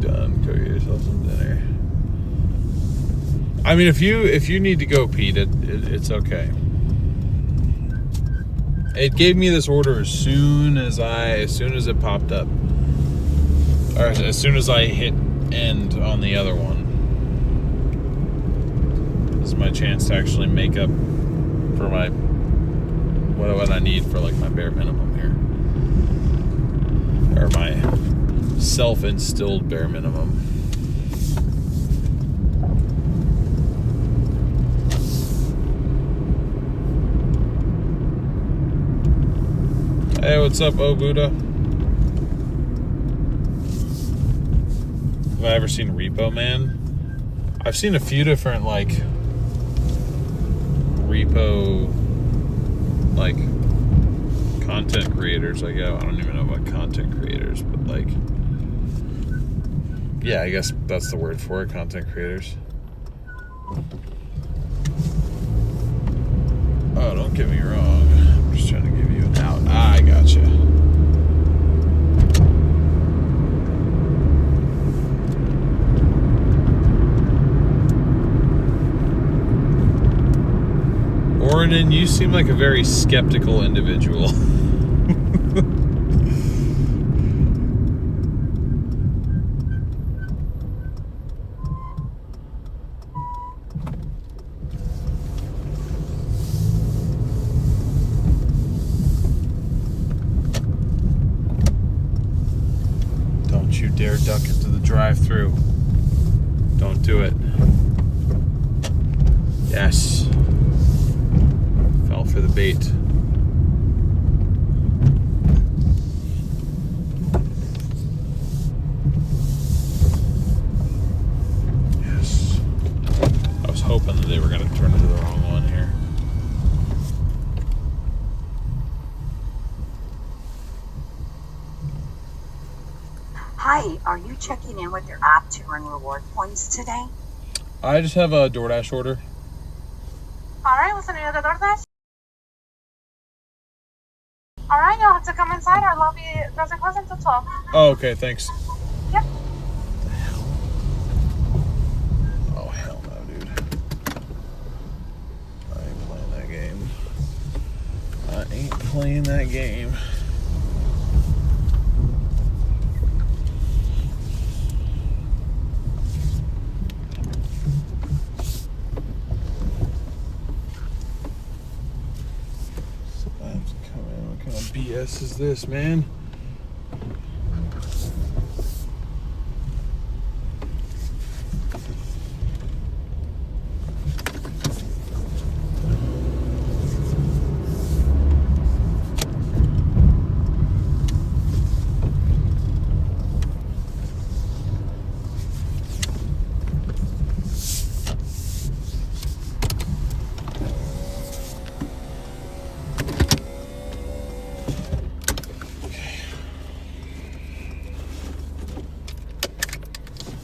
Speaker 1: done. Go get yourself some dinner. I mean, if you need to go, Pete, it's okay. It gave me this order as soon as it popped up, or as soon as I hit end on the other one. This is my chance to actually make up for my what I need for like my bare minimum here, or my self-instilled bare minimum. Hey, what's up, Oh Buddha? Have I ever seen Repo Man? I've seen a few different like repo like content creators. Like, I don't even know about content creators, but like, yeah, I guess that's the word for it, content creators. Oh, don't get me wrong. I'm just trying to give you an out. I gotcha. Ornan, you seem like a very skeptical individual. duck into the drive-thru. Don't do it. Yes. Fell for the bait. Yes. I was hoping that they were going to turn into the wrong one here.
Speaker 5: Hi, are you checking in with your app to earn reward points today?
Speaker 1: I just have a Doordash order.
Speaker 5: Alright, what's the name of the Doordash? Alright, you'll have to come inside. Our lobby doesn't close until 12.
Speaker 1: Oh, okay, thanks.
Speaker 5: Yep.
Speaker 1: Oh, hell no, dude. I ain't playing that game. I ain't playing that game. What kind of BS is this, man?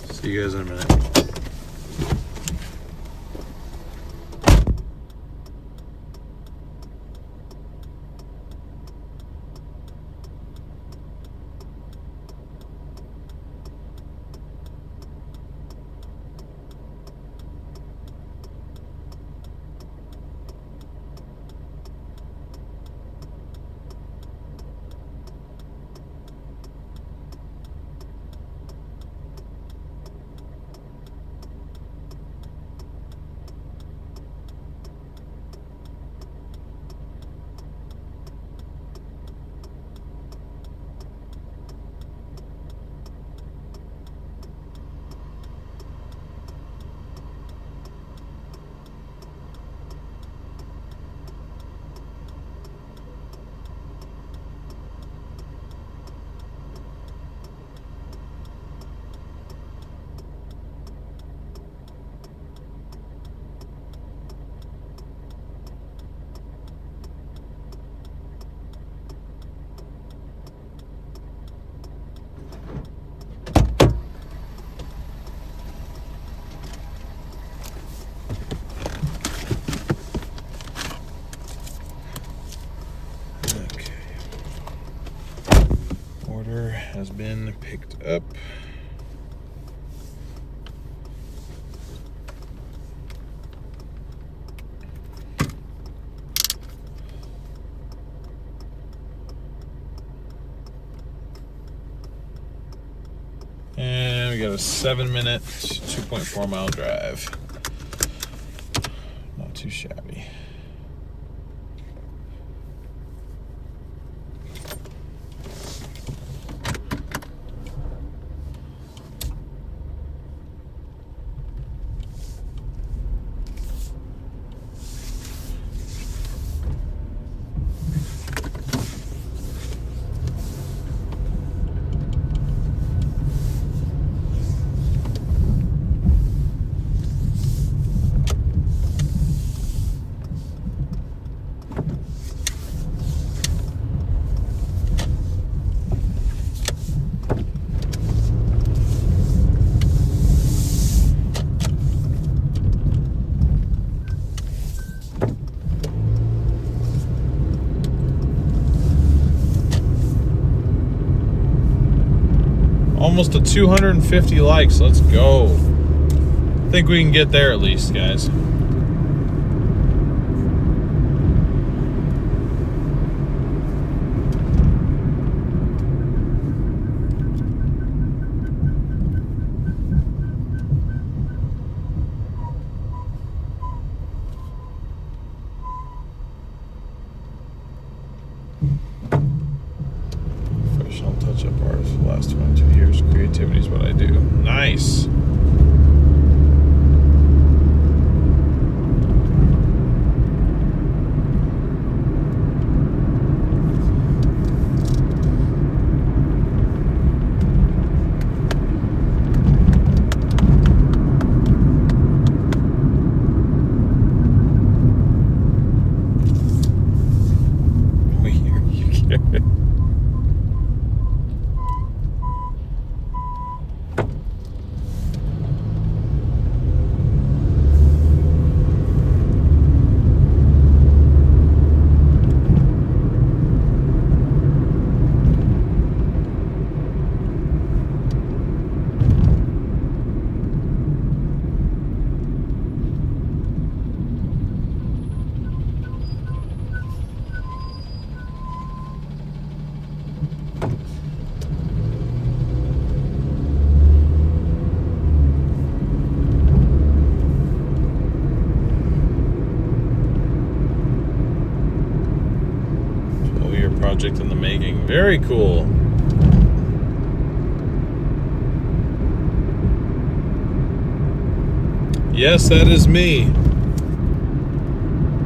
Speaker 1: See you guys in a minute. Order has been picked up. And we got a 7-minute, 2.4-mile drive. Not too shabby. Almost to 250 likes. Let's go. I think we can get there at least, guys. Touch-up artist for the last 22 years. Creativity is is what I do. Nice. Project in the making. Very cool. Yes, that is me.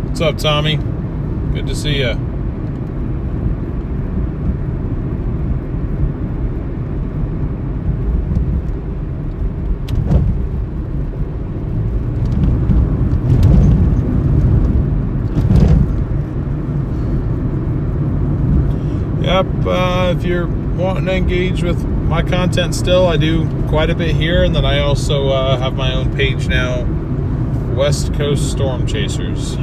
Speaker 1: What's up, Tommy? Good to see ya. Yep, if you're wanting to engage with my content still, I do quite a bit here, and then I also have my own page now, West Coast Storm Chasers.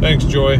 Speaker 1: Thanks, Joy.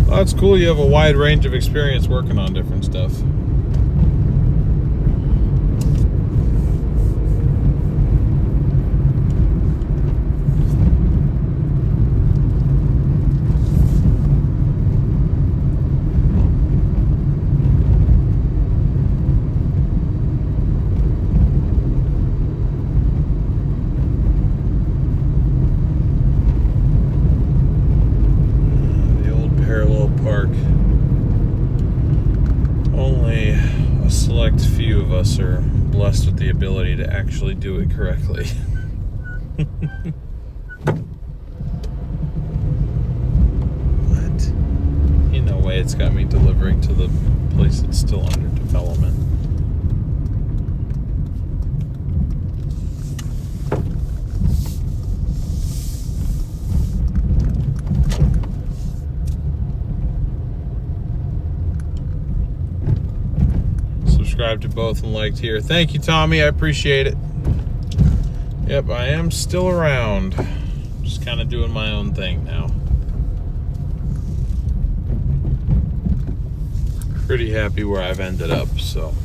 Speaker 1: Well, that's cool. You have a wide range of experience working on different stuff. Are blessed with the ability to actually do it correctly. What? In a way, it's got me delivering to the place that's still under development. subscribed to both and liked here. Thank you, Tommy. I appreciate it. Yep, I am still around. Just kind of doing my own thing now. Pretty happy where I've ended up, so.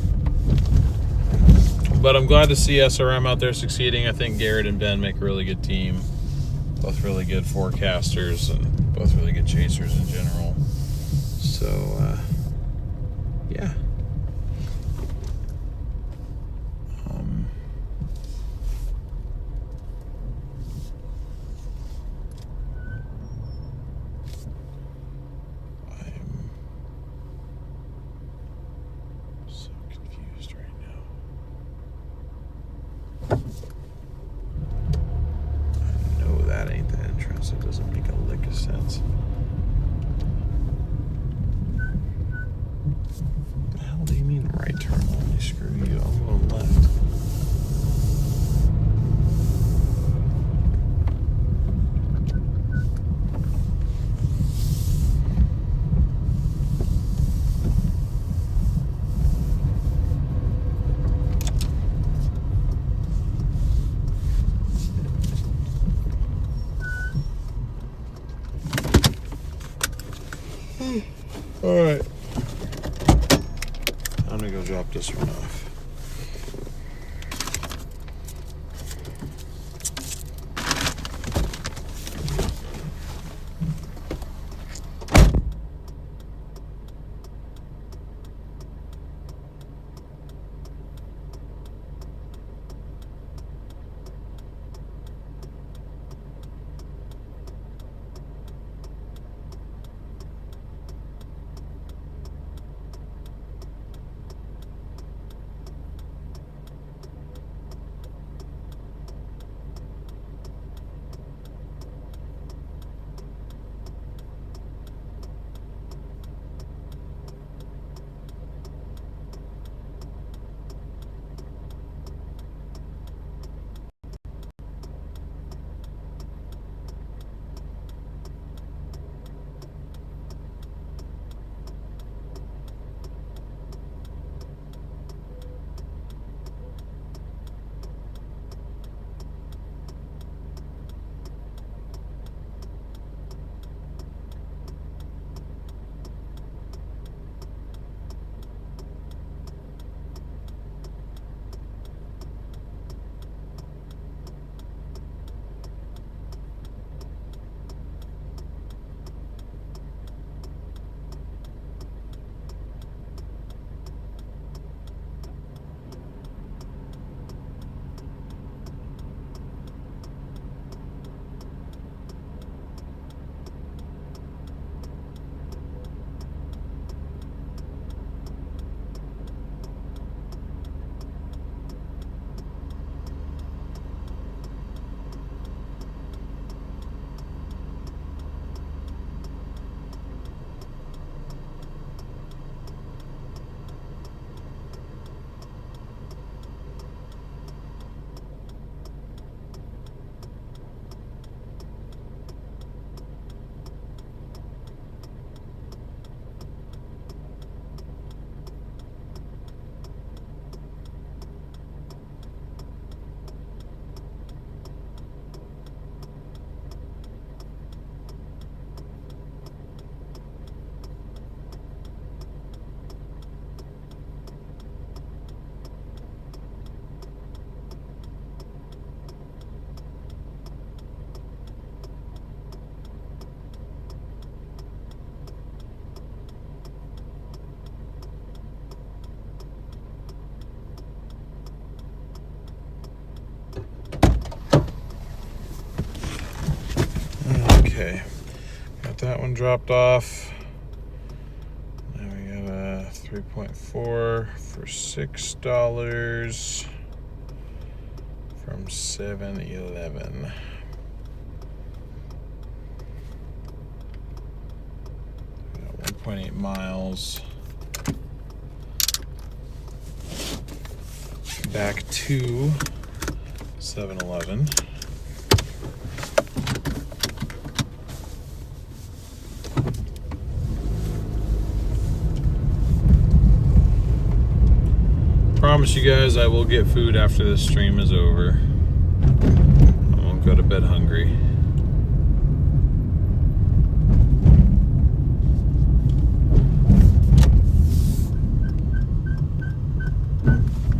Speaker 1: But I'm glad to see SRM out there succeeding. I think Garrett and Ben make a really good team. Both really good forecasters and both really good chasers in general. So, yeah. I'm so confused right now. I know that ain't the entrance. It doesn't make a lick of sense. What the hell do you mean right turn only? Screw you. I'm going left. All right. I'm gonna go drop this one off. Okay, got that one dropped off. Now we got a 3.4 for $6 from 7-Eleven. Got 1.8 miles back to 7-Eleven. Promise you guys I will get food after this stream is over. I won't go to bed hungry.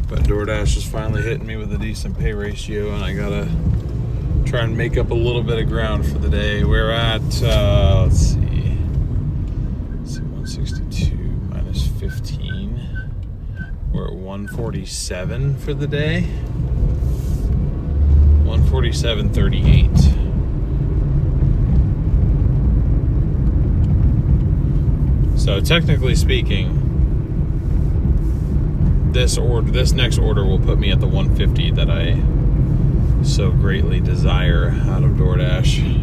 Speaker 1: But Doordash is finally hitting me with a decent pay ratio, and I gotta try and make up a little bit of ground for the day. We're at, let's see, 162 minus 15. We're at 147 for the day. 147.38. So technically speaking, this next order will put me at the 150 that I so greatly desire out of Doordash.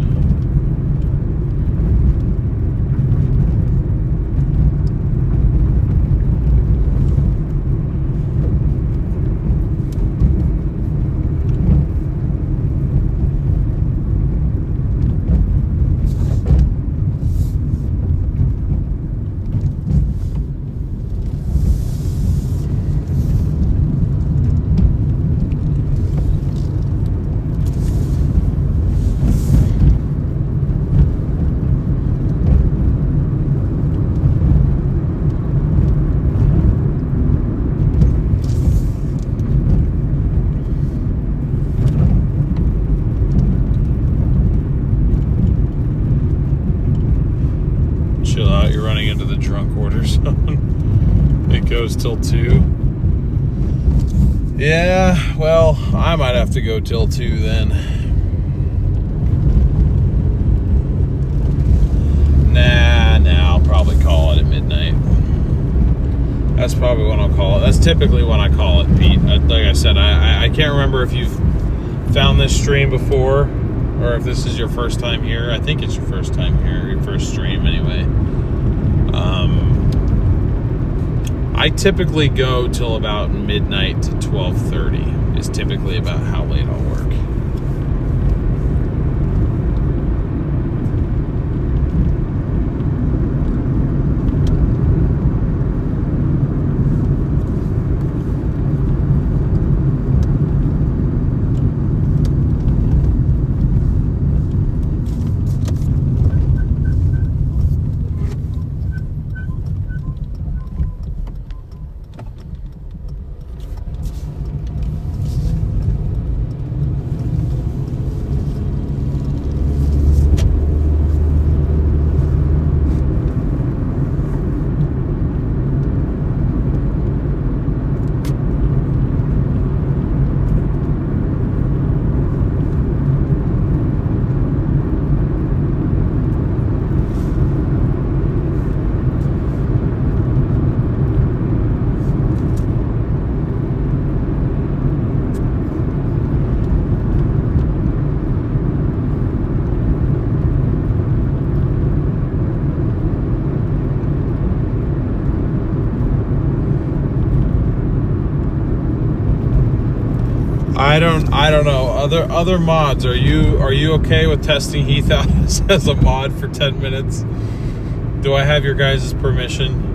Speaker 1: It goes till 2. Yeah, well, I might have to go till 2 then. Nah, I'll probably call it at midnight. That's probably when I'll call it. That's typically when I call it, Pete. Like I said, I can't remember if you've found this stream before or if this is your first time here. I think it's your first time here, your first stream anyway. I typically go till about midnight to 12:30 is typically about how late I'll work. I don't know. Other mods, are you okay with testing Heath out as a mod for 10 minutes? Do I have your guys' permission?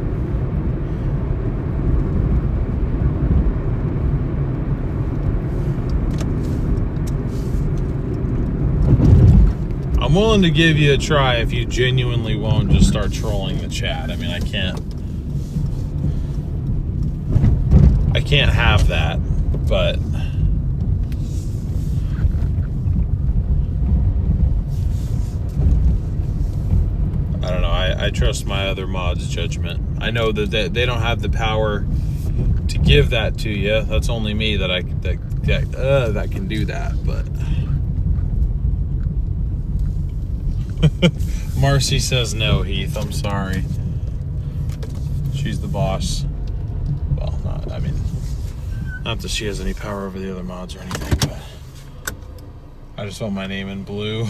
Speaker 1: I'm willing to give you a try if you genuinely won't just start trolling the chat. I mean, I can't have that, but I don't know. I trust my other mods' judgment. I know that they don't have the power to give that to you. That's only me that can do that. But Marcy says no, Heath. I'm sorry. She's the boss. Well, not that she has any power over the other mods or anything, but I just want my name in blue.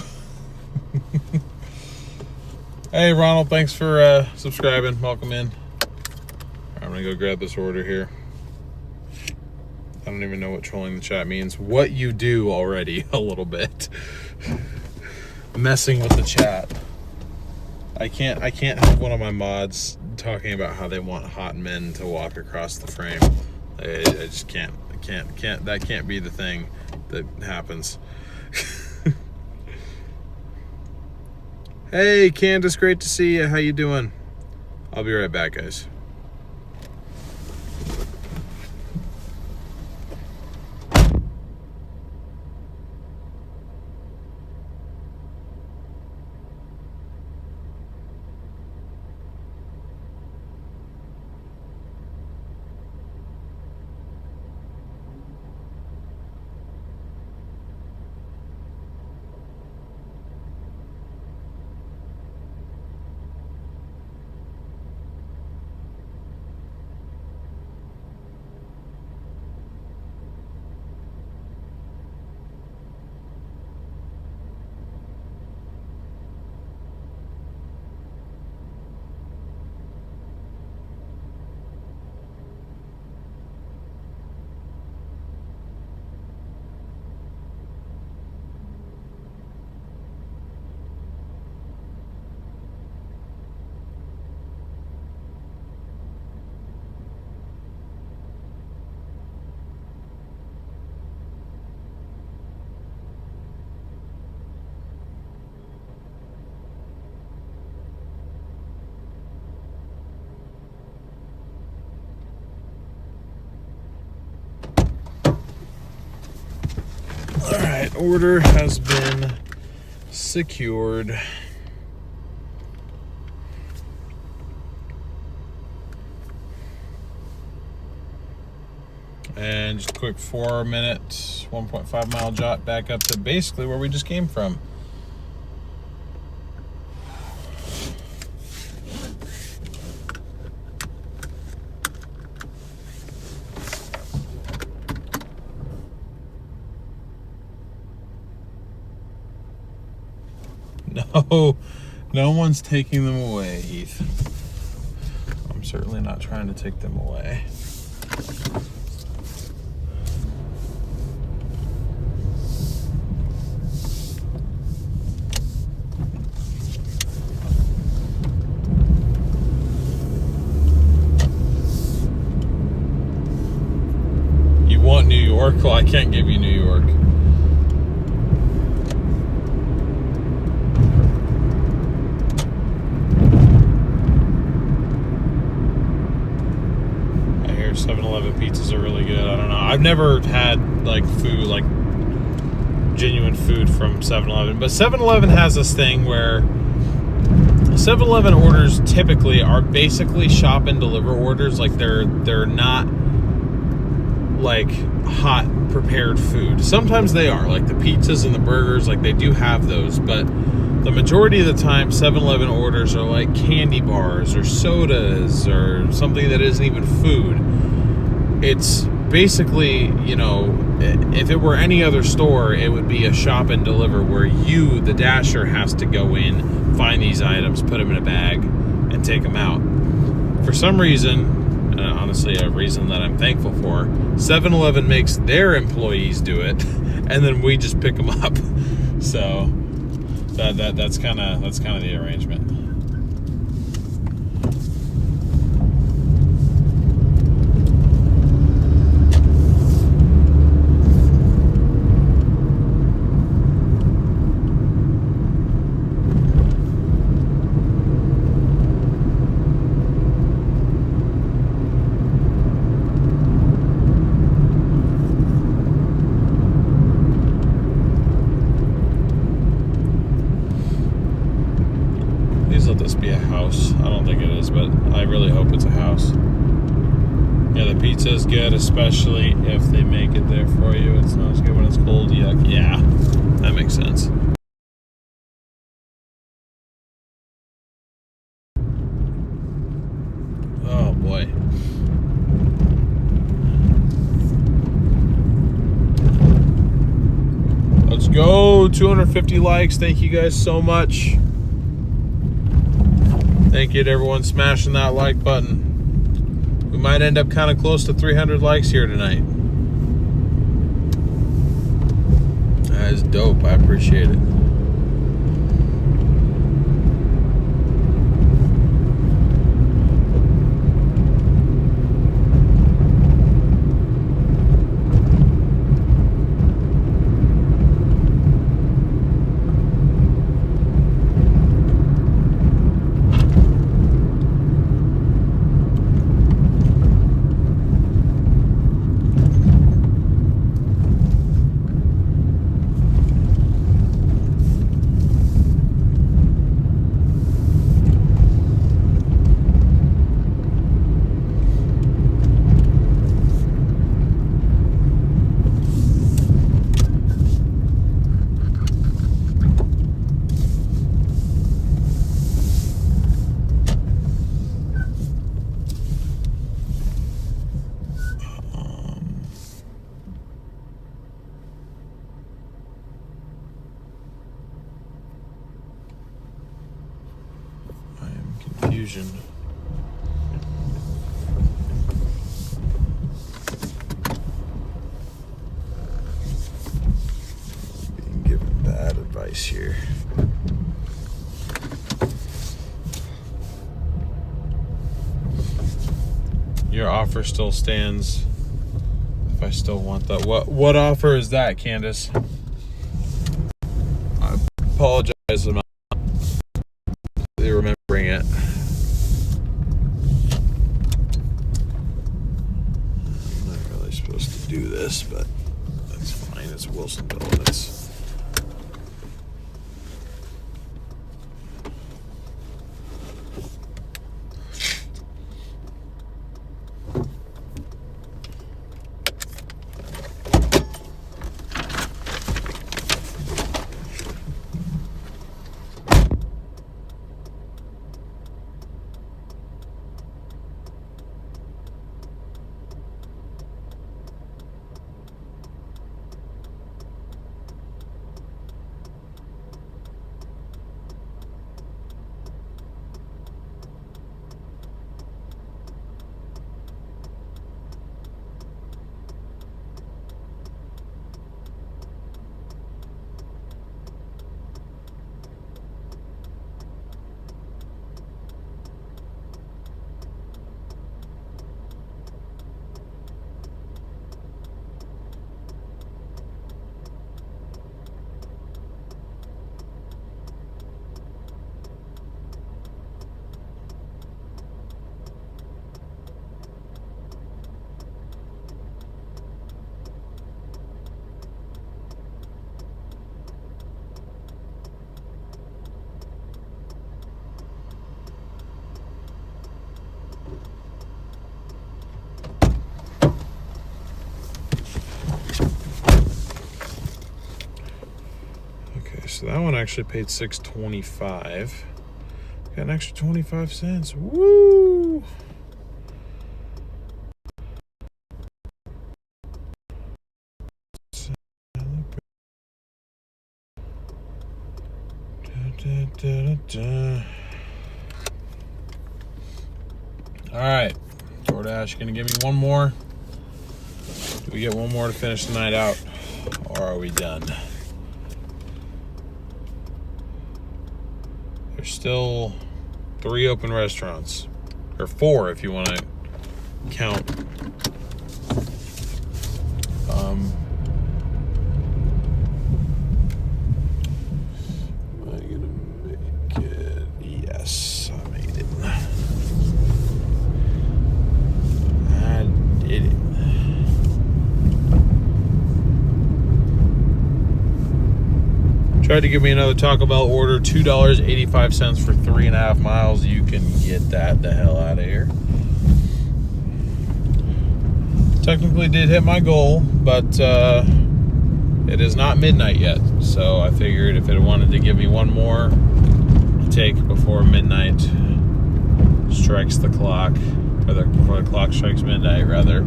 Speaker 1: Hey, Ronald, thanks for subscribing. Welcome in. I'm going to go grab this order here. I don't even know what trolling the chat means. What you do already, a little bit. Messing with the chat. I can't have one of my mods talking about how they want hot men to walk across the frame. I just can't. That can't be the thing that happens. Hey, Candace, great to see you. How you doing? I'll be right back, guys. All right, order has been secured. And just a quick 4-minute, 1.5 mile jaunt back up to basically where we just came from. No one's taking them away, Heath. I'm certainly not trying to take them away. You want New York? Well, I can't give you New York. I hear 7-Eleven pizzas are really good. I don't know. I've never had like food, like genuine food from 7-Eleven, but 7-Eleven has this thing where 7-Eleven orders typically are basically shop and deliver orders. Like they're not like hot prepared food. Sometimes they are, like the pizzas and the burgers, like they do have those, but the majority of the time 7-Eleven orders are like candy bars or sodas or something that isn't even food. It's basically, you know, if it were any other store, it would be a shop and deliver where you, the dasher, has to go in, find these items, put them in a bag, and take them out. For some reason, honestly a reason that I'm thankful for, 7-Eleven makes their employees do it, and then we just pick them up. So that's kind of the arrangement. Let this be a house. I don't think it is, but I really hope it's a house. Yeah, the pizza is good, especially if they make it there for you. It's not as good when it's cold. Yuck. Yeah, that makes sense. Oh boy. Let's go. 250 likes. Thank you guys so much. Thank you to everyone smashing that like button. We might end up kind of close to 300 likes here tonight. That is dope. I appreciate it. confusion. Being given bad advice here. Your offer still stands. If I still want that, what offer is that, Candace? I apologize. I'm not remembering it. I'm not really supposed to do this, but that's fine. It's Wilsonville, and it's. So that one actually paid $6.25. Got an extra 25 cents. Woo! All right, Doordash, gonna give me one more. Do we get one more to finish the night out, or are we done? There's still 3 open restaurants, or 4 if you want to count. Am I gonna make it? Yes, I made it. I did it. Tried to give me another Taco Bell order, $2.85 for 3.5 miles. You can get that the hell out of here. Technically did hit my goal, but it is not midnight yet. So I figured if it wanted to give me one more to take before midnight strikes the clock, or before the clock strikes midnight, rather,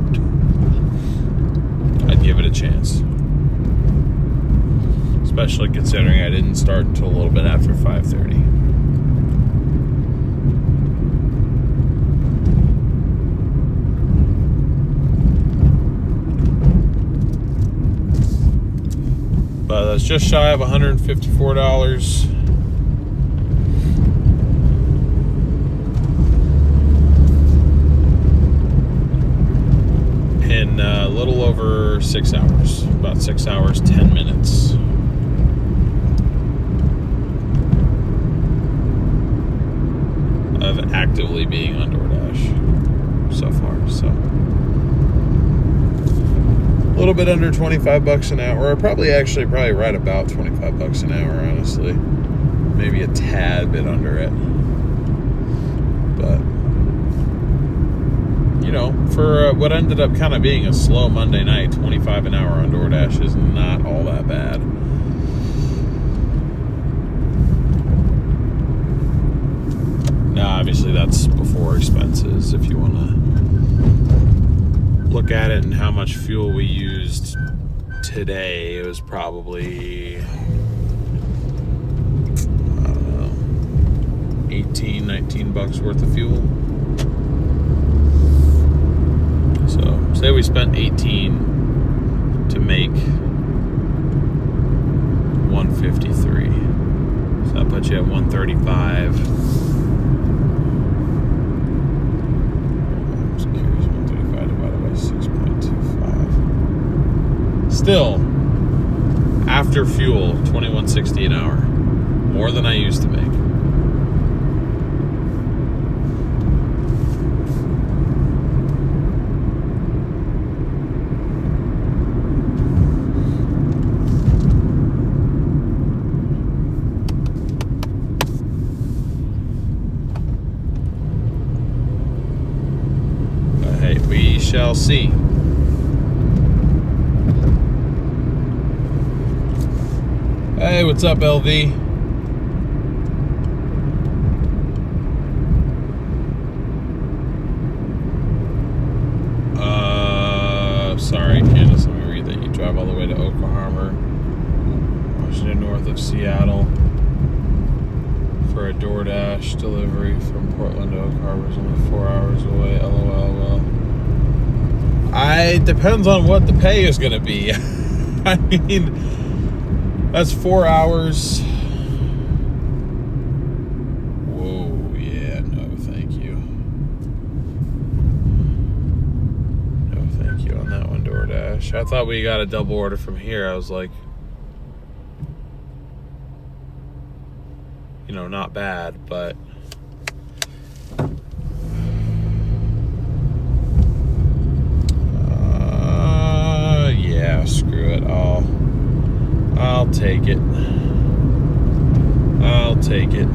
Speaker 1: I'd give it a chance. Especially considering I didn't start until a little bit after 5:30. But that's just shy of $154. In a little over 6 hours. About 6 hours, 10 minutes. Of actively being on Doordash so far. So a little bit under 25 bucks an hour, or probably right about 25 bucks an hour, honestly. Maybe a tad bit under it. But you know, for what ended up kind of being a slow Monday night, 25 an hour on Doordash is not all that bad. Now, obviously, that's before expenses. If you want to look at it and how much fuel we used today, it was probably, I don't know, 18 18, 19 bucks worth of fuel. So say we spent 18 to make 153. So that puts you at 135. I'm just curious, 135 divided by 6.25. Still, after fuel, $21.60 an hour. More than I used to make. But hey, we shall see. Hey, what's up, LV? Sorry, Candace, let me read that. You drive all the way to Oklahoma, Washington, north of Seattle, for a Doordash delivery from Portland to Oak Harbor is only 4 hours away. LOL. Well, depends on what the pay is going to be. I mean, that's 4 hours. Whoa, yeah, no, thank you. No, thank you on that one, Doordash. I thought we got a double order from here. I was like, you know, not bad, but yeah, screw it. I'll take it. I'll take it.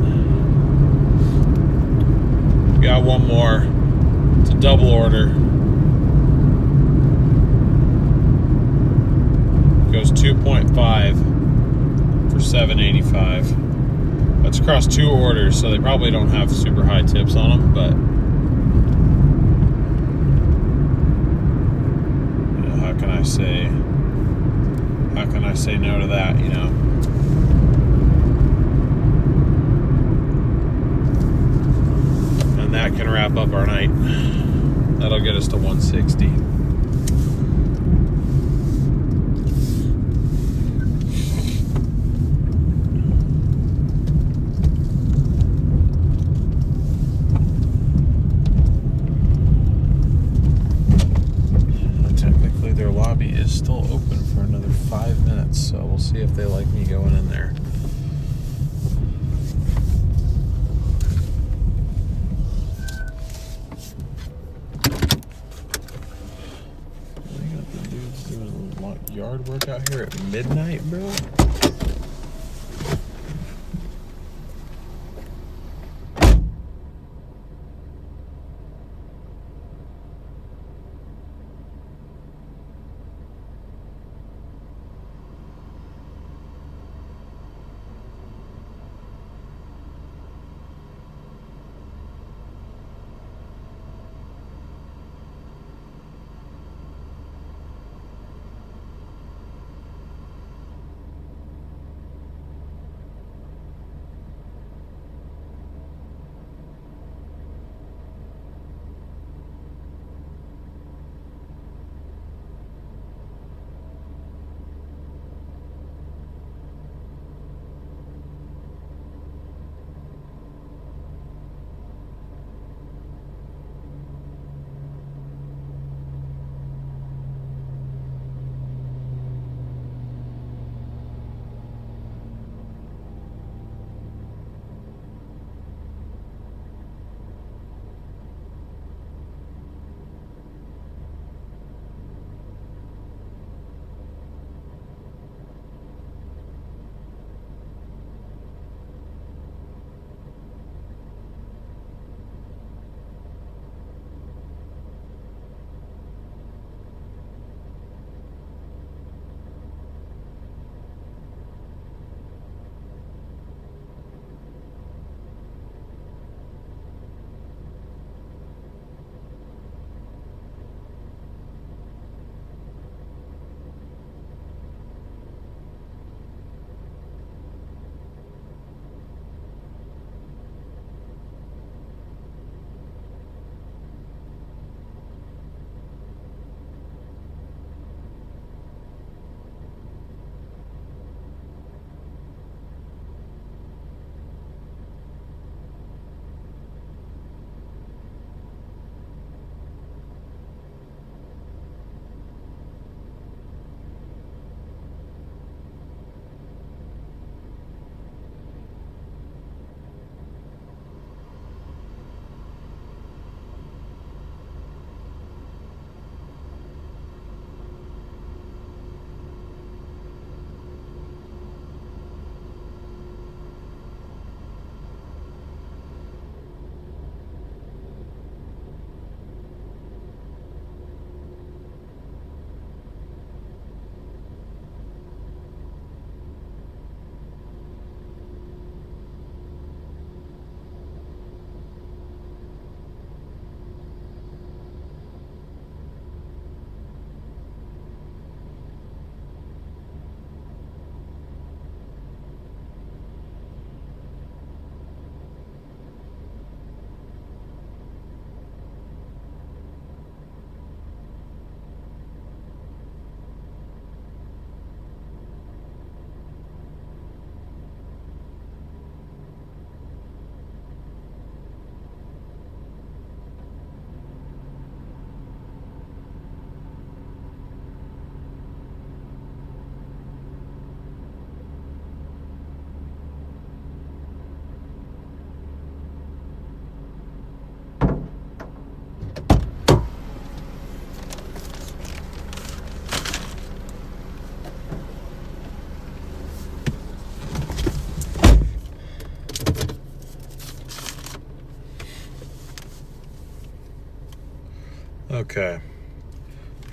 Speaker 1: Got one more. It's a double order. Goes 2.5 for $7.85. That's across 2 orders, so they probably don't have super high tips on them, but you know, how can I say no to that, you know? And that can wrap up our night. That'll get us to 160. Is still open for another 5 minutes, so we'll see if they like me going in there. They got the dudes doing a yard work out here at midnight, bro. Okay.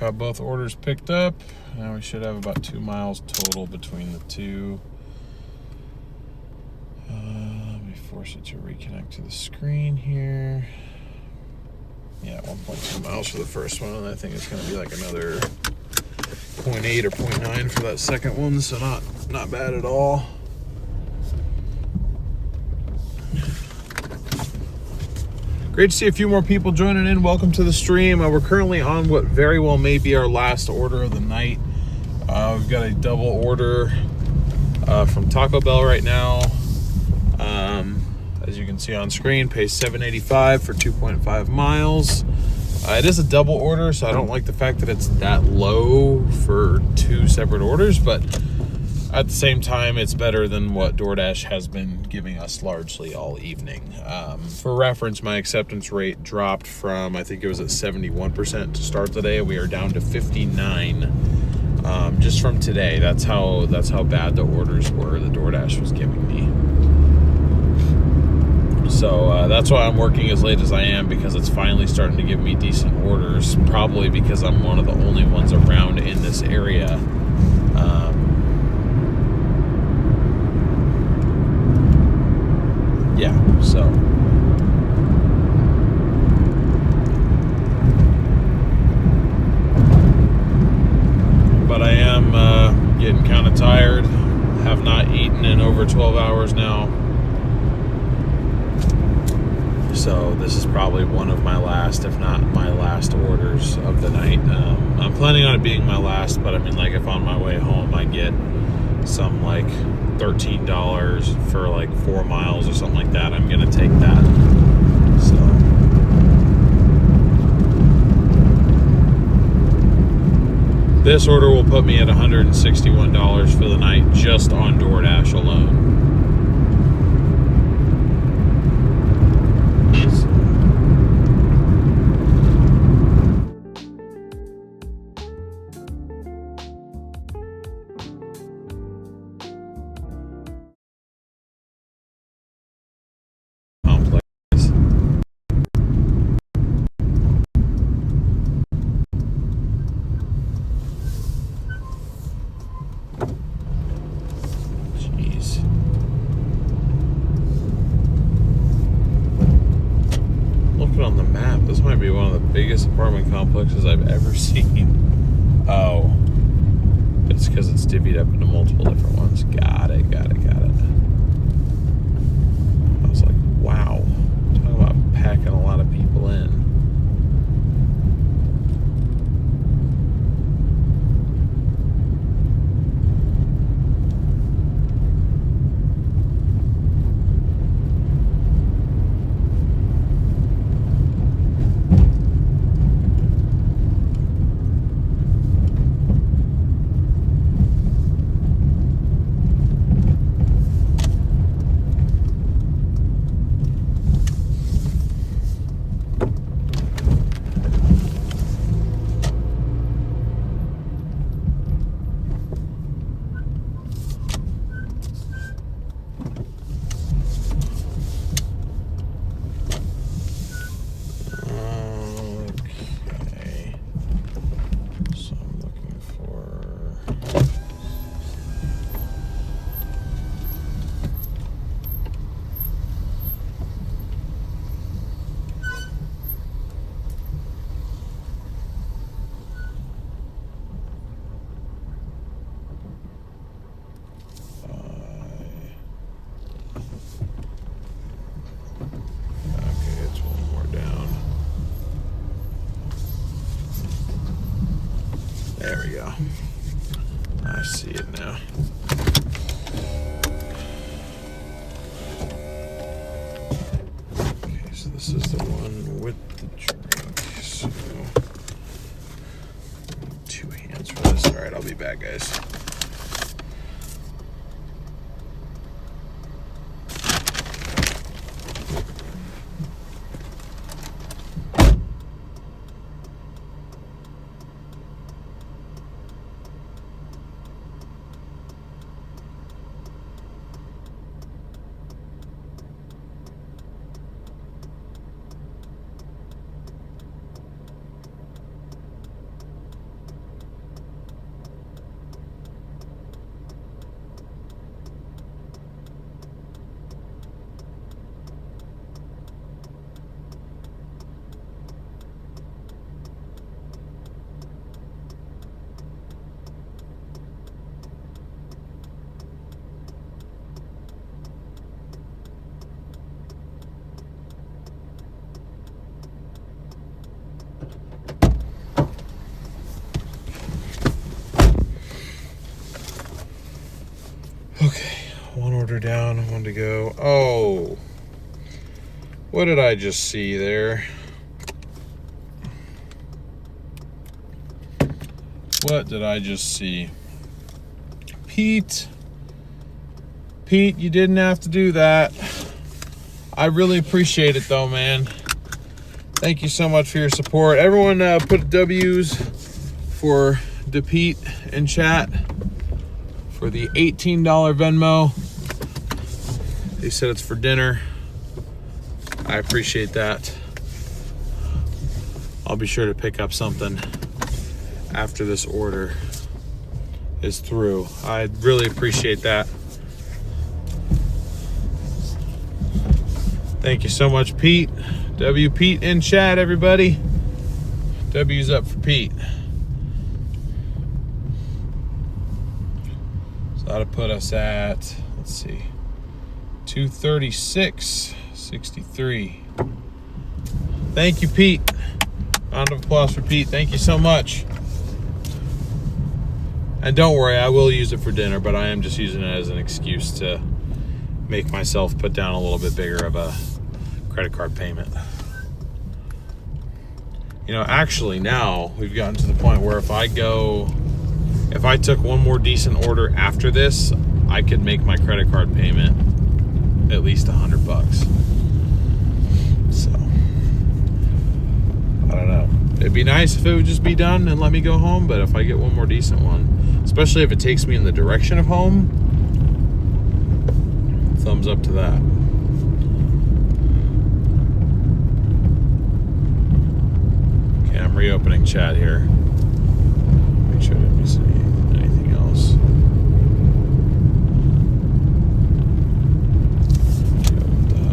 Speaker 1: Got both orders picked up. Now we should have about 2 miles total between the two. Let me force it to reconnect to the screen here. Yeah, 1.2 miles for the first one, and I think it's going to be like another 0.8 or 0.9 for that second one, so not bad at all. Great to see a few more people joining in. Welcome to the stream. We're currently on what very well may be our last order of the night. We've got a double order from Taco Bell right now. As you can see on screen, pays $7.85 for 2.5 miles. It is a double order, so I don't like the fact that it's that low for two separate orders, but at the same time, it's better than what Doordash has been giving us largely all evening. For reference, my acceptance rate dropped from, I think it was at 71% to start the day. We are down to 59 just from today. That's how bad the orders were that Doordash was giving me. So that's why I'm working as late as I am, because it's finally starting to give me decent orders, probably because I'm one of the only ones around in this area. Yeah, so. But I am getting kind of tired. Have not eaten in over 12 hours now. So this is probably one of my last, if not my last orders of the night. I'm planning on it being my last, but I mean, like, if on my way home I get some like $13 for like 4 miles or something like that, I'm gonna take that. So this order will put me at $161 for the night just on Doordash alone. Biggest apartment complexes I've ever seen. Oh, it's because it's divvied up into multiple different ones. Got it. I was like, wow, talk about packing a lot of people in. There we go. I see it now. Okay, so this is the one with the drink. So 2 hands for this. All right, I'll be back, guys. Okay, one order down, one to go. Oh, what did I just see there? What did I just see? Pete, you didn't have to do that. I really appreciate it though, man. Thank you so much for your support. Everyone put W's for Pete in chat for the $18 Venmo. They said it's for dinner. I appreciate that. I'll be sure to pick up something after this order is through. I really appreciate that. Thank you so much, Pete. W Pete in chat, everybody. W's up for Pete. So that'll put us at, let's see, 236.63. Thank you, Pete. Round of applause for Pete. Thank you so much. And don't worry, I will use it for dinner, but I am just using it as an excuse to make myself put down a little bit bigger of a credit card payment. You know, actually now we've gotten to the point where if I took one more decent order after this, I could make my credit card payment at least $100. So, I don't know. It'd be nice if it would just be done and let me go home, but if I get one more decent one, especially if it takes me in the direction of home, thumbs up to that. Okay, I'm reopening chat here. Make sure I didn't miss anything else.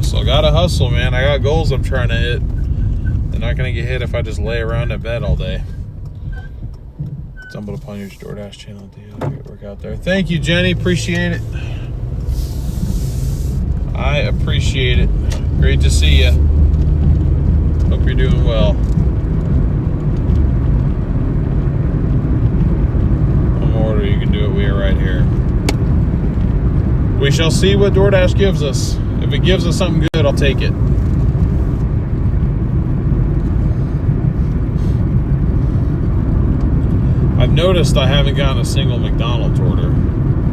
Speaker 1: So I gotta hustle, man. I got goals I'm trying to hit. They're not gonna get hit if I just lay around in bed all day. Stumbled upon your Doordash channel. Great work out there. Thank you, Jenny. Appreciate it. I appreciate it. Great to see you. Hope you're doing well. One more order, you can do it. We are right here. We shall see what Doordash gives us. If it gives us something good, I'll take it. I've noticed I haven't gotten a single McDonald's order.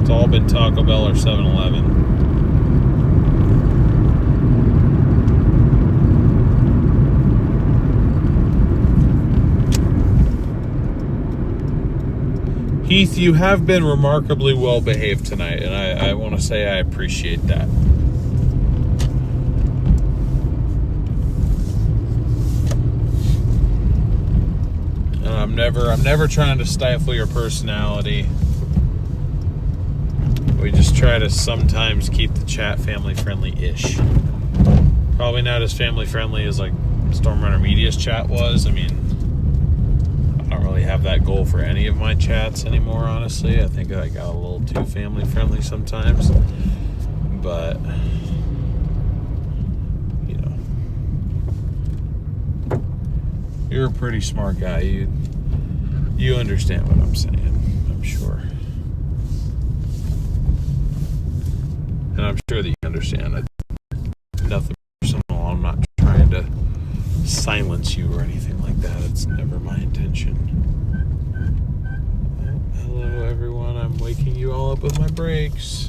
Speaker 1: It's all been Taco Bell or 7-Eleven. Heath, you have been remarkably well behaved tonight, and I want to say I appreciate that. I'm never trying to stifle your personality. We just try to sometimes keep the chat family friendly-ish. Probably not as family friendly as like Stormrunner Media's chat was. I mean, I don't really have that goal for any of my chats anymore, honestly. I think I got a little too family friendly sometimes. But you know, you're a pretty smart guy. You understand what I'm saying, I'm sure. And I'm sure that you understand. Nothing personal. I'm not trying to silence you or anything like that. It's never my intention. Oh, hello, everyone. I'm waking you all up with my brakes.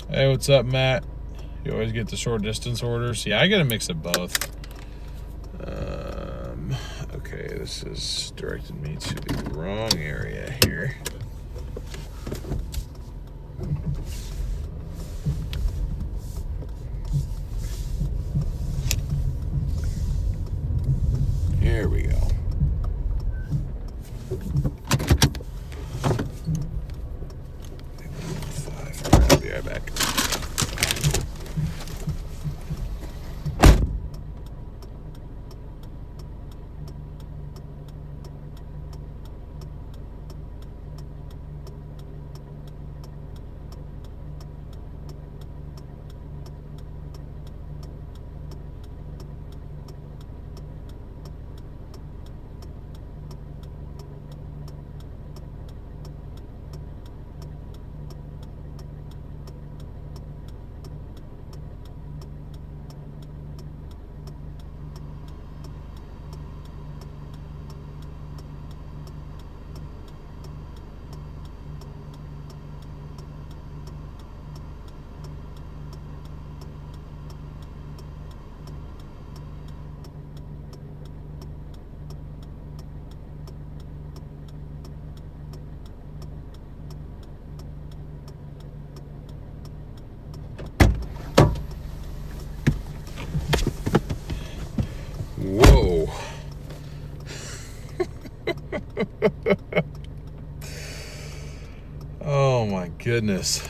Speaker 1: Hey, what's up, Matt? You always get the short distance orders. Yeah, I get a mix of both. Okay, this is directed me to the wrong area here. Here we go. I'll be right back. Oh my goodness.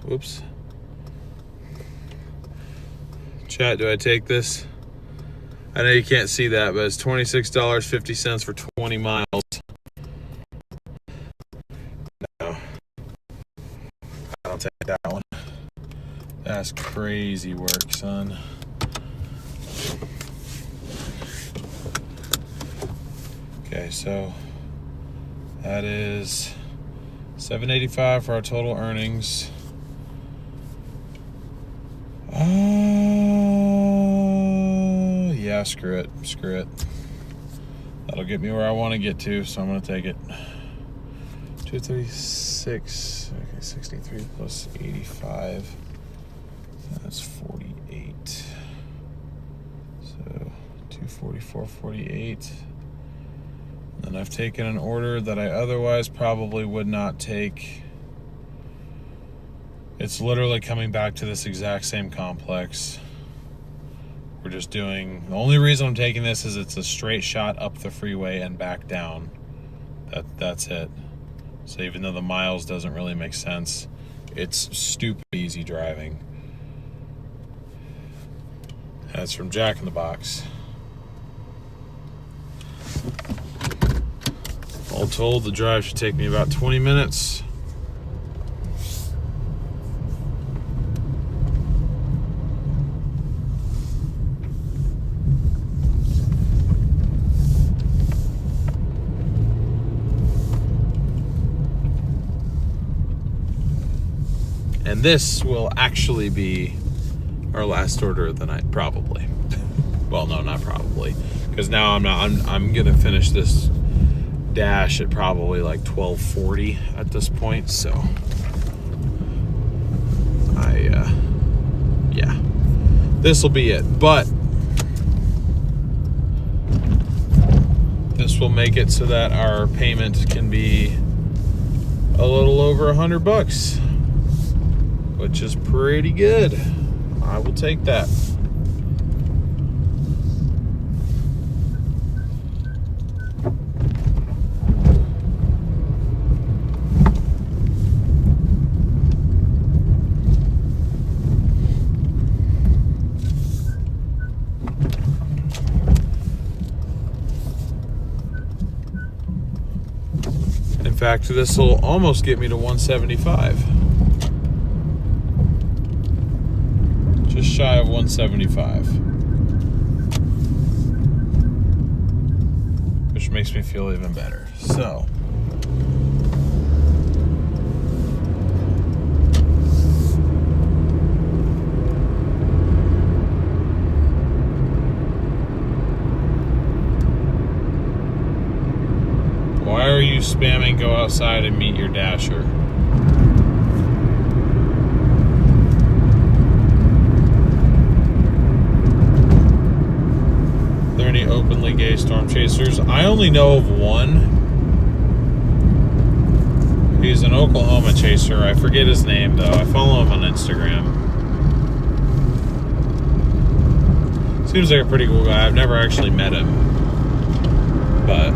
Speaker 1: Whoops. Chat, do I take this? I know you can't see that, but it's $26.50 for 20 miles. No. I'll take that one. That's crazy work, son. Okay, so that is $785 for our total earnings. Yeah, screw it. That'll get me where I want to get to, so I'm going to take it. 236, okay, 63 plus 85. That's 48. So 244.48. And I've taken an order that I otherwise probably would not take. It's literally coming back to this exact same complex. We're just doing, the only reason I'm taking this is it's a straight shot up the freeway and back down. That's it. So even though the miles doesn't really make sense, it's stupid easy driving. That's from Jack in the Box. All told, the drive should take me about 20 minutes. And this will actually be our last order of the night, probably. Well, no, not probably, because now I'm gonna finish this dash at probably like 12:40 at this point. So yeah, this will be it. But this will make it so that our payment can be a little over $100. Which is pretty good. I will take that. In fact, this will almost get me to 175. Just shy of 175, which makes me feel even better. So why are you spamming go outside and meet your dasher? Any openly gay storm chasers? I only know of one. He's an Oklahoma chaser. I forget his name though. I follow him on Instagram. Seems like a pretty cool guy. I've never actually met him, but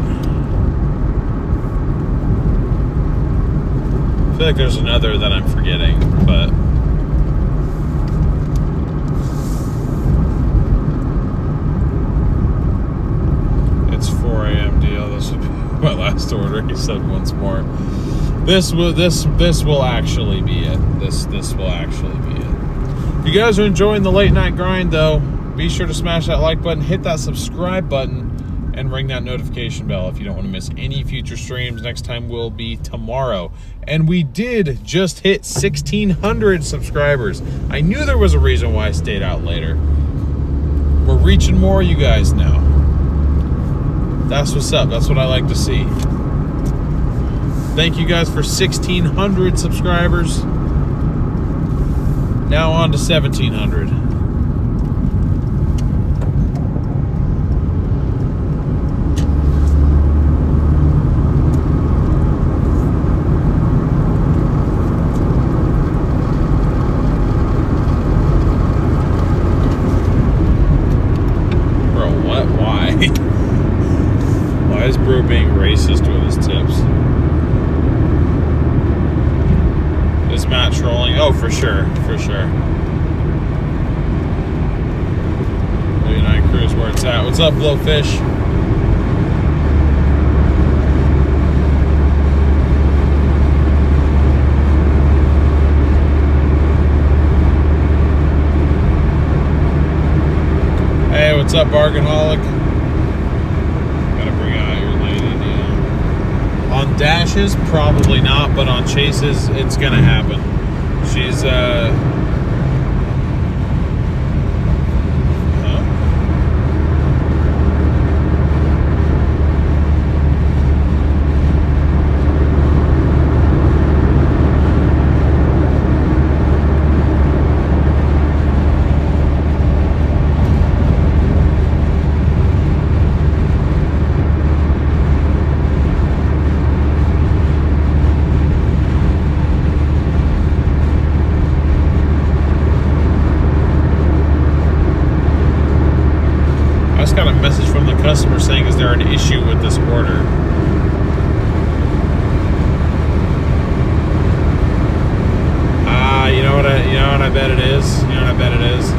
Speaker 1: I feel like there's another that I'm forgetting, but my last order. He said once more. This will actually be it. This will actually be it. If you guys are enjoying the late night grind though, be sure to smash that like button, hit that subscribe button, and ring that notification bell if you don't want to miss any future streams. Next time will be tomorrow. And we did just hit 1,600 subscribers. I knew there was a reason why I stayed out later. We're reaching more of you guys now. That's what's up. That's what I like to see. Thank you guys for 1,600 subscribers. Now on to 1,700. Bro, what? Why? Why is Bro being racist with his tips? Oh, for sure, for sure. 89 Cruise where it's at. What's up, Blowfish? Hey, what's up, Bargainholic? Gotta bring out your lady, yeah. On dashes, probably not, but on chases, it's gonna happen. She's, got a message from the customer saying, is there an issue with this order? You know what I bet it is? You know what I bet it is?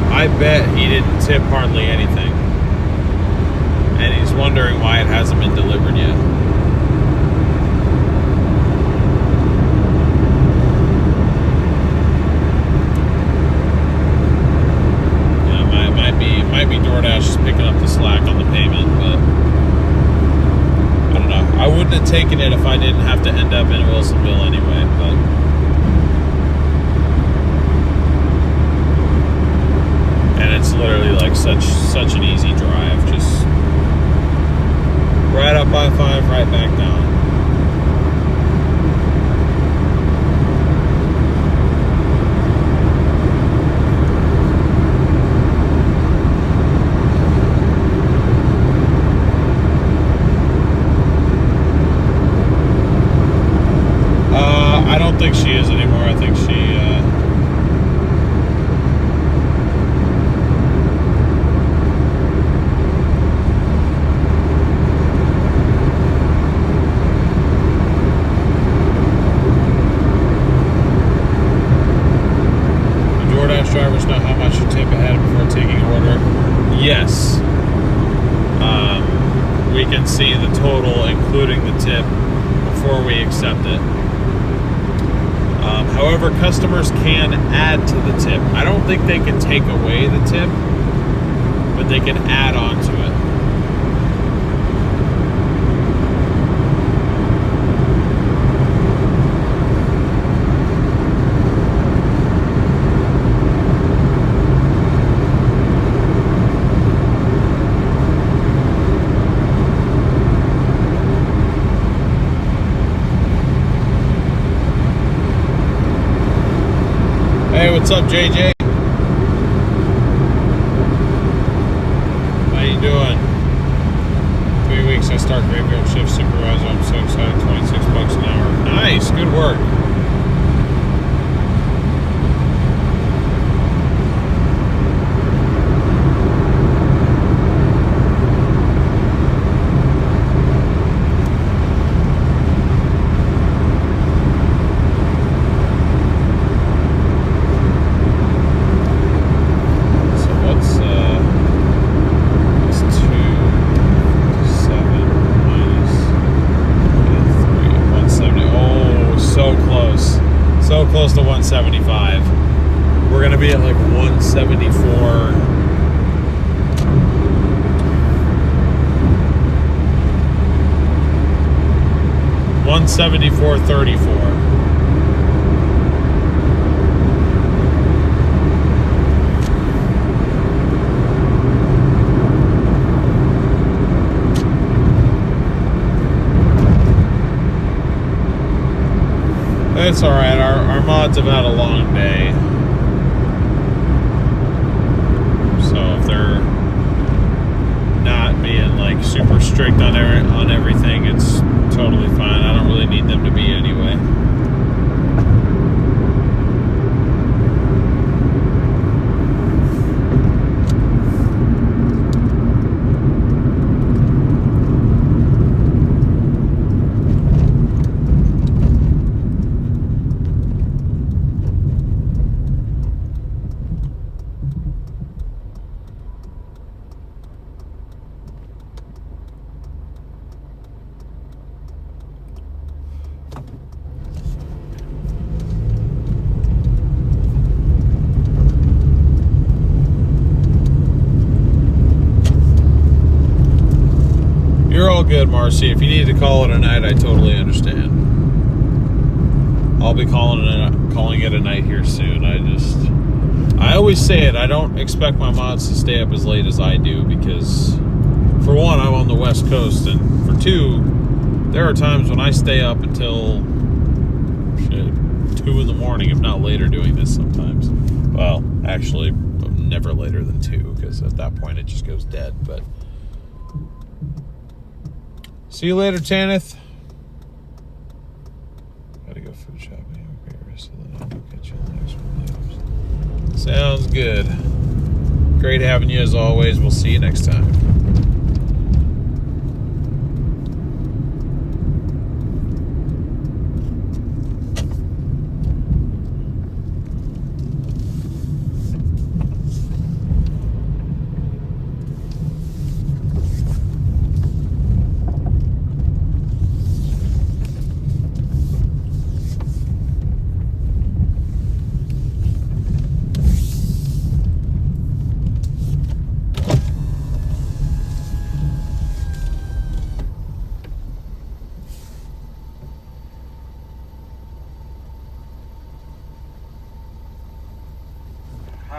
Speaker 1: I bet he didn't tip hardly anything. And he's wondering why it hasn't been delivered yet. Might be Doordash is picking up the slack on the payment, but I don't know. I wouldn't have taken it if I didn't have to end up in Wilsonville anyway, but and it's literally like such an easy drive, just right up I-5, right back down. I don't think she is anymore. I think she do DoorDash drivers know how much you tip ahead before taking order? Yes. We can see the total, including the tip, before we accept it. However, customers can add to the tip. I don't think they can take away the tip, but they can add on to it. Hey, what's up, JJ? How you doing? 3 weeks I start graveyard shift supervisor. I'm so excited. 26 bucks an hour. Nice, good work. So close to 175. We're gonna be at like 174. 174.34. It's alright, our mods have had a long day. So if they're not being like super strict on everything, it's totally fine. I don't really need them to be anyway. good, Marcy. If you need to call it a night, I totally understand. I'll be calling it a night here soon. I always say it. I don't expect my mods to stay up as late as I do because, for one, I'm on the West Coast, and for two, there are times when I stay up until 2 in the morning, if not later, doing this sometimes. Well, actually, never later than 2 because at that point it just goes dead. But see you later, Tanith. Gotta go food shopping. Have a great rest of the night. I'll catch you in the next one. Sounds good. Great having you as always. We'll see you next time.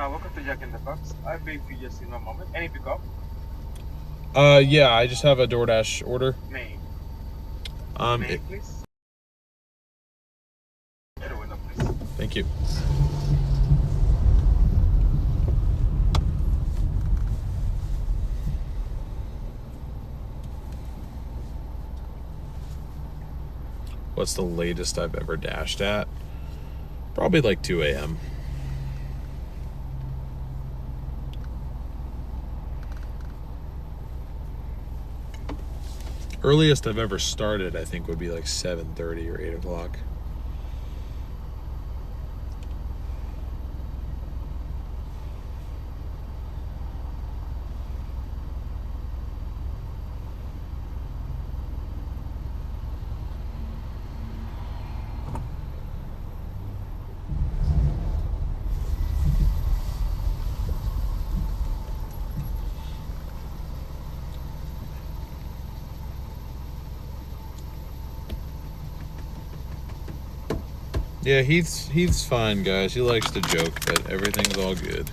Speaker 2: Welcome to Jack in the Box. I'll be with you just in a moment. Any pickup?
Speaker 1: Yeah, I just have a Doordash order.
Speaker 2: May.
Speaker 1: May,
Speaker 2: Please. Get a window, please.
Speaker 1: Thank you. What's the latest I've ever dashed at? Probably like 2 a.m. Earliest I've ever started, I think, would be like 7:30 or 8 o'clock. Yeah, Heath's fine, guys. He likes to joke, but everything's all good.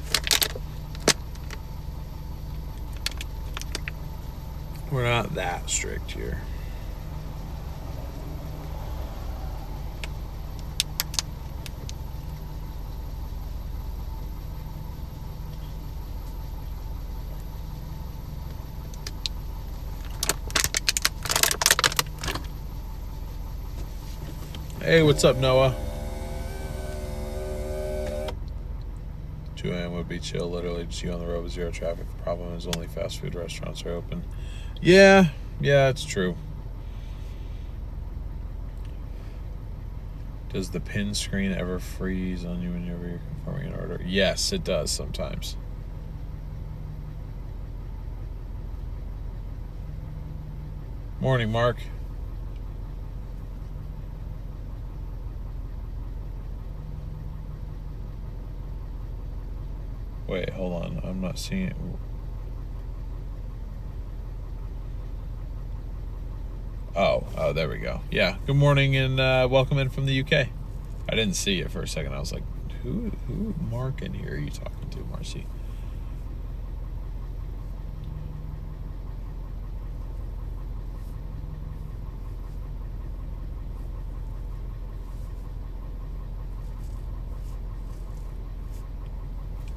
Speaker 1: We're not that strict here. Hey, what's up, Noah? 2 a.m. would be chill, literally just you on the road with zero traffic. The problem is only fast food restaurants are open. Yeah, it's true. Does the pin screen ever freeze on you whenever you're confirming an order? Yes, it does sometimes. Morning, Mark. Wait, hold on. I'm not seeing it. Oh, there we go. Yeah, good morning and welcome in from the UK. I didn't see it for a second. I was like, who Mark in here are you talking to, Marcy?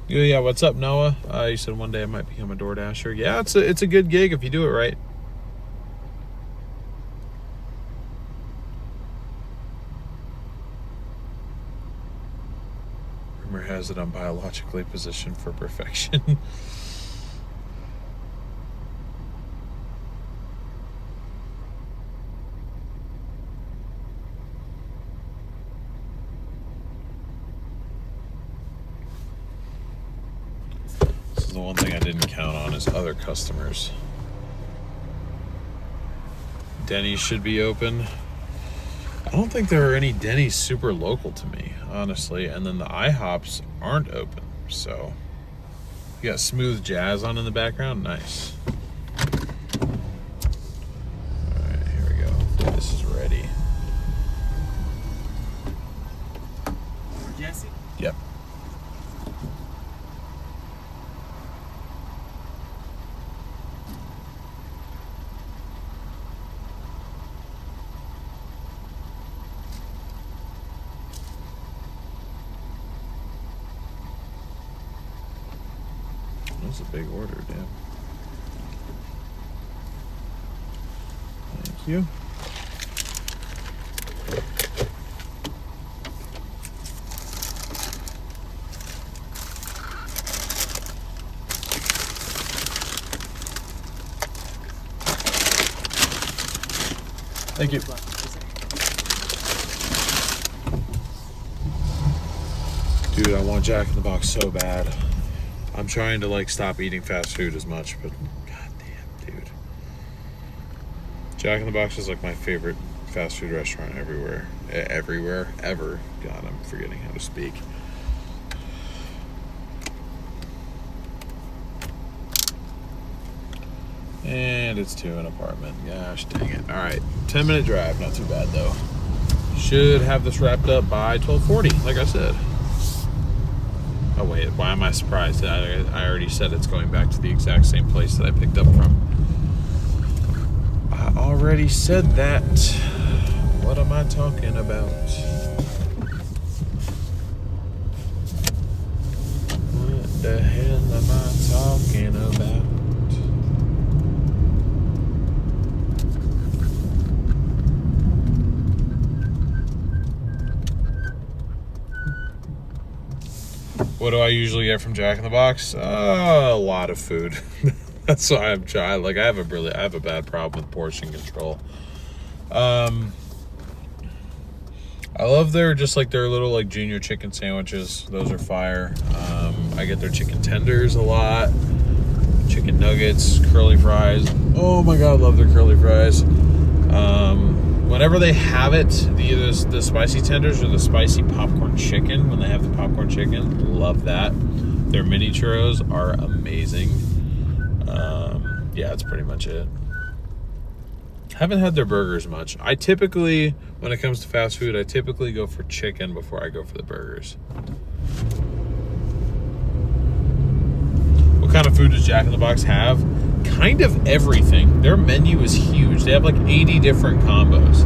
Speaker 1: Yeah, what's up, Noah? You said one day I might become a DoorDasher. Yeah, it's a good gig if you do it right. Rumor has it I'm biologically positioned for perfection. The one thing I didn't count on is other customers. Denny's should be open. I don't think there are any Denny's super local to me, honestly. And then the IHOPs aren't open. So you got Smooth Jazz on in the background. Nice. was a big order, damn. Thank you. Thank you. Dude, I want Jack in the Box so bad. I'm trying to like stop eating fast food as much, but goddamn, dude. Jack in the Box is like my favorite fast food restaurant everywhere. Everywhere, ever. God, I'm forgetting how to speak. And it's to an apartment. Gosh dang it. Alright, 10-minute drive, not too bad though. Should have this wrapped up by 12:40, like I said. Oh wait, why am I surprised? I already said it's going back to the exact same place that I picked up from. I already said that. What am I talking about? What the hell am I talking about? What do I usually get from Jack in the Box? A lot of food. That's why I'm trying. Like I have a bad problem with portion control. I love their little like junior chicken sandwiches. Those are fire. I get their chicken tenders a lot. Chicken nuggets, curly fries. Oh my god, love their curly fries. Whenever they have it, either the spicy tenders or the spicy popcorn chicken, when they have the popcorn chicken, love that. Their mini churros are amazing. Yeah, that's pretty much it. Haven't had their burgers much. I typically, when it comes to fast food, I typically go for chicken before I go for the burgers. What kind of food does Jack in the Box have? Kind of everything. Their menu is huge. They have like 80 different combos.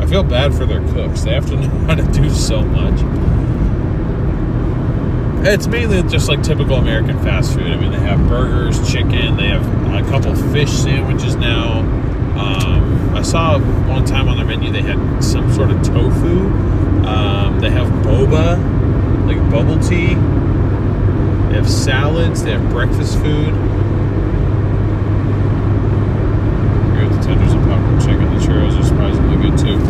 Speaker 1: I feel bad for their cooks. They have to know how to do so much. It's mainly just like typical American fast food. I mean, they have burgers, chicken. They have a couple fish sandwiches now. I saw one time on their menu they had some sort of tofu. They have boba, like bubble tea. They have salads. They have breakfast food. The tenders and popcorn chicken. The churros are surprisingly good too.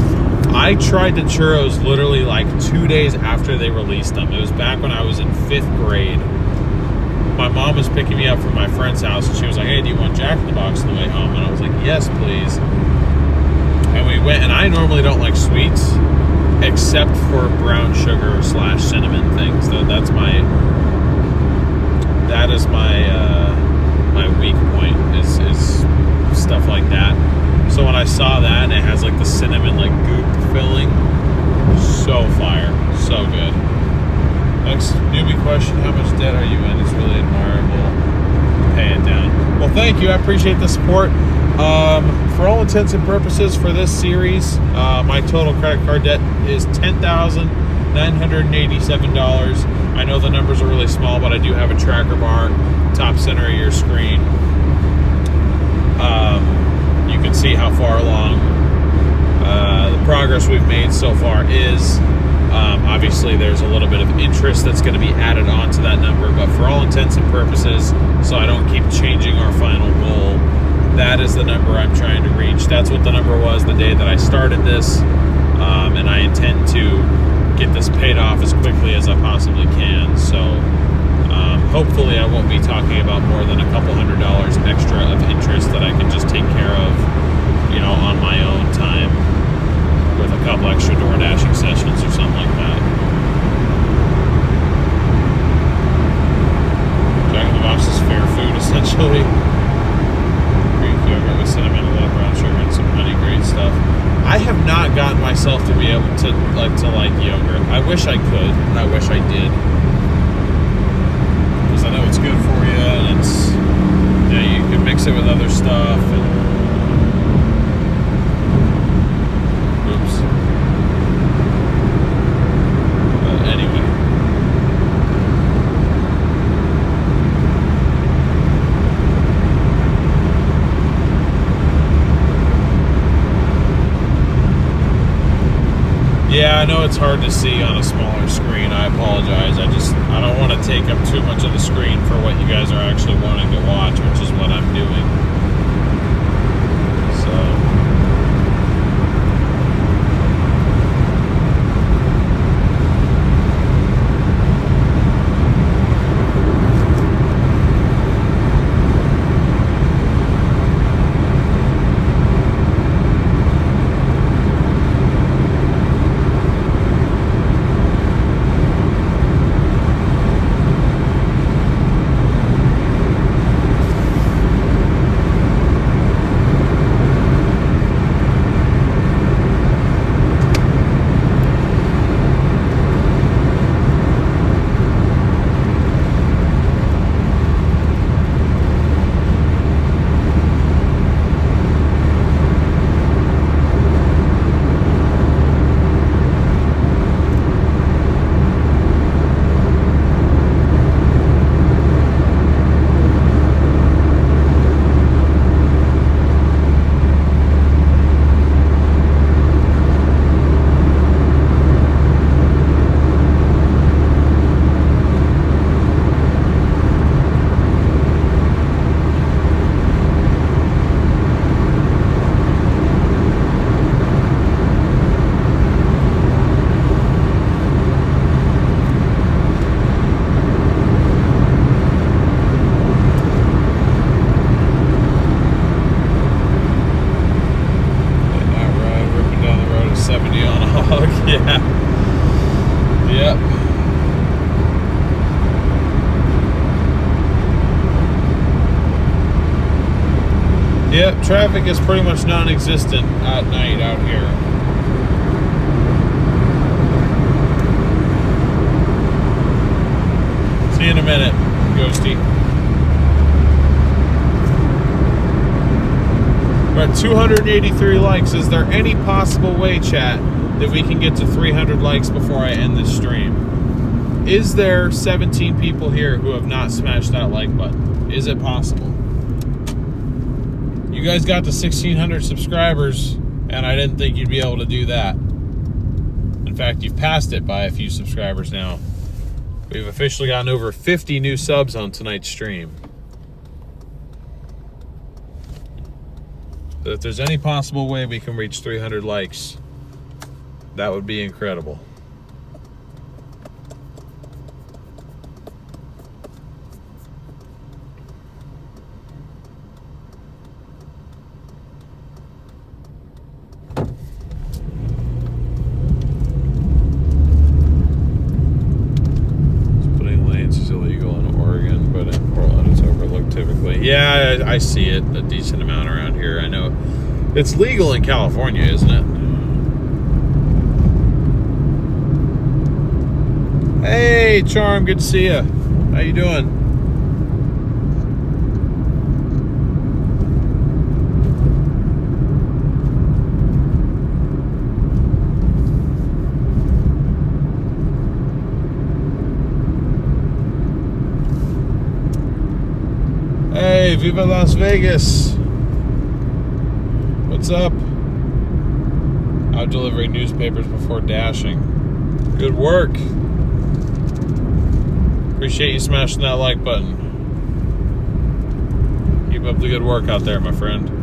Speaker 1: I tried the churros literally like 2 days after they released them. It was back when I was in 5th grade. My mom was picking me up from my friend's house and she was like, hey, do you want Jack in the Box on the way home? And I was like, yes, please. And we went, and I normally don't like sweets except for brown sugar / cinnamon things. That is my weak point is stuff like that. So when I saw that and it has like the cinnamon like goop filling, so fire, so good. Next newbie question, how much debt are you in? It's really admirable. Pay it down. Well, thank you. I appreciate the support. For all intents and purposes for this series, my total credit card debt is $10,987. I know the numbers are really small, but I do have a tracker bar top center of your screen. You can see how far along the progress we've made so far is. Obviously, there's a little bit of interest that's going to be added on to that number, but for all intents and purposes, so I don't keep changing our final goal, that is the number I'm trying to reach. That's what the number was the day that I started this, and I intend to get this paid off as quickly as I possibly can. So hopefully I won't be talking about more than a couple $100 extra of interest that I can just take care of, on my own time with a couple extra Doordashing sessions or something like that. Jack in the Box is fair food, essentially. Greek yogurt with cinnamon, a little brown sugar, and some honey, great stuff. I have not gotten myself to be able to like yogurt. I wish I could. I wish I did. Because I know it's good for you, and it's, you can mix it with other stuff. And, oops. Anyway. Yeah, I know it's hard to see on a smaller screen. I apologize. I don't want to take up too much of the screen for what you guys are actually wanting to watch, which is what I'm doing. So. Yep, traffic is pretty much non-existent at night out here. See you in a minute, Ghosty. We're at 283 likes. Is there any possible way, chat, that we can get to 300 likes before I end this stream? Is there 17 people here who have not smashed that like button? Is it possible? You guys got to 1,600 subscribers, and I didn't think you'd be able to do that. In fact, you've passed it by a few subscribers now. We've officially gotten over 50 new subs on tonight's stream. So if there's any possible way we can reach 300 likes, that would be incredible. Yeah, I see it a decent amount around here. I know it's legal in California, isn't it? Hey, Charm, good to see you. How you doing? Hey, Viva Las Vegas. What's up? Out delivering newspapers before dashing. Good work. Appreciate you smashing that like button. Keep up the good work out there, my friend.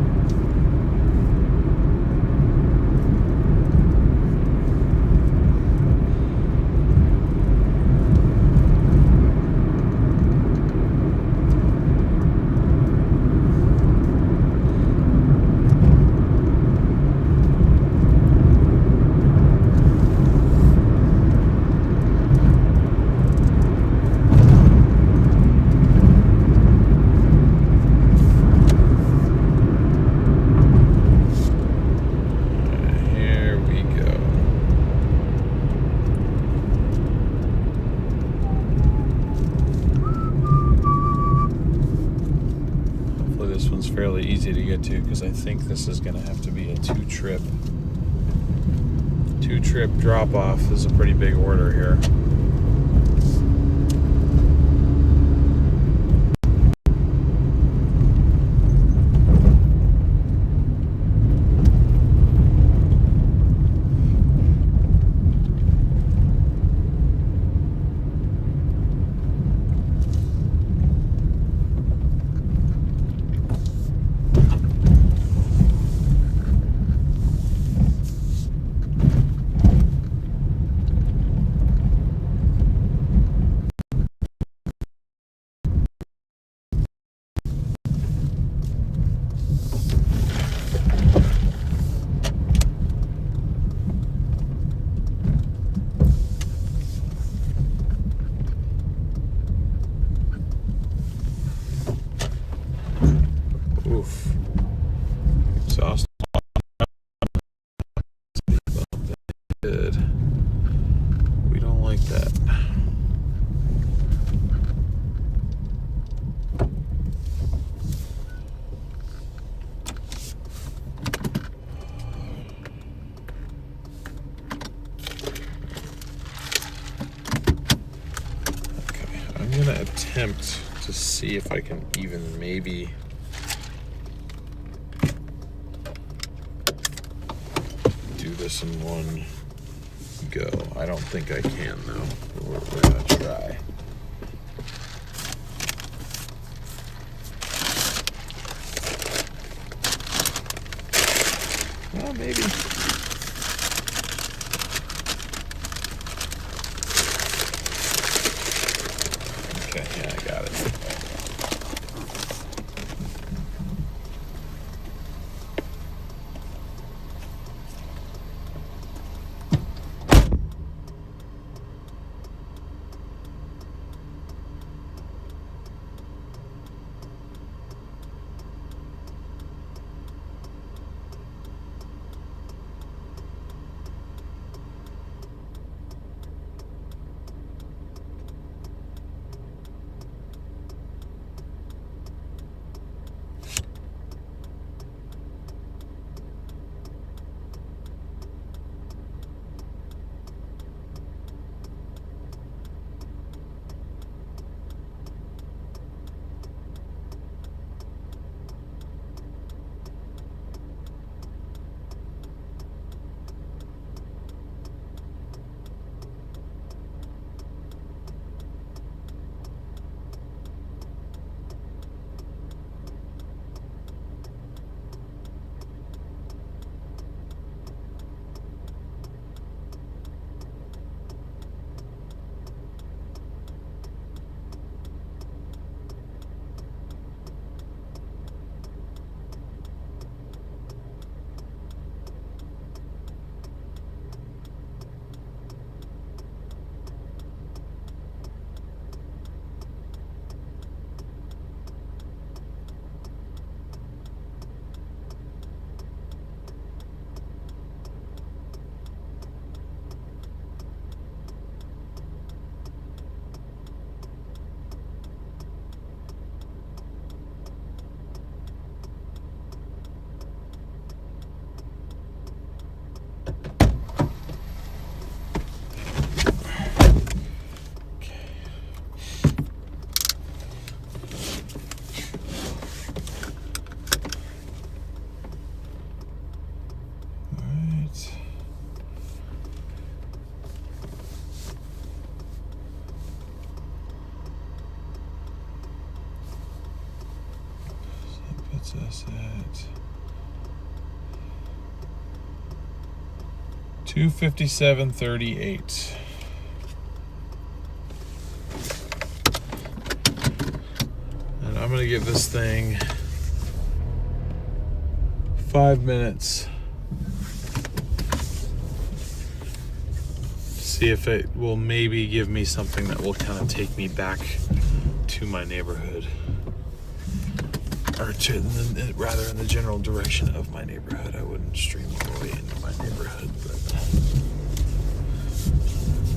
Speaker 1: Because I think this is going to have to be a two-trip drop-off. This is a pretty big order here. gonna attempt to see if I can even maybe do this in one go. I don't think I can though. We're gonna try. Well, maybe. Okay, yeah, I got it. Puts us at 257.38. And I'm gonna give this thing 5 minutes. See if it will maybe give me something that will kind of take me back to my neighborhood. Or to, rather in the general direction of my neighborhood. I wouldn't stream all the way into my neighborhood, but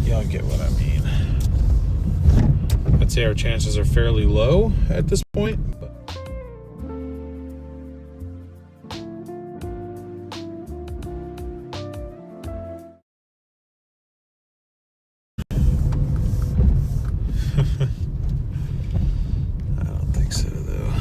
Speaker 1: y'all get what I mean. I'd say our chances are fairly low at this point, but I don't think so though.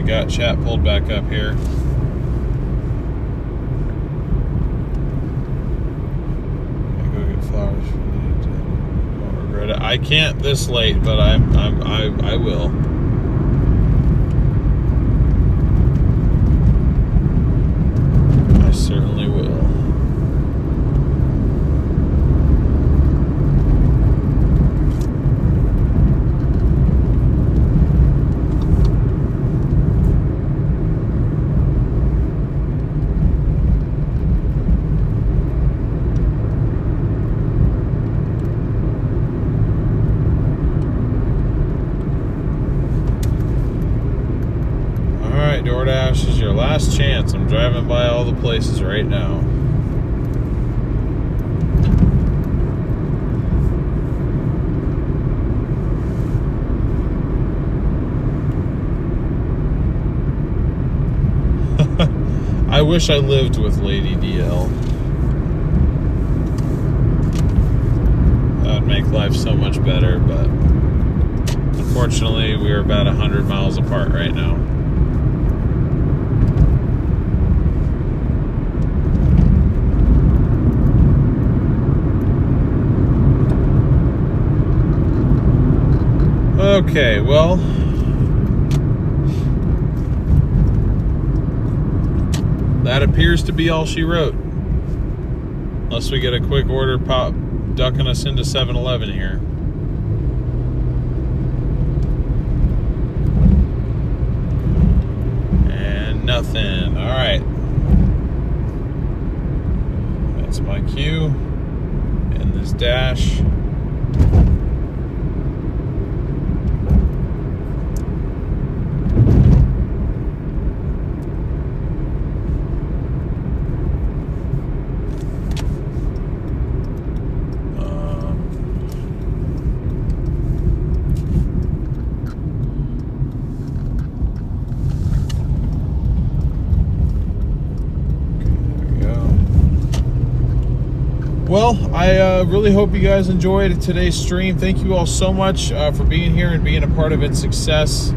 Speaker 1: Got chat pulled back up here. I go get flowers. Don't regret it. I can't this late, but I will. I certainly will. driving by all the places right now. I wish I lived with Lady DL. That would make life so much better, but unfortunately, we are about 100 miles apart right now. Okay, well, that appears to be all she wrote. Unless we get a quick order pop ducking us into 7-Eleven here. And nothing. All right. That's my cue. And this dash. Well, I really hope you guys enjoyed today's stream. Thank you all so much for being here and being a part of its success.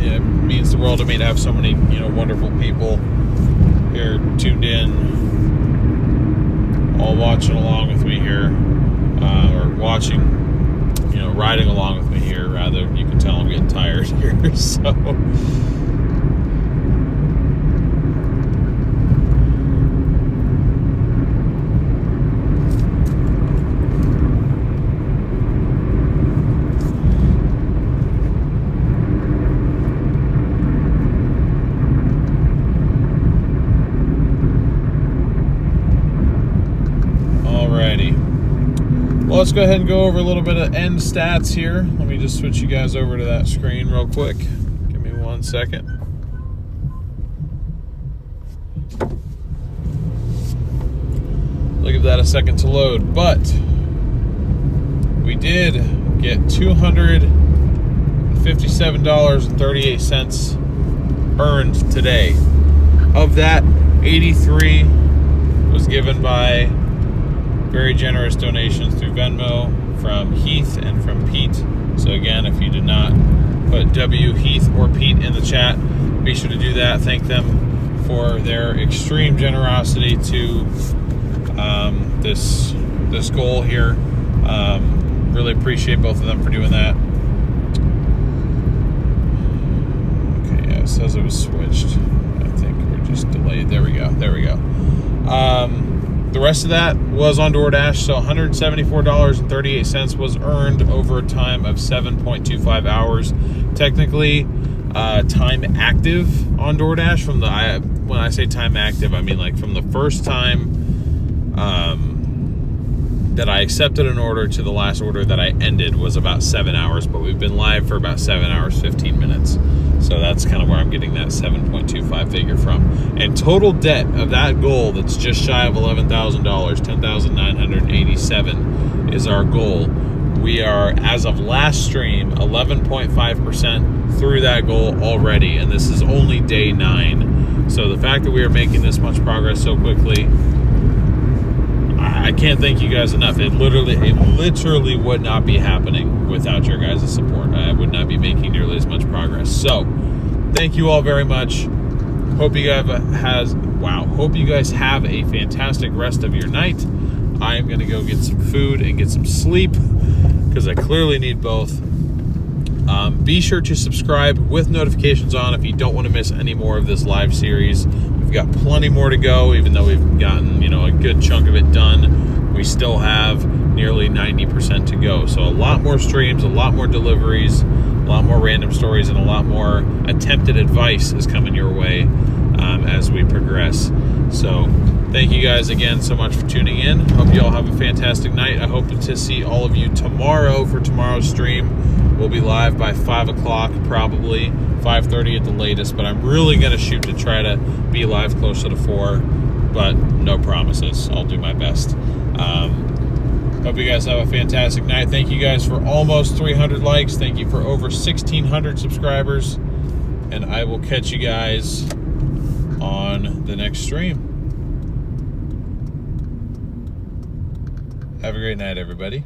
Speaker 1: It means the world to me to have so many, wonderful people here tuned in, all watching along with me here, or watching, riding along with me here, rather. You can tell I'm getting tired here, so... Well, let's go ahead and go over a little bit of end stats here. Let me just switch you guys over to that screen real quick. Give me 1 second. I'll give that a second to load. But we did get $257.38 earned today. Of that, 83 was given by very generous donations through Venmo from Heath and from Pete. So again, if you did not put W, Heath, or Pete in the chat, be sure to do that. Thank them for their extreme generosity to this goal here. Really appreciate both of them for doing that. Okay, yeah, it says it was switched. I think we're just delayed. There we go. The rest of that was on Doordash, so $174.38 was earned over a time of 7.25 hours. Technically, time active on Doordash from when I say time active, I mean like from the first time that I accepted an order to the last order that I ended was about 7 hours, but we've been live for about 7 hours, 15 minutes. So that's kind of where I'm getting that 7.25 figure from. And total debt of that goal that's just shy of $11,000, $10,987 is our goal. We are, as of last stream, 11.5% through that goal already, and this is only day 9. So the fact that we are making this much progress so quickly, I can't thank you guys enough. It literally would not be happening without your guys' support. I would not be making nearly as much progress. So, thank you all very much. Hope you guys have a fantastic rest of your night. I am going to go get some food and get some sleep because I clearly need both. Be sure to subscribe with notifications on if you don't want to miss any more of this live series. We've got plenty more to go, even though we've gotten, a good chunk of it done. We still have nearly 90% to go. So a lot more streams, a lot more deliveries, a lot more random stories, and a lot more attempted advice is coming your way as we progress. So thank you guys again so much for tuning in. Hope you all have a fantastic night. I hope to see all of you tomorrow for tomorrow's stream. We'll be live by 5 o'clock, probably 5:30 at the latest, but I'm really going to shoot to try to be live closer to 4, but no promises. I'll do my best. Hope you guys have a fantastic night. Thank you guys for almost 300 likes. Thank you for over 1,600 subscribers. And I will catch you guys on the next stream. Have a great night, everybody.